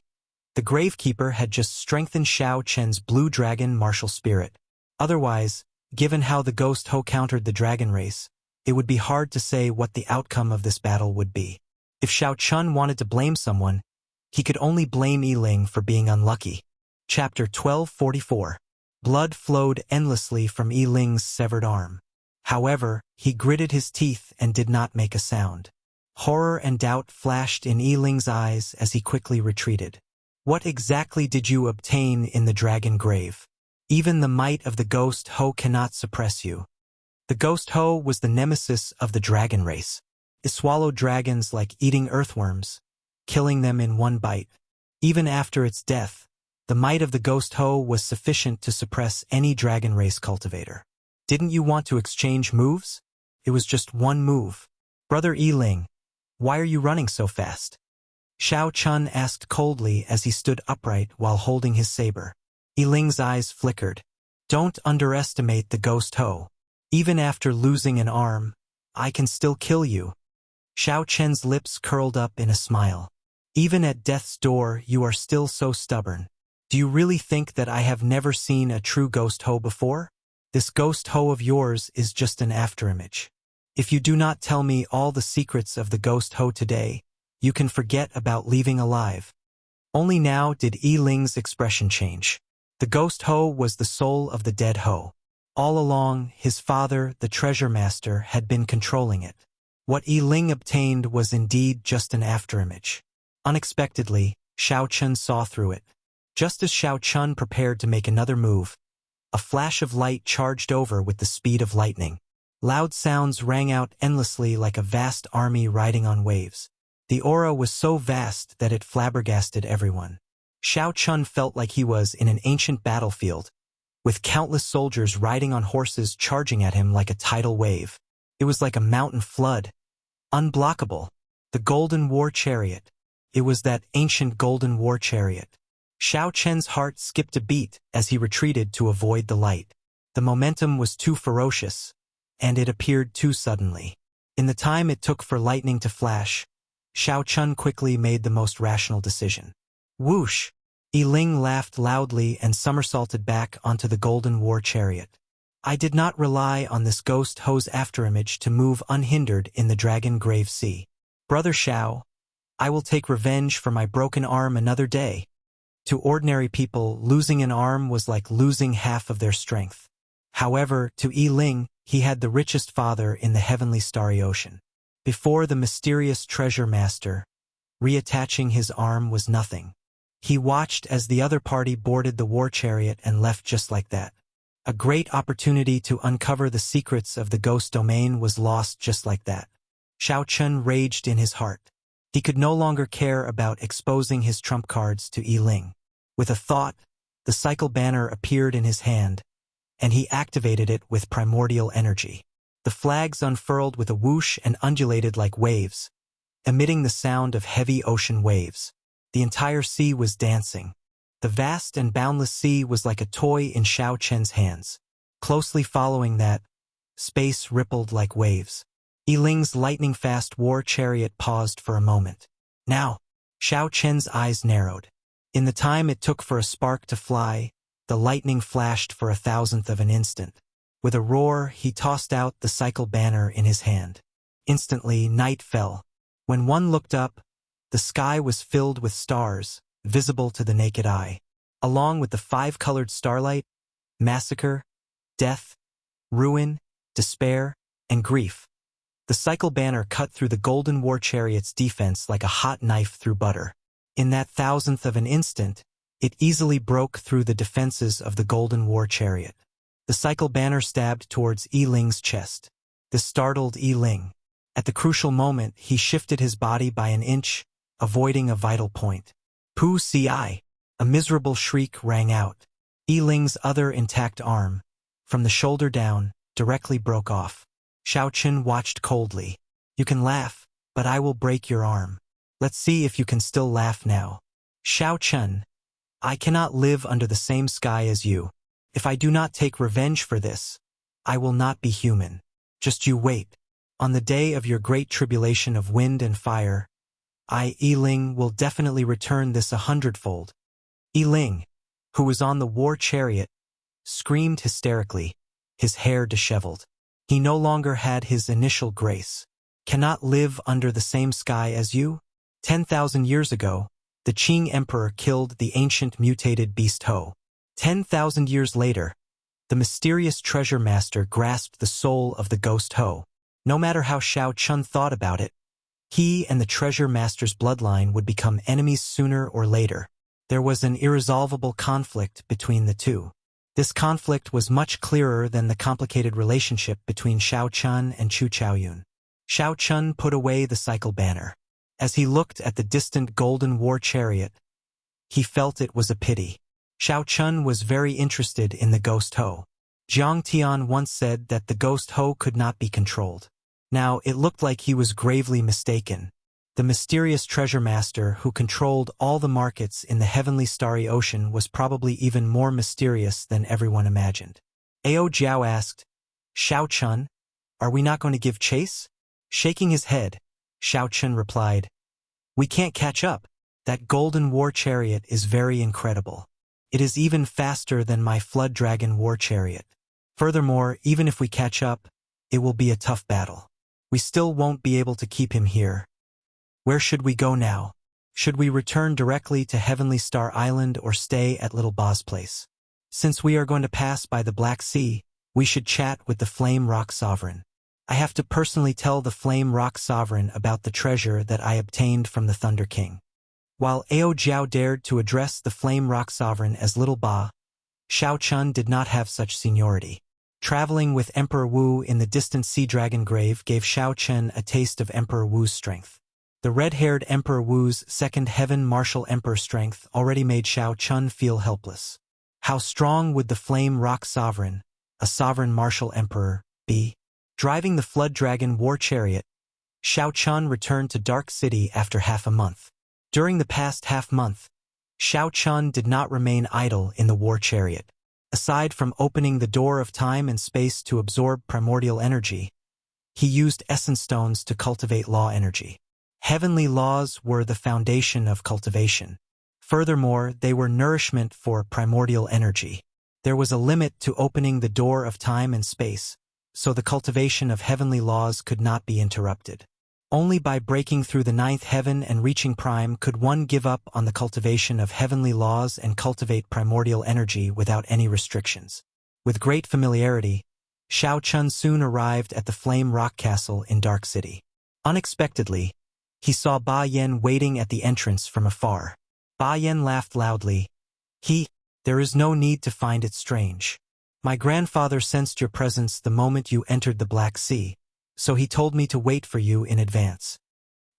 the Gravekeeper had just strengthened Xiaochen's blue dragon martial spirit. Otherwise, given how the ghost Ho countered the dragon race, it would be hard to say what the outcome of this battle would be. If Xiaochen wanted to blame someone, he could only blame Yiling for being unlucky. Chapter 1244. Blood flowed endlessly from Yiling's severed arm. However, he gritted his teeth and did not make a sound. Horror and doubt flashed in Yiling's eyes as he quickly retreated. What exactly did you obtain in the dragon grave? Even the might of the ghost Ho cannot suppress you. The ghost Ho was the nemesis of the dragon race. It swallowed dragons like eating earthworms, killing them in one bite. Even after its death, the might of the ghost Ho was sufficient to suppress any dragon race cultivator. Didn't you want to exchange moves? It was just one move. Brother Yiling, why are you running so fast? Xiaochen asked coldly as he stood upright while holding his saber. Yiling's eyes flickered. Don't underestimate the ghost Ho. Even after losing an arm, I can still kill you. Xiaochen's lips curled up in a smile. Even at death's door, you are still so stubborn. Do you really think that I have never seen a true ghost Ho before? This ghost Ho of yours is just an afterimage. If you do not tell me all the secrets of the ghost Ho today, you can forget about leaving alive. Only now did Yiling's expression change. The ghost Ho was the soul of the dead Ho. All along, his father, the treasure master, had been controlling it. What Yiling obtained was indeed just an afterimage. Unexpectedly, Xiaochen saw through it. Just as Xiaochen prepared to make another move, a flash of light charged over with the speed of lightning. Loud sounds rang out endlessly like a vast army riding on waves. The aura was so vast that it flabbergasted everyone. Xiaochen felt like he was in an ancient battlefield, with countless soldiers riding on horses charging at him like a tidal wave. It was like a mountain flood. Unblockable. The golden war chariot. It was that ancient golden war chariot. Xiaochen's heart skipped a beat as he retreated to avoid the light. The momentum was too ferocious, and it appeared too suddenly. In the time it took for lightning to flash, Xiaochen quickly made the most rational decision. Whoosh! Yiling laughed loudly and somersaulted back onto the golden war chariot. I did not rely on this ghost Ho's afterimage to move unhindered in the dragon grave sea. Brother Xiao, I will take revenge for my broken arm another day. To ordinary people, losing an arm was like losing half of their strength. However, to Yiling, he had the richest father in the heavenly starry ocean. Before the mysterious treasure master, reattaching his arm was nothing. He watched as the other party boarded the war chariot and left just like that. A great opportunity to uncover the secrets of the ghost domain was lost just like that. Xiao Chun raged in his heart. He could no longer care about exposing his trump cards to Yi Ling. With a thought, the cycle banner appeared in his hand, and he activated it with primordial energy. The flags unfurled with a whoosh and undulated like waves, emitting the sound of heavy ocean waves. The entire sea was dancing. The vast and boundless sea was like a toy in Xiao Chen's hands. Closely following that, space rippled like waves. Yi Ling's lightning-fast war chariot paused for a moment. Now, Xiao Chen's eyes narrowed. In the time it took for a spark to fly, the lightning flashed for 1,000th of an instant. With a roar, he tossed out the cycle banner in his hand. Instantly, night fell. When one looked up, the sky was filled with stars, visible to the naked eye. Along with the 5-colored starlight, massacre, death, ruin, despair, and grief. The cycle banner cut through the golden war chariot's defense like a hot knife through butter. In that 1,000th of an instant, it easily broke through the defenses of the golden war chariot. The cycle banner stabbed towards Yi Ling's chest. This startled Yi Ling. At the crucial moment, he shifted his body by an inch, avoiding a vital point. Pu ci! A miserable shriek rang out. Yi Ling's other intact arm, from the shoulder down, directly broke off. Xiao Chun watched coldly. You can laugh, but I will break your arm. Let's see if you can still laugh now. Xiao Chun, I cannot live under the same sky as you. If I do not take revenge for this, I will not be human. Just you wait. On the day of your great tribulation of wind and fire, I, Yi Ling, will definitely return this 100-fold. Yi Ling, who was on the war chariot, screamed hysterically, his hair disheveled. He no longer had his initial grace. Cannot live under the same sky as you? 10,000 years ago, the Qing Emperor killed the ancient mutated beast Ho. 10,000 years later, the mysterious treasure master grasped the soul of the ghost Ho. No matter how Xiao Chun thought about it, he and the treasure master's bloodline would become enemies sooner or later. There was an irresolvable conflict between the two. This conflict was much clearer than the complicated relationship between Xiao Chun and Chu Chaoyun. Xiao Chun put away the cycle banner. As he looked at the distant golden war chariot, he felt it was a pity. Xiao Chun was very interested in the ghost Ho. Jiang Tian once said that the ghost Ho could not be controlled. Now, it looked like he was gravely mistaken. The mysterious treasure master who controlled all the markets in the heavenly starry ocean was probably even more mysterious than everyone imagined. Ao Jiao asked, Xiao Chun, are we not going to give chase? Shaking his head, Xiao Chun replied, we can't catch up. That golden war chariot is very incredible. It is even faster than my flood dragon war chariot. Furthermore, even if we catch up, it will be a tough battle. We still won't be able to keep him here. Where should we go now? Should we return directly to Heavenly Star Island or stay at Little Ba's place? Since we are going to pass by the Black Sea, we should chat with the Flame Rock Sovereign. I have to personally tell the Flame Rock Sovereign about the treasure that I obtained from the Thunder King. While Ao Jiao dared to address the Flame Rock Sovereign as Little Ba, Xiao Chun did not have such seniority. Traveling with Emperor Wu in the distant Sea Dragon Grave gave Xiao Chun a taste of Emperor Wu's strength. The red-haired Emperor Wu's second heaven martial emperor strength already made Xiao Chun feel helpless. How strong would the Flame Rock Sovereign, a sovereign martial emperor, be? Driving the Flood Dragon war chariot, Xiao Chun returned to Dark City after half a month. During the past half-month, Xiao Chun did not remain idle in the war chariot. Aside from opening the door of time and space to absorb primordial energy, he used essence stones to cultivate law energy. Heavenly laws were the foundation of cultivation. Furthermore, they were nourishment for primordial energy. There was a limit to opening the door of time and space, so the cultivation of heavenly laws could not be interrupted. Only by breaking through the ninth heaven and reaching prime could one give up on the cultivation of heavenly laws and cultivate primordial energy without any restrictions. With great familiarity, Xiao Chun soon arrived at the Flame Rock Castle in Dark City. Unexpectedly, he saw Ba Yan waiting at the entrance from afar. Ba Yan laughed loudly. There is no need to find it strange. My grandfather sensed your presence the moment you entered the Black Sea, so he told me to wait for you in advance.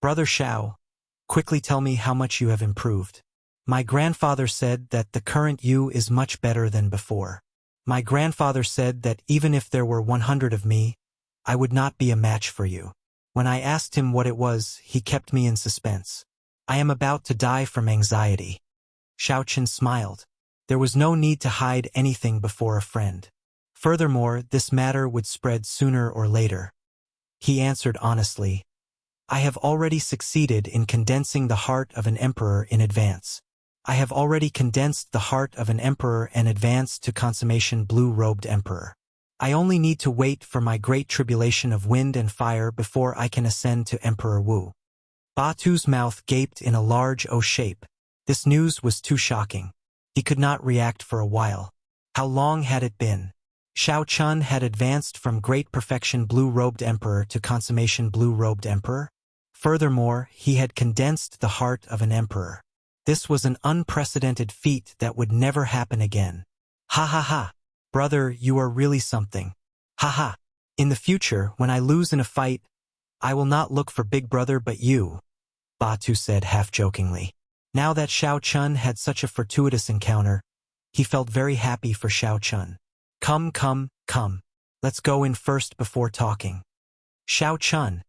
Brother Xiao, quickly tell me how much you have improved. My grandfather said that the current you is much better than before. My grandfather said that even if there were 100 of me, I would not be a match for you. When I asked him what it was, he kept me in suspense. I am about to die from anxiety. Xiao Chen smiled. There was no need to hide anything before a friend. Furthermore, this matter would spread sooner or later. He answered honestly, I have already succeeded in condensing the heart of an emperor in advance. I have already condensed the heart of an emperor and advanced to consummation blue-robed emperor. I only need to wait for my great tribulation of wind and fire before I can ascend to Emperor Wu. Batu's mouth gaped in a large O shape. This news was too shocking. He could not react for a while. How long had it been? Xiao Chun had advanced from great perfection blue-robed emperor to consummation blue-robed emperor. Furthermore, he had condensed the heart of an emperor. This was an unprecedented feat that would never happen again. Ha ha ha. Brother, you are really something. Ha ha. In the future, when I lose in a fight, I will not look for big brother but you, Batu said half-jokingly. Now that Xiao Chun had such a fortuitous encounter, he felt very happy for Xiao Chun. Come, come, come. Let's go in first before talking. Xiao Chun,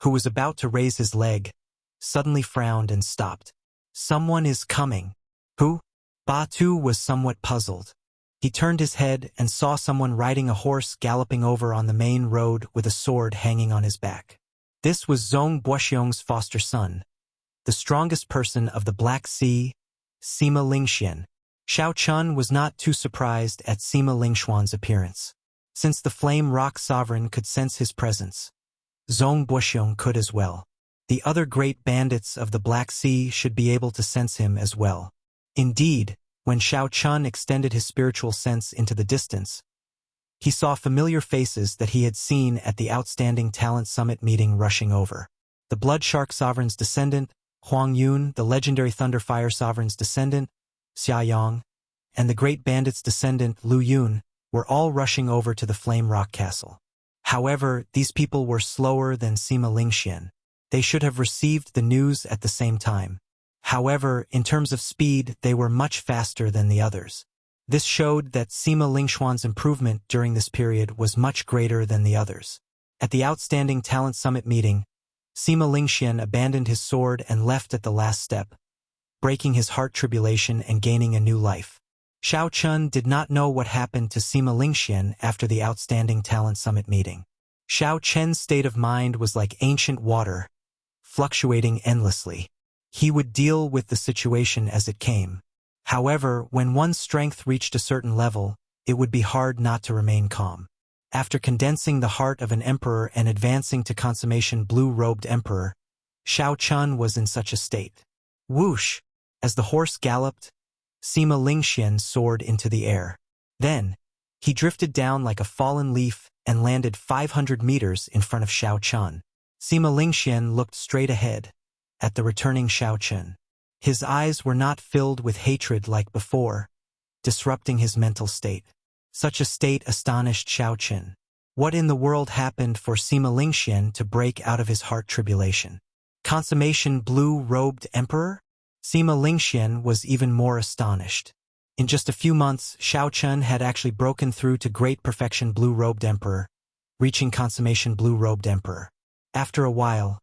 who was about to raise his leg, suddenly frowned and stopped. Someone is coming. Who? Batu was somewhat puzzled. He turned his head and saw someone riding a horse galloping over on the main road with a sword hanging on his back. This was Zhong Buoxiong's foster son, the strongest person of the Black Sea, Sima Lingxian. Xiao Chun was not too surprised at Sima Lingxuan's appearance. Since the Flame Rock Sovereign could sense his presence, Zhong Buoxiong could as well. The other great bandits of the Black Sea should be able to sense him as well. Indeed, when Xiao Chun extended his spiritual sense into the distance, he saw familiar faces that he had seen at the Outstanding Talent Summit meeting rushing over. The Blood Shark Sovereign's descendant, Huang Yun, the legendary Thunderfire Sovereign's descendant, Xia Yang, and the Great Bandit's descendant, Lu Yun, were all rushing over to the Flame Rock Castle. However, these people were slower than Sima Lingxian. They should have received the news at the same time. However, in terms of speed, they were much faster than the others. This showed that Sima Lingxuan's improvement during this period was much greater than the others. At the Outstanding Talent Summit meeting, Sima Lingxian abandoned his sword and left at the last step, breaking his heart tribulation and gaining a new life. Xiao Chun did not know what happened to Sima Lingxian after the Outstanding Talent Summit meeting. Xiao Chen's state of mind was like ancient water, fluctuating endlessly. He would deal with the situation as it came. However, when one's strength reached a certain level, it would be hard not to remain calm. After condensing the heart of an emperor and advancing to consummation blue-robed emperor, Xiao Chun was in such a state. Whoosh! As the horse galloped, Sima Lingxian soared into the air. Then, he drifted down like a fallen leaf and landed 500 meters in front of Xiao Chun. Sima Lingxian looked straight ahead, at the returning Xiao Chun. His eyes were not filled with hatred like before, disrupting his mental state. Such a state astonished Xiao Chun. What in the world happened for Sima Lingxian to break out of his heart tribulation? Consummation blue-robed emperor? Sima Lingxian was even more astonished. In just a few months, Xiao Chun had actually broken through to great perfection blue-robed emperor, reaching consummation blue-robed emperor. After a while,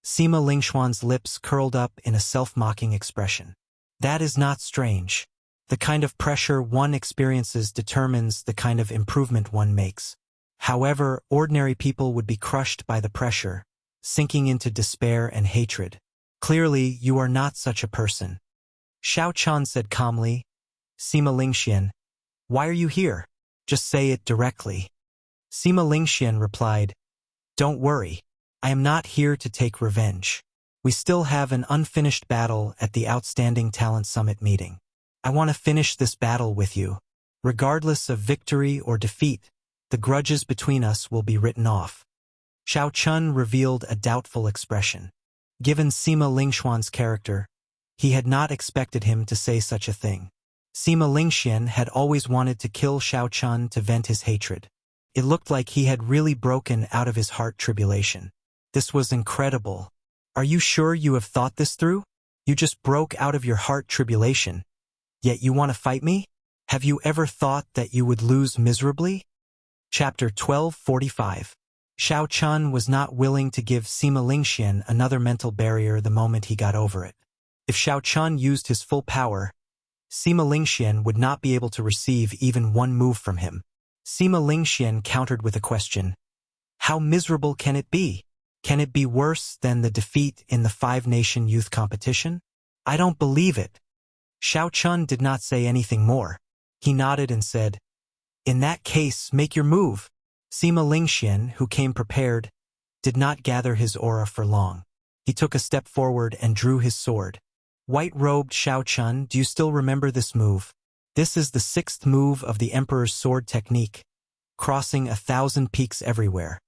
Sima Lingxuan's lips curled up in a self-mocking expression. That is not strange. The kind of pressure one experiences determines the kind of improvement one makes. However, ordinary people would be crushed by the pressure, sinking into despair and hatred. Clearly, you are not such a person. Xiao Chun said calmly, Sima Lingxian, why are you here? Just say it directly. Sima Lingxian replied, don't worry. I am not here to take revenge. We still have an unfinished battle at the Outstanding Talent Summit meeting. I want to finish this battle with you. Regardless of victory or defeat, the grudges between us will be written off. Xiao Chun revealed a doubtful expression. Given Sima Lingxuan's character, he had not expected him to say such a thing. Sima Lingxian had always wanted to kill Xiao Chun to vent his hatred. It looked like he had really broken out of his heart tribulation. This was incredible. Are you sure you have thought this through? You just broke out of your heart tribulation, yet you want to fight me? Have you ever thought that you would lose miserably? Chapter 1245. Xiao Chun was not willing to give Sima Lingxian another mental barrier the moment he got over it. If Xiao Chun used his full power, Sima Lingxian would not be able to receive even one move from him. Sima Lingxian countered with a question. How miserable can it be? Can it be worse than the defeat in the five-nation youth competition? I don't believe it. Xiao Chun did not say anything more. He nodded and said, In that case, make your move. Sima Lingxian, who came prepared, did not gather his aura for long. He took a step forward and drew his sword. White-robed Xiao Chun, do you still remember this move? This is the 6th move of the Emperor's sword technique, crossing 1,000 peaks everywhere.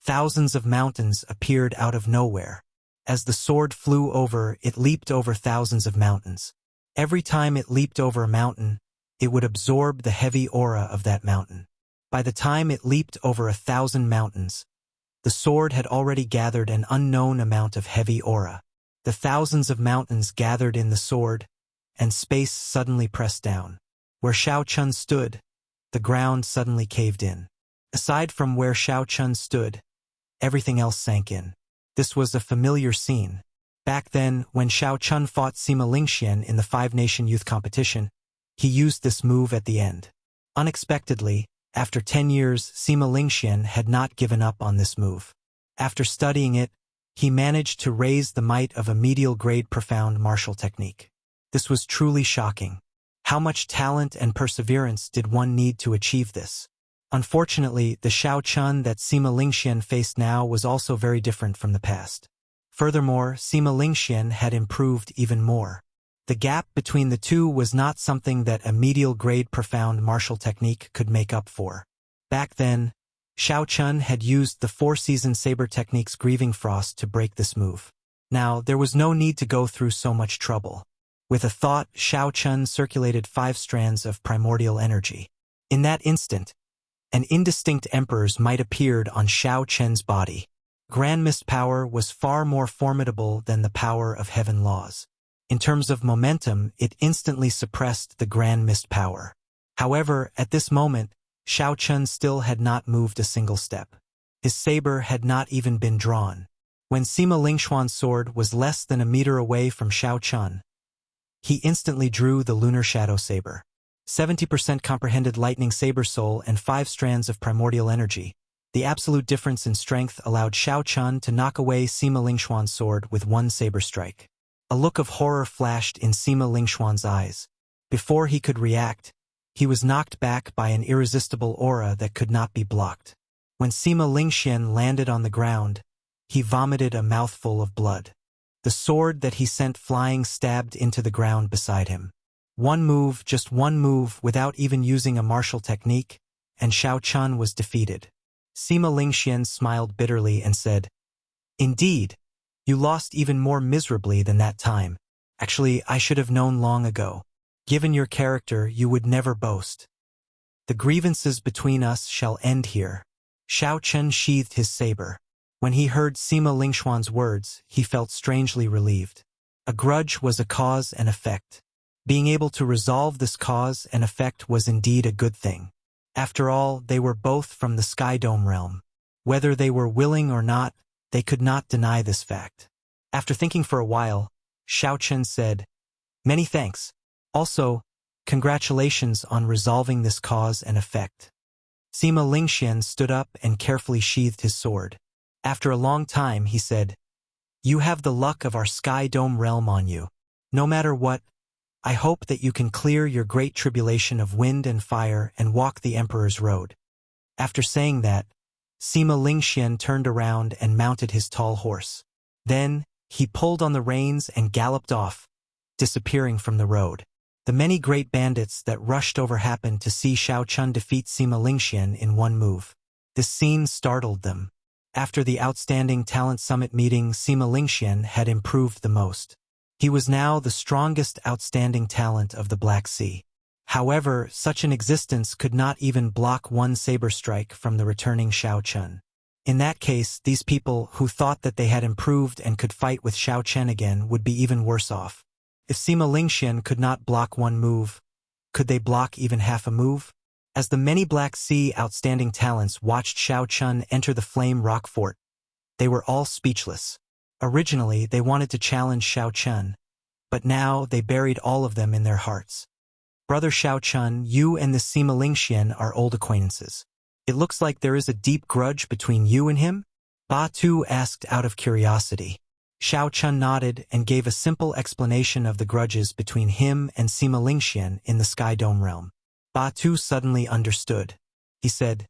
Thousands of mountains appeared out of nowhere. As the sword flew over, it leaped over thousands of mountains. Every time it leaped over a mountain, it would absorb the heavy aura of that mountain. By the time it leaped over 1,000 mountains, the sword had already gathered an unknown amount of heavy aura. The thousands of mountains gathered in the sword, and space suddenly pressed down. Where Xiao Chun stood, the ground suddenly caved in. Aside from where Xiao Chun stood, everything else sank in. This was a familiar scene. Back then, when Xiao Chun fought Sima Lingxian in the five-nation youth competition, he used this move at the end. Unexpectedly, after 10 years, Sima Lingxian had not given up on this move. After studying it, he managed to raise the might of a medial-grade profound martial technique. This was truly shocking. How much talent and perseverance did one need to achieve this? Unfortunately, the Xiao Chun that Sima Lingxian faced now was also very different from the past. Furthermore, Sima Lingxian had improved even more. The gap between the two was not something that a medial-grade profound martial technique could make up for. Back then, Xiao Chun had used the four-season saber technique's grieving frost to break this move. Now, there was no need to go through so much trouble. With a thought, Xiao Chun circulated 5 strands of primordial energy. In that instant, an indistinct emperor's might appeared on Xiao Chun's body. Grand Mist power was far more formidable than the power of heaven laws. In terms of momentum, it instantly suppressed the Grand Mist power. However, at this moment, Xiao Chun still had not moved a single step. His saber had not even been drawn. When Sima Lingxian's sword was less than a meter away from Xiao Chun, he instantly drew the Lunar Shadow Saber. 70% comprehended lightning saber soul and 5 strands of primordial energy. The absolute difference in strength allowed Xiao Chun to knock away Sima Lingxian's sword with one saber strike. A look of horror flashed in Sima Lingxian's eyes. Before he could react, he was knocked back by an irresistible aura that could not be blocked. When Sima Lingxian landed on the ground, he vomited a mouthful of blood. The sword that he sent flying stabbed into the ground beside him. One move, just one move, without even using a martial technique, and Xiao Chun was defeated. Sima Lingxian smiled bitterly and said, Indeed, you lost even more miserably than that time. Actually, I should have known long ago. Given your character, you would never boast. The grievances between us shall end here. Xiao Chun sheathed his saber. When he heard Sima Lingxian's words, he felt strangely relieved. A grudge was a cause and effect. Being able to resolve this cause and effect was indeed a good thing. After all, they were both from the Sky Dome realm. Whether they were willing or not, they could not deny this fact. After thinking for a while, Xiao Chun said, Many thanks. Also, congratulations on resolving this cause and effect. Sima Lingxian stood up and carefully sheathed his sword. After a long time, he said, You have the luck of our Sky Dome realm on you. No matter what, I hope that you can clear your great tribulation of wind and fire and walk the Emperor's road. After saying that, Sima Lingxian turned around and mounted his tall horse. Then, he pulled on the reins and galloped off, disappearing from the road. The many great bandits that rushed over happened to see Xiao Chun defeat Sima Lingxian in one move. This scene startled them. After the Outstanding Talent Summit meeting, Sima Lingxian had improved the most. He was now the strongest outstanding talent of the Black Sea. However, such an existence could not even block one saber strike from the returning Shao Chun. In that case, these people who thought that they had improved and could fight with Shao Chen again would be even worse off. If Sima Lingxian could not block one move, could they block even half a move? As the many Black Sea outstanding talents watched Shao Chun enter the Flame Rock Fort, they were all speechless. Originally, they wanted to challenge Shao Chun, but now they buried all of them in their hearts. Brother Shao Chun, you and this Sima Lingxian are old acquaintances. It looks like there is a deep grudge between you and him? Ba Tu asked out of curiosity. Shao Chun nodded and gave a simple explanation of the grudges between him and Sima Lingxian in the Sky Dome realm. Ba Tu suddenly understood. He said,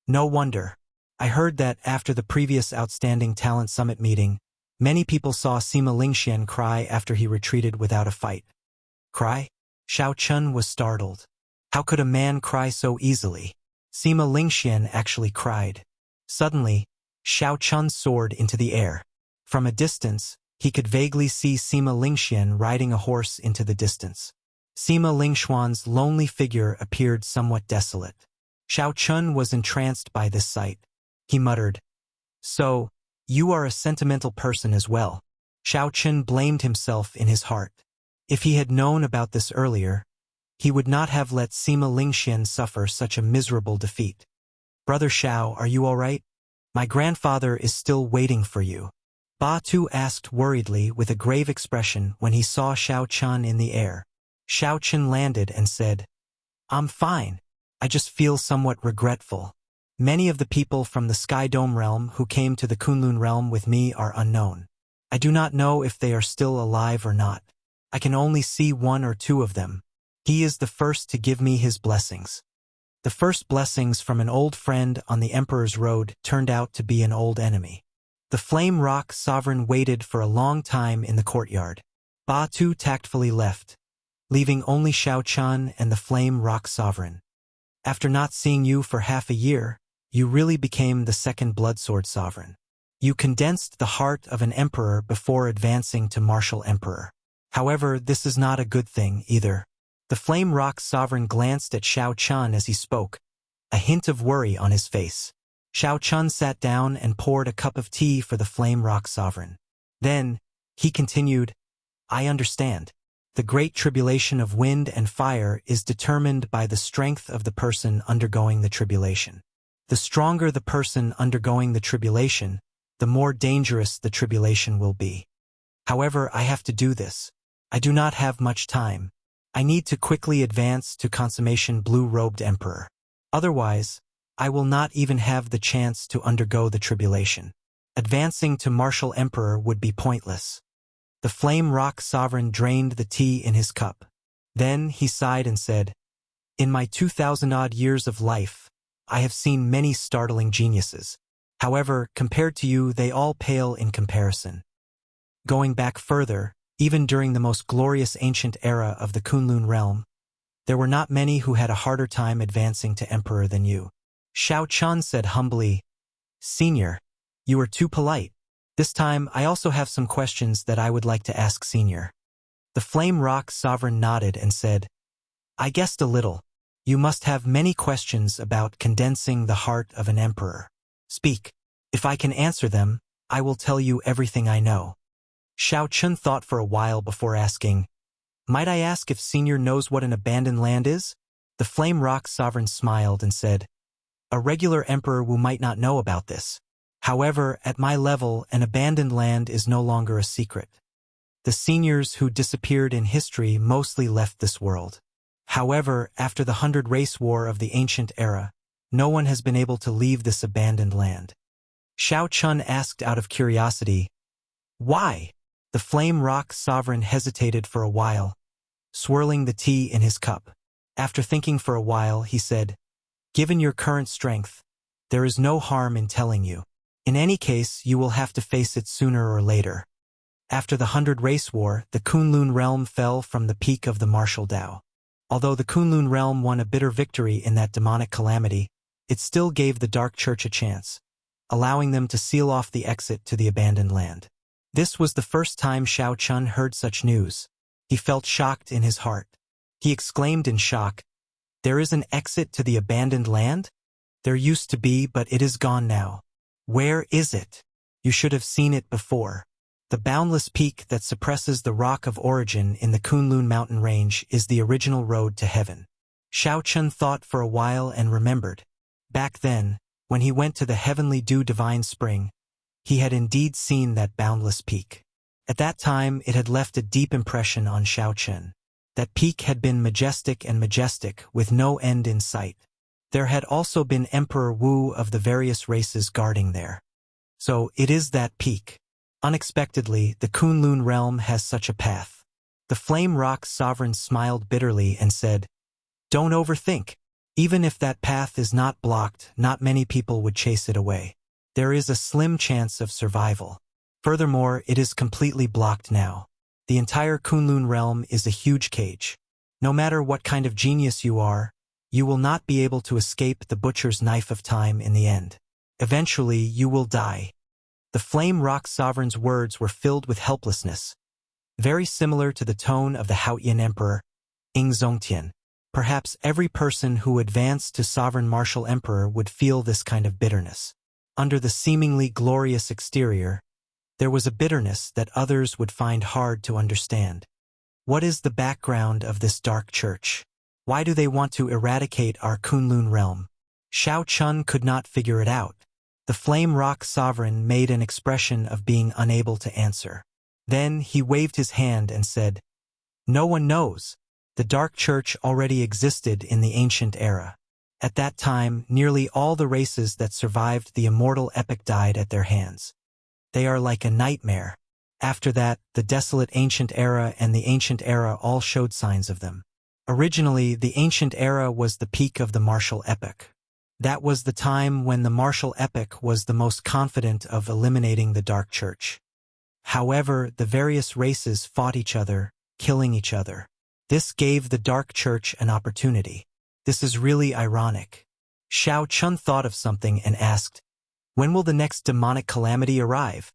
"No wonder. I heard that after the previous Outstanding Talent Summit meeting, many people saw Sima Lingxian cry after he retreated without a fight." Cry? Shao Chun was startled. How could a man cry so easily? Sima Lingxian actually cried. Suddenly, Shao Chun soared into the air. From a distance, he could vaguely see Sima Lingxian riding a horse into the distance. Sima Lingxuan's lonely figure appeared somewhat desolate. Shao Chun was entranced by this sight. He muttered, "So, you are a sentimental person as well." Shao Chun blamed himself in his heart. If he had known about this earlier, he would not have let Sima Lingxian suffer such a miserable defeat. "Brother Shao, are you all right? My grandfather is still waiting for you." Ba Tu asked worriedly with a grave expression when he saw Shao Chun in the air. Shao Chun landed and said, "I'm fine. I just feel somewhat regretful. Many of the people from the Sky Dome realm who came to the Kunlun realm with me are unknown. I do not know if they are still alive or not. I can only see one or two of them. He is the first to give me his blessings." The first blessings from an old friend on the Emperor's Road turned out to be an old enemy. The Flame Rock Sovereign waited for a long time in the courtyard. Ba Tu tactfully left, leaving only Shao Chun and the Flame Rock Sovereign. "After not seeing you for half a year, you really became the second Bloodsword Sovereign. You condensed the heart of an emperor before advancing to martial emperor. However, this is not a good thing either." The Flame Rock Sovereign glanced at Shao Chun as he spoke, a hint of worry on his face. Shao Chun sat down and poured a cup of tea for the Flame Rock Sovereign. Then, he continued, "I understand. The great tribulation of wind and fire is determined by the strength of the person undergoing the tribulation. The stronger the person undergoing the tribulation, the more dangerous the tribulation will be. However, I have to do this. I do not have much time. I need to quickly advance to consummation Blue-Robed Emperor. Otherwise, I will not even have the chance to undergo the tribulation. Advancing to martial emperor would be pointless." The Flame Rock Sovereign drained the tea in his cup. Then he sighed and said, "In my 2,000-odd years of life, I have seen many startling geniuses. However, compared to you, they all pale in comparison. Going back further, even during the most glorious ancient era of the Kunlun realm, there were not many who had a harder time advancing to emperor than you." Shao Chun said humbly, "Senior, you are too polite. This time, I also have some questions that I would like to ask Senior." The Flame Rock Sovereign nodded and said, "I guessed a little. You must have many questions about condensing the heart of an emperor. Speak. If I can answer them, I will tell you everything I know." Shao Chun thought for a while before asking, "Might I ask if Senior knows what an abandoned land is?" The Flame Rock Sovereign smiled and said, "A regular emperor who might not know about this. However, at my level, an abandoned land is no longer a secret. The seniors who disappeared in history mostly left this world. However, after the 100 Race War of the ancient era, no one has been able to leave this abandoned land." Shao Chun asked out of curiosity, "Why?" The Flame Rock Sovereign hesitated for a while, swirling the tea in his cup. After thinking for a while, he said, "Given your current strength, there is no harm in telling you. In any case, you will have to face it sooner or later. After the 100 Race War, the Kunlun realm fell from the peak of the martial Dao. Although the Kunlun realm won a bitter victory in that demonic calamity, it still gave the Dark Church a chance, allowing them to seal off the exit to the abandoned land." This was the first time Shao Chun heard such news. He felt shocked in his heart. He exclaimed in shock, There is an exit to the abandoned land? There used to be, but it is gone now. Where is it? You should have seen it before. The boundless peak that suppresses the rock of origin in the Kunlun mountain range is the original road to heaven. Xiao Chun thought for a while and remembered. Back then, when he went to the heavenly dew divine spring, he had indeed seen that boundless peak. At that time, it had left a deep impression on Xiao Chun. That peak had been majestic and majestic, with no end in sight. There had also been Emperor Wu of the various races guarding there. So, it is that peak. Unexpectedly, the Kunlun realm has such a path. The Flame Rock Sovereign smiled bitterly and said, "Don't overthink. Even if that path is not blocked, not many people would chase it away. There is a slim chance of survival. Furthermore, it is completely blocked now. The entire Kunlun realm is a huge cage. No matter what kind of genius you are, you will not be able to escape the butcher's knife of time in the end. Eventually, you will die." The Flame Rock Sovereign's words were filled with helplessness, very similar to the tone of the Haotian Emperor, Ing Zongtian. Perhaps every person who advanced to Sovereign Martial Emperor would feel this kind of bitterness. Under the seemingly glorious exterior, there was a bitterness that others would find hard to understand. What is the background of this dark church? Why do they want to eradicate our Kunlun realm? Xiao Chun could not figure it out. The Flame Rock Sovereign made an expression of being unable to answer. Then he waved his hand and said, "No one knows. The Dark Church already existed in the ancient era. At that time, nearly all the races that survived the Immortal epic died at their hands. They are like a nightmare. After that, the desolate ancient era and the ancient era all showed signs of them. Originally, the ancient era was the peak of the martial epic. That was the time when the martial epic was the most confident of eliminating the Dark Church. However, the various races fought each other, killing each other. This gave the Dark Church an opportunity. This is really ironic." Xiao Chun thought of something and asked, "When will the next demonic calamity arrive?"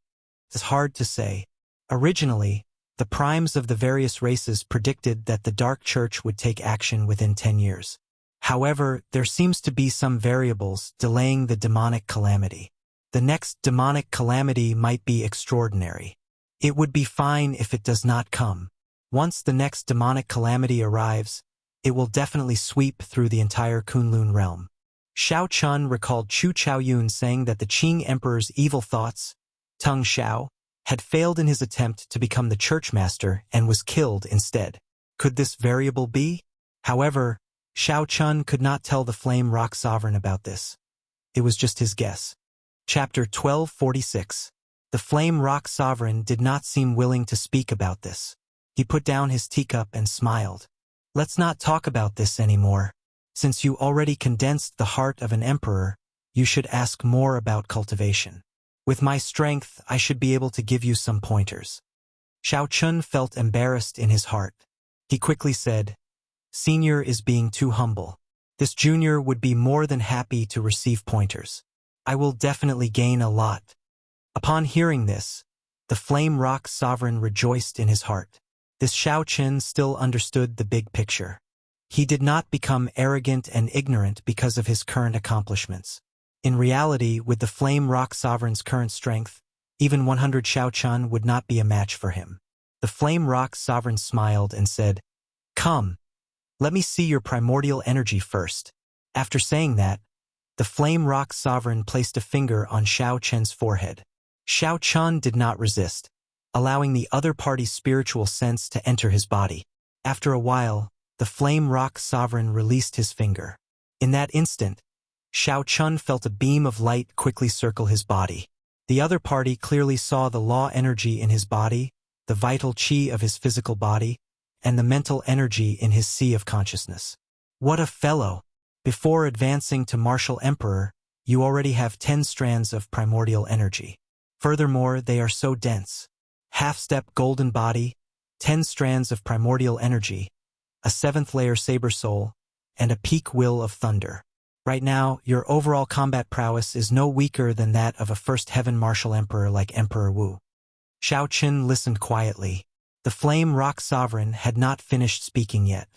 It's hard to say. Originally, the primes of the various races predicted that the Dark Church would take action within 10 years. However, there seems to be some variables delaying the demonic calamity. The next demonic calamity might be extraordinary. It would be fine if it does not come. Once the next demonic calamity arrives, it will definitely sweep through the entire Kunlun realm. Xiao Chun recalled Chu Chaoyun saying that the Qing Emperor's evil thoughts, Tung Xiao, had failed in his attempt to become the churchmaster and was killed instead. Could this variable be? However, Xiao Chun could not tell the Flame Rock Sovereign about this. It was just his guess. Chapter 1246. The Flame Rock Sovereign did not seem willing to speak about this. He put down his teacup and smiled. "Let's not talk about this anymore. Since you already condensed the heart of an emperor, you should ask more about cultivation. With my strength, I should be able to give you some pointers." Xiao Chun felt embarrassed in his heart. He quickly said, "Senior is being too humble. This junior would be more than happy to receive pointers. I will definitely gain a lot." Upon hearing this, the Flame Rock Sovereign rejoiced in his heart. This Xiao Chun still understood the big picture. He did not become arrogant and ignorant because of his current accomplishments. In reality, with the Flame Rock Sovereign's current strength, even 100 Xiao Chun would not be a match for him. The Flame Rock Sovereign smiled and said, "Come. Let me see your primordial energy first." After saying that, the Flame Rock Sovereign placed a finger on Xiao Chun's forehead. Xiao Chun did not resist, allowing the other party's spiritual sense to enter his body. After a while, the Flame Rock Sovereign released his finger. In that instant, Xiao Chun felt a beam of light quickly circle his body. The other party clearly saw the law energy in his body, the vital qi of his physical body, and the mental energy in his sea of consciousness. What a fellow! Before advancing to Martial Emperor, you already have 10 strands of primordial energy. Furthermore, they are so dense. Half-step golden body, 10 strands of primordial energy, a 7th layer saber soul, and a peak will of thunder. Right now, your overall combat prowess is no weaker than that of a first heaven Martial Emperor like Emperor Wu. Xiao Chun listened quietly. The Flame Rock Sovereign had not finished speaking yet.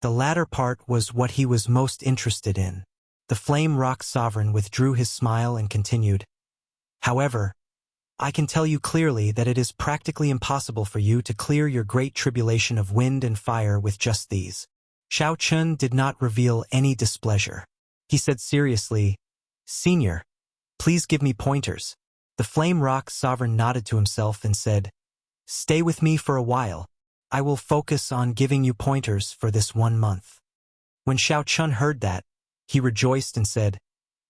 The latter part was what he was most interested in. The Flame Rock Sovereign withdrew his smile and continued, "However, I can tell you clearly that it is practically impossible for you to clear your great tribulation of wind and fire with just these." Xiao Chun did not reveal any displeasure. He said seriously, "Senior, please give me pointers." The Flame Rock Sovereign nodded to himself and said, "Stay with me for a while. I will focus on giving you pointers for this 1 month." When Xiao Chun heard that, he rejoiced and said,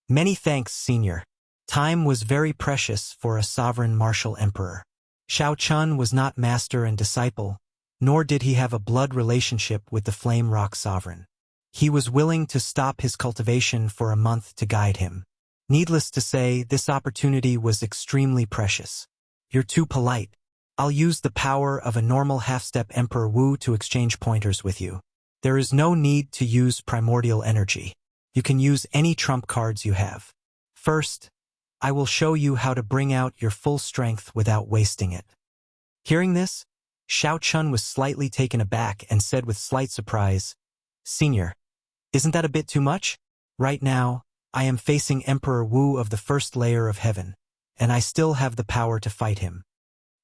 "Many thanks, Senior." Time was very precious for a sovereign martial emperor. Xiao Chun was not master and disciple, nor did he have a blood relationship with the Flame Rock Sovereign. He was willing to stop his cultivation for a month to guide him. Needless to say, this opportunity was extremely precious. "You're too polite. I'll use the power of a normal half-step Emperor Wu to exchange pointers with you. There is no need to use primordial energy. You can use any trump cards you have. First, I will show you how to bring out your full strength without wasting it." Hearing this, Xiao Chun was slightly taken aback and said with slight surprise, "Senior, isn't that a bit too much? Right now, I am facing Emperor Wu of the first layer of heaven, and I still have the power to fight him."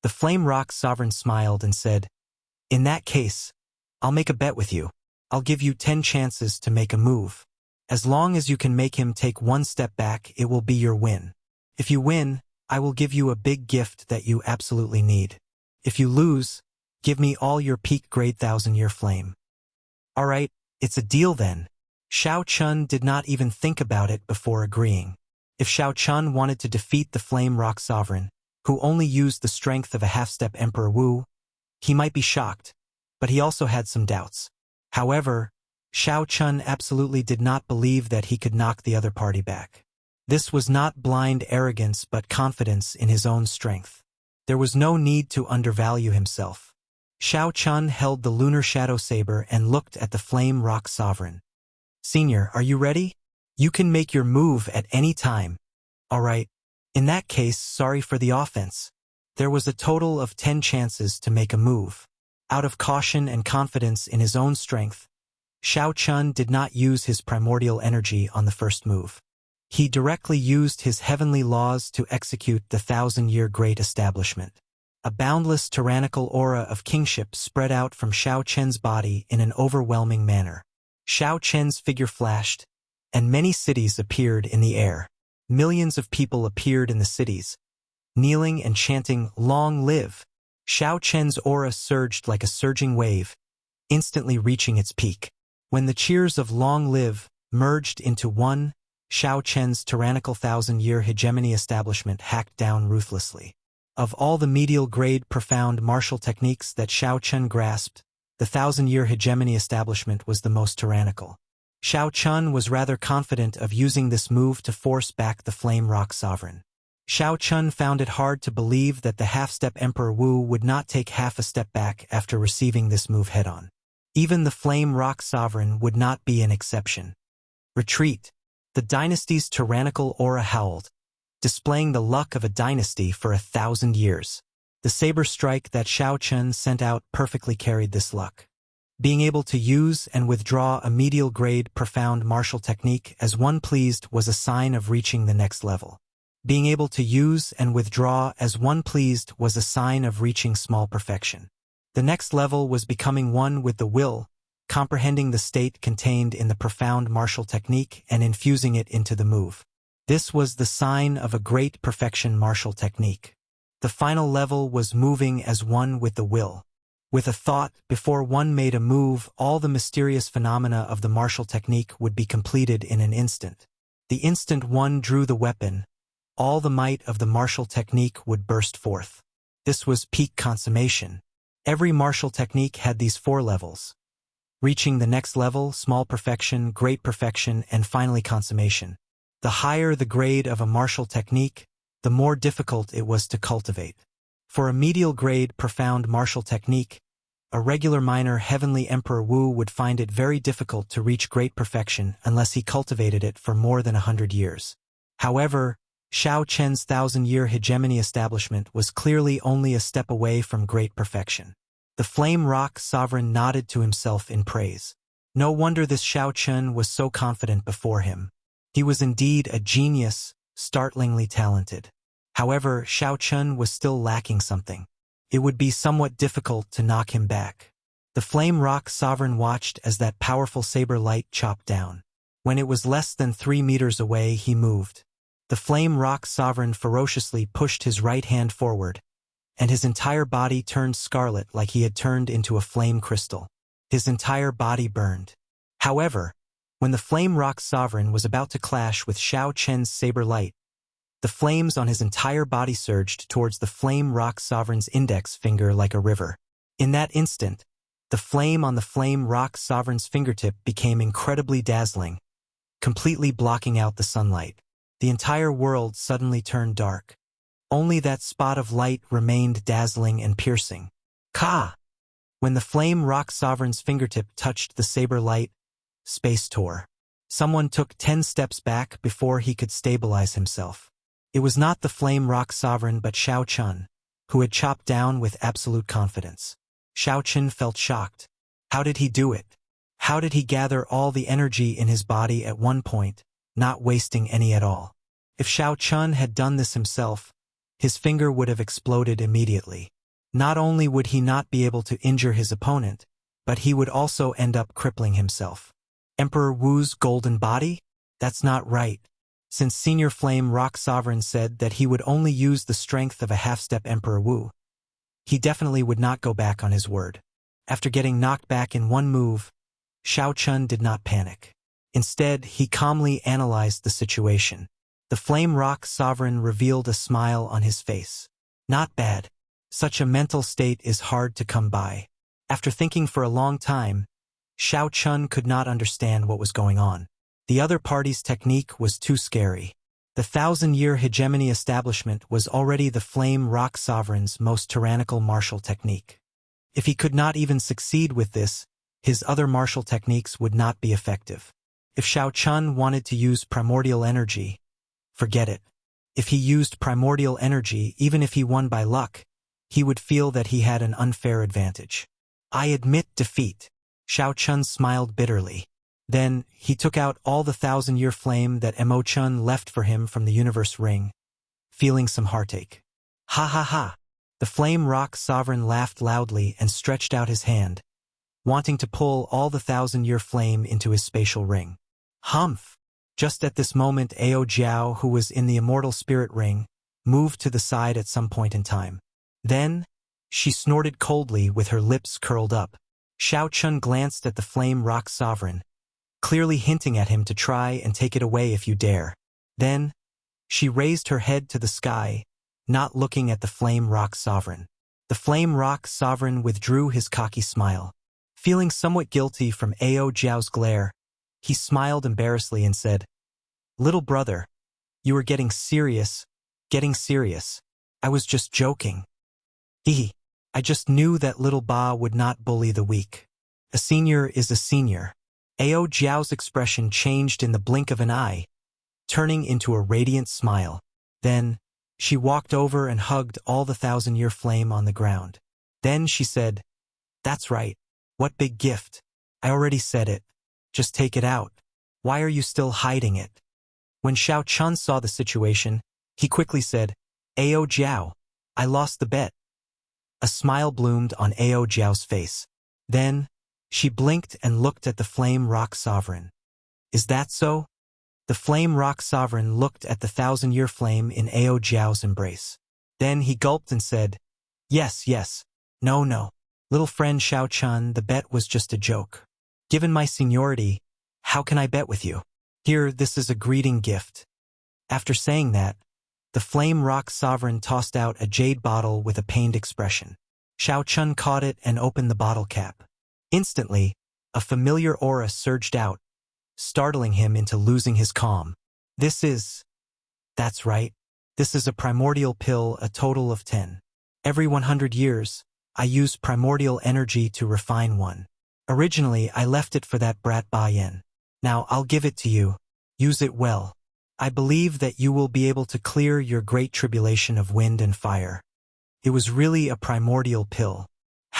The Flame Rock Sovereign smiled and said, "In that case, I'll make a bet with you. I'll give you 10 chances to make a move. As long as you can make him take 1 step back, it will be your win. If you win, I will give you a big gift that you absolutely need. If you lose, give me all your peak grade 1000-year flame." "All right, it's a deal then." Xiao Chun did not even think about it before agreeing. If Xiao Chun wanted to defeat the Flame Rock Sovereign, who only used the strength of a half-step Emperor Wu, he might be shocked, but he also had some doubts. However, Xiao Chun absolutely did not believe that he could knock the other party back. This was not blind arrogance but confidence in his own strength. There was no need to undervalue himself. Xiao Chun held the Lunar Shadow Saber and looked at the Flame Rock Sovereign. "Senior, are you ready? You can make your move at any time." "All right. In that case, sorry for the offense." There was a total of 10 chances to make a move. Out of caution and confidence in his own strength, Xiao Chun did not use his primordial energy on the first move. He directly used his heavenly laws to execute the 1000-year Great Establishment. A boundless tyrannical aura of kingship spread out from Xiao Chen's body in an overwhelming manner. Xiao Chen's figure flashed, and many cities appeared in the air. Millions of people appeared in the cities, kneeling and chanting, "Long live!" Xiao Chen's aura surged like a surging wave, instantly reaching its peak. When the cheers of "Long live" merged into one, Xiao Chen's tyrannical 1000-year hegemony establishment hacked down ruthlessly. Of all the medial-grade profound martial techniques that Xiao Chen grasped, the 1000-year hegemony establishment was the most tyrannical. Xiao Chun was rather confident of using this move to force back the Flame Rock Sovereign. Xiao Chun found it hard to believe that the half-step Emperor Wu would not take half a step back after receiving this move head-on. Even the Flame Rock Sovereign would not be an exception. "Retreat!" The dynasty's tyrannical aura howled, displaying the luck of a dynasty for 1,000 years. The saber strike that Xiao Chun sent out perfectly carried this luck. Being able to use and withdraw a medial-grade profound martial technique as one pleased was a sign of reaching the next level. Being able to use and withdraw as one pleased was a sign of reaching small perfection. The next level was becoming one with the will, comprehending the state contained in the profound martial technique and infusing it into the move. This was the sign of a great perfection martial technique. The final level was moving as one with the will. With a thought, before one made a move, all the mysterious phenomena of the martial technique would be completed in an instant. The instant one drew the weapon, all the might of the martial technique would burst forth. This was peak consummation. Every martial technique had these 4 levels. Reaching the next level, small perfection, great perfection, and finally consummation. The higher the grade of a martial technique, the more difficult it was to cultivate. For a medial grade profound martial technique, a regular minor heavenly Emperor Wu would find it very difficult to reach great perfection unless he cultivated it for more than 100 years. However, Xiao Chen's 1000-year hegemony establishment was clearly only a step away from great perfection. The Flame Rock Sovereign nodded to himself in praise. No wonder this Xiao Chun was so confident before him. He was indeed a genius, startlingly talented. However, Xiao Chun was still lacking something. It would be somewhat difficult to knock him back. The Flame Rock Sovereign watched as that powerful saber light chopped down. When it was less than 3 meters away, he moved. The Flame Rock Sovereign ferociously pushed his right hand forward, and his entire body turned scarlet like he had turned into a flame crystal. His entire body burned. However, when the Flame Rock Sovereign was about to clash with Xiao Chen's saber light, the flames on his entire body surged towards the Flame Rock Sovereign's index finger like a river. In that instant, the flame on the Flame Rock Sovereign's fingertip became incredibly dazzling, completely blocking out the sunlight. The entire world suddenly turned dark. Only that spot of light remained dazzling and piercing. Ka! When the Flame Rock Sovereign's fingertip touched the saber light, space tore. Someone took 10 steps back before he could stabilize himself. It was not the Flame Rock Sovereign but Xiao Chun, who had chopped down with absolute confidence. Xiao Chun felt shocked. How did he do it? How did he gather all the energy in his body at one point, not wasting any at all? If Xiao Chun had done this himself, his finger would have exploded immediately. Not only would he not be able to injure his opponent, but he would also end up crippling himself. Emperor Wu's golden body? That's not right. Since Senior Flame Rock Sovereign said that he would only use the strength of a half-step Emperor Wu, he definitely would not go back on his word. After getting knocked back in one move, Xiao Chun did not panic. Instead, he calmly analyzed the situation. The Flame Rock Sovereign revealed a smile on his face. Not bad. Such a mental state is hard to come by. After thinking for a long time, Xiao Chun could not understand what was going on. The other party's technique was too scary. The 1,000-year hegemony establishment was already the Flame Rock Sovereign's most tyrannical martial technique. If he could not even succeed with this, his other martial techniques would not be effective. If Xiao Chun wanted to use primordial energy, forget it. If he used primordial energy, even if he won by luck, he would feel that he had an unfair advantage. I admit defeat. Xiao Chun smiled bitterly. Then, he took out all the 1,000-year flame that Mo Chun left for him from the universe ring, feeling some heartache. Ha ha ha! The Flame Rock Sovereign laughed loudly and stretched out his hand, wanting to pull all the 1,000-year flame into his spatial ring. Humph! Just at this moment, Ao Jiao, who was in the Immortal Spirit Ring, moved to the side at some point in time. Then, she snorted coldly with her lips curled up. Xiao Chun glanced at the Flame Rock Sovereign, clearly hinting at him to try and take it away if you dare. Then, she raised her head to the sky, not looking at the Flame Rock Sovereign. The Flame Rock Sovereign withdrew his cocky smile. Feeling somewhat guilty from Ao Jiao's glare, he smiled embarrassedly and said, "Little brother, you are getting serious. I was just joking. Hee. I just knew that little Ba would not bully the weak. A senior is a senior." Ao Jiao's expression changed in the blink of an eye, turning into a radiant smile. Then, she walked over and hugged all the 1,000-year flame on the ground. Then she said, "That's right. What big gift. I already said it. Just take it out. Why are you still hiding it?" When Xiao Chun saw the situation, he quickly said, "Ao Jiao, I lost the bet." A smile bloomed on Ao Jiao's face. Then, she blinked and looked at the Flame Rock Sovereign. "Is that so?" The Flame Rock Sovereign looked at the 1,000-year flame in Ao Jiao's embrace. Then he gulped and said, Yes. No. Little friend Xiao Chun, the bet was just a joke. Given my seniority, how can I bet with you? Here, this is a greeting gift." After saying that, the Flame Rock Sovereign tossed out a jade bottle with a pained expression. Xiao Chun caught it and opened the bottle cap. Instantly, a familiar aura surged out, startling him into losing his calm. That's right. This is a primordial pill, a total of 10. Every 100 years, I use primordial energy to refine one. Originally, I left it for that brat Ba Yan. Now, I'll give it to you. Use it well. I believe that you will be able to clear your great tribulation of wind and fire. It was really a primordial pill.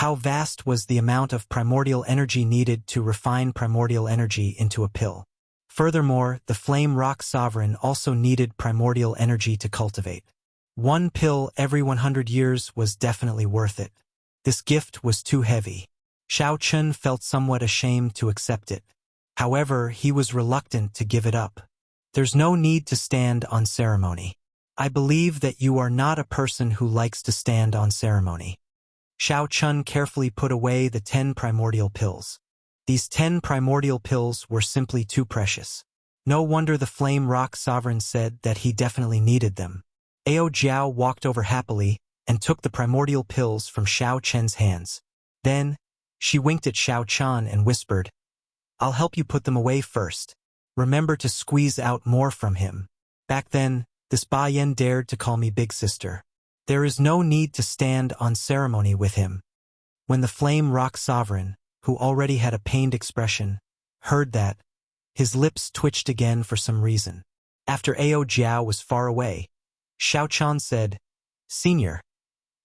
How vast was the amount of primordial energy needed to refine primordial energy into a pill? Furthermore, the Flame Rock Sovereign also needed primordial energy to cultivate. One pill every 100 years was definitely worth it. This gift was too heavy. Xiao Chun felt somewhat ashamed to accept it. However, he was reluctant to give it up. There's no need to stand on ceremony. I believe that you are not a person who likes to stand on ceremony. Xiao Chun carefully put away the 10 primordial pills. These 10 primordial pills were simply too precious. No wonder the Flame Rock Sovereign said that he definitely needed them. Ao Jiao walked over happily and took the primordial pills from Xiao Chen's hands. Then, she winked at Xiao Chan and whispered, "I'll help you put them away first. Remember to squeeze out more from him." Back then, this Ba Yan dared to call me big sister. There is no need to stand on ceremony with him. When the Flame Rock Sovereign, who already had a pained expression, heard that, his lips twitched again for some reason. After Ao Jiao was far away, Xiao Chan said, "Senior,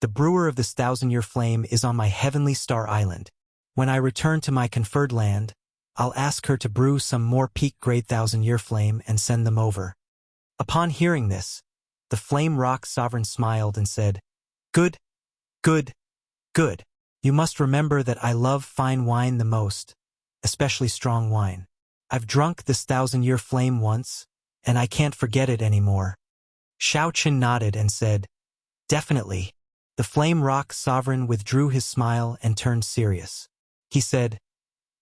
the brewer of this 1,000-year flame is on my heavenly star island. When I return to my conferred land, I'll ask her to brew some more peak-grade 1,000-year flame and send them over." Upon hearing this, the Flame Rock Sovereign smiled and said, "Good, good, good. You must remember that I love fine wine the most, especially strong wine. I've drunk this 1,000-year flame once, and I can't forget it anymore." Xiao Qin nodded and said, "Definitely." The Flame Rock Sovereign withdrew his smile and turned serious. He said,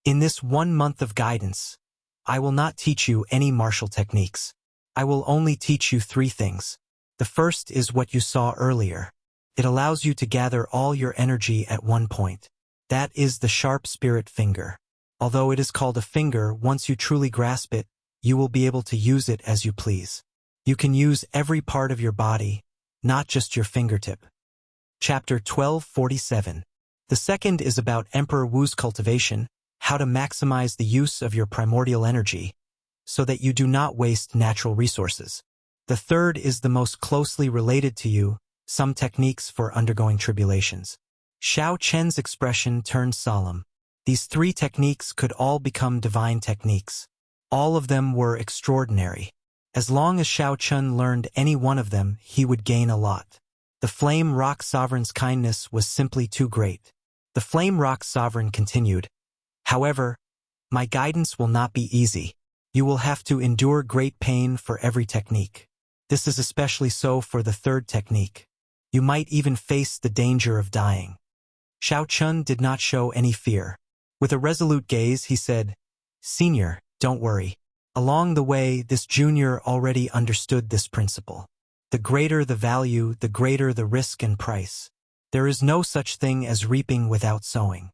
"In this 1 month of guidance, I will not teach you any martial techniques. I will only teach you 3 things. The first is what you saw earlier. It allows you to gather all your energy at one point. That is the sharp spirit finger. Although it is called a finger, once you truly grasp it, you will be able to use it as you please. You can use every part of your body, not just your fingertip." Chapter 1247. The second is about Emperor Wu's cultivation, how to maximize the use of your primordial energy, so that you do not waste natural resources. The third is the most closely related to you, some techniques for undergoing tribulations. Xiao Chen's expression turned solemn. These 3 techniques could all become divine techniques. All of them were extraordinary. As long as Xiao Chun learned any one of them, he would gain a lot. The Flame Rock Sovereign's kindness was simply too great. The Flame Rock Sovereign continued, "However, my guidance will not be easy. You will have to endure great pain for every technique. This is especially so for the 3rd technique. You might even face the danger of dying." Xiao Chun did not show any fear. With a resolute gaze, he said, "Senior, don't worry. Along the way, this junior already understood this principle. The greater the value, the greater the risk and price. There is no such thing as reaping without sowing.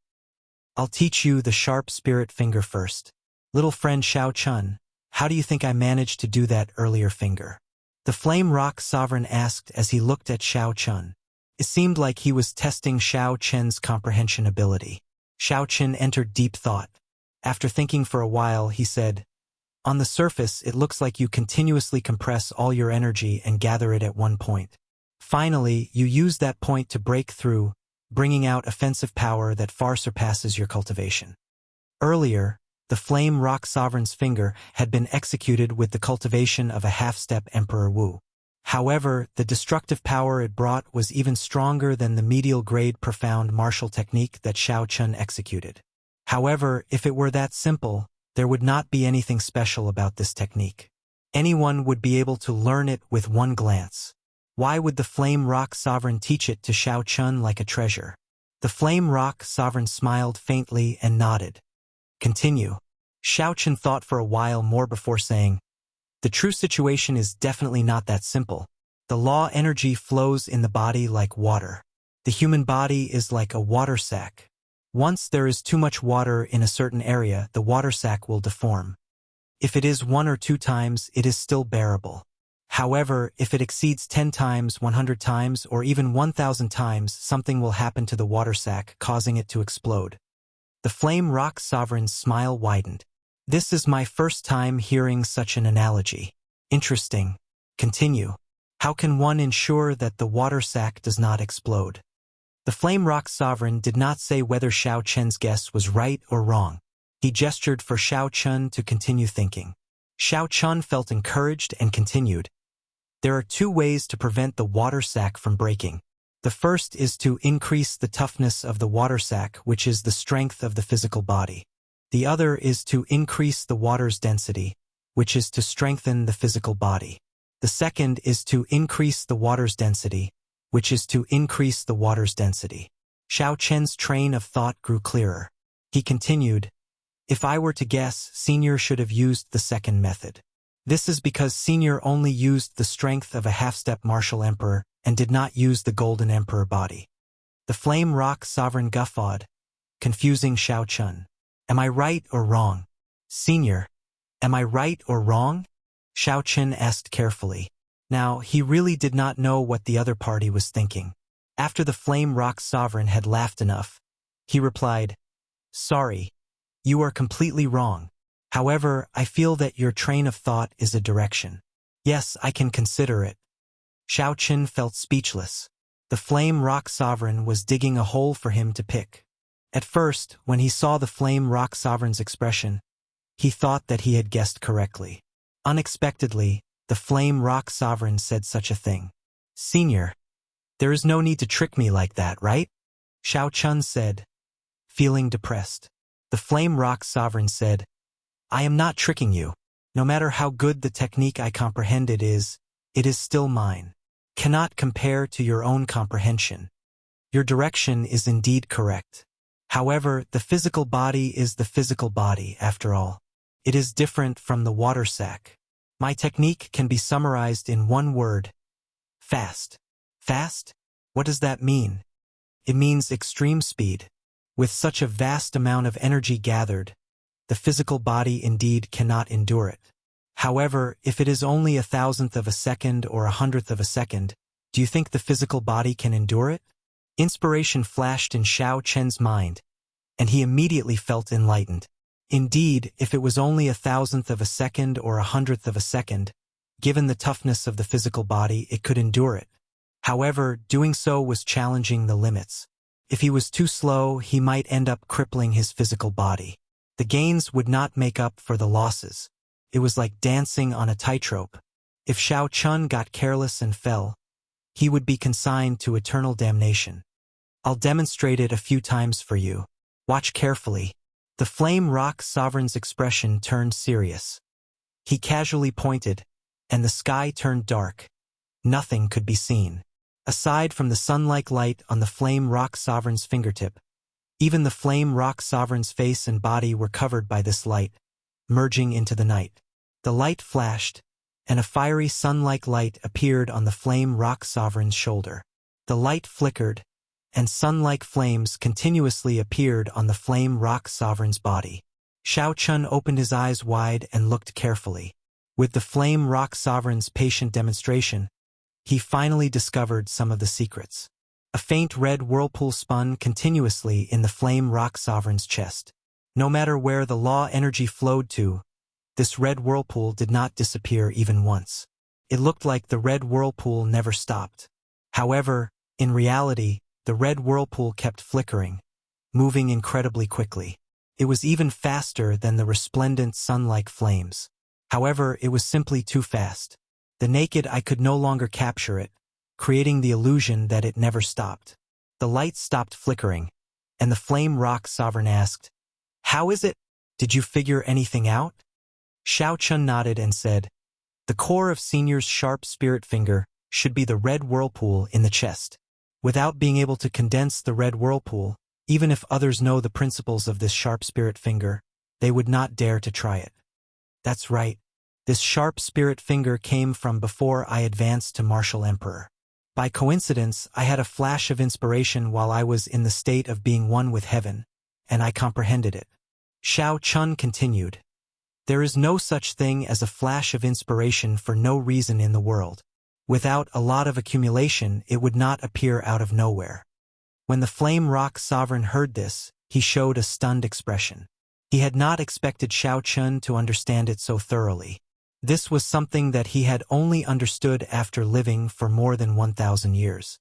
I'll teach you the sharp spirit finger first. Little friend Xiao Chun, how do you think I managed to do that earlier finger?" The Flame Rock Sovereign asked as he looked at Xiao Chun. It seemed like he was testing Xiao Chen's comprehension ability. Xiao Chen entered deep thought. After thinking for a while, he said, "On the surface, it looks like you continuously compress all your energy and gather it at one point. Finally, you use that point to break through, bringing out offensive power that far surpasses your cultivation." Earlier, the Flame Rock Sovereign's finger had been executed with the cultivation of a half-step Emperor Wu. However, the destructive power it brought was even stronger than the medial-grade profound martial technique that Xiao Chun executed. However, if it were that simple, there would not be anything special about this technique. Anyone would be able to learn it with one glance. Why would the Flame Rock Sovereign teach it to Xiao Chun like a treasure? The Flame Rock Sovereign smiled faintly and nodded. "Continue." Xiao Chun thought for a while more before saying, "The true situation is definitely not that simple. The law energy flows in the body like water. The human body is like a water sack. Once there is too much water in a certain area, the water sack will deform. If it is 1 or 2 times, it is still bearable. However, if it exceeds 10 times, 100 times, or even 1,000 times, something will happen to the water sack, causing it to explode." The Flame Rock Sovereign's smile widened. "This is my first time hearing such an analogy. Interesting. Continue. How can one ensure that the water sack does not explode?" The The Flame Rock Sovereign did not say whether Xiao Chen's guess was right or wrong. He gestured for Xiao Chun to continue thinking. Xiao Chun felt encouraged and continued. There are two ways to prevent the water sac from breaking. The first is to increase the toughness of the water sac, which is the strength of the physical body. The other is to increase the water's density, which is to strengthen the physical body. The second is to increase the water's density, which is to increase the water's density. Xiao Chen's train of thought grew clearer. He continued, if I were to guess, Senior should have used the second method. This is because Senior only used the strength of a half-step martial emperor and did not use the golden emperor body. The Flame Rock Sovereign guffawed, confusing Xiao Chun. Am I right or wrong? Senior, am I right or wrong? Xiao Chun asked carefully. Now, he really did not know what the other party was thinking. After the Flame Rock Sovereign had laughed enough, he replied, sorry, you are completely wrong. However, I feel that your train of thought is a direction. Yes, I can consider it. Xiao Chun felt speechless. The Flame Rock Sovereign was digging a hole for him to pick. At first, when he saw the Flame Rock Sovereign's expression, he thought that he had guessed correctly. Unexpectedly, the Flame Rock Sovereign said such a thing. Senior, there is no need to trick me like that, right? Xiao Chun said, feeling depressed. The Flame Rock Sovereign said, I am not tricking you. No matter how good the technique I comprehend it is still mine. Cannot compare to your own comprehension. Your direction is indeed correct. However, the physical body is the physical body, after all. It is different from the water sac. My technique can be summarized in one word. Fast. Fast? What does that mean? It means extreme speed. With such a vast amount of energy gathered, the physical body indeed cannot endure it. However, if it is only 1,000th of a second or 100th of a second, do you think the physical body can endure it? Inspiration flashed in Xiao Chen's mind, and he immediately felt enlightened. Indeed, if it was only 1,000th of a second or 100th of a second, given the toughness of the physical body, it could endure it. However, doing so was challenging the limits. If he was too slow, he might end up crippling his physical body. The gains would not make up for the losses. It was like dancing on a tightrope. If Xiao Chun got careless and fell, he would be consigned to eternal damnation. I'll demonstrate it a few times for you. Watch carefully. The Flame Rock Sovereign's expression turned serious. He casually pointed, and the sky turned dark. Nothing could be seen. Aside from the sun-like light on the Flame Rock Sovereign's fingertip, even the Flame Rock Sovereign's face and body were covered by this light, merging into the night. The light flashed, and a fiery sun-like light appeared on the Flame Rock Sovereign's shoulder. The light flickered, and sun-like flames continuously appeared on the Flame Rock Sovereign's body. Xiao Chun opened his eyes wide and looked carefully. With the Flame Rock Sovereign's patient demonstration, he finally discovered some of the secrets. A faint red whirlpool spun continuously in the Flame Rock Sovereign's chest. No matter where the law energy flowed to, this red whirlpool did not disappear even once. It looked like the red whirlpool never stopped. However, in reality, the red whirlpool kept flickering, moving incredibly quickly. It was even faster than the resplendent sun-like flames. However, it was simply too fast. The naked eye could no longer capture it, creating the illusion that it never stopped. The light stopped flickering, and the Flame Rock Sovereign asked, How is it? Did you figure anything out? Xiao Chun nodded and said, The core of Senior's sharp spirit finger should be the red whirlpool in the chest. Without being able to condense the red whirlpool, even if others know the principles of this sharp spirit finger, they would not dare to try it. That's right. This sharp spirit finger came from before I advanced to Martial Emperor. By coincidence, I had a flash of inspiration while I was in the state of being one with heaven, and I comprehended it. Xiao Chun continued, There is no such thing as a flash of inspiration for no reason in the world. Without a lot of accumulation, it would not appear out of nowhere. When the Flame Rock Sovereign heard this, he showed a stunned expression. He had not expected Xiao Chun to understand it so thoroughly. This was something that he had only understood after living for more than 1,000 years.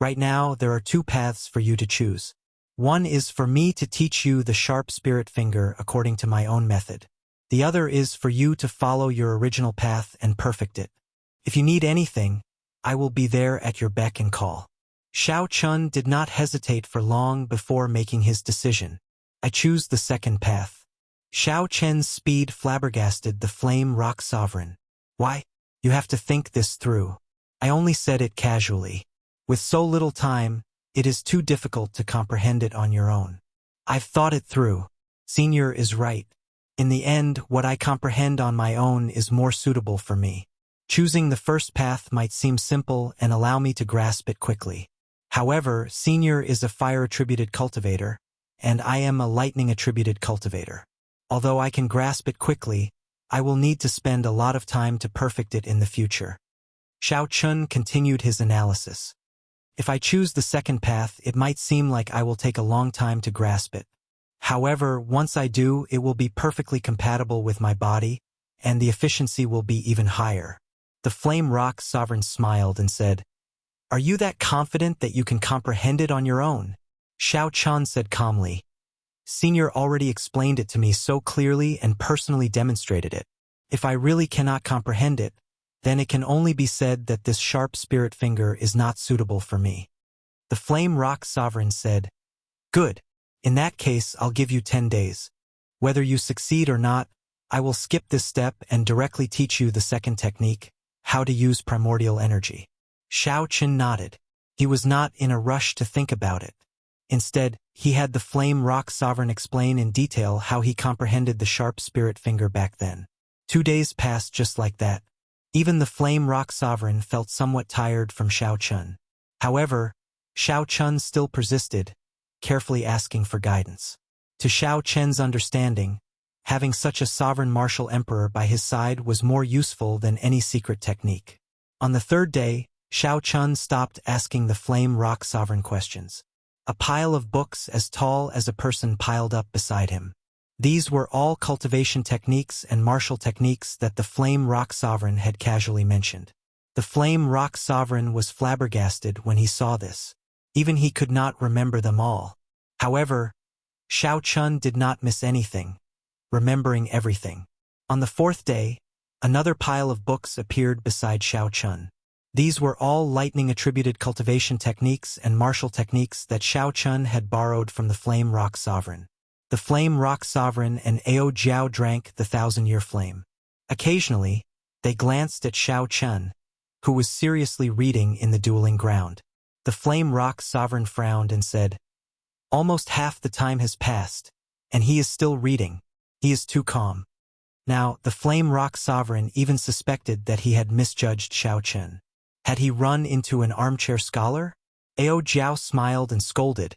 Right now, there are two paths for you to choose. One is for me to teach you the sharp spirit finger according to my own method. The other is for you to follow your original path and perfect it. If you need anything, I will be there at your beck and call. Xiao Chun did not hesitate for long before making his decision. I choose the second path. Xiao Chen's speed flabbergasted the flame rock sovereign. Why? You have to think this through. I only said it casually. With so little time, it is too difficult to comprehend it on your own. I've thought it through. Senior is right. In the end, what I comprehend on my own is more suitable for me. Choosing the first path might seem simple and allow me to grasp it quickly. However, Senior is a fire-attributed cultivator, and I am a lightning-attributed cultivator. Although I can grasp it quickly, I will need to spend a lot of time to perfect it in the future. Xiao Chun continued his analysis. If I choose the second path, it might seem like I will take a long time to grasp it. However, once I do, it will be perfectly compatible with my body, and the efficiency will be even higher. The Flame Rock Sovereign smiled and said, "Are you that confident that you can comprehend it on your own?" Xiao Chun said calmly, "Senior already explained it to me so clearly and personally demonstrated it. If I really cannot comprehend it, then it can only be said that this sharp spirit finger is not suitable for me." The Flame Rock Sovereign said, "Good. In that case, I'll give you 10 days. Whether you succeed or not, I will skip this step and directly teach you the second technique, how to use primordial energy." Xiao Chun nodded. He was not in a rush to think about it. Instead, he had the Flame Rock Sovereign explain in detail how he comprehended the sharp spirit finger back then. 2 days passed just like that. Even the Flame Rock Sovereign felt somewhat tired from Xiao Chun. However, Xiao Chun still persisted, carefully asking for guidance. To Xiao Chen's understanding, having such a sovereign martial emperor by his side was more useful than any secret technique. On the third day, Xiao Chun stopped asking the Flame Rock Sovereign questions. A pile of books as tall as a person piled up beside him. These were all cultivation techniques and martial techniques that the Flame Rock Sovereign had casually mentioned. The Flame Rock Sovereign was flabbergasted when he saw this. Even he could not remember them all. However, Xiao Chun did not miss anything, remembering everything. On the fourth day, another pile of books appeared beside Xiao Chun. These were all lightning-attributed cultivation techniques and martial techniques that Xiao Chun had borrowed from the Flame Rock Sovereign. The Flame Rock Sovereign and Ao Jiao drank the 1,000-year flame. Occasionally, they glanced at Xiao Chun, who was seriously reading in the dueling ground. The Flame Rock Sovereign frowned and said, "Almost half the time has passed, and he is still reading. He is too calm." Now, the Flame Rock Sovereign even suspected that he had misjudged Xiao Chun. Had he run into an armchair scholar? Ao Jiao smiled and scolded,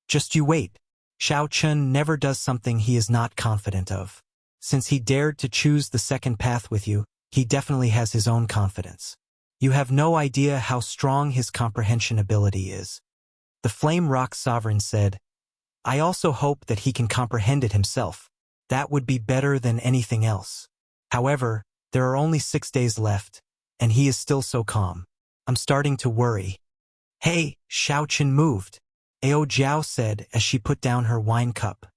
"Just you wait. Xiao Chun never does something he is not confident of. Since he dared to choose the second path with you, he definitely has his own confidence. You have no idea how strong his comprehension ability is." The Flame Rock Sovereign said, "I also hope that he can comprehend it himself. That would be better than anything else. However, there are only 6 days left, and he is still so calm. I'm starting to worry." "Hey," Xiao Chun moved. Ao Jiao said as she put down her wine cup.